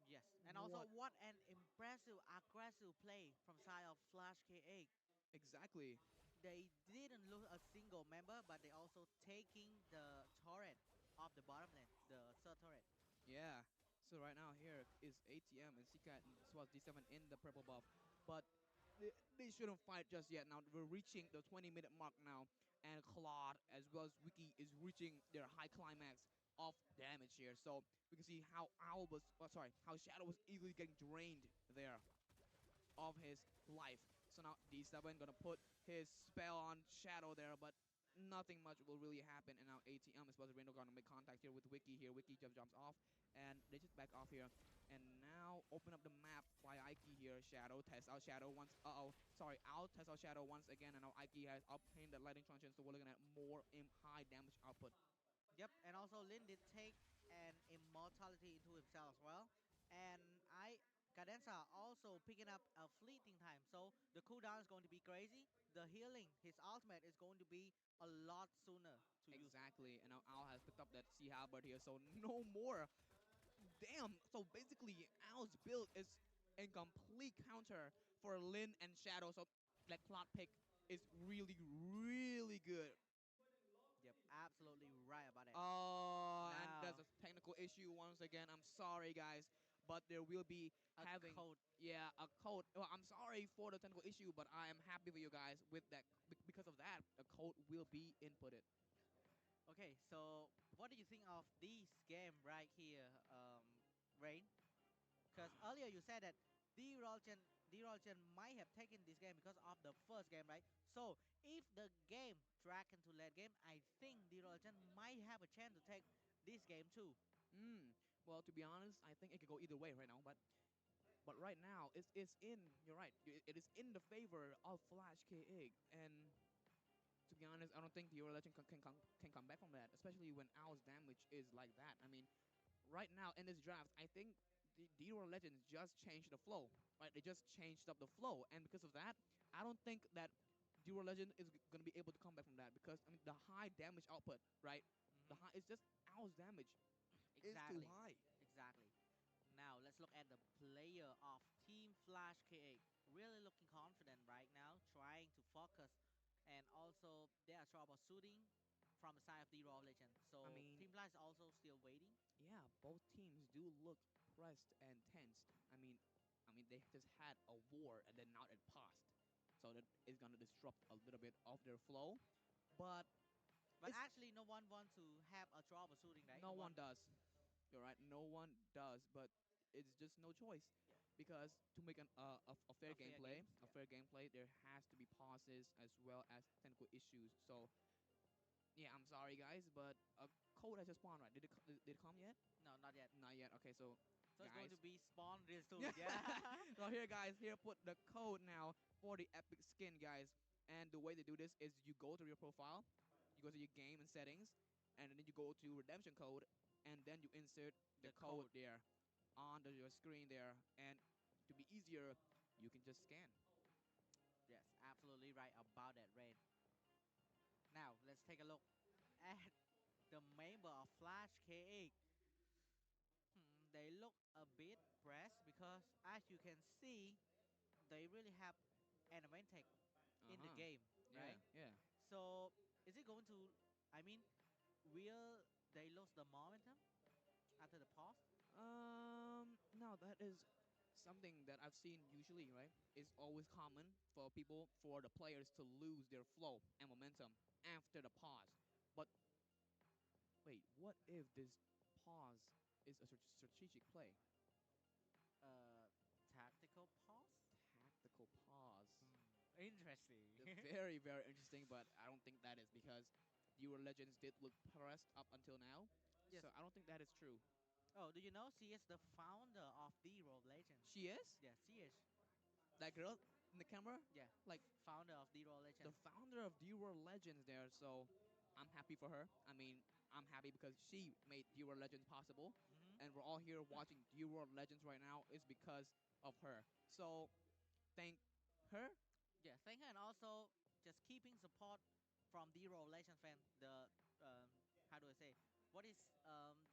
Yes, and also what an impressive, aggressive play from side of Flash K8. Exactly. They didn't lose a single member, but they also taking the turret of the bottom lane, the third turret. Yeah. So right now here is ATM and Seacat and Swaz D7 in the purple buff. But they shouldn't fight just yet. Now we're reaching the 20-minute mark now. And Claude as well as Wiki is reaching their high climax of damage here. So we can see how how Shadow was easily getting drained there of his life. So now D7 gonna put his spell on Shadow there, but nothing much will really happen. And now ATM is supposed to gonna make contact here with Wiki here. Wiki just jumps off, and they just back off here. And now open up the map. Fly Ike here. Shadow test out Shadow once. Sorry. I'll test out Shadow once again. And now Ike has obtained the lightning truncheon, so we're looking at more high damage output. Yep, and also Lin did take an immortality into himself as well. And Cadenza also picking up a fleeting time. So the cooldown is going to be crazy. The healing, his ultimate is going to be a lot sooner to use. Exactly. And now Al has picked up that Sea Halberd here, so no more. Damn. So basically, Al's build is a complete counter for Lin and Shadow. So that plot pick is really, really good. Yep, absolutely right about it. Oh, and Now, there's a technical issue once again. I'm sorry, guys, but there will be a code. Yeah, a code. Well, I'm sorry for the technical issue, but I am happy for you guys with that. Because of that, the code will be inputted. Okay, so what do you think of this game right here, Rain? Because earlier you said that D-Rolgen might have taken this game because of the first game, right? So if the game drag into late game, I think D-Rolgen might have a chance to take this game too. Well, to be honest, I think it could go either way right now, but right now it's in. You're right. It is in the favor of Flash KA, and to be honest, I don't think the Euro Legend can come back from that, especially when Owl's damage is like that. I mean, right now in this draft, I think the Euro Legends just changed the flow, right? They just changed up the flow, and because of that, I don't think that the Euro Legend is going to be able to come back from that because I mean the high damage output, right? The high, it's just Owl's damage is too high. Exactly. Now let's look at the player of Team Flash KA. Really looking confident right now, trying to focus, and also they are troubleshooting from the side of the Raw Legend. So I mean, Team Flash is also still waiting. yeah, both teams do look pressed and tensed. I mean they just had a war and then now it paused, so that is gonna disrupt a little bit of their flow, but But actually, no one wants to have a troubleshooting, right? no one does. You're right, no one does, but it's just no choice. Yeah. Because to make a fair gameplay, yeah. fair gameplay, there has to be pauses as well as technical issues. So, yeah, I'm sorry guys, but a code has just spawned, right? Did it come yet? No, not yet. Not yet. Okay, so So guys, it's going to be spawned real soon. Yeah. so here, guys, here put the code now for the epic skin, guys. And the way they do this is you go to your profile, you go to your game and settings, and then you go to redemption code, and then you insert the code there on your screen there. And to be easier, you can just scan. Yes, absolutely right about that, Rain. Now let's take a look at the member of Flash KA. They look a bit pressed because, as you can see, they really have an advantage in the game, right? Yeah. So, is it going to? I mean, will they lose the momentum after the pause? No, that is something that I've seen usually, right? It's always common for people, for the players to lose their flow and momentum after the pause. But wait, what if this pause is a strategic play? Tactical pause. Tactical pause. Interesting. Very, very interesting, but I don't think that is because your legends did look pressed up until now. Yes. So I don't think that is true. Oh, do you know she is the founder of the Rogue Legend? She is? Yeah, she is. That girl in the camera? Yeah, like founder of the Rogue Legend. The founder of the World Legends there, so I'm happy for her. I mean, I'm happy because she made the World Legends possible, and we're all here watching the World Legends right now is because of her. So thank her. Yeah, thank her, and also just keeping support from the Rogue Legend fan. The how do I say? What is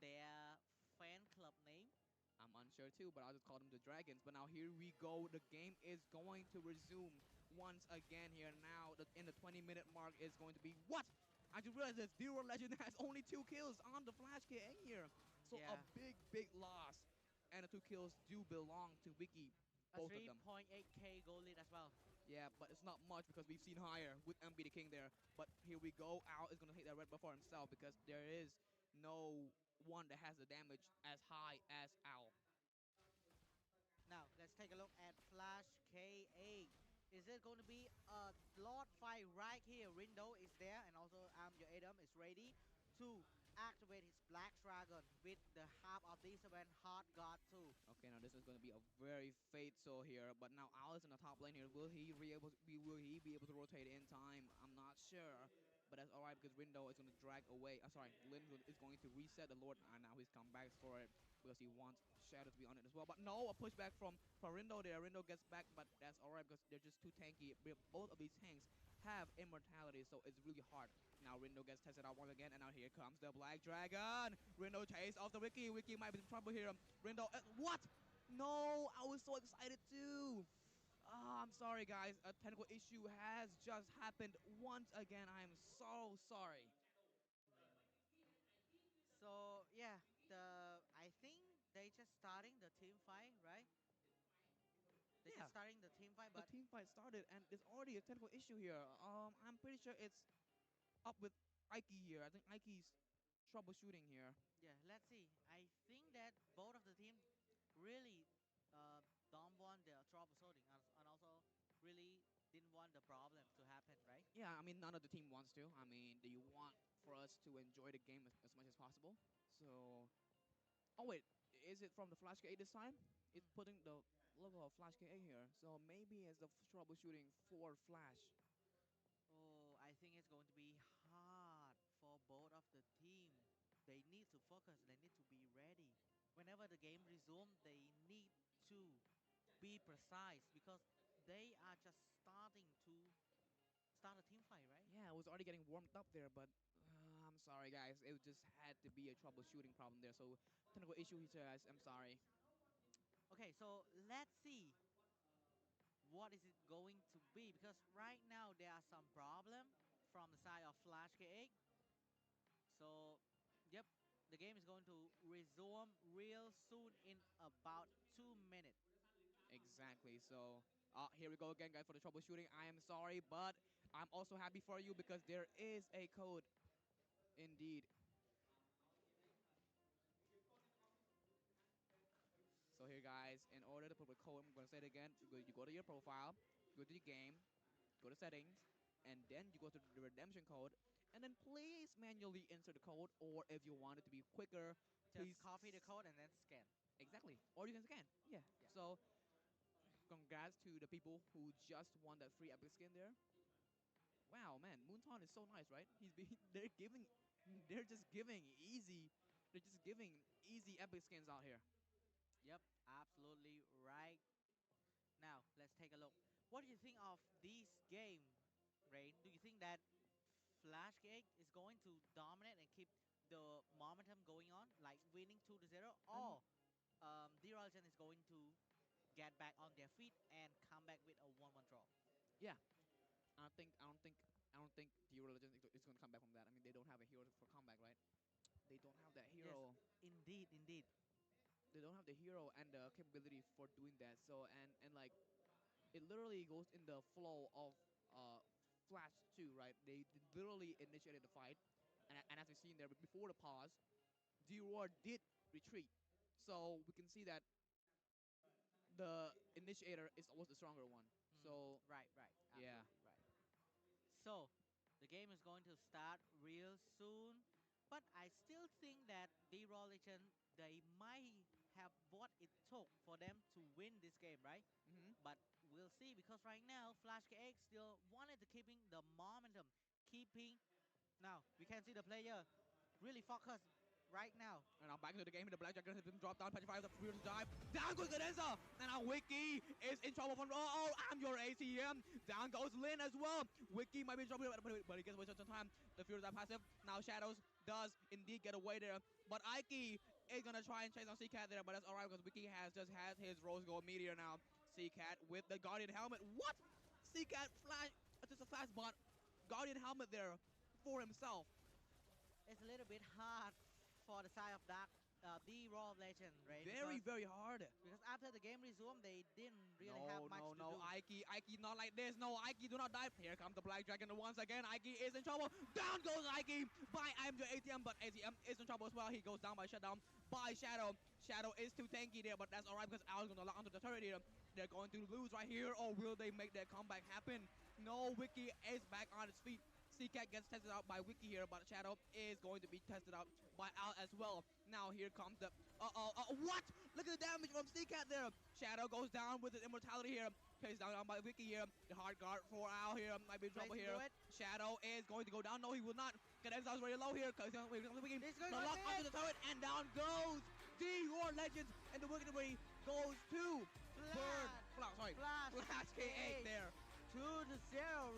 their fan club name? I'm unsure too, but I'll just call them the Dragons. But now here we go. The game is going to resume once again here. Now in the 20-minute mark is going to be what? I just realized this Zero Legend has only 2 kills on the Flash KA here. So Yeah. a big, big loss. And the 2 kills do belong to Wiki, A both of them. 3.8k goal lead as well. Yeah, but it's not much because we've seen higher with MB the King there. But here we go. Al is going to take that red buff for himself because there is no one that has the damage as high as Al. Now let's take a look at Flash KA. Is it going to be a Lord fight right here? Rindo is there, and also your Adam is ready to activate his Black Dragon with the half of this event, Hard God 2. Okay, now this is going to be a very fatal here, but now Alice in the top lane here. Will he be able to rotate in time? I'm not sure, but that's all right because Rindo is going to drag away. Sorry, Lin is going to reset the Lord, and now he's come back for it because he wants Shadow to be on it as well. But no, a pushback from Rindo there. Rindo gets back, but that's all right because they're just too tanky. Both of these tanks have immortality, so it's really hard. Now Rindo gets tested out once again, and now here comes the Black Dragon. Rindo chase off the Wiki. Wiki might be in trouble here. Rindo, what? No, I was so excited too. I'm sorry, guys. A technical issue has just happened once again. I am so sorry. So yeah, I think they just starting the team fight, right? They Yeah. just starting the team fight, The but team fight started, and there's already a technical issue here. I'm pretty sure it's up with Ike here. I think Ike's troubleshooting here. yeah, let's see. I think that both of the team really don't want the troubleshooting and also really didn't want the problem to happen, right? Yeah, I mean, none of the team wants to. I mean, they want for us to enjoy the game as much as possible. So, oh wait, is it from the Flash K8 this time? It's putting the logo of Flash K8 here. So maybe it's the troubleshooting for Flash. Oh, I think it's going to be hard for both of the team. They need to focus. They need to be ready. Whenever the game resumes, they need to be precise because they are just starting to start a team fight, right? Yeah, it was already getting warmed up there, but I'm sorry, guys. It just had to be a troubleshooting problem there. So technical issue here, guys. I'm sorry. Okay, so let's see what is it going to be because right now there are some problem from the side of Flash K8. So, yep, the game is going to resume real soon in about 2 minutes. Exactly. So here we go again, guys, for the troubleshooting. I am sorry, but I'm also happy for you because there is a code. Indeed. So here, guys, in order to put a code, I'm going to say it again. You go to your profile, go to your game, go to settings, and then you go to the redemption code, and then please manually enter the code, or if you want it to be quicker, please Just copy the code and then scan. Exactly. Or you can scan. Yeah. So congrats to the people who just won that free epic skin there. Wow, man, Moonton is so nice, right? They're just giving easy epic skins out here. Yep, absolutely right. Now, let's take a look. What do you think of this game, Rain? Do you think that Flash Gate is going to dominate and keep the momentum going on, like winning 2-0, or D-Rogen is going to get back on their feet and come back with a 1-1 draw? Yeah. I don't think the religion is going to come back from that. I mean, they don't have a hero for comeback, right? They don't have that hero. Yes, indeed. They don't have the hero and the capability for doing that. So and like it literally goes in the flow of Flash 2, right? They literally initiated the fight, and as we've seen there before the pause, D-Roar did retreat. So we can see that the initiator is always the stronger one. So right, yeah. absolutely right. So the game is going to start real soon, but I still think that D-Religion, they might have what it took for them to win this game, right? But we'll see because right now Flash KX still wanted to keeping the momentum, keeping. Now we can see the player really focused right now. And now back into the game, the Black Dragon has been dropped down, petrified, the Furious dive. Down goes Cadenza! And now Wiki is in trouble from, I'm your ACM. Down goes Lin as well. Wiki might be in trouble, but he gets away some time. The Furious dive passive. Now Shadows does indeed get away there. But Ike is going to try and chase on C-Cat there, but that's alright because Wiki has just has his Rose Gold Meteor now. C-Cat with the Guardian Helmet. What? C-Cat flash, just a flash bot. Guardian Helmet there for himself. It's a little bit hard for the side of Dark the Raw Legend, right? Very, very hard. Because after the game resumed, they didn't really have No, much no, to no, do. Ike not like this. No, Ike do not die. Here comes the Black Dragon once again. Ike is in trouble. Down goes Ike by IMJ ATM, but ATM is in trouble as well. He goes down by shutdown by Shadow. Shadow is too tanky there, but that's alright because Al's gonna lock onto the turret here. They're going to lose right here, or will they make their comeback happen? No, Wiki is back on his feet. CCAT gets tested out by Wiki here, but Shadow is going to be tested out by Al as well. Now here comes the... what? Look at the damage from CCAT there. Shadow goes down with his immortality here. Chased down by Wiki here. The hard guard for Al here. Might be in trouble here. Shadow is going to go down. No, he will not. Cadenza's very low here. Because Wiki. The lock onto the turret, and down goes the Roar Legends. And the Wicked Way goes to Flash K8 there. 2-0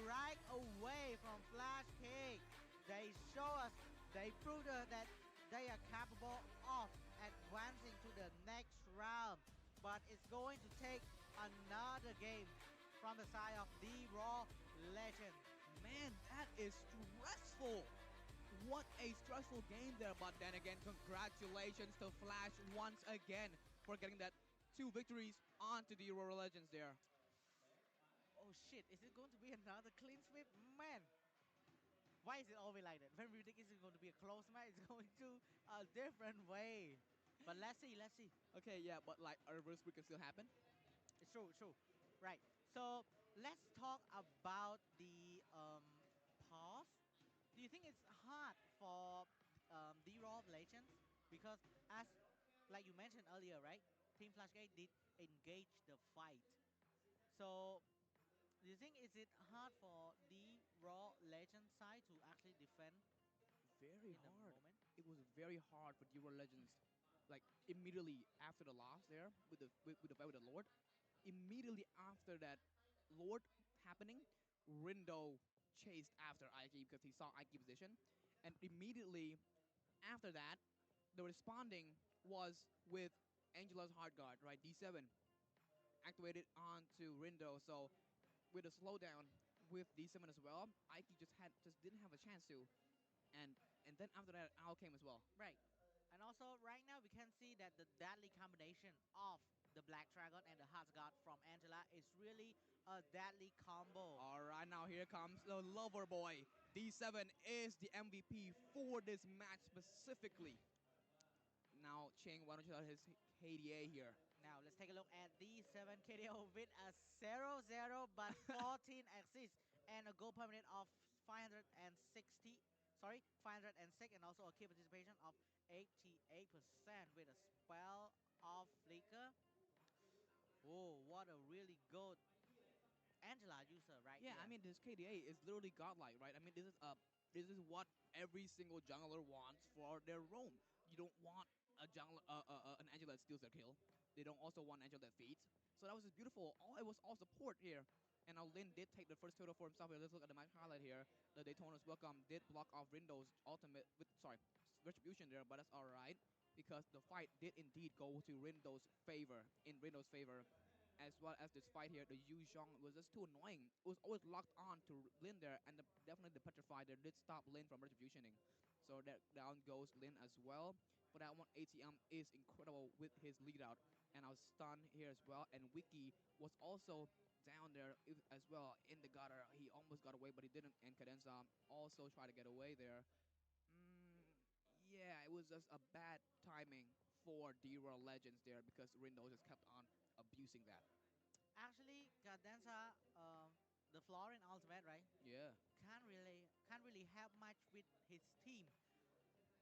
right away from Flash King. They show us, they prove that they are capable of advancing to the next round. But it's going to take another game from the side of the Raw Legend. Man, that is stressful. What a stressful game there. But then again, congratulations to Flash once again for getting that 2 victories onto the Aurora Legends there. Oh shit, is it going to be another clean sweep? Man, why is it always like that? When we think it's going to be a close match, it's going to a different way. But let's see. Okay, yeah, but like a reverse sweep can still happen. It's true. Right. So let's talk about the pause. Do you think it's hard for the Raw of Legends? Because as like you mentioned earlier, right? Team Flashgate did engage the fight. So do you think is it hard for the Raw Legend side to actually defend? Very hard. It was very hard for Raw Legends. Like immediately after the loss there with the fight with the Lord, immediately after that Lord happening, Rindo chased after Ike because he saw Ike position, and immediately after that, the responding was with Angela's Hard Guard, right? D7 activated onto Rindo, so with a slowdown with D7 as well, Ike just didn't have a chance to, and then after that, Al came as well. Right. And also right now we can see that the deadly combination of the Black Dragon and the Hard Guard from Angela is really a deadly combo. All right, now here comes the lover boy. D7 is the MVP for this match specifically. Now, Cheng, why don't you tell his KDA here? Now, let's take a look at D7 KDO with a 0-0 but 14 assists and a goal permanent of 560. Sorry, 506, and also a key participation of 88% with a spell of flicker. Oh, what a really good Angela user right Yeah, here. I mean, this KDA is literally godlike, right? I mean, this is what every single jungler wants for their roam. You don't want a jungler, an Angela that steals their kill. They don't also want an Angela that feeds. So that was just beautiful. It was all support here. And now Lin did take the first turtle for himself here. Let's look at the match highlight here. The Daytona's Welcome did block off Rindo's ultimate, retribution there, but that's all right because the fight did indeed go to Rindo's favor, as well as this fight here. The Yu Zhong was just too annoying. It was always locked on to Lin there, and definitely the Petrified there did stop Lin from retributioning. So that down goes Lin as well. But that one, ATM is incredible with his lead out. And I was stunned here as well. And Wiki was also down there as well in the gutter. He almost got away, but he didn't. And Cadenza also tried to get away there. Yeah, it was just a bad timing for D-Royal Legends there because Rindo just kept on abusing that. Actually, Cadenza, the Florin ultimate, right? Yeah. Can't really help much with his team.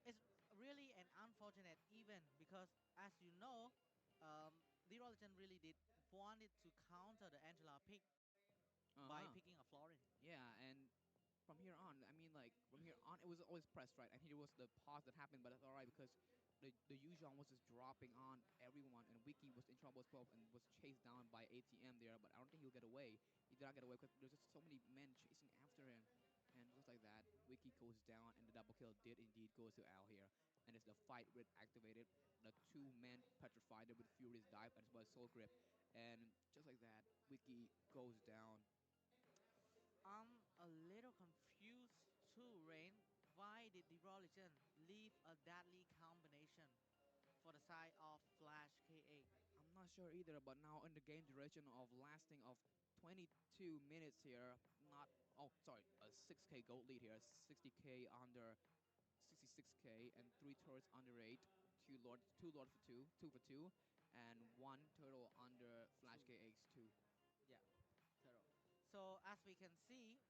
It's really an unfortunate event because, as you know, the Legend really did wanted to counter the Angela pick by picking a Florin. Yeah, and from here on, I mean, like, from here on, it was always pressed, right? And here was the pause that happened, but that's all right because the Yuzhong was just dropping on everyone, and Wiki was in trouble as well and was chased down by ATM there, but I don't think he'll get away. He did not get away because there's just so many men chasing after him. And just like that, Wiki goes down, and the double kill did indeed go to Al here. And as the fight with activated, the 2 men petrified with Furious Dive as well as Soul Grip. And just like that, Wiki goes down. I'm a little confused too, Rain. Why did the Legend leave a deadly combination for the side of Flash K8. I'm not sure either, but now in the game duration of lasting of 22 minutes here, not oh sorry, a 6k gold lead here, 60k under 66k, and 3 turrets under 8, two lord for 2 for 2, and 1 turtle under Flash KX2. Yeah, turtle. So as we can see,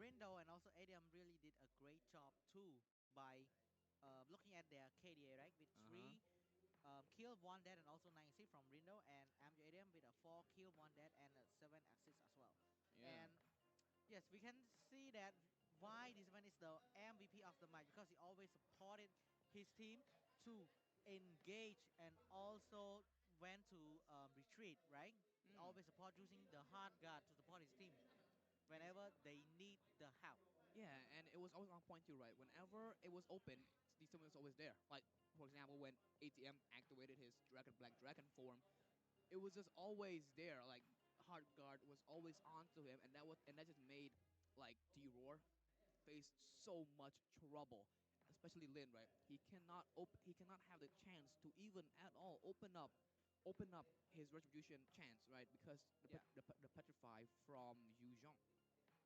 Rindo and also Adium really did a great job too by looking at their KDA, right? With Uh-huh. 3 kill, 1 dead, and also 9 assist from Rindo, and Adium with a 4 kill, 1 dead, and a 7 assist as well. Yeah. And yes, we can see that why this one is the MVP of the match, because he always supported his team to engage and also went to retreat, right? He Mm. always support using the hard guard to support his team whenever they need the help. Yeah, and it was always on point too, right? Whenever it was open, the someone was always there. Like, for example, when ATM activated his Dragon Black Dragon form, it was just always there. Like, Hard Guard was always onto him, and that just made like D-Roar face so much trouble, especially Lin, right? He cannot have the chance to even at all open up his retribution chance, right? Because Yeah. the petrify from Yu Zhong.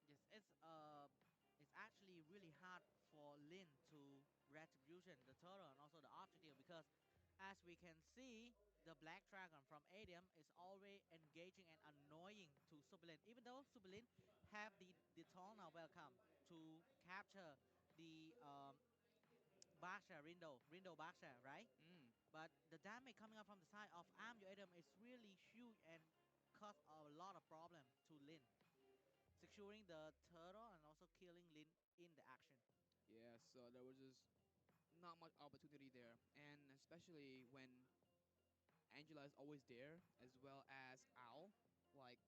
Yes, it's actually really hard for Lin to retribution the turtle and also the objective, because as we can see, the black dragon from Adium is always engaging and annoying to Superlin. Even though Superlin have the Tona welcome to capture the Baksha Rindo Baksha, right? Mm. But the damage coming up from the side of Adium is really huge and cause a lot of problem to Lin, securing the turtle and also killing Lin in the action. Yeah, so there was just not much opportunity there, and especially when Angela is always there, as well as Owl. Like,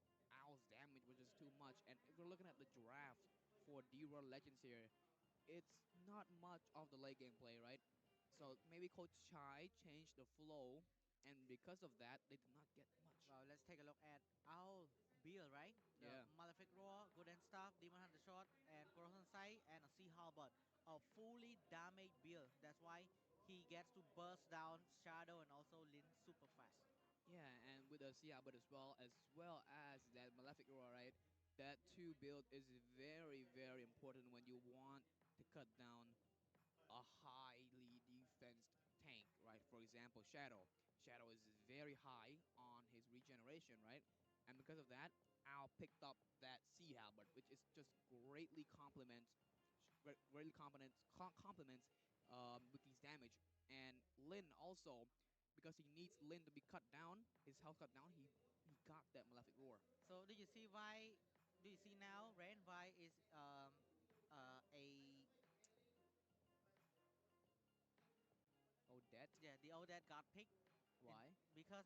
Owl's damage was just too much, and if we're looking at the draft for D-Roll Legends here, it's not much of the late game play, right? So maybe Coach Chai changed the flow, and because of that, they did not get much. Well, let's take a look at our build, right? The Yeah. Malefic Roar, Good End Staff, Demon Hunter Shot, and Corrosion Sight, and a Sea Halberd. A fully damaged build. That's why he gets to burst down Shadow and also Lin super fast. Yeah, and with the Sia, but as well as that Malefic Roar, right? That two build is very, very important when you want to cut down a highly defensed tank, right? For example, Shadow. Shadow is very high on his regeneration, right? And because of that, Al picked up that Sea Halberd, which is just greatly complements Wiki's damage. And Lin also, because he needs Lin to be cut down, his health cut down, he got that Malefic Roar. So do you see why? Do you see now, Ren? Why is a Odette? yeah, the Odette got picked? Why? Because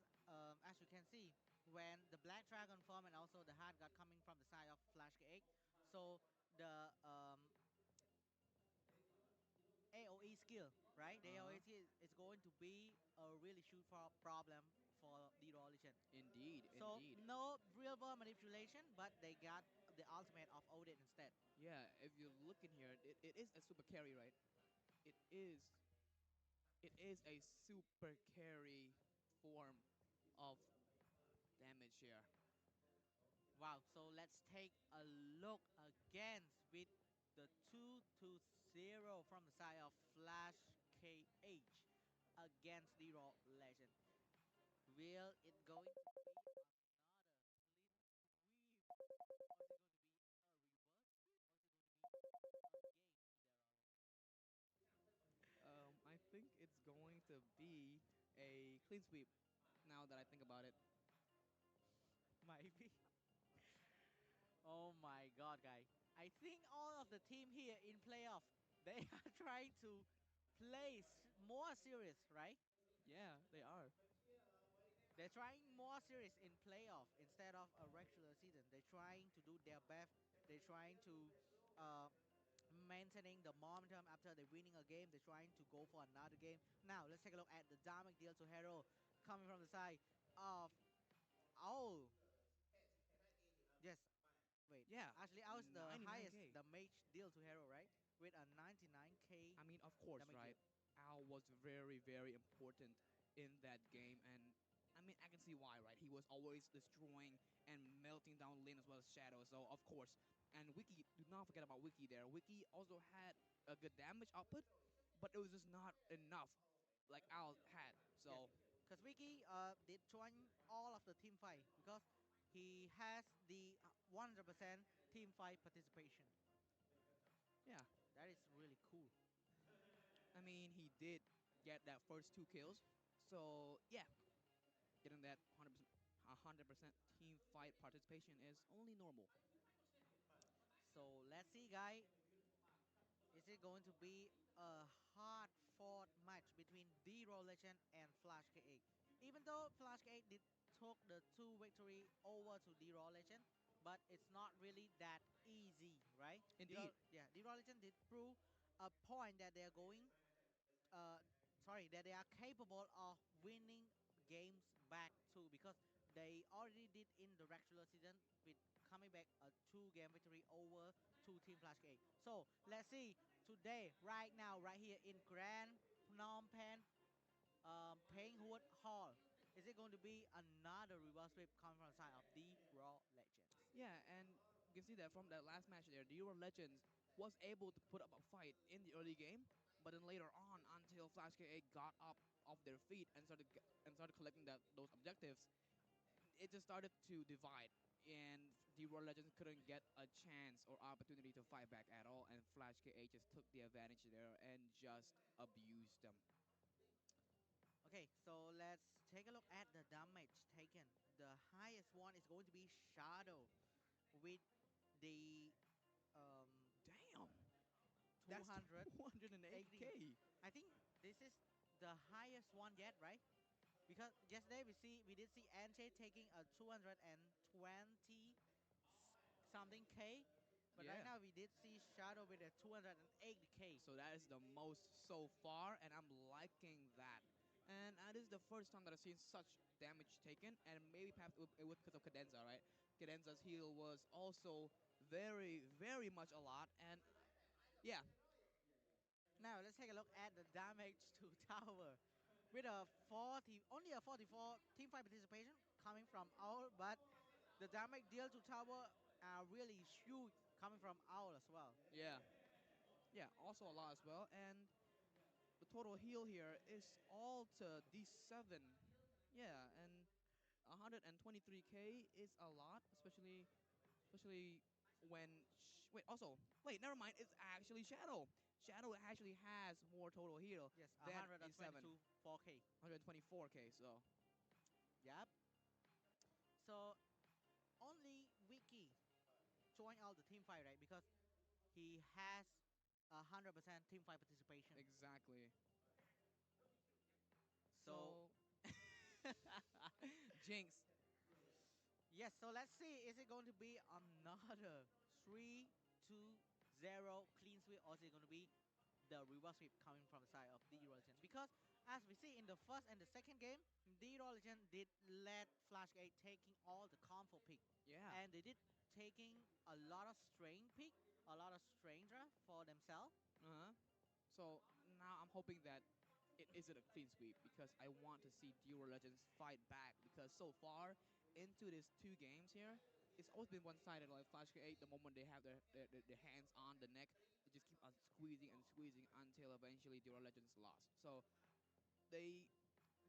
as you can see, when the Black Dragon form and also the Hard got coming from the side of Flash K8, so the AOE skill, right? The Uh-huh. AOE skill is going to be a really huge problem for the Legend. Indeed, So indeed. no real world manipulation, but they got the ultimate of Odin instead. Yeah, if you look in here, it is a super carry, right? It is it is a super carry form of damage here. Wow, so let's take a look again with the 2-0 from the side of Flash KH against the Raw Legend. Will it going to be another clean sweep? Or is it going to be a reverse sweep? Or is it going to be a game to their Raw I think it's going to be a clean sweep. Now that I think about it, Legend? Maybe. Oh my god, guys. I think all of the team here in playoff, they are trying to play more serious, right? yeah, they are. They're trying more serious in playoff instead of a regular season. They're trying to do their best. They're trying to uh, maintaining the momentum after they're winning a game. They're trying to go for another game. Now let's take a look at the damage deal to Hero coming from the side of oh yes. Wait, Yeah, actually, I was the highest 99k. the mage deal to Hero, right? With a 99k I mean, of course, damage deal. right? Al Al was very, very important in that game, and I mean, I can see why, right? He was always destroying and melting down lane as well as Shadow. So of course, and Wiki, do not forget about Wiki there. Wiki also had a good damage output, but it was just not enough, like Al had. Yes, So because Wiki did join all of the team fight because he has the 100% team fight participation. yeah, That is really cool. I mean, he did get that first 2 kills. So yeah, getting that 100% team fight participation is only normal. So let's see, guys. Is it going to be a hard fought match between D-Roll Legend and Flash K8? Even though Flash K8 did took the 2 victory over to D-Roll Legend, but it's not really that easy, right? Indeed. Yeah, D-Roll Legend did prove a point that they are going, uh, that they are capable of winning games back too, because they already did in the regular season with coming back a 2 game victory over to Team Flash K8. So let's see today, right now, right here in Grand Phnom Penh, Pengwood Hall. Is it going to be another reverse sweep coming from the side of the Raw Legends? Yeah, and you can see that from that last match there, the Euro Legends was able to put up a fight in the early game, but then later on, until Flash K8 got up off their feet and started collecting those objectives, it just started to divide, and the Euro Legends couldn't get a chance or opportunity to fight back at all, and Flash K8 just took the advantage there and just abused them. Okay, so let's take a look at the damage taken. The highest one is going to be Shadow with the Damn, that's 280. 280k. I think this is the highest one yet, right? Because yesterday we did see Anche taking a 220 something K, but right Yeah. now we did see Shadow with a 280k. So that is the most so far, and I'm liking that. And that is the first time that I've seen such damage taken, and maybe perhaps it was because of Cadenza, right? Cadenza's heal was also very, very much a lot, and yeah. Now let's take a look at the damage to tower. With a 40, only a 44 team fight participation coming from Owl, but the damage dealt to tower are really huge coming from Owl as well. Yeah. Yeah, also a lot as well, and the total heal here is all to D7. Yeah, and 123k is a lot, especially when wait, also wait, never mind, it's actually Shadow. Shadow actually has more total heal Yes, than D7. 122 4k. 124k. So Yep. So only Wiki joined out the team fight, right? Because he has 100% team fight participation. exactly. So So Jinx. yes, so let's see. Is it going to be another 3-2-0 clean sweep, or is it going to be the reverse sweep coming from the side of the Legend? Because as we see in the first and the second game, the Legend did let Flashgate taking all the comfort pick. Yeah. And they did taking a lot of strain pick, a lot of strain draft for themselves. Uh-huh. So now I'm hoping that it isn't a clean sweep, because I want to see Duo Legends fight back, because so far into these 2 games here, it's always been one-sided. Like Flash K8, the moment they have their hands on the neck, they just keep on squeezing and squeezing until eventually Duo Legends lost. So they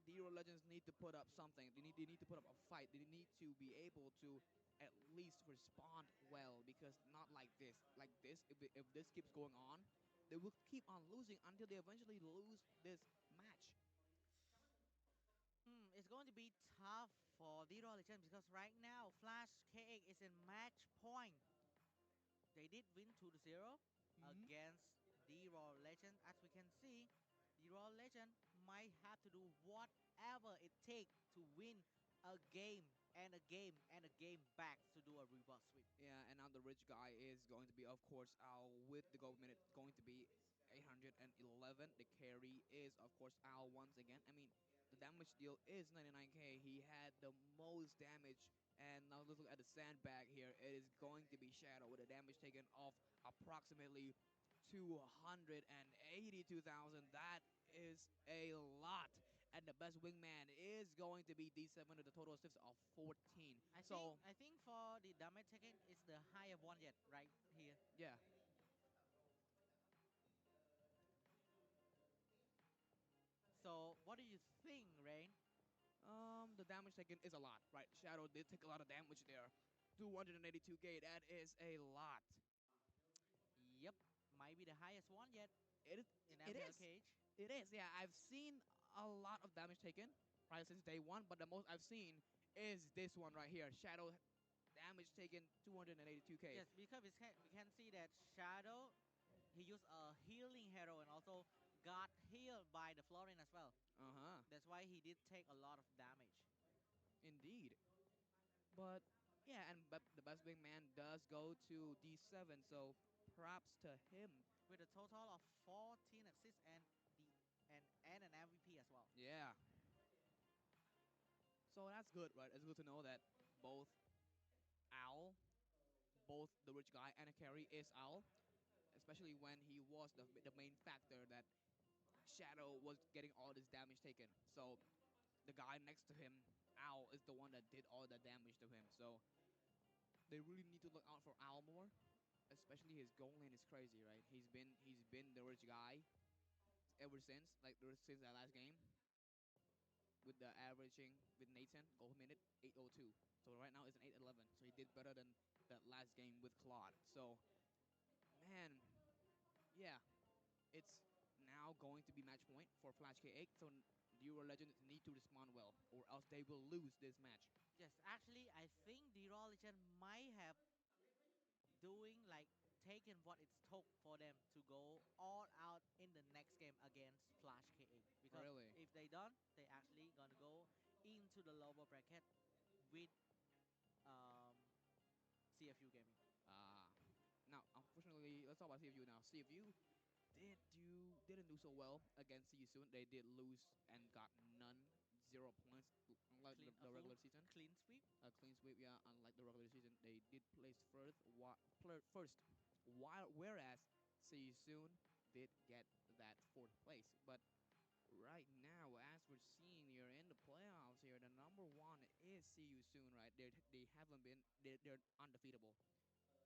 the Euro Legends need to put up something. They need to put up a fight. They need to be able to at least respond well, because not like this. Like this, if this keeps going on, they will keep on losing until they eventually lose this match. It's going to be tough for the Legends because right now Flash K8 is in match point. They did win 2-0 Mhm. against the Raw Legend. As we can see, the Raw Legend might have to do whatever it takes to win a game and a game and a game back to do a reverse sweep. Yeah, and now the rich guy is going to be, of course, Al with the gold minute going to be 811. The carry is, of course, Al once again. I mean, the damage deal is 99k. He had the most damage. And now let's look at the sandbag here. It is going to be Shadow with a damage taken off approximately 282,000. That is a lot. And the best wingman is going to be D7 with a total assists of 14. So I think for the damage taken, it's the highest one yet, right here. yeah. So what do you think, Rain? The damage taken is a lot, right? Shadow did take a lot of damage there. 282k, that is a lot. Yep, might be the highest one yet It is. in It MPL is. cage. It is. Yeah, I've seen a lot of damage taken right since day one, but the most I've seen is this one right here. Shadow damage taken 282k. Yes, because we can see that Shadow, he used a healing hero and also got healed by the Florin as well. That's why he did take a lot of damage. Indeed. But yeah, and the best wingman does go to D7, so props to him. With a total of 14 assists and an MVP as well. Yeah. So that's good, right? It's good to know that both Owl, both the rich guy and a carry is Owl, especially when he was the main factor that Shadow was getting all this damage taken. So the guy next to him, Owl, is the one that did all the damage to him. So they really need to look out for Owl more, especially his goal lane is crazy, right? He's been the rich guy ever since, like since that last game, with the averaging with Nathan goal minute 802. So right now it's an 811. So he did better than that last game with Claude. So man, yeah, it's now going to be match point for Flash K8. So the Euro Legends need to respond well, or else they will lose this match. Yes, actually, I think the Raw Legend might have doing like taking what it's took for them to go all out in the next game against Flash K8. Because Really? if they don't, they actually gonna go into the lower bracket with um, CFU Gaming. Now, unfortunately, let's talk about CFU now. CFU didn't do so well against See You Soon. They did lose and got none, 0 points, unlike the regular season. Clean sweep. A clean sweep, yeah. Unlike the regular season, they did place first, while whereas See You Soon did get that fourth place. But right now, as we're seeing here in the playoffs here, the number one is See You Soon, right? They haven't been they're undefeatable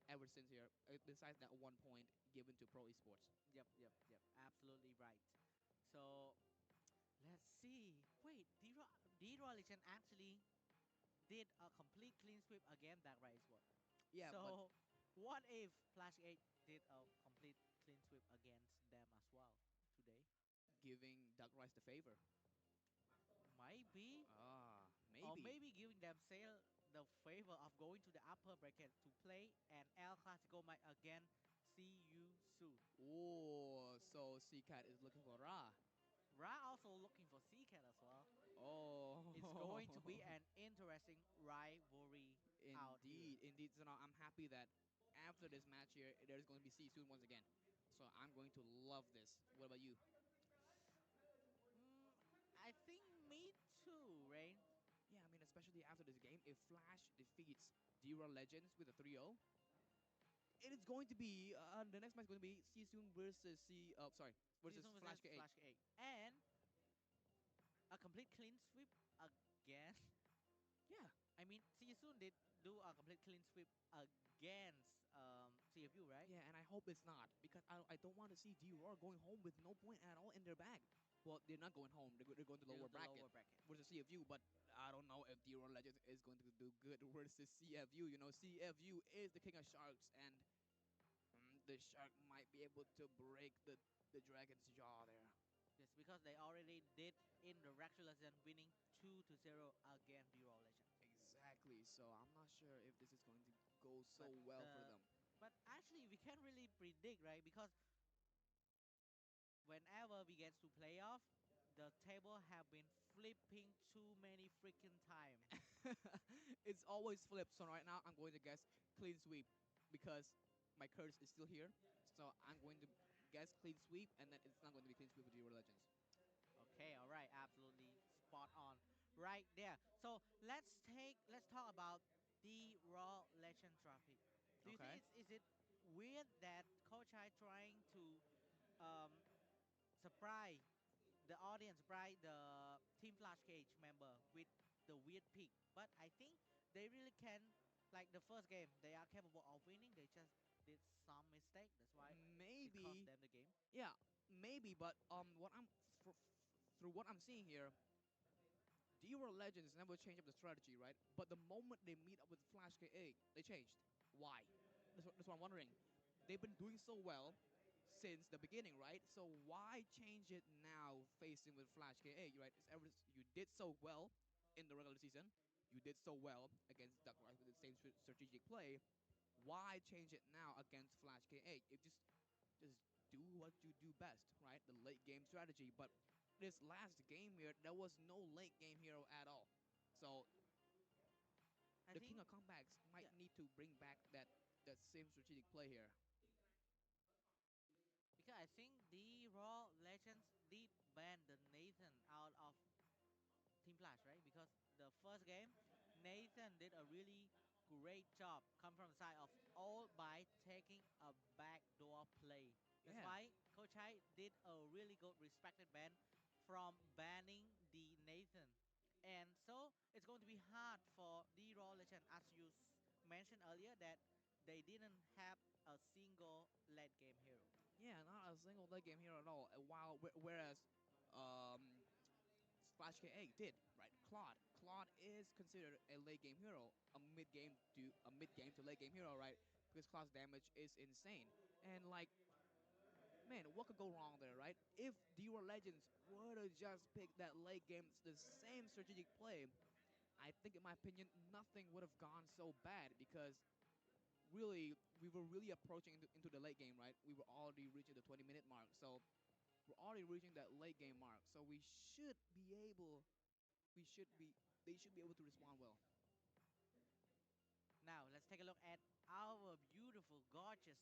ever since here. Besides that 1 point given to Pro Esports. Yep. Absolutely right. So let's see. Wait, D-Raw Legend actually did a complete clean sweep against that right what? Yeah, but So what if Flash 8 did a complete clean sweep against them as well today? giving Duck Rice the favor. Might be. Or Maybe. maybe giving them the favor of going to the upper bracket to play an El Clasico might again see you soon. Oh, so C-Cat is looking for Ra. Ra also looking for C-Cat as well. Oh. It's going to be an interesting rivalry out here. Indeed. So now I'm happy that after this match here, there's going to be See Soon once again. So I'm going to love this. What about you? I think me too, Rain. Yeah, I mean, especially after this game, if Flash defeats D-Raw Legends with a 3-0, it is going to be the next match is going to be See Soon versus versus Season Flash versus K8. Flash 8. And a complete clean sweep again. Yeah. I mean, See Soon did do a complete clean sweep against CFU, right? Yeah, and I hope it's not, because I don't want to see D-Raw going home with no point at all in their bag. Well, they're not going home. They're going to the lower bracket versus CFU, but I don't know if D-Raw Legends is going to do good versus CFU. You know, CFU is the king of sharks, and the shark might be able to break the dragon's jaw there. Yes, because they already did in the regular season winning 2-0 against D-Raw Legend. Exactly. So I'm not sure if this is going to go so well for them. But actually, we can't really predict, right? Because whenever we get to playoff, the table have been flipping too many freaking times. It's always flipped. So right now I'm going to guess clean sweep, because my curse is still here. So I'm going to guess clean sweep, and then it's not going to be clean sweep with Euro Legends. Okay, all right, absolutely spot on, right there. So let's talk about the Raw Legend Trophy. Do you think is it weird that Coach I trying to surprise the audience, surprise the Team Flash Cage member with the weird pick. But I think they really can, like the first game, they are capable of winning. They just did some mistake. That's why it cost Maybe, them the game. yeah, maybe. But what through what I'm seeing here, D-World Legends never changed up the strategy, right? But the moment they meet up with Flash KA, they changed. Why? That's what I'm wondering. They've been doing so well since the beginning, right? So why change it now facing with Flash KA, right? You did so well in the regular season. You did so well against Duck Rice with the same strategic play. Why change it now against Flash KA? It just do what you do best, right? The late game strategy. But this last game here, there was no late game hero at all. So I the think, King of Comebacks might need to bring back that same strategic play here. because I think the Raw Legends did ban the Nathan out of Team Flash, right? Because the first game, Nathan did a really great job come from the side of all by taking a backdoor play. That's Yeah. why Coach Hai did a really good respected ban from banning the Nathan. And so it's going to be hard for the Raw Legend, as you mentioned earlier, that they didn't have a single late game hero. Yeah, not a single late game hero at all. Whereas um, Flash KA did, right? Claude is considered a late game hero, a mid game to late game hero, right? Because Claude's damage is insane. And like, man, what could go wrong there, right? If D-War Legends would have just picked that late game, the same strategic play, I think, in my opinion, nothing would have gone so bad because really, we were really approaching into the late game, right? We were already reaching the 20-minute mark, so we're already reaching that late game mark. So we should be able, they should be able to respond well. Now let's take a look at our beautiful, gorgeous